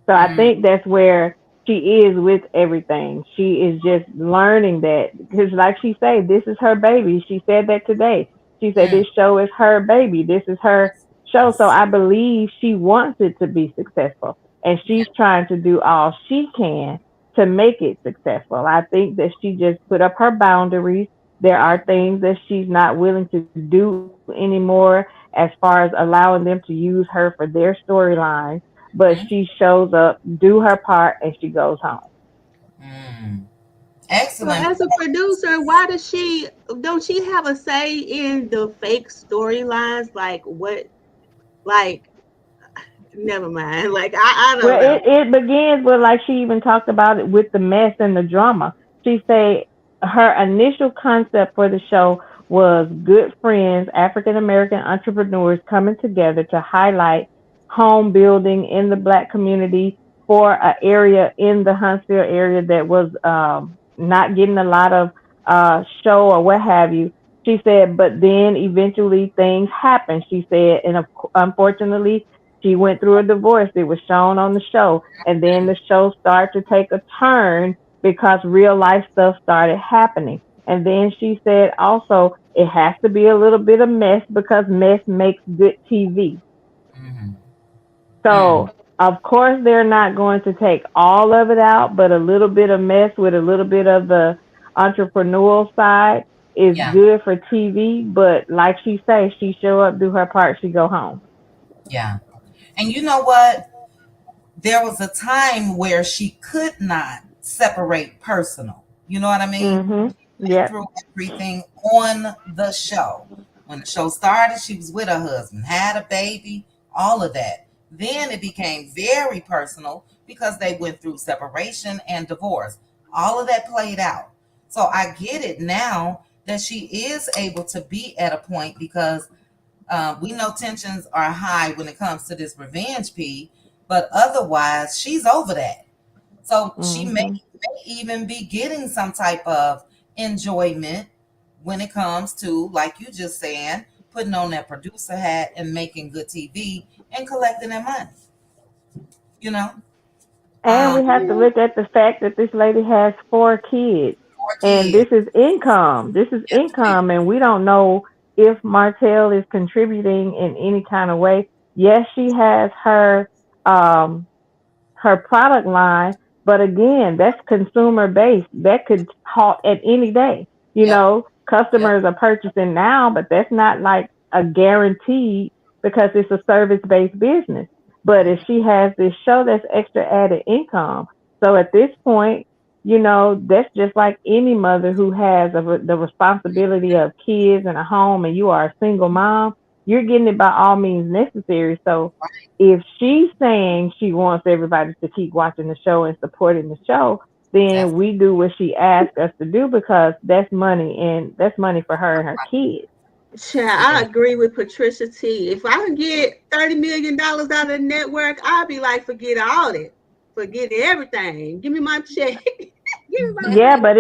So I mm, think that's where she is with everything. She is just learning that because, like she said, this is her baby. She said that today. She said mm. this show is her baby. This is her show. So Yes. I believe she wants it to be successful, and Yeah. she's trying to do all she can to make it successful. I think that she just put up her boundaries. There are things that she's not willing to do anymore as far as allowing them to use her for their storyline, but Mm, she shows up, do her part, and she goes home. mm. So Excellent as a points. producer, why does she don't she have a say in the fake storylines? Like what like never mind. Like I Well, don't know. it begins with like she even talked about it with the mess and the drama. She said her initial concept for the show was good friends, African American entrepreneurs coming together to highlight home building in the Black community for an area in the Huntsville area that was not getting a lot of show or what have you. She said, but then eventually things happened. She said, and unfortunately, she went through a divorce. It was shown on the show. And then the show started to take a turn because real life stuff started happening. And then she said also, it has to be a little bit of mess because mess makes good TV. Mm-hmm. Mm. So, of course, they're not going to take all of it out, but a little bit of mess with a little bit of the entrepreneurial side is Yeah, good for TV. But like she say, she show up, do her part, she go home. yeah. And you know what? There was a time where she could not separate personal. You know what I mean? Mhm. Went Yep. through everything on the show. When the show started, she was with her husband, had a baby, all of that. Then it became very personal because they went through separation and divorce. All of that played out. So I get it now that she is able to be at a point because we know tensions are high when it comes to this revenge P, but otherwise she's over that. So she Mhm. may even be getting some type of enjoyment when it comes to, like you just saying, putting on that producer hat and making good TV and collecting that money. You know, And we have to um, look at the fact that this lady has 4 kids. four And kids. this is income. This is Yes, it income. is. And we don't know if Martell is contributing in any kind of way. Yes, she has um, her product line, but again, that's consumer based. That could halt at any day. You Yep. know, Yep. customers are purchasing now, but that's not like a guarantee because it's a service based business. But if Mhm. she has this show, that's extra added income. So at this point, you know, that's just like any mother who has the responsibility of kids and a home, and you are a single mom. You're getting it by all means necessary. So if she's saying she wants everybody to keep watching the show and supporting the show, then That's we do what she asked us to do because that's money and that's money for her and her kids. Child, I yeah. agree with Patricia T. If I can get $30 million out of the network, I'll be like, forget all that. Forget everything. Give me my check. Give me my Yeah, money. but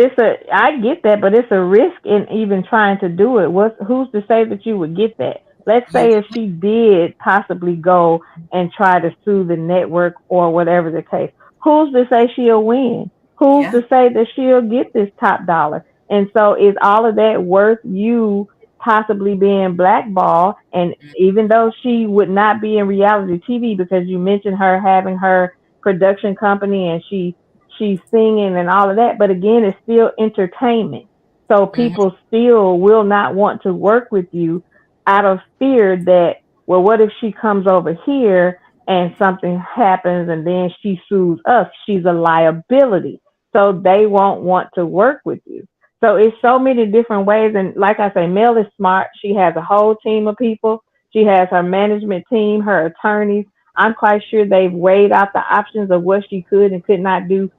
I get that, but it's a risk in even trying to do it. Who's to say that you would get that? Let's You say if she did possibly go and try to sue the network or whatever the case, who's to say she'll win? Who's yeah. to say that she'll get this top dollar? And so is all of that worth you possibly being blackballed? And even though she would not be in reality TV because you mentioned her having her production company and she's singing and all of that. But again, it's still entertainment. So Mm-hmm. people still will not want to work with you out of fear that, well, what if she comes over here and something happens and then she sues us? She's a liability. So they won't want to work with you. So it's so many different ways. And like I say, Mel is smart. She has a whole team of people. She has her management team, her attorneys. I'm quite sure they've weighed out the options of what she could and could not do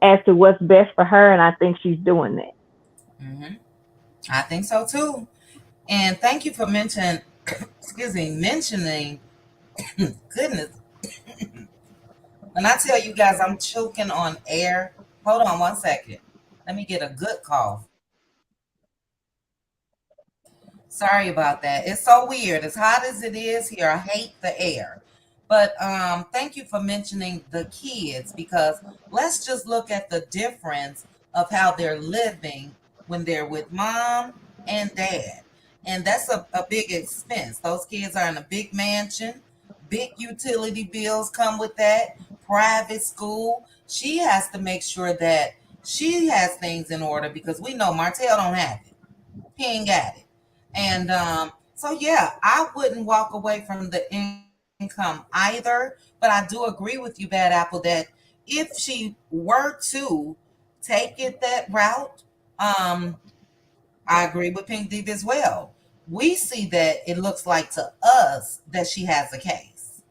as to what's best for her, and I think she's doing that. Mm-hmm. I think so too. And thank you for mentioning, excuse me, mentioning. Goodness, when I tell you guys I'm choking on air, hold on 1 second. Let me get a good cough. Sorry about that. It's so weird. As hot as it is here, I hate the air. But thank you for mentioning the kids because let's just look at the difference of how they're living when they're with mom and dad. And that's a big expense. Those kids are in a big mansion, big utility bills come with that, private school. She has to make sure that she has things in order because we know Martell don't have it. He ain't got it. And so, yeah, I wouldn't walk away from the income either. But I do agree with you, Bad Apple, that if she were to take it that route, um, I agree with Pink Deep as well. We see that it looks like to us that she has a case,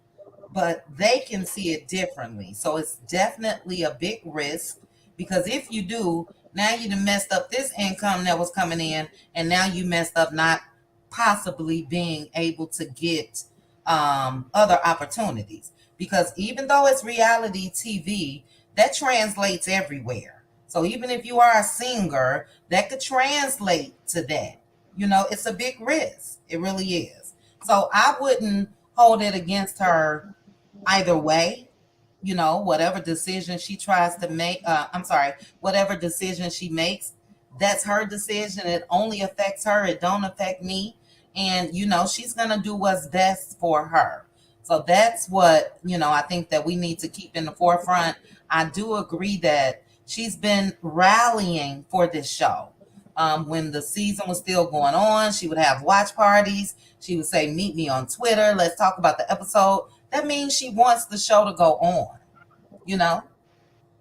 but they can see it differently. So it's definitely a big risk because if you do, Now you done messed up this income that was coming in, and now you messed up not possibly being able to get other opportunities. Because even though it's reality TV, that translates everywhere. So even if you are a singer, that could translate to that. You know, it's a big risk. It really is. So I wouldn't hold it against her either way. You know, whatever decision she tries to make, I'm sorry, whatever decision she makes, that's her decision. It only affects her. It don't affect me. And, you know, she's going to do what's best for her. So that's what, you know, I think that we need to keep in the forefront. I do agree that she's been rallying for this show. When the season was still going on, she would have watch parties. She would say, meet me on Twitter. Let's talk about the episode. That means she wants the show to go on, you know?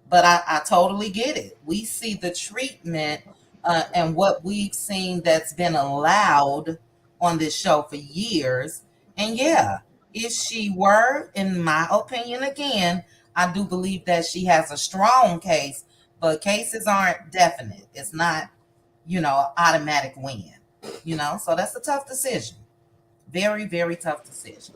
But I totally get it. We see the treatment and what we've seen that's been allowed on this show for years. And yeah, if she were, in my opinion, again, I do believe that she has a strong case, but cases aren't definite. It's not, you know, automatic win, you know? So that's a tough decision. Very, very tough decision.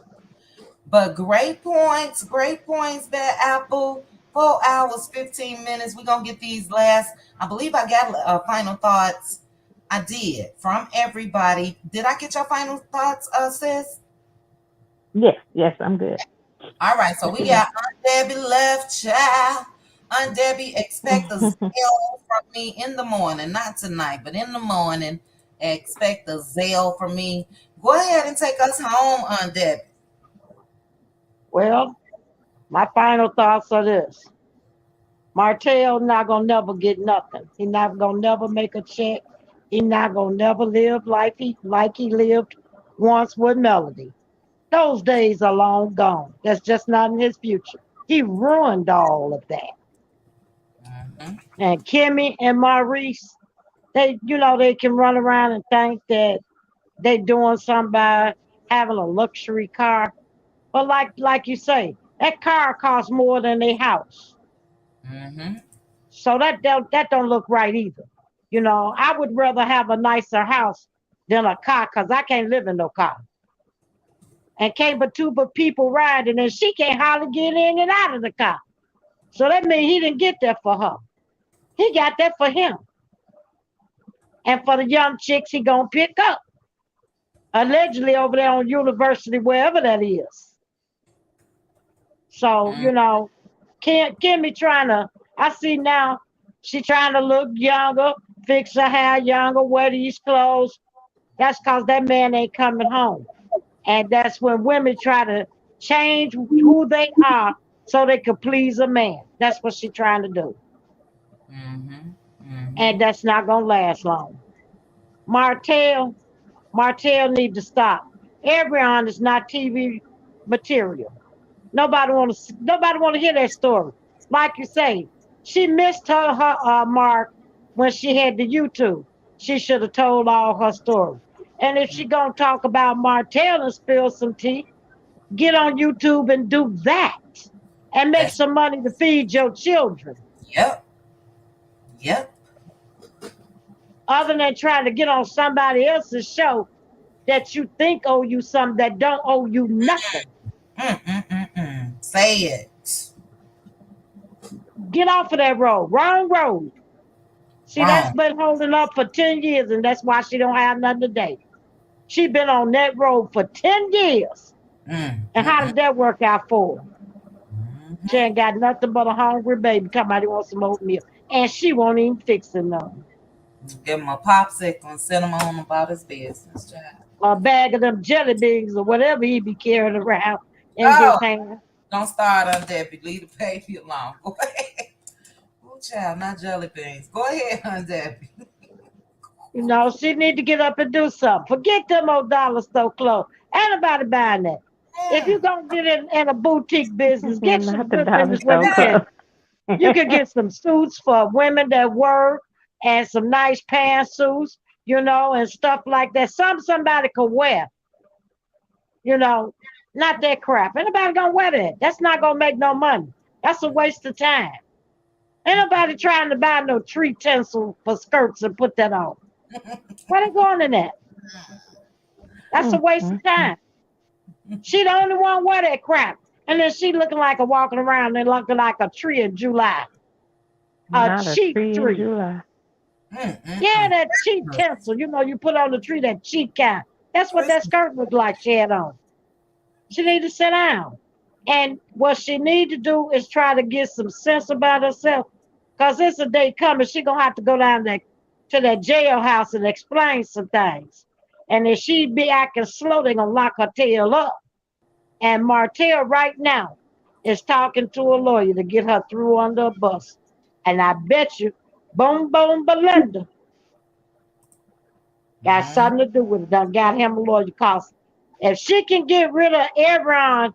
But great points, Bad Apple. 4 hours, 15 minutes. We're going to get these last. I believe I got final thoughts. I did from everybody. Did I get your final thoughts, sis? Yes, I'm good. All right, so we got Aunt Debbie left, child. Aunt Debbie, expect a Zelle from me in the morning, not tonight, but in the morning. Expect a Zelle from me. Go ahead and take us home, Aunt Debbie. Well, my final thoughts are this. Martell not gonna never get nothing. He not gonna never make a check. He not gonna never live like he lived once with Melody. Those days are long gone. That's just not in his future. He ruined all of that. Mm-hmm. And Kimmy and Maurice, they can run around and think that they doing something by having a luxury car. But like you say, that car costs more than a house. Mm-hmm. So that don't look right either. I would rather have a nicer house than a car because I can't live in no car. And can't but two but people riding and she can't hardly get in and out of the car. So that means he didn't get that for her. He got that for him. And for the young chicks he gonna pick up. Allegedly over there on university, wherever that is. So, Mm-hmm. Kimmy trying to, I see now, she trying to look younger, fix her hair younger, wear these clothes. That's because that man ain't coming home. And that's when women try to change who they are so they could please a man. That's what she trying to do. Mm-hmm. Mm-hmm. And that's not going to last long. Martell, Martell need to stop. Everyone is not TV material. Nobody want to hear that story. Like you say, she missed her mark when she had the YouTube. She should have told all her story. And if she gonna talk about Martell and spill some tea, get on YouTube and do that, and make That's some money to feed your children. yep. Yep. Other than trying to get on somebody else's show that you think owe you something that don't owe you nothing. Mm-mm-mm-mm. Say it. Get off of that road. Wrong road. See, that's Wrong. been holding up for 10 years, and that's why she don't have nothing today. She been on that road for 10 years. And how Mm-mm-mm. did that work out for her? She Mm-hmm. ain't got nothing but a hungry baby. Somebody wants some oatmeal. And she won't even fix it nothing. Give him a popsicle and send him on about his business, child. A bag of them jelly beans or whatever he be carrying around in his Oh, hand. don't start on Debbie. Leave the baby alone. Go ahead. Oh, child, not jelly beans. Go ahead, Aunt Debbie. She need to get up and do something. Forget them old dollar store clothes. Ain't nobody buying that. If Yeah. you gonna get in a boutique business, get some Not the good dollar business where store Yeah. club. you can get some suits for women that work and some nice pantsuits, and stuff like that. Somebody could wear, you know, not that crap. Anybody gonna wear that? That's not gonna make no money. That's a waste of time. Ain't nobody trying to buy no tree tinsel for skirts and put that on. Where they going in that? That's a waste of time. She the only one wear that crap. And then she looking like a walking around and looking like a tree in July. A Not a cheap tree in tree. July. Yeah, that cheap tinsel. You know, you put on the tree that cheap kind. That's what that skirt looked like she had on. She need to sit down. And what she need to do is try to get some sense about herself. Cause it's a day coming, she gonna have to go down there to that jailhouse and explain some things. And if she be acting slow, they gonna lock her tail up. And Martell right now is talking to a lawyer to get her through under a bus. And I bet you, Boom Boom Belinda got something to do with it. Done got him a lawyer. Cause if she can get rid of everyone,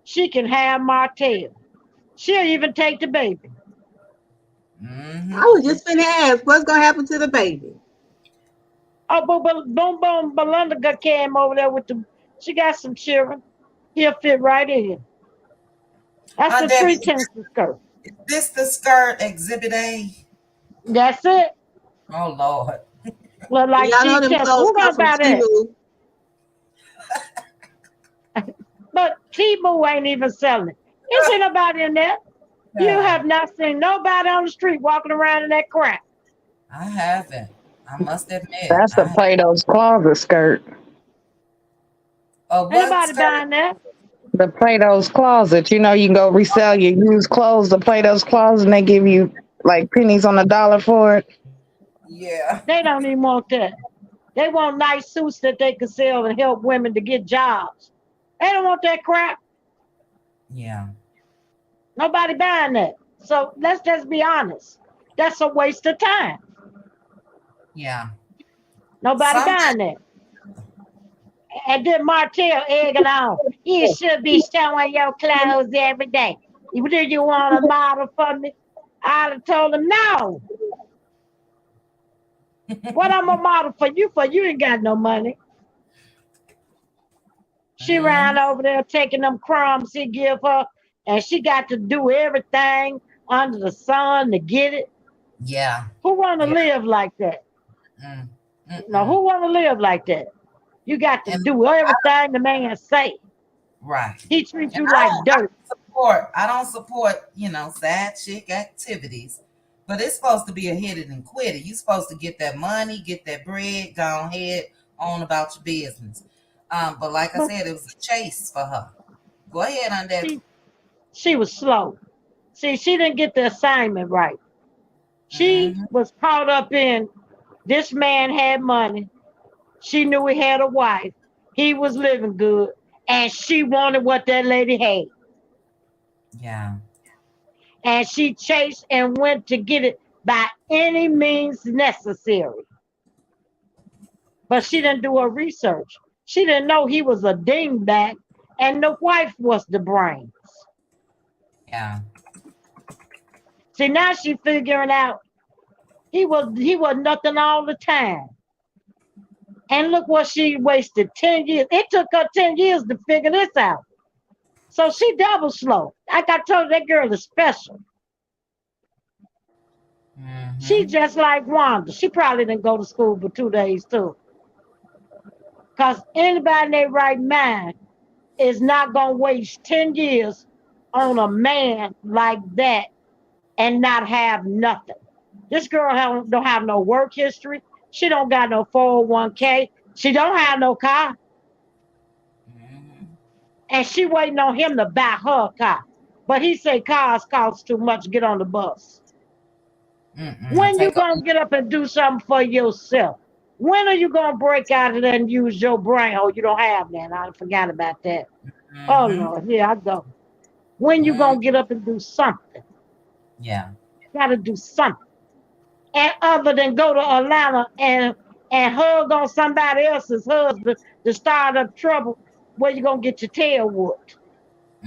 she can have Martell. She'll even take the baby. I was just finna ask, what's gonna happen to the baby? Oh, Boom Boom Belinda came over there with the. She got some children. He'll fit right in. That's the Debbie, tree tinsel skirt. is this the skirt Exhibit A? That's it. Oh Lord. Look like Y'all know cheap them tinsel. clothes Who come gonna from buy that? Temu. But Temu ain't even selling it. Is anybody in there? You have not seen nobody on the street walking around in that crap. I haven't. I must admit. That's the Plato's Closet skirt. A what Anybody skirt? buying that? The Plato's Closet. You know, you can go resell your used clothes, the Plato's Closet, and they give you like pennies on the dollar for it. Yeah. They don't even want that. They want nice suits that they can sell and help women to get jobs. They don't want that crap. Yeah. Nobody buying that. So let's just be honest. That's a waste of time. Yeah. Nobody Some buying that. And then Martell egging on. You should be showing your clothes every day. Do you want a model for me? I'd have told him no. What I'm a model for you for? You ain't got no money. She ran over there taking them crumbs he give her, and she got to do everything under the sun to get it. Yeah. Who want to Yeah. live like that? Mm. No, who want to live like that? You got to And do everything the man say. right. He treats And you like dirt. I don't support, sad chick activities. But it's supposed to be a hit it and quit it. You supposed to get that money, get that bread, go ahead, on about your business. But like I But said, it was a chase for her. Go ahead on that. she was slow. See, she didn't get the assignment right. She Mm-hmm. was caught up in this man had money. She knew he had a wife. He was living good. And she wanted what that lady had. Yeah. And she chased and went to get it by any means necessary. But she didn't do her research. She didn't know he was a dingbat and the wife was the brains. Yeah. See, now she figuring out he was nothing all the time. And look what she wasted 10 years. It took her 10 years to figure this out. So she double slow. Like I told you, that girl is special. She Mm-hmm. just like Wanda. She probably didn't go to school for 2 days too. Because anybody in their right mind is not going to waste 10 years on a man like that and not have nothing. This girl don't have no work history. She don't got no 401k. She don't have no car. And she waiting on him to buy her a car. But he say cars cost too much. Get on the bus. I When you take a gonna get up and do something for yourself? When are you gonna break out of there and use your brain? Oh, you don't have that. I forgot about that. Oh Lord, here I go. When you gonna get up and do something? Yeah. Gotta do something. And other than go to Atlanta and hug on somebody else's husband to start up trouble, where you gonna get your tail whooped?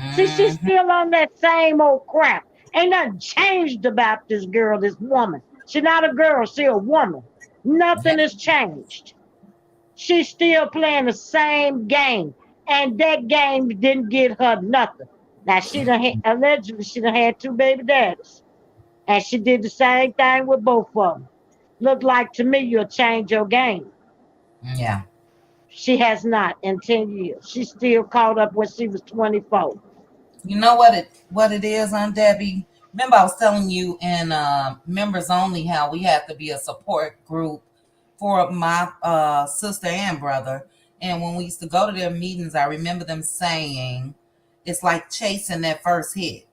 See, she's still on that same old crap. Ain't nothing changed about this girl, this woman. She's not a girl, she a woman. Yeah. Nothing has changed. She's still playing the same game. And that game didn't get her nothing. Now allegedly she done had two baby daddies. And she did the same thing with both of them. Look like to me you'll change your game. Yeah. She has not in 10 years. She's still caught up when she was 24. You know what it is, Aunt Debbie? Remember I was telling you in members only how we have to be a support group for my sister and brother. And when we used to go to their meetings, I remember them saying it's like chasing that first hit.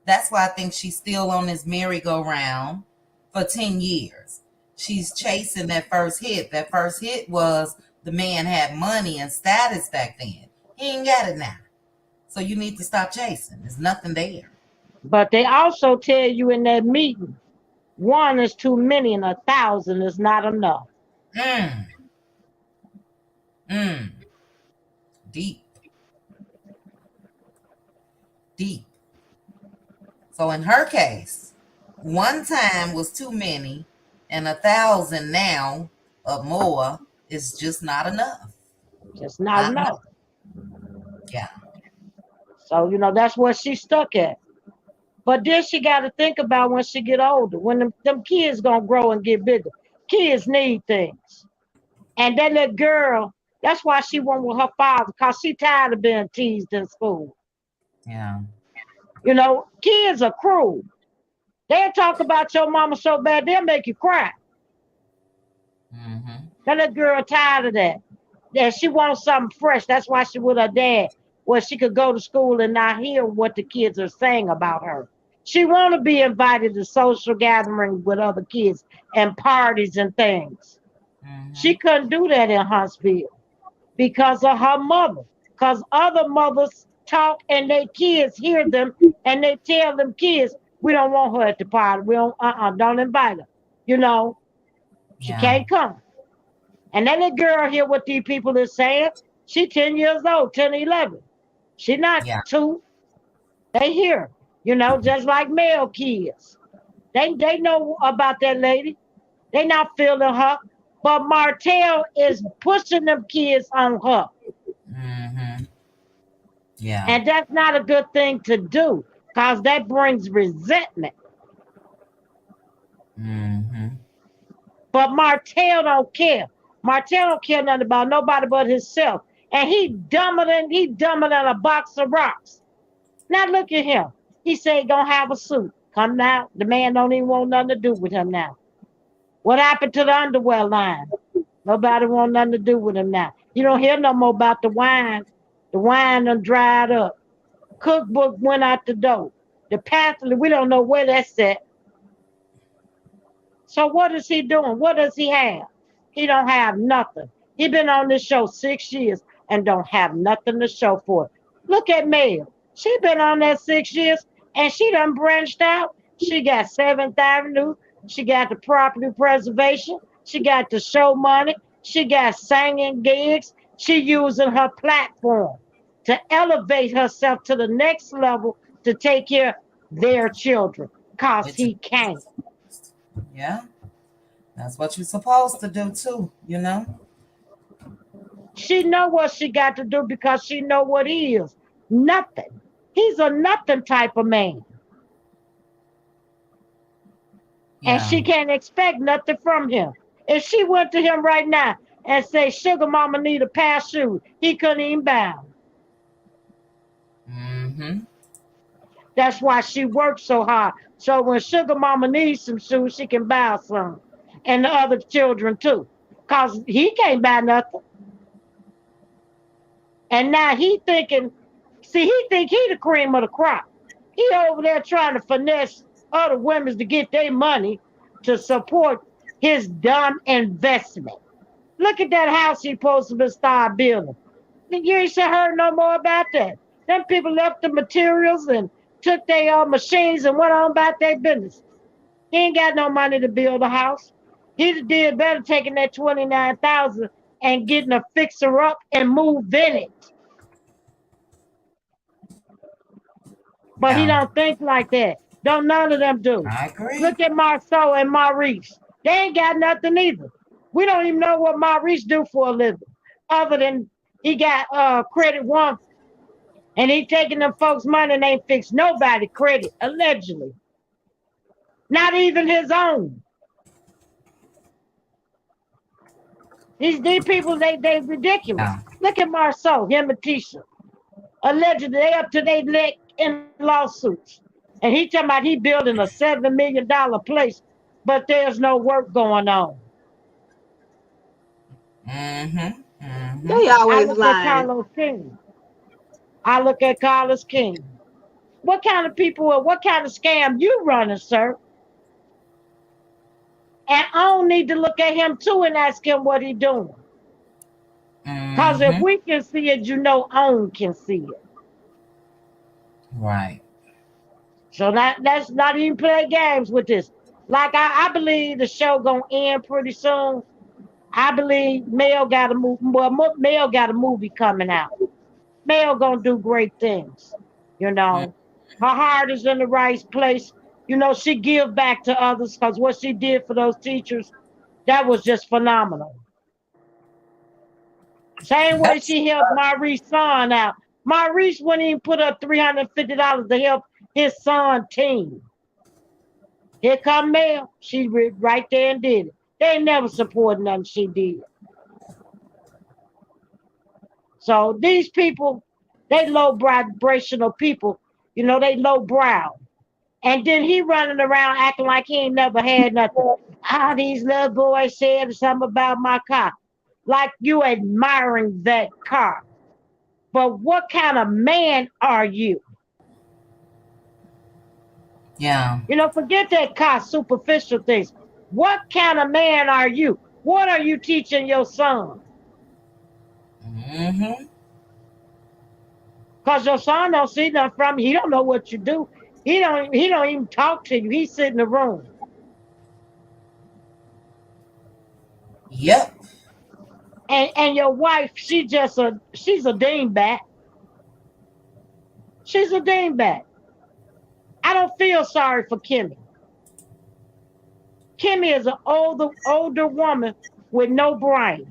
That's why I think she's still on this merry-go-round for 10 years. She's chasing that first hit. That first hit was the man had money and status back then. He ain't got it now. So you need to stop chasing. There's nothing there. But they also tell you in that meeting, one is too many and 1,000 is not enough. Mm, mm. Deep, deep. So in her case, one time was too many, and 1,000 now or more is just not enough. Just not Not enough. enough. Yeah. So, that's where she's stuck at. But then she got to think about when she get older, when them kids going to grow and get bigger. Kids need things. And that little girl, that's why she went with her father, because she tired of being teased in school. Yeah. Kids are cruel. They'll talk about your mama so bad, they'll make you cry. Mm-hmm. That little girl tired of that. Yeah, she wants something fresh. That's why she with her dad, where she could go to school and not hear what the kids are saying about her. She want to be invited to social gatherings with other kids and parties and things. She Mm-hmm. couldn't do that in Huntsville because of her mother. Because other mothers talk and their kids hear them and they tell them kids, we don't want her at the party. We don't invite her. You know, she Yeah. can't come. And that little girl here, what these people are saying, she 10 years old, 10, 11. She not Yeah. two. They here, just like male kids. They know about that lady. They not feeling her. But Martell is pushing them kids on her. Mm-hmm. Yeah. And that's not a good thing to do because that brings resentment. Mm-hmm. But Martell don't care. Martell don't care nothing about nobody but himself. And he dumber than a box of rocks. Now look at him. He said he gonna have a suit. Come now. The man don't even want nothing to do with him now. What happened to the underwear line? Nobody want nothing to do with him now. You don't hear no more about the wine. The wine done dried up. Cookbook went out the door. The pamphlet, we don't know where that's at. So what is he doing? What does he have? He don't have nothing. He been on this show 6 years and don't have nothing to show for it. Look at Mel. She been on that 6 years and she done branched out. She got Seventh Avenue. She got the property preservation. She got the show money. She got singing gigs. She using her platform to elevate herself to the next level to take care of their children. Cause Which is, he can't. yeah, that's what you're supposed to do too. She know what she got to do because she know what he is. Nothing. He's a nothing type of man. And Yeah. she can't expect nothing from him. If she went to him right now and say, Sugar Mama need a pair of shoes, he couldn't even buy them. Mm-hmm. That's why she works so hard. So when Sugar Mama needs some shoes, she can buy some. And the other children too. Because he can't buy nothing. And now he thinking, see, he think he the cream of the crop. He over there trying to finesse other women to get their money to support his dumb investment. Look at that house he supposed to start building. You ain't heard no more about that. Them people left the materials and took their machines and went on about their business. He ain't got no money to build a house. He did better taking that 29,000 and getting a fixer up and move in it. But he Yeah. don't think like that. Don't none of them do. I agree. Look at Marceau and Maurice. They ain't got nothing either. We don't even know what Maurice do for a living, other than he got credit one, and he taking them folks' money and ain't fixed nobody credit allegedly. Not even his own. These people, they ridiculous. Yeah. Look at Marceau, him and Tisha. Allegedly, they up to their neck in lawsuits. And he talking about he building a $7 million place, but there's no work going on. Mm-hmm. Mm-hmm. They I always look at lying. Carlos King. I look at Carlos King. What kind of people or what kind of scam you running, sir? And I don't need to look at him too and ask him what he doing. Cause if Mm-hmm. we can see it, you know OWN can see it. Right. So that's not even play games with this. Like I believe the show gonna end pretty soon. I believe Mel got a movie. Well, Mel got a movie coming out. Mel gonna do great things. You Mm. know, her heart is in the right place. You know, she give back to others because what she did for those teachers, that was just phenomenal. Same way Yep. she helped Maurice's son out. Maurice wouldn't even put up $350 to help his son team. Here come Mel. She right there and did it. They never supported nothing she did. So these people, they low vibrational people. You know, they low brow. And then he running around acting like he ain't never had nothing. Ah, these little boys said something about my car. Like you admiring that car. But what kind of man are you? Yeah. You know, forget that car superficial things. What kind of man are you? What are you teaching your son? Mm-hmm. Cause your son don't see nothing from you. He don't know what you do. He don't even talk to you. He sit in the room. Yep. And your wife, she's a dingbat. She's a dingbat. I don't feel sorry for Kimmy. Kimmy is an older woman with no brain.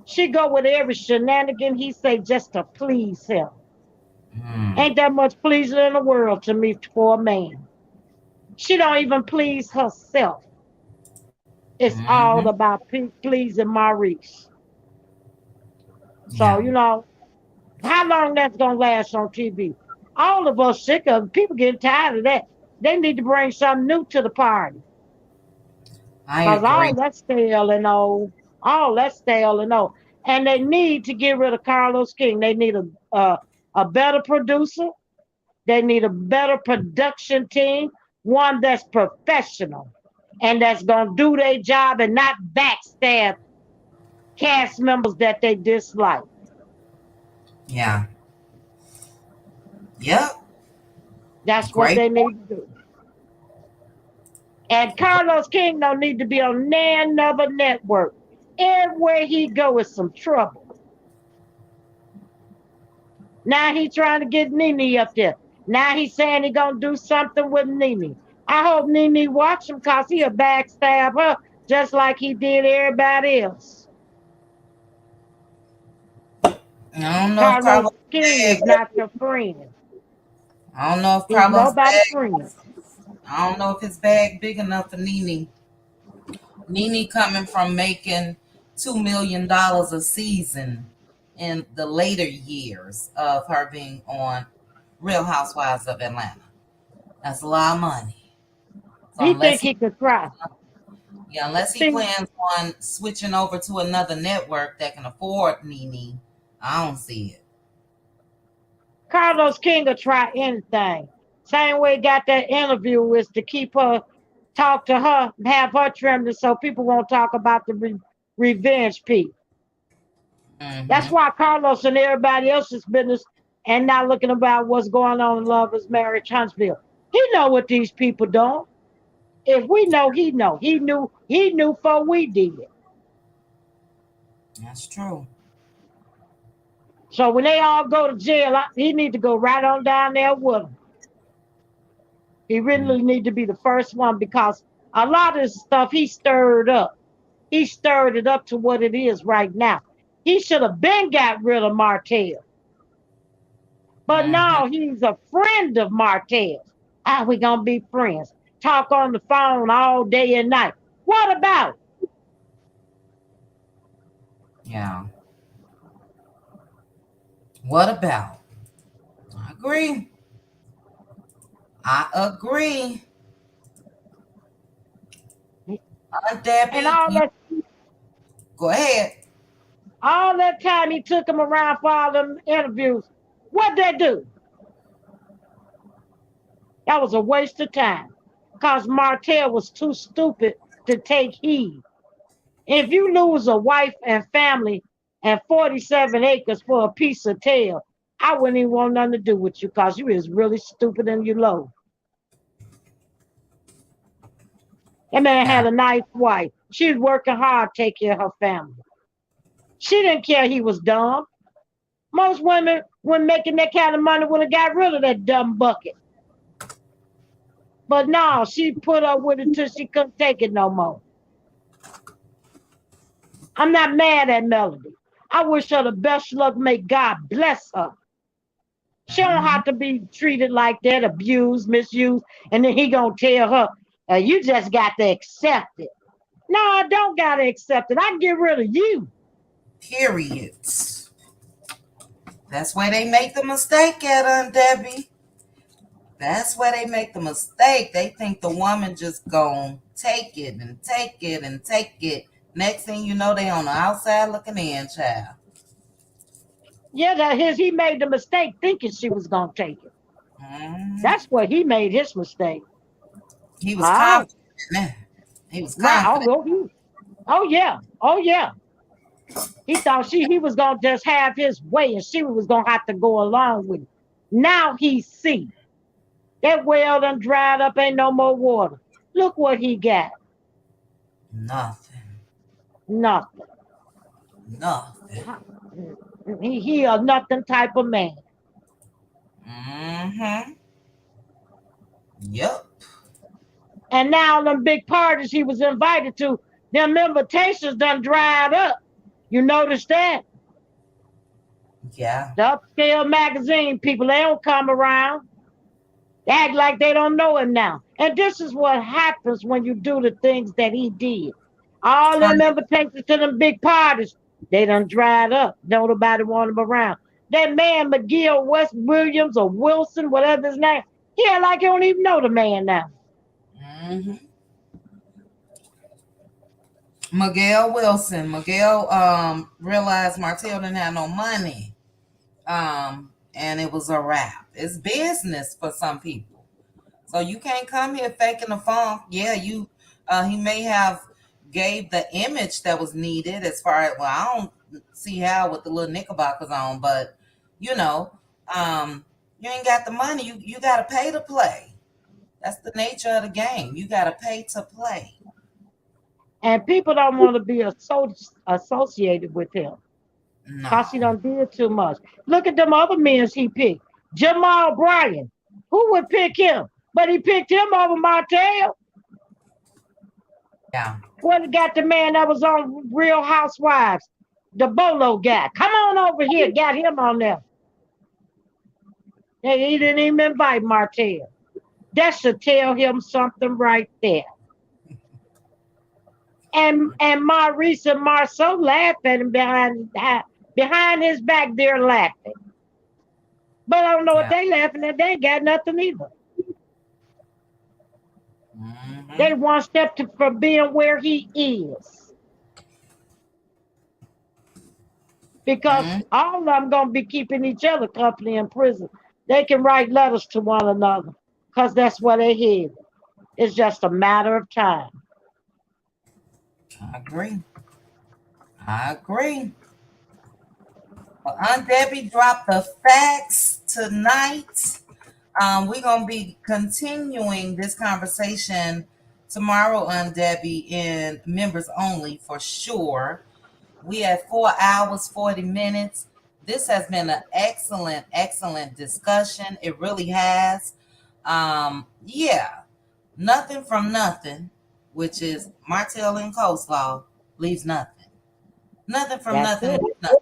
She go with every shenanigan he say just to please him. Mm. Ain't that much pleasing in the world to me for a man. She don't even please herself. It's Mm-hmm. all about pleasing Maurice. So, Yeah. you know, how long that's gonna last on TV? All of us sick of it. People getting tired of that. They need to bring something new to the party. I Cause agree. all that's stale and old. All that's stale and old. And they need to get rid of Carlos King. They need a better producer. They need a better production team, one that's professional and that's gonna do their job and not backstab cast members that they dislike. Yeah. Yep. That's what Great. they need to do. And Carlos King don't need to be on another network. Everywhere he go is some trouble. Now he trying to get Nene up there. Now he's saying he gonna do something with Nene. I hope Nene watch him cause he'll backstab her just like he did everybody else. I don't know if Carlos Carlos King bag. is not your friend. I don't know if He's Carlos nobody's bag. friend. I don't know if his bag big enough for Nene. Nene coming from making $2 million a season in the later years of her being on Real Housewives of Atlanta. That's a lot of money. So He think he could try. unless he See, plans on switching over to another network that can afford Nene, I don't see it. Carlos King will try anything. Same way he got that interview is to keep her, talk to her, have her trembling so people won't talk about the revenge piece. That's Mm-hmm. why Carlos and everybody else's business and not looking about what's going on in Lovers Marriage Huntsville. He know what these people doing. If we know, he know. He knew before we did. That's true. So when they all go to jail, he need to go right on down there with them. He Mm. really need to be the first one because a lot of this stuff he stirred up. He stirred it up to what it is right now. He should have been got rid of Martell. But Mm-hmm. now he's a friend of Martell's. How we gonna be friends? talk on the phone all day and night. What about it? Yeah. What about? I agree. I agree. And Debbie, go ahead. all that time he took him around for all them interviews, what'd they do? That was a waste of time. Because Martell was too stupid to take heed. If you lose a wife and family and 47 acres for a piece of tail, I wouldn't even want nothing to do with you because you is really stupid and you low. That man Yeah. had a nice wife. She was working hard to take care of her family. She didn't care he was dumb. Most women, when making that kind of money, would have got rid of that dumb bucket. But no, she put up with it till she couldn't take it no more. I'm not mad at Melody. I wish her the best luck. May God bless her. She don't Mm-hmm. have to be treated like that, abused, misused, and then he gonna tell her, you just got to accept it. No, I don't gotta accept it. I can get rid of you. Period. That's where they make the mistake at, Debbie. That's where they make the mistake. They think the woman just gonna take it and take it and take it. Next thing you know, they on the outside looking in, child. Yeah, he made the mistake thinking she was gonna take it. Mm-hmm. That's where he made his mistake. He was Ah, confident. Man. He was right. confident. Oh yeah. Oh yeah. He thought he was gonna just have his way and she was gonna have to go along with it. Now he see that well done dried up, ain't no more water. Look what he got. Nothing. Nothing. Nothing. He a nothing type of man. Mm-hmm. Yep. And now them big parties he was invited to, them invitations done dried up. You notice that? Yeah. The upscale magazine people, they don't come around. They act like they don't know him now. And this is what happens when you do the things that he did. All them invitations to them big parties, they done dried up. Don't nobody want him around. That man, McGill West Williams or Wilson, whatever his name, he act like you don't even know the man now. Mm-hmm. Miguel Wilson. Miguel realized Martell didn't have no money. And it was a wrap. It's business for some people. So you can't come here faking the funk. Yeah, he may have gave the image that was needed as far as, well, I don't see how with the little knickerbockers on, but you know, you ain't got the money. You gotta pay to play. That's the nature of the game. You gotta pay to play. And people don't want to be associated with him because he No. done did too much. Look at them other men he picked. Jamal Bryan. Who would pick him? But he picked him over Martell. Yeah. What got the man that was on Real Housewives? The Bolo guy. Come on over here. Got him on there. He didn't even invite Martell. That should tell him something right there. And Maurice and Marceau laugh at him behind his back. They're laughing, but I don't know what Yeah. they laughing at. They ain't got nothing either. Mm-hmm. They one step from being where he is because Mm-hmm. all of them gonna be keeping each other company in prison. They can write letters to one another because that's where they headed. It's just a matter of time. I agree. I agree. Well, Aunt Debbie dropped the facts tonight. We're going to be continuing this conversation tomorrow, Aunt Debbie, in members only for sure. We had 4 hours, 40 minutes. This has been an excellent, excellent discussion. It really has. Yeah, nothing from nothing, which is Martell and coleslaw, leaves nothing. Nothing from That's nothing it. leaves nothing.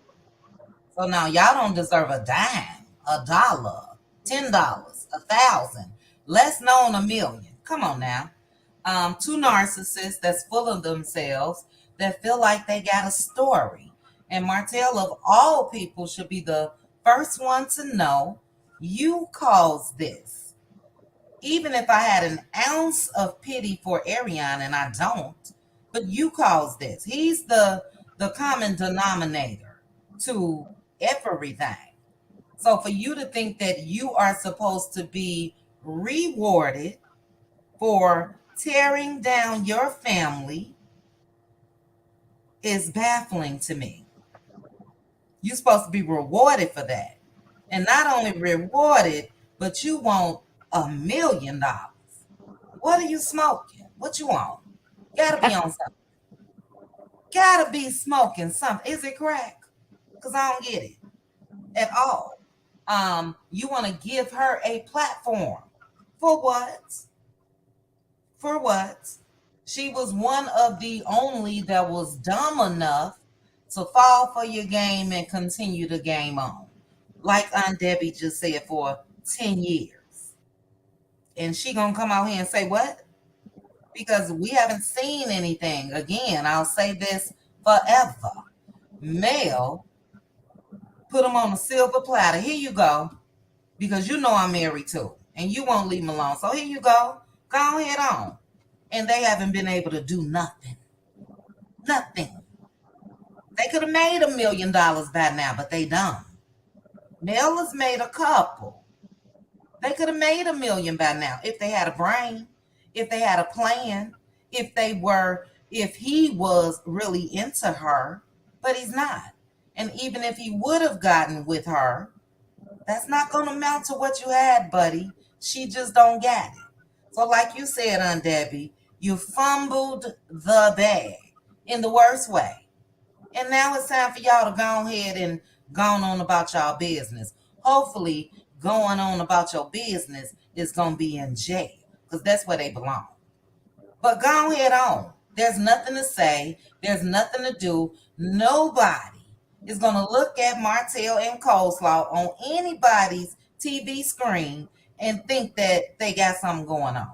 So now y'all don't deserve a dime, a dollar, $10, 1,000, less known a million. Come on now. Two narcissists that's full of themselves that feel like they got a story. And Martell, of all people, should be the first one to know you caused this. Even if I had an ounce of pity for Ariane, and I don't, but you caused this. He's the common denominator to everything. So for you to think that you are supposed to be rewarded for tearing down your family is baffling to me. You're supposed to be rewarded for that. And not only rewarded, but you want $1 million. What are you smoking? What you want? Gotta be on something. Gotta be smoking something. Is it crack? Because I don't get it at all. You want to give her a platform. For what? For what? She was one of the only that was dumb enough to fall for your game and continue the game on. Like Aunt Debbie just said, for 10 years. And she gonna come out here and say what? Because we haven't seen anything. Again, I'll say this forever. Mel put them on a silver platter. Here you go. Because you know I'm married too. And you won't leave them alone. So here you go. Go ahead on. And they haven't been able to do nothing. Nothing. They could have made $1 million by now, but they don't. Mel has made a couple. They could have made $1 million by now if they had a brain, if they had a plan, if he was really into her, but he's not. And even if he would have gotten with her, that's not going to amount to what you had, buddy. She just don't get it. So like you said, Aunt Debbie, you fumbled the bag in the worst way. And now it's time for y'all to go ahead and go on about y'all business. Hopefully, going on about your business is going to be in jail because that's where they belong. But go ahead on. There's nothing to say. There's nothing to do. Nobody is going to look at Martell and Coleslaw on anybody's TV screen and think that they got something going on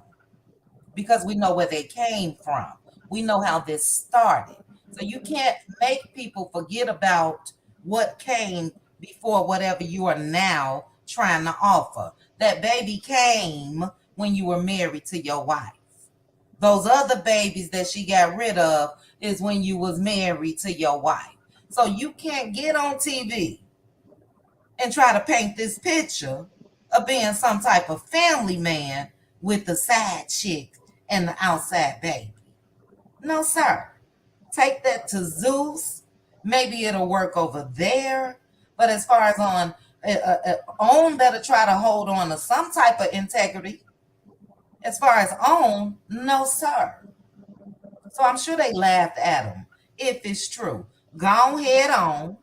because we know where they came from. We know how this started. So you can't make people forget about what came before whatever you are now trying to offer. That baby came when you were married to your wife. Those other babies that she got rid of is when you was married to your wife. So you can't get on TV and try to paint this picture of being some type of family man with the side chick and the outside baby. No, sir. Take that to Zeus. Maybe it'll work over there. But as far as on better try to hold on to some type of integrity. As far as on, no, sir. So I'm sure they laughed at him. If it's true, go head on.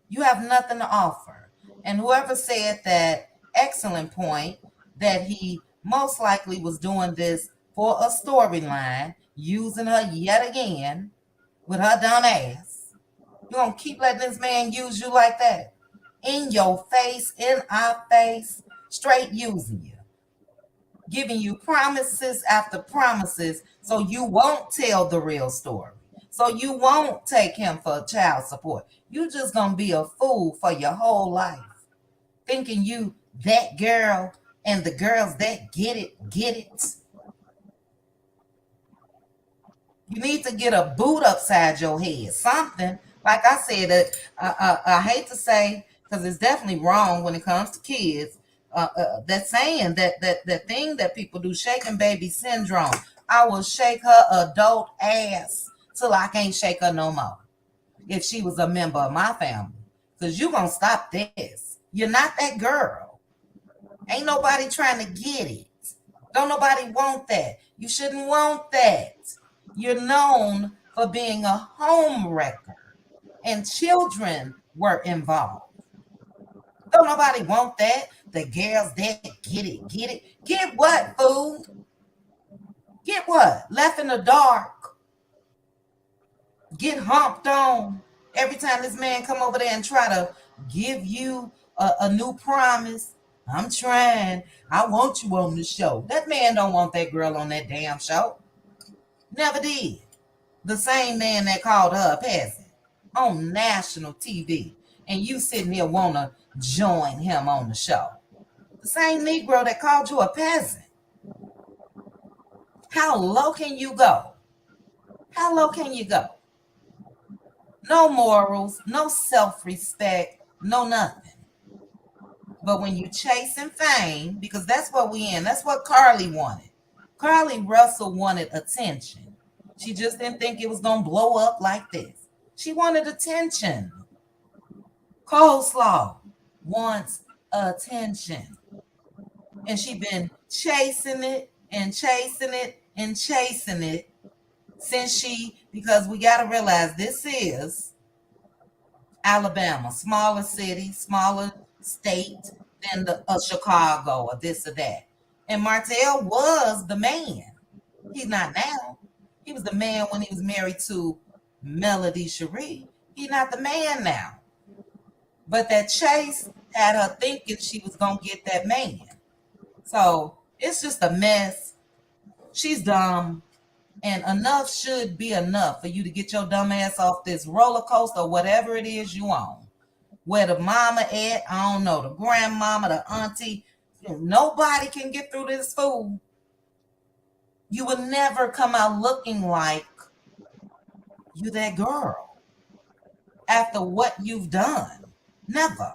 You have nothing to offer. And whoever said that excellent point that he most likely was doing this for a storyline, using her yet again with her dumb ass. You gonna keep letting this man use you like that? In your face, in our face, straight using you. Giving you promises after promises so you won't tell the real story. So you won't take him for child support. You just gonna be a fool for your whole life. Thinking you that girl and the girls that get it. You need to get a boot upside your head. Something. Like I said, I hate to say, because it's definitely wrong when it comes to kids. That saying, that thing that people do, shaking baby syndrome. I will shake her adult ass till I can't shake her no more. If she was a member of my family. Because you going to stop this. You're not that girl. Ain't nobody trying to get it. Don't nobody want that. You shouldn't want that. You're known for being a home wrecker, and children were involved. Don't nobody want that. The girls that get it, get it. Get what, fool? Get what? Left in the dark. Get humped on. Every time this man come over there and try to give you a new promise, I'm trying. I want you on the show. That man don't want that girl on that damn show. Never did. The same man that called her a peasant on national TV. And you sitting here want to join him on the show. The same Negro that called you a peasant. How low can you go? How low can you go? No morals, no self-respect, no nothing. But when you chasing fame, because that's what we in, that's what Carly wanted. Carly Russell wanted attention. She just didn't think it was going to blow up like this. She wanted attention. Coleslaw wants attention. And she been chasing it and chasing it and chasing it because we got to realize this is Alabama, smaller city, smaller state than Chicago or this or that. And Martell was the man. He's not now. He was the man when he was married to Melody Cherie. He's not the man now. But that chase had her thinking she was going to get that man. So it's just a mess. She's dumb. And enough should be enough for you to get your dumb ass off this roller coaster or whatever it is you own. Where the mama at, I don't know, the grandmama, the auntie, nobody can get through this fool. You will never come out looking like you that girl after what you've done. Never.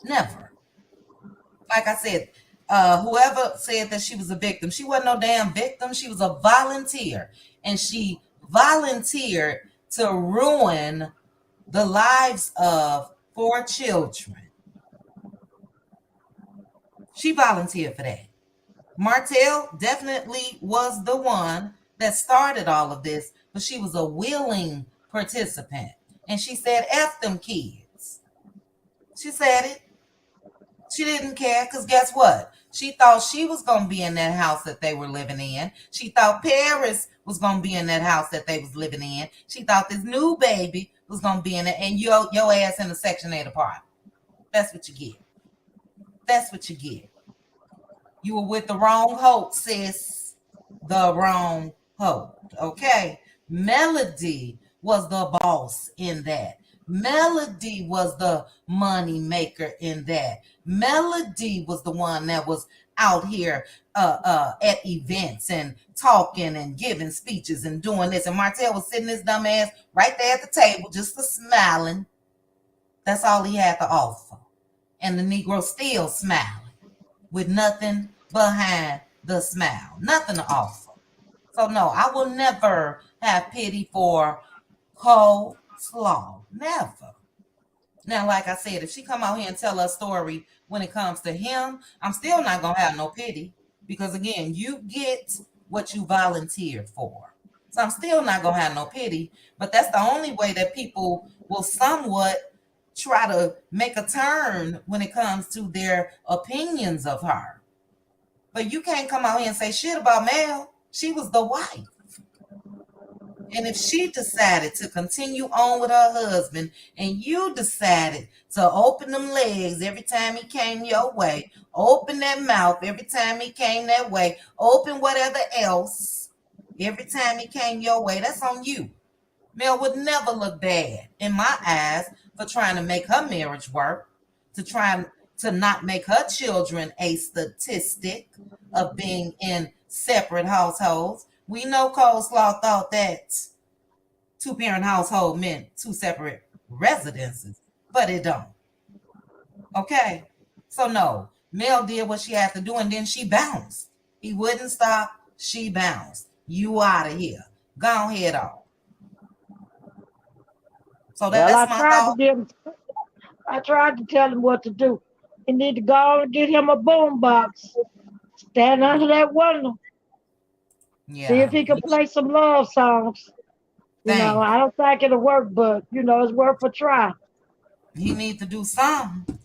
Never. Like I said, whoever said that she was a victim, she wasn't no damn victim. She was a volunteer. And she volunteered to ruin the lives of 4 children. She volunteered for that. Martell definitely was the one that started all of this, but she was a willing participant. And she said, F them kids. She said it. She didn't care because guess what? She thought she was going to be in that house that they were living in. She thought Paris was going to be in that house that they was living in. She thought this new baby was going to be in it, and your ass in the Section 8 apartment. That's what you get. That's what you get. You were with the wrong hope, sis. The wrong hope. Okay? Melody was the boss in that. Melody was the money maker in that. Melody was the one that was out here at events and talking and giving speeches and doing this. And Martell was sitting his dumb ass right there at the table, just smiling. That's all he had to offer. And the Negro still smiling with nothing behind the smile. Nothing to offer. So no, I will never have pity for Coleslaw. Never. Now, like I said, if she come out here and tell her story when it comes to him, I'm still not going to have no pity because, again, you get what you volunteered for. So I'm still not going to have no pity, but that's the only way that people will somewhat try to make a turn when it comes to their opinions of her. But you can't come out here and say shit about Mel. She was the wife. And if she decided to continue on with her husband and you decided to open them legs every time he came your way, open that mouth every time he came that way, open whatever else every time he came your way, that's on you. Mel would never look bad in my eyes for trying to make her marriage work, to try to not make her children a statistic of being in separate households. We know Coleslaw thought that 2-parent household meant 2 separate residences, but it don't. Okay? So no, Mel did what she had to do and then she bounced. He wouldn't stop, she bounced. You out of here. Go ahead on. So that's my thought. I tried to tell him what to do. He need to go and get him a boom box. Stand under that window. Yeah. See if he can play some love songs. I don't think it'll work, but it's worth a try. He needs to do something.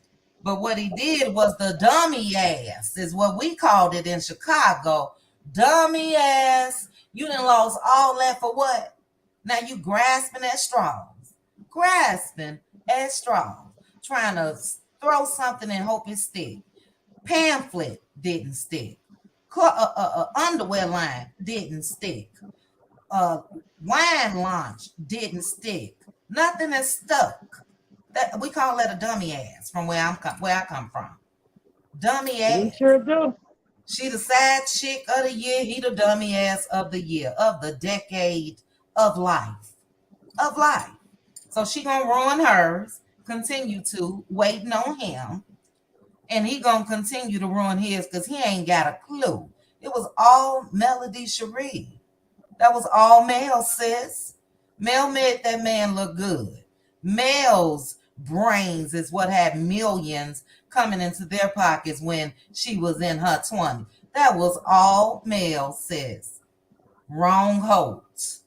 But what he did was the dummy ass, is what we called it in Chicago. Dummy ass. You done lost all that for what? Now you grasping at straws. Grasping at straws. Trying to Throw something and hope it stick. Pamphlet didn't stick. Underwear line didn't stick. Uh, Wine launch didn't stick. Nothing is stuck. That we call that a dummy ass from where I come from. Dummy We sure ass. do. She the side chick of the year. He the dummy ass of the year, of the decade of life. Of life. So she gonna ruin hers, continue to waiting on him, and he gonna continue to ruin his because he ain't got a clue. It was all Melody Cherie. That was all Mel, sis. Mel made that man look good. Mel's brains is what had millions coming into their pockets when she was in her 20s. That was all Mel, sis. Wrong hopes.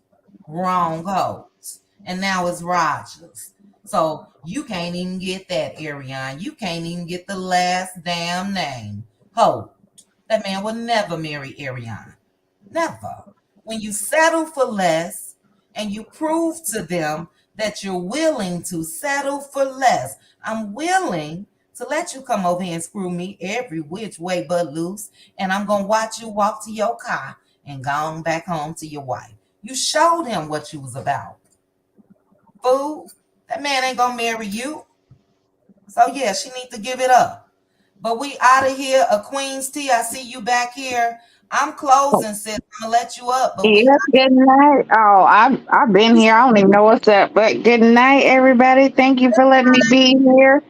Wrong hopes. And now it's Rogers. So you can't even get that, Ariane. You can't even get the last damn name. Hope. That man will never marry Ariane. Never. When you settle for less and you prove to them that you're willing to settle for less, I'm willing to let you come over here and screw me every which way but loose, and I'm going to watch you walk to your car and go on back home to your wife. You showed him what you was about. Fool, that man ain't going to marry you. So, yeah, she need to give it up. But we out of here. A Queen's Tea, I see you back here. I'm closing, sis. I'm going to let you up, but we Yes, good night. Oh, I've been here. I don't even know what's up, but good night, everybody. Thank you for letting me be here.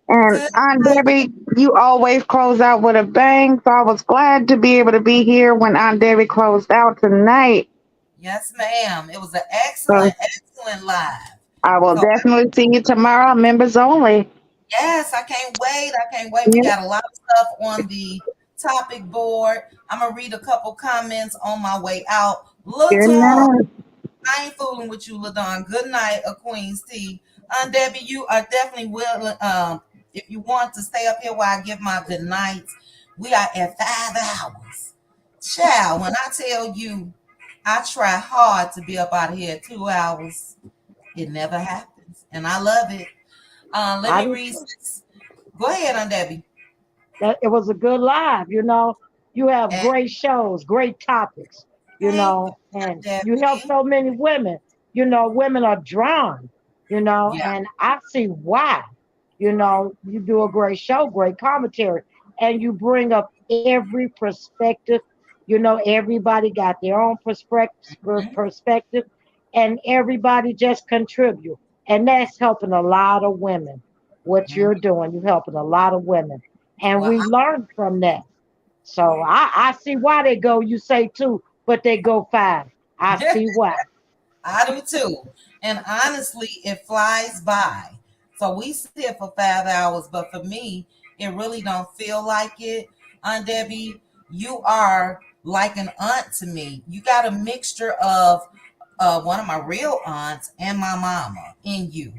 And good. Aunt Debbie, you always close out with a bang, so I was glad to be able to be here when Aunt Debbie closed out tonight. Yes, ma'am. It was an So excellent live. I will So definitely see you tomorrow, members only. yes, I can't wait. I can't wait. We Yeah, got a lot of stuff on the topic board. I'm gonna read a couple comments on my way out. good Ladon, night. I ain't fooling with you, Ladon. Good night, a Queen's Tea. Debbie, you are definitely willing. If you want to stay up here while I give my good nights, we are at 5 hours. Child, when I tell you, I try hard to be up out of here at 2 hours. It never happens, and I love it. Let I me do read. too. Go ahead, Debbie. That it was a good live, you know. You have And great shows, great topics, you thank know, you, and you help Debbie. so many women. You know, women are drawn, you know, Yeah. and I see why. You know, you do a great show, great commentary, and you bring up every perspective. You know, everybody got their own Mhm, perspective, and everybody just contribute, and that's helping a lot of women. What mhm. you're doing, you're helping a lot of women, and Well, we learn from that. So I see why they go. You say two, but they go five. I see why. I do too. And honestly, it flies by. So we sit here for 5 hours, but for me, it really don't feel like it. Aunt Debbie, you are like an aunt to me. You got a mixture of one of my real aunts and my mama in you.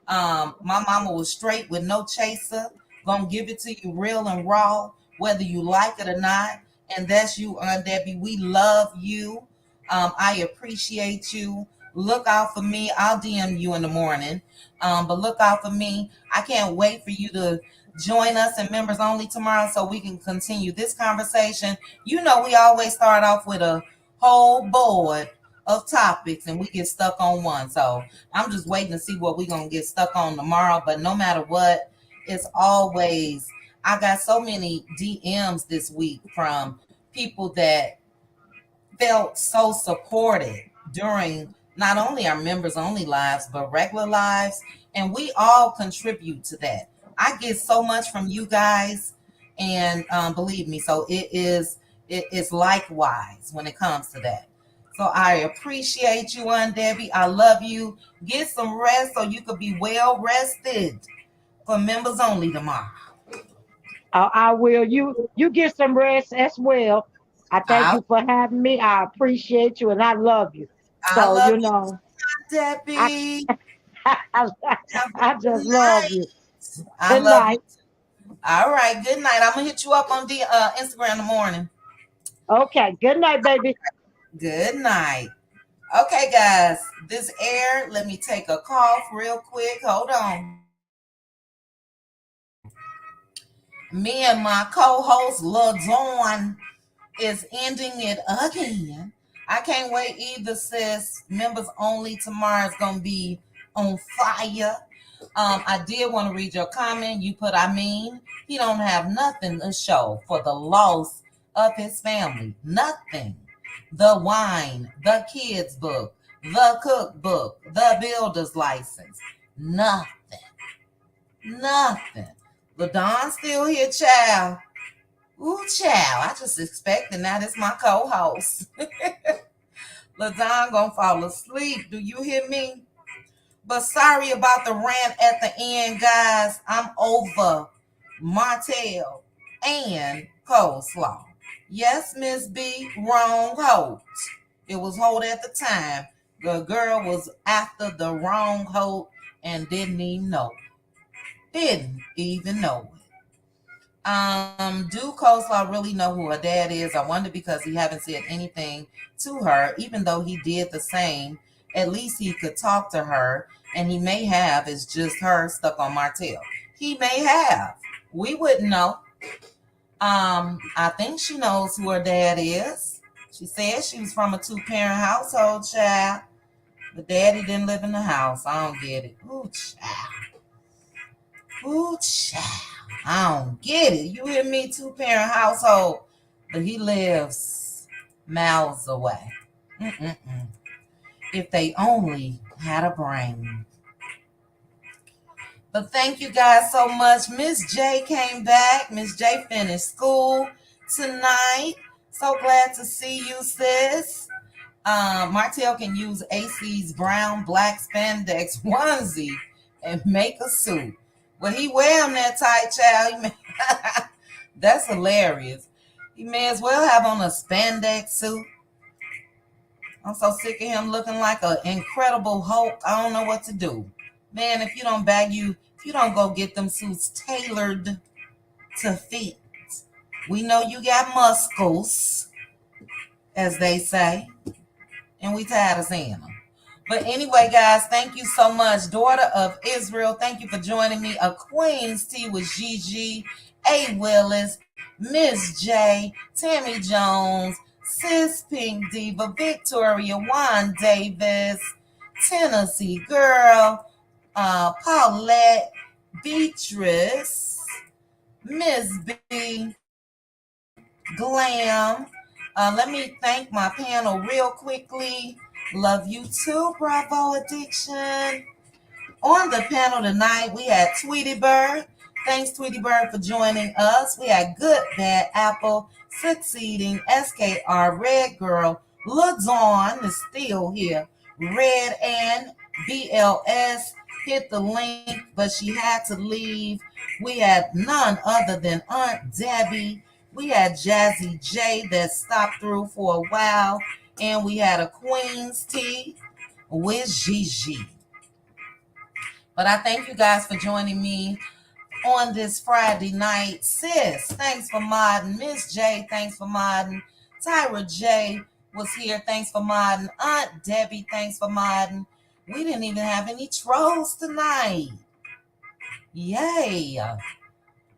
My mama was straight with no chaser, gonna give it to you real and raw, whether you like it or not. And that's you, Aunt Debbie. We love you. I appreciate you. Look out for me. I'll DM you in the morning. But look out for me. I can't wait for you to join us in members only tomorrow so we can continue this conversation. You know, we always start off with a whole board of topics and we get stuck on one. So I'm just waiting to see what we're going to get stuck on tomorrow. But no matter what, it's always, I got so many DMs this week from people that felt so supported during not only our members only lives but regular lives, and we all contribute to that. I get so much from you guys, and believe me, so it is likewise when it comes to that. So I appreciate you, Aunt Debbie. I love you. Get some rest so you could be well rested for members only tomorrow. I will. You get some rest as well. I thank I you for having me. I appreciate you, and I love you. I So love you you, know, I Debbie. I, Have a I good just love night. you. I Good love you. night. All right. Good night. I'm gonna hit you up on the Instagram in the morning. Okay. Good night, baby. Good night. Okay, guys. This air. Let me take a cough real quick. Hold on. Me and my co-host LaDawn is ending it again. I can't wait either, sis. Members only tomorrow is gonna be on fire. I did want to read your comment. You put, I mean, he don't have nothing to show for the loss of his family. Nothing. The wine, the kids book, the cookbook, the builder's license. Nothing. Nothing. LaDawn still here, child. Ooh, child. I just expecting that is my co-host. LaDawn gonna fall asleep. Do you hear me? But sorry about the rant at the end, guys. I'm over Martell and coleslaw. Yes, Miss B, wrong Holt. It was Holt at the time. The girl was after the wrong Holt and didn't even know. Didn't even know it. Do Coleslaw really know who her dad is? I wonder because he haven't said anything to her, even though he did the same. At least he could talk to her, and he may have. It's just her stuck on Martell. He may have. We wouldn't know. I think she knows who her dad is. She said she was from a 2-parent household, child. But daddy didn't live in the house. I don't get it. Ooh, child. Ooh, child. I don't get it. You hear me? 2-parent household, but he lives miles away. Mm-mm-mm. If they only had a brain. But thank you guys so much. Miss J came back. Miss J finished school tonight. So glad to see you, sis. Martell can use AC's brown black spandex onesie and make a suit. Well, he wear them that tight, child. That's hilarious. He may as well have on a spandex suit. I'm so sick of him looking like an incredible Hulk. I don't know what to do. Man, if you don't go get them suits tailored to fit. We know you got muscles, as they say, and we tired of seeing them. But anyway, guys, thank you so much. Daughter of Israel, thank you for joining me. A Queen's Tea with Gigi, A. Willis, Miss J, Tammy Jones, Sis Pink Diva, Victoria, Juan Davis, Tennessee Girl, Paulette, Beatrice, Miss B, Glam. Let me thank my panel real quickly. Love you too, Bravo Addiction. On the panel tonight, we had Tweety Bird. Thanks, Tweety Bird, for joining us. We had Good Bad Apple, Succeeding, SKR, Red Girl, LaDawn is still here. Red and BLS hit the link, but she had to leave. We had none other than Aunt Debbie. We had Jazzy J that stopped through for a while. And we had a Queen's Tea with Gigi. But I thank you guys for joining me on this Friday night. Sis, thanks for modding. Miss J, thanks for modding. Tyra J was here. Thanks for modding. Aunt Debbie, thanks for modding. We didn't even have any trolls tonight. Yay.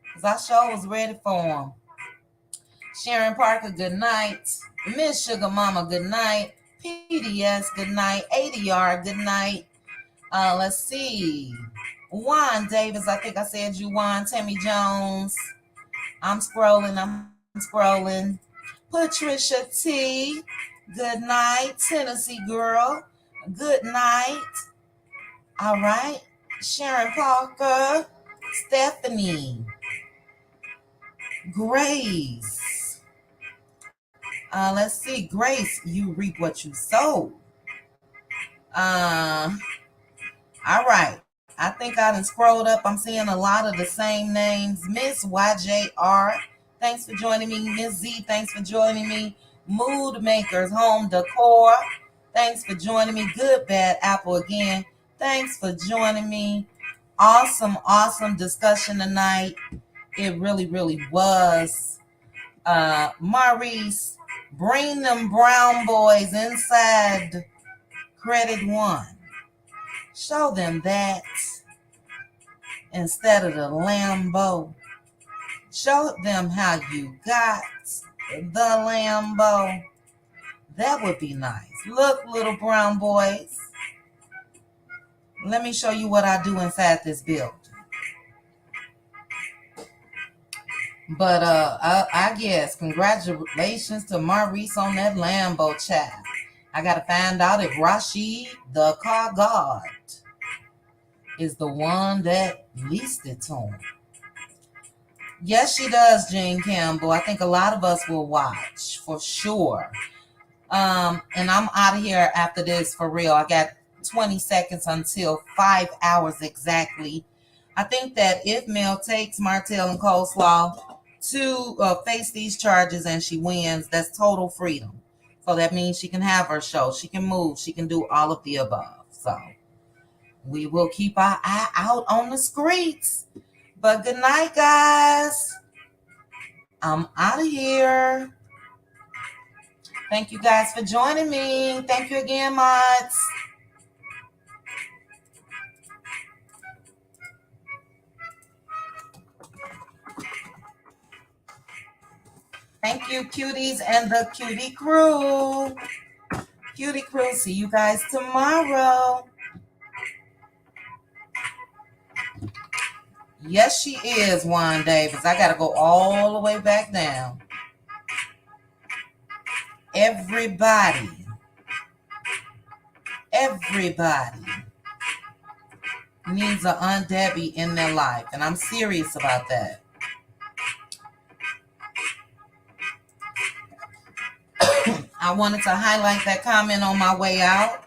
Because our show was ready for them. Sharon Parker, good night. Miss Sugar Mama, good night. PDS, good night. ADR, good night. Let's see. Juan Davis, I think I said you, Juan. Tammy Jones. I'm scrolling. Patricia T, good night. Tennessee Girl, good night. All right. Sharon Parker. Stephanie. Grace. Let's see. Grace, you reap what you sow. All right. I think I done scrolled up. I'm seeing a lot of the same names. Miss YJR, thanks for joining me. Miss Z, thanks for joining me. Mood Makers Home Decor, thanks for joining me. Good Bad Apple again, thanks for joining me. Awesome discussion tonight. It really was. Maurice, bring them brown boys inside Credit One. Show them that instead of the Lambo. Show them how you got the Lambo. That would be nice. Look, little brown boys. Let me show you what I do inside this building. But I guess congratulations to Maurice on that Lambo, child. I gotta find out if Rashid, the car guard, is the one that leased it to him. Yes, she does, Jean Campbell. I think a lot of us will watch for sure. And I'm out of here after this for real. I got 20 seconds until 5 hours exactly. I think that if Mel takes Martell and Coleslaw to face these charges and she wins, that's total freedom. So that means she can have her show. She can move. She can do all of the above. So we will keep our eye out on the streets. But good night, guys. I'm out of here. Thank you guys for joining me. Thank you again, mods. Thank you, Cuties and the Cutie Crew. Cutie Crew, see you guys tomorrow. Yes, she is, Juan Davis. I got to go all the way back down. Everybody needs an Aunt Debbie in their life, and I'm serious about that. I wanted to highlight that comment on my way out.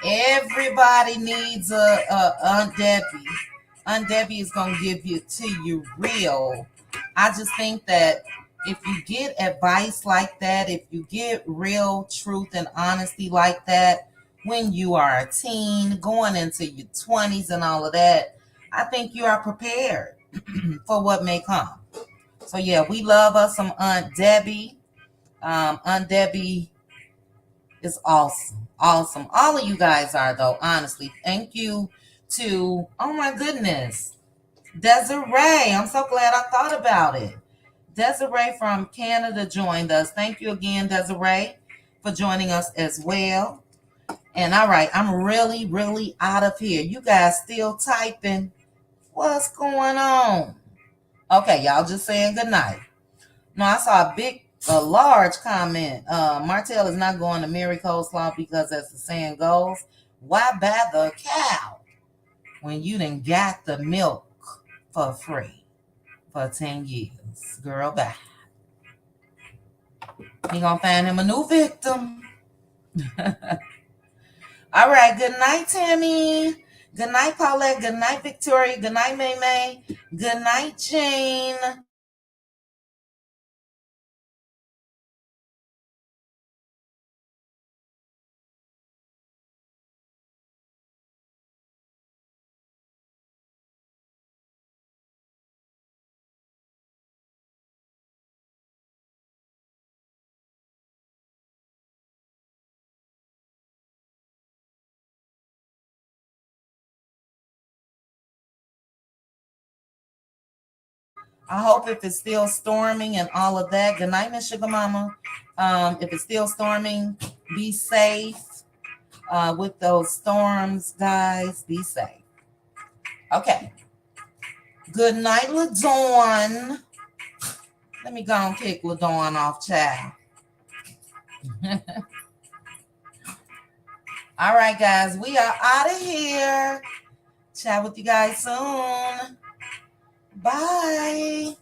Everybody needs a Aunt Debbie. Aunt Debbie is going to give it to you real. I just think that if you get advice like that, if you get real truth and honesty like that, when you are a teen, going into your 20s and all of that, I think you are prepared for what may come. So yeah, we love us some Aunt Debbie. Aunt Debbie is awesome. Awesome. All of you guys are, though, honestly. Thank you to, oh my goodness, Desiree. I'm so glad I thought about it. Desiree from Canada joined us. Thank you again, Desiree, for joining us as well. And all right, I'm really, really out of here. You guys still typing? What's going on? Okay, y'all just saying good night. No, I saw a large comment. Martell is not going to Mary Coleslaw because, as the saying goes, why buy the cow when you done got the milk for free for 10 years? Girl, bye. He gonna find him a new victim. All right, good night, Tammy. Good night, Paulette. Good night, Victoria. Good night, May May. Good night, Jane. I hope if it's still storming and all of that. Good night, Miss Sugar Mama. If it's still storming, be safe with those storms, guys. Be safe. Okay. Good night, LaDawn. Let me go and kick LaDawn off, child. All right, guys. We are out of here. Chat with you guys soon. Bye.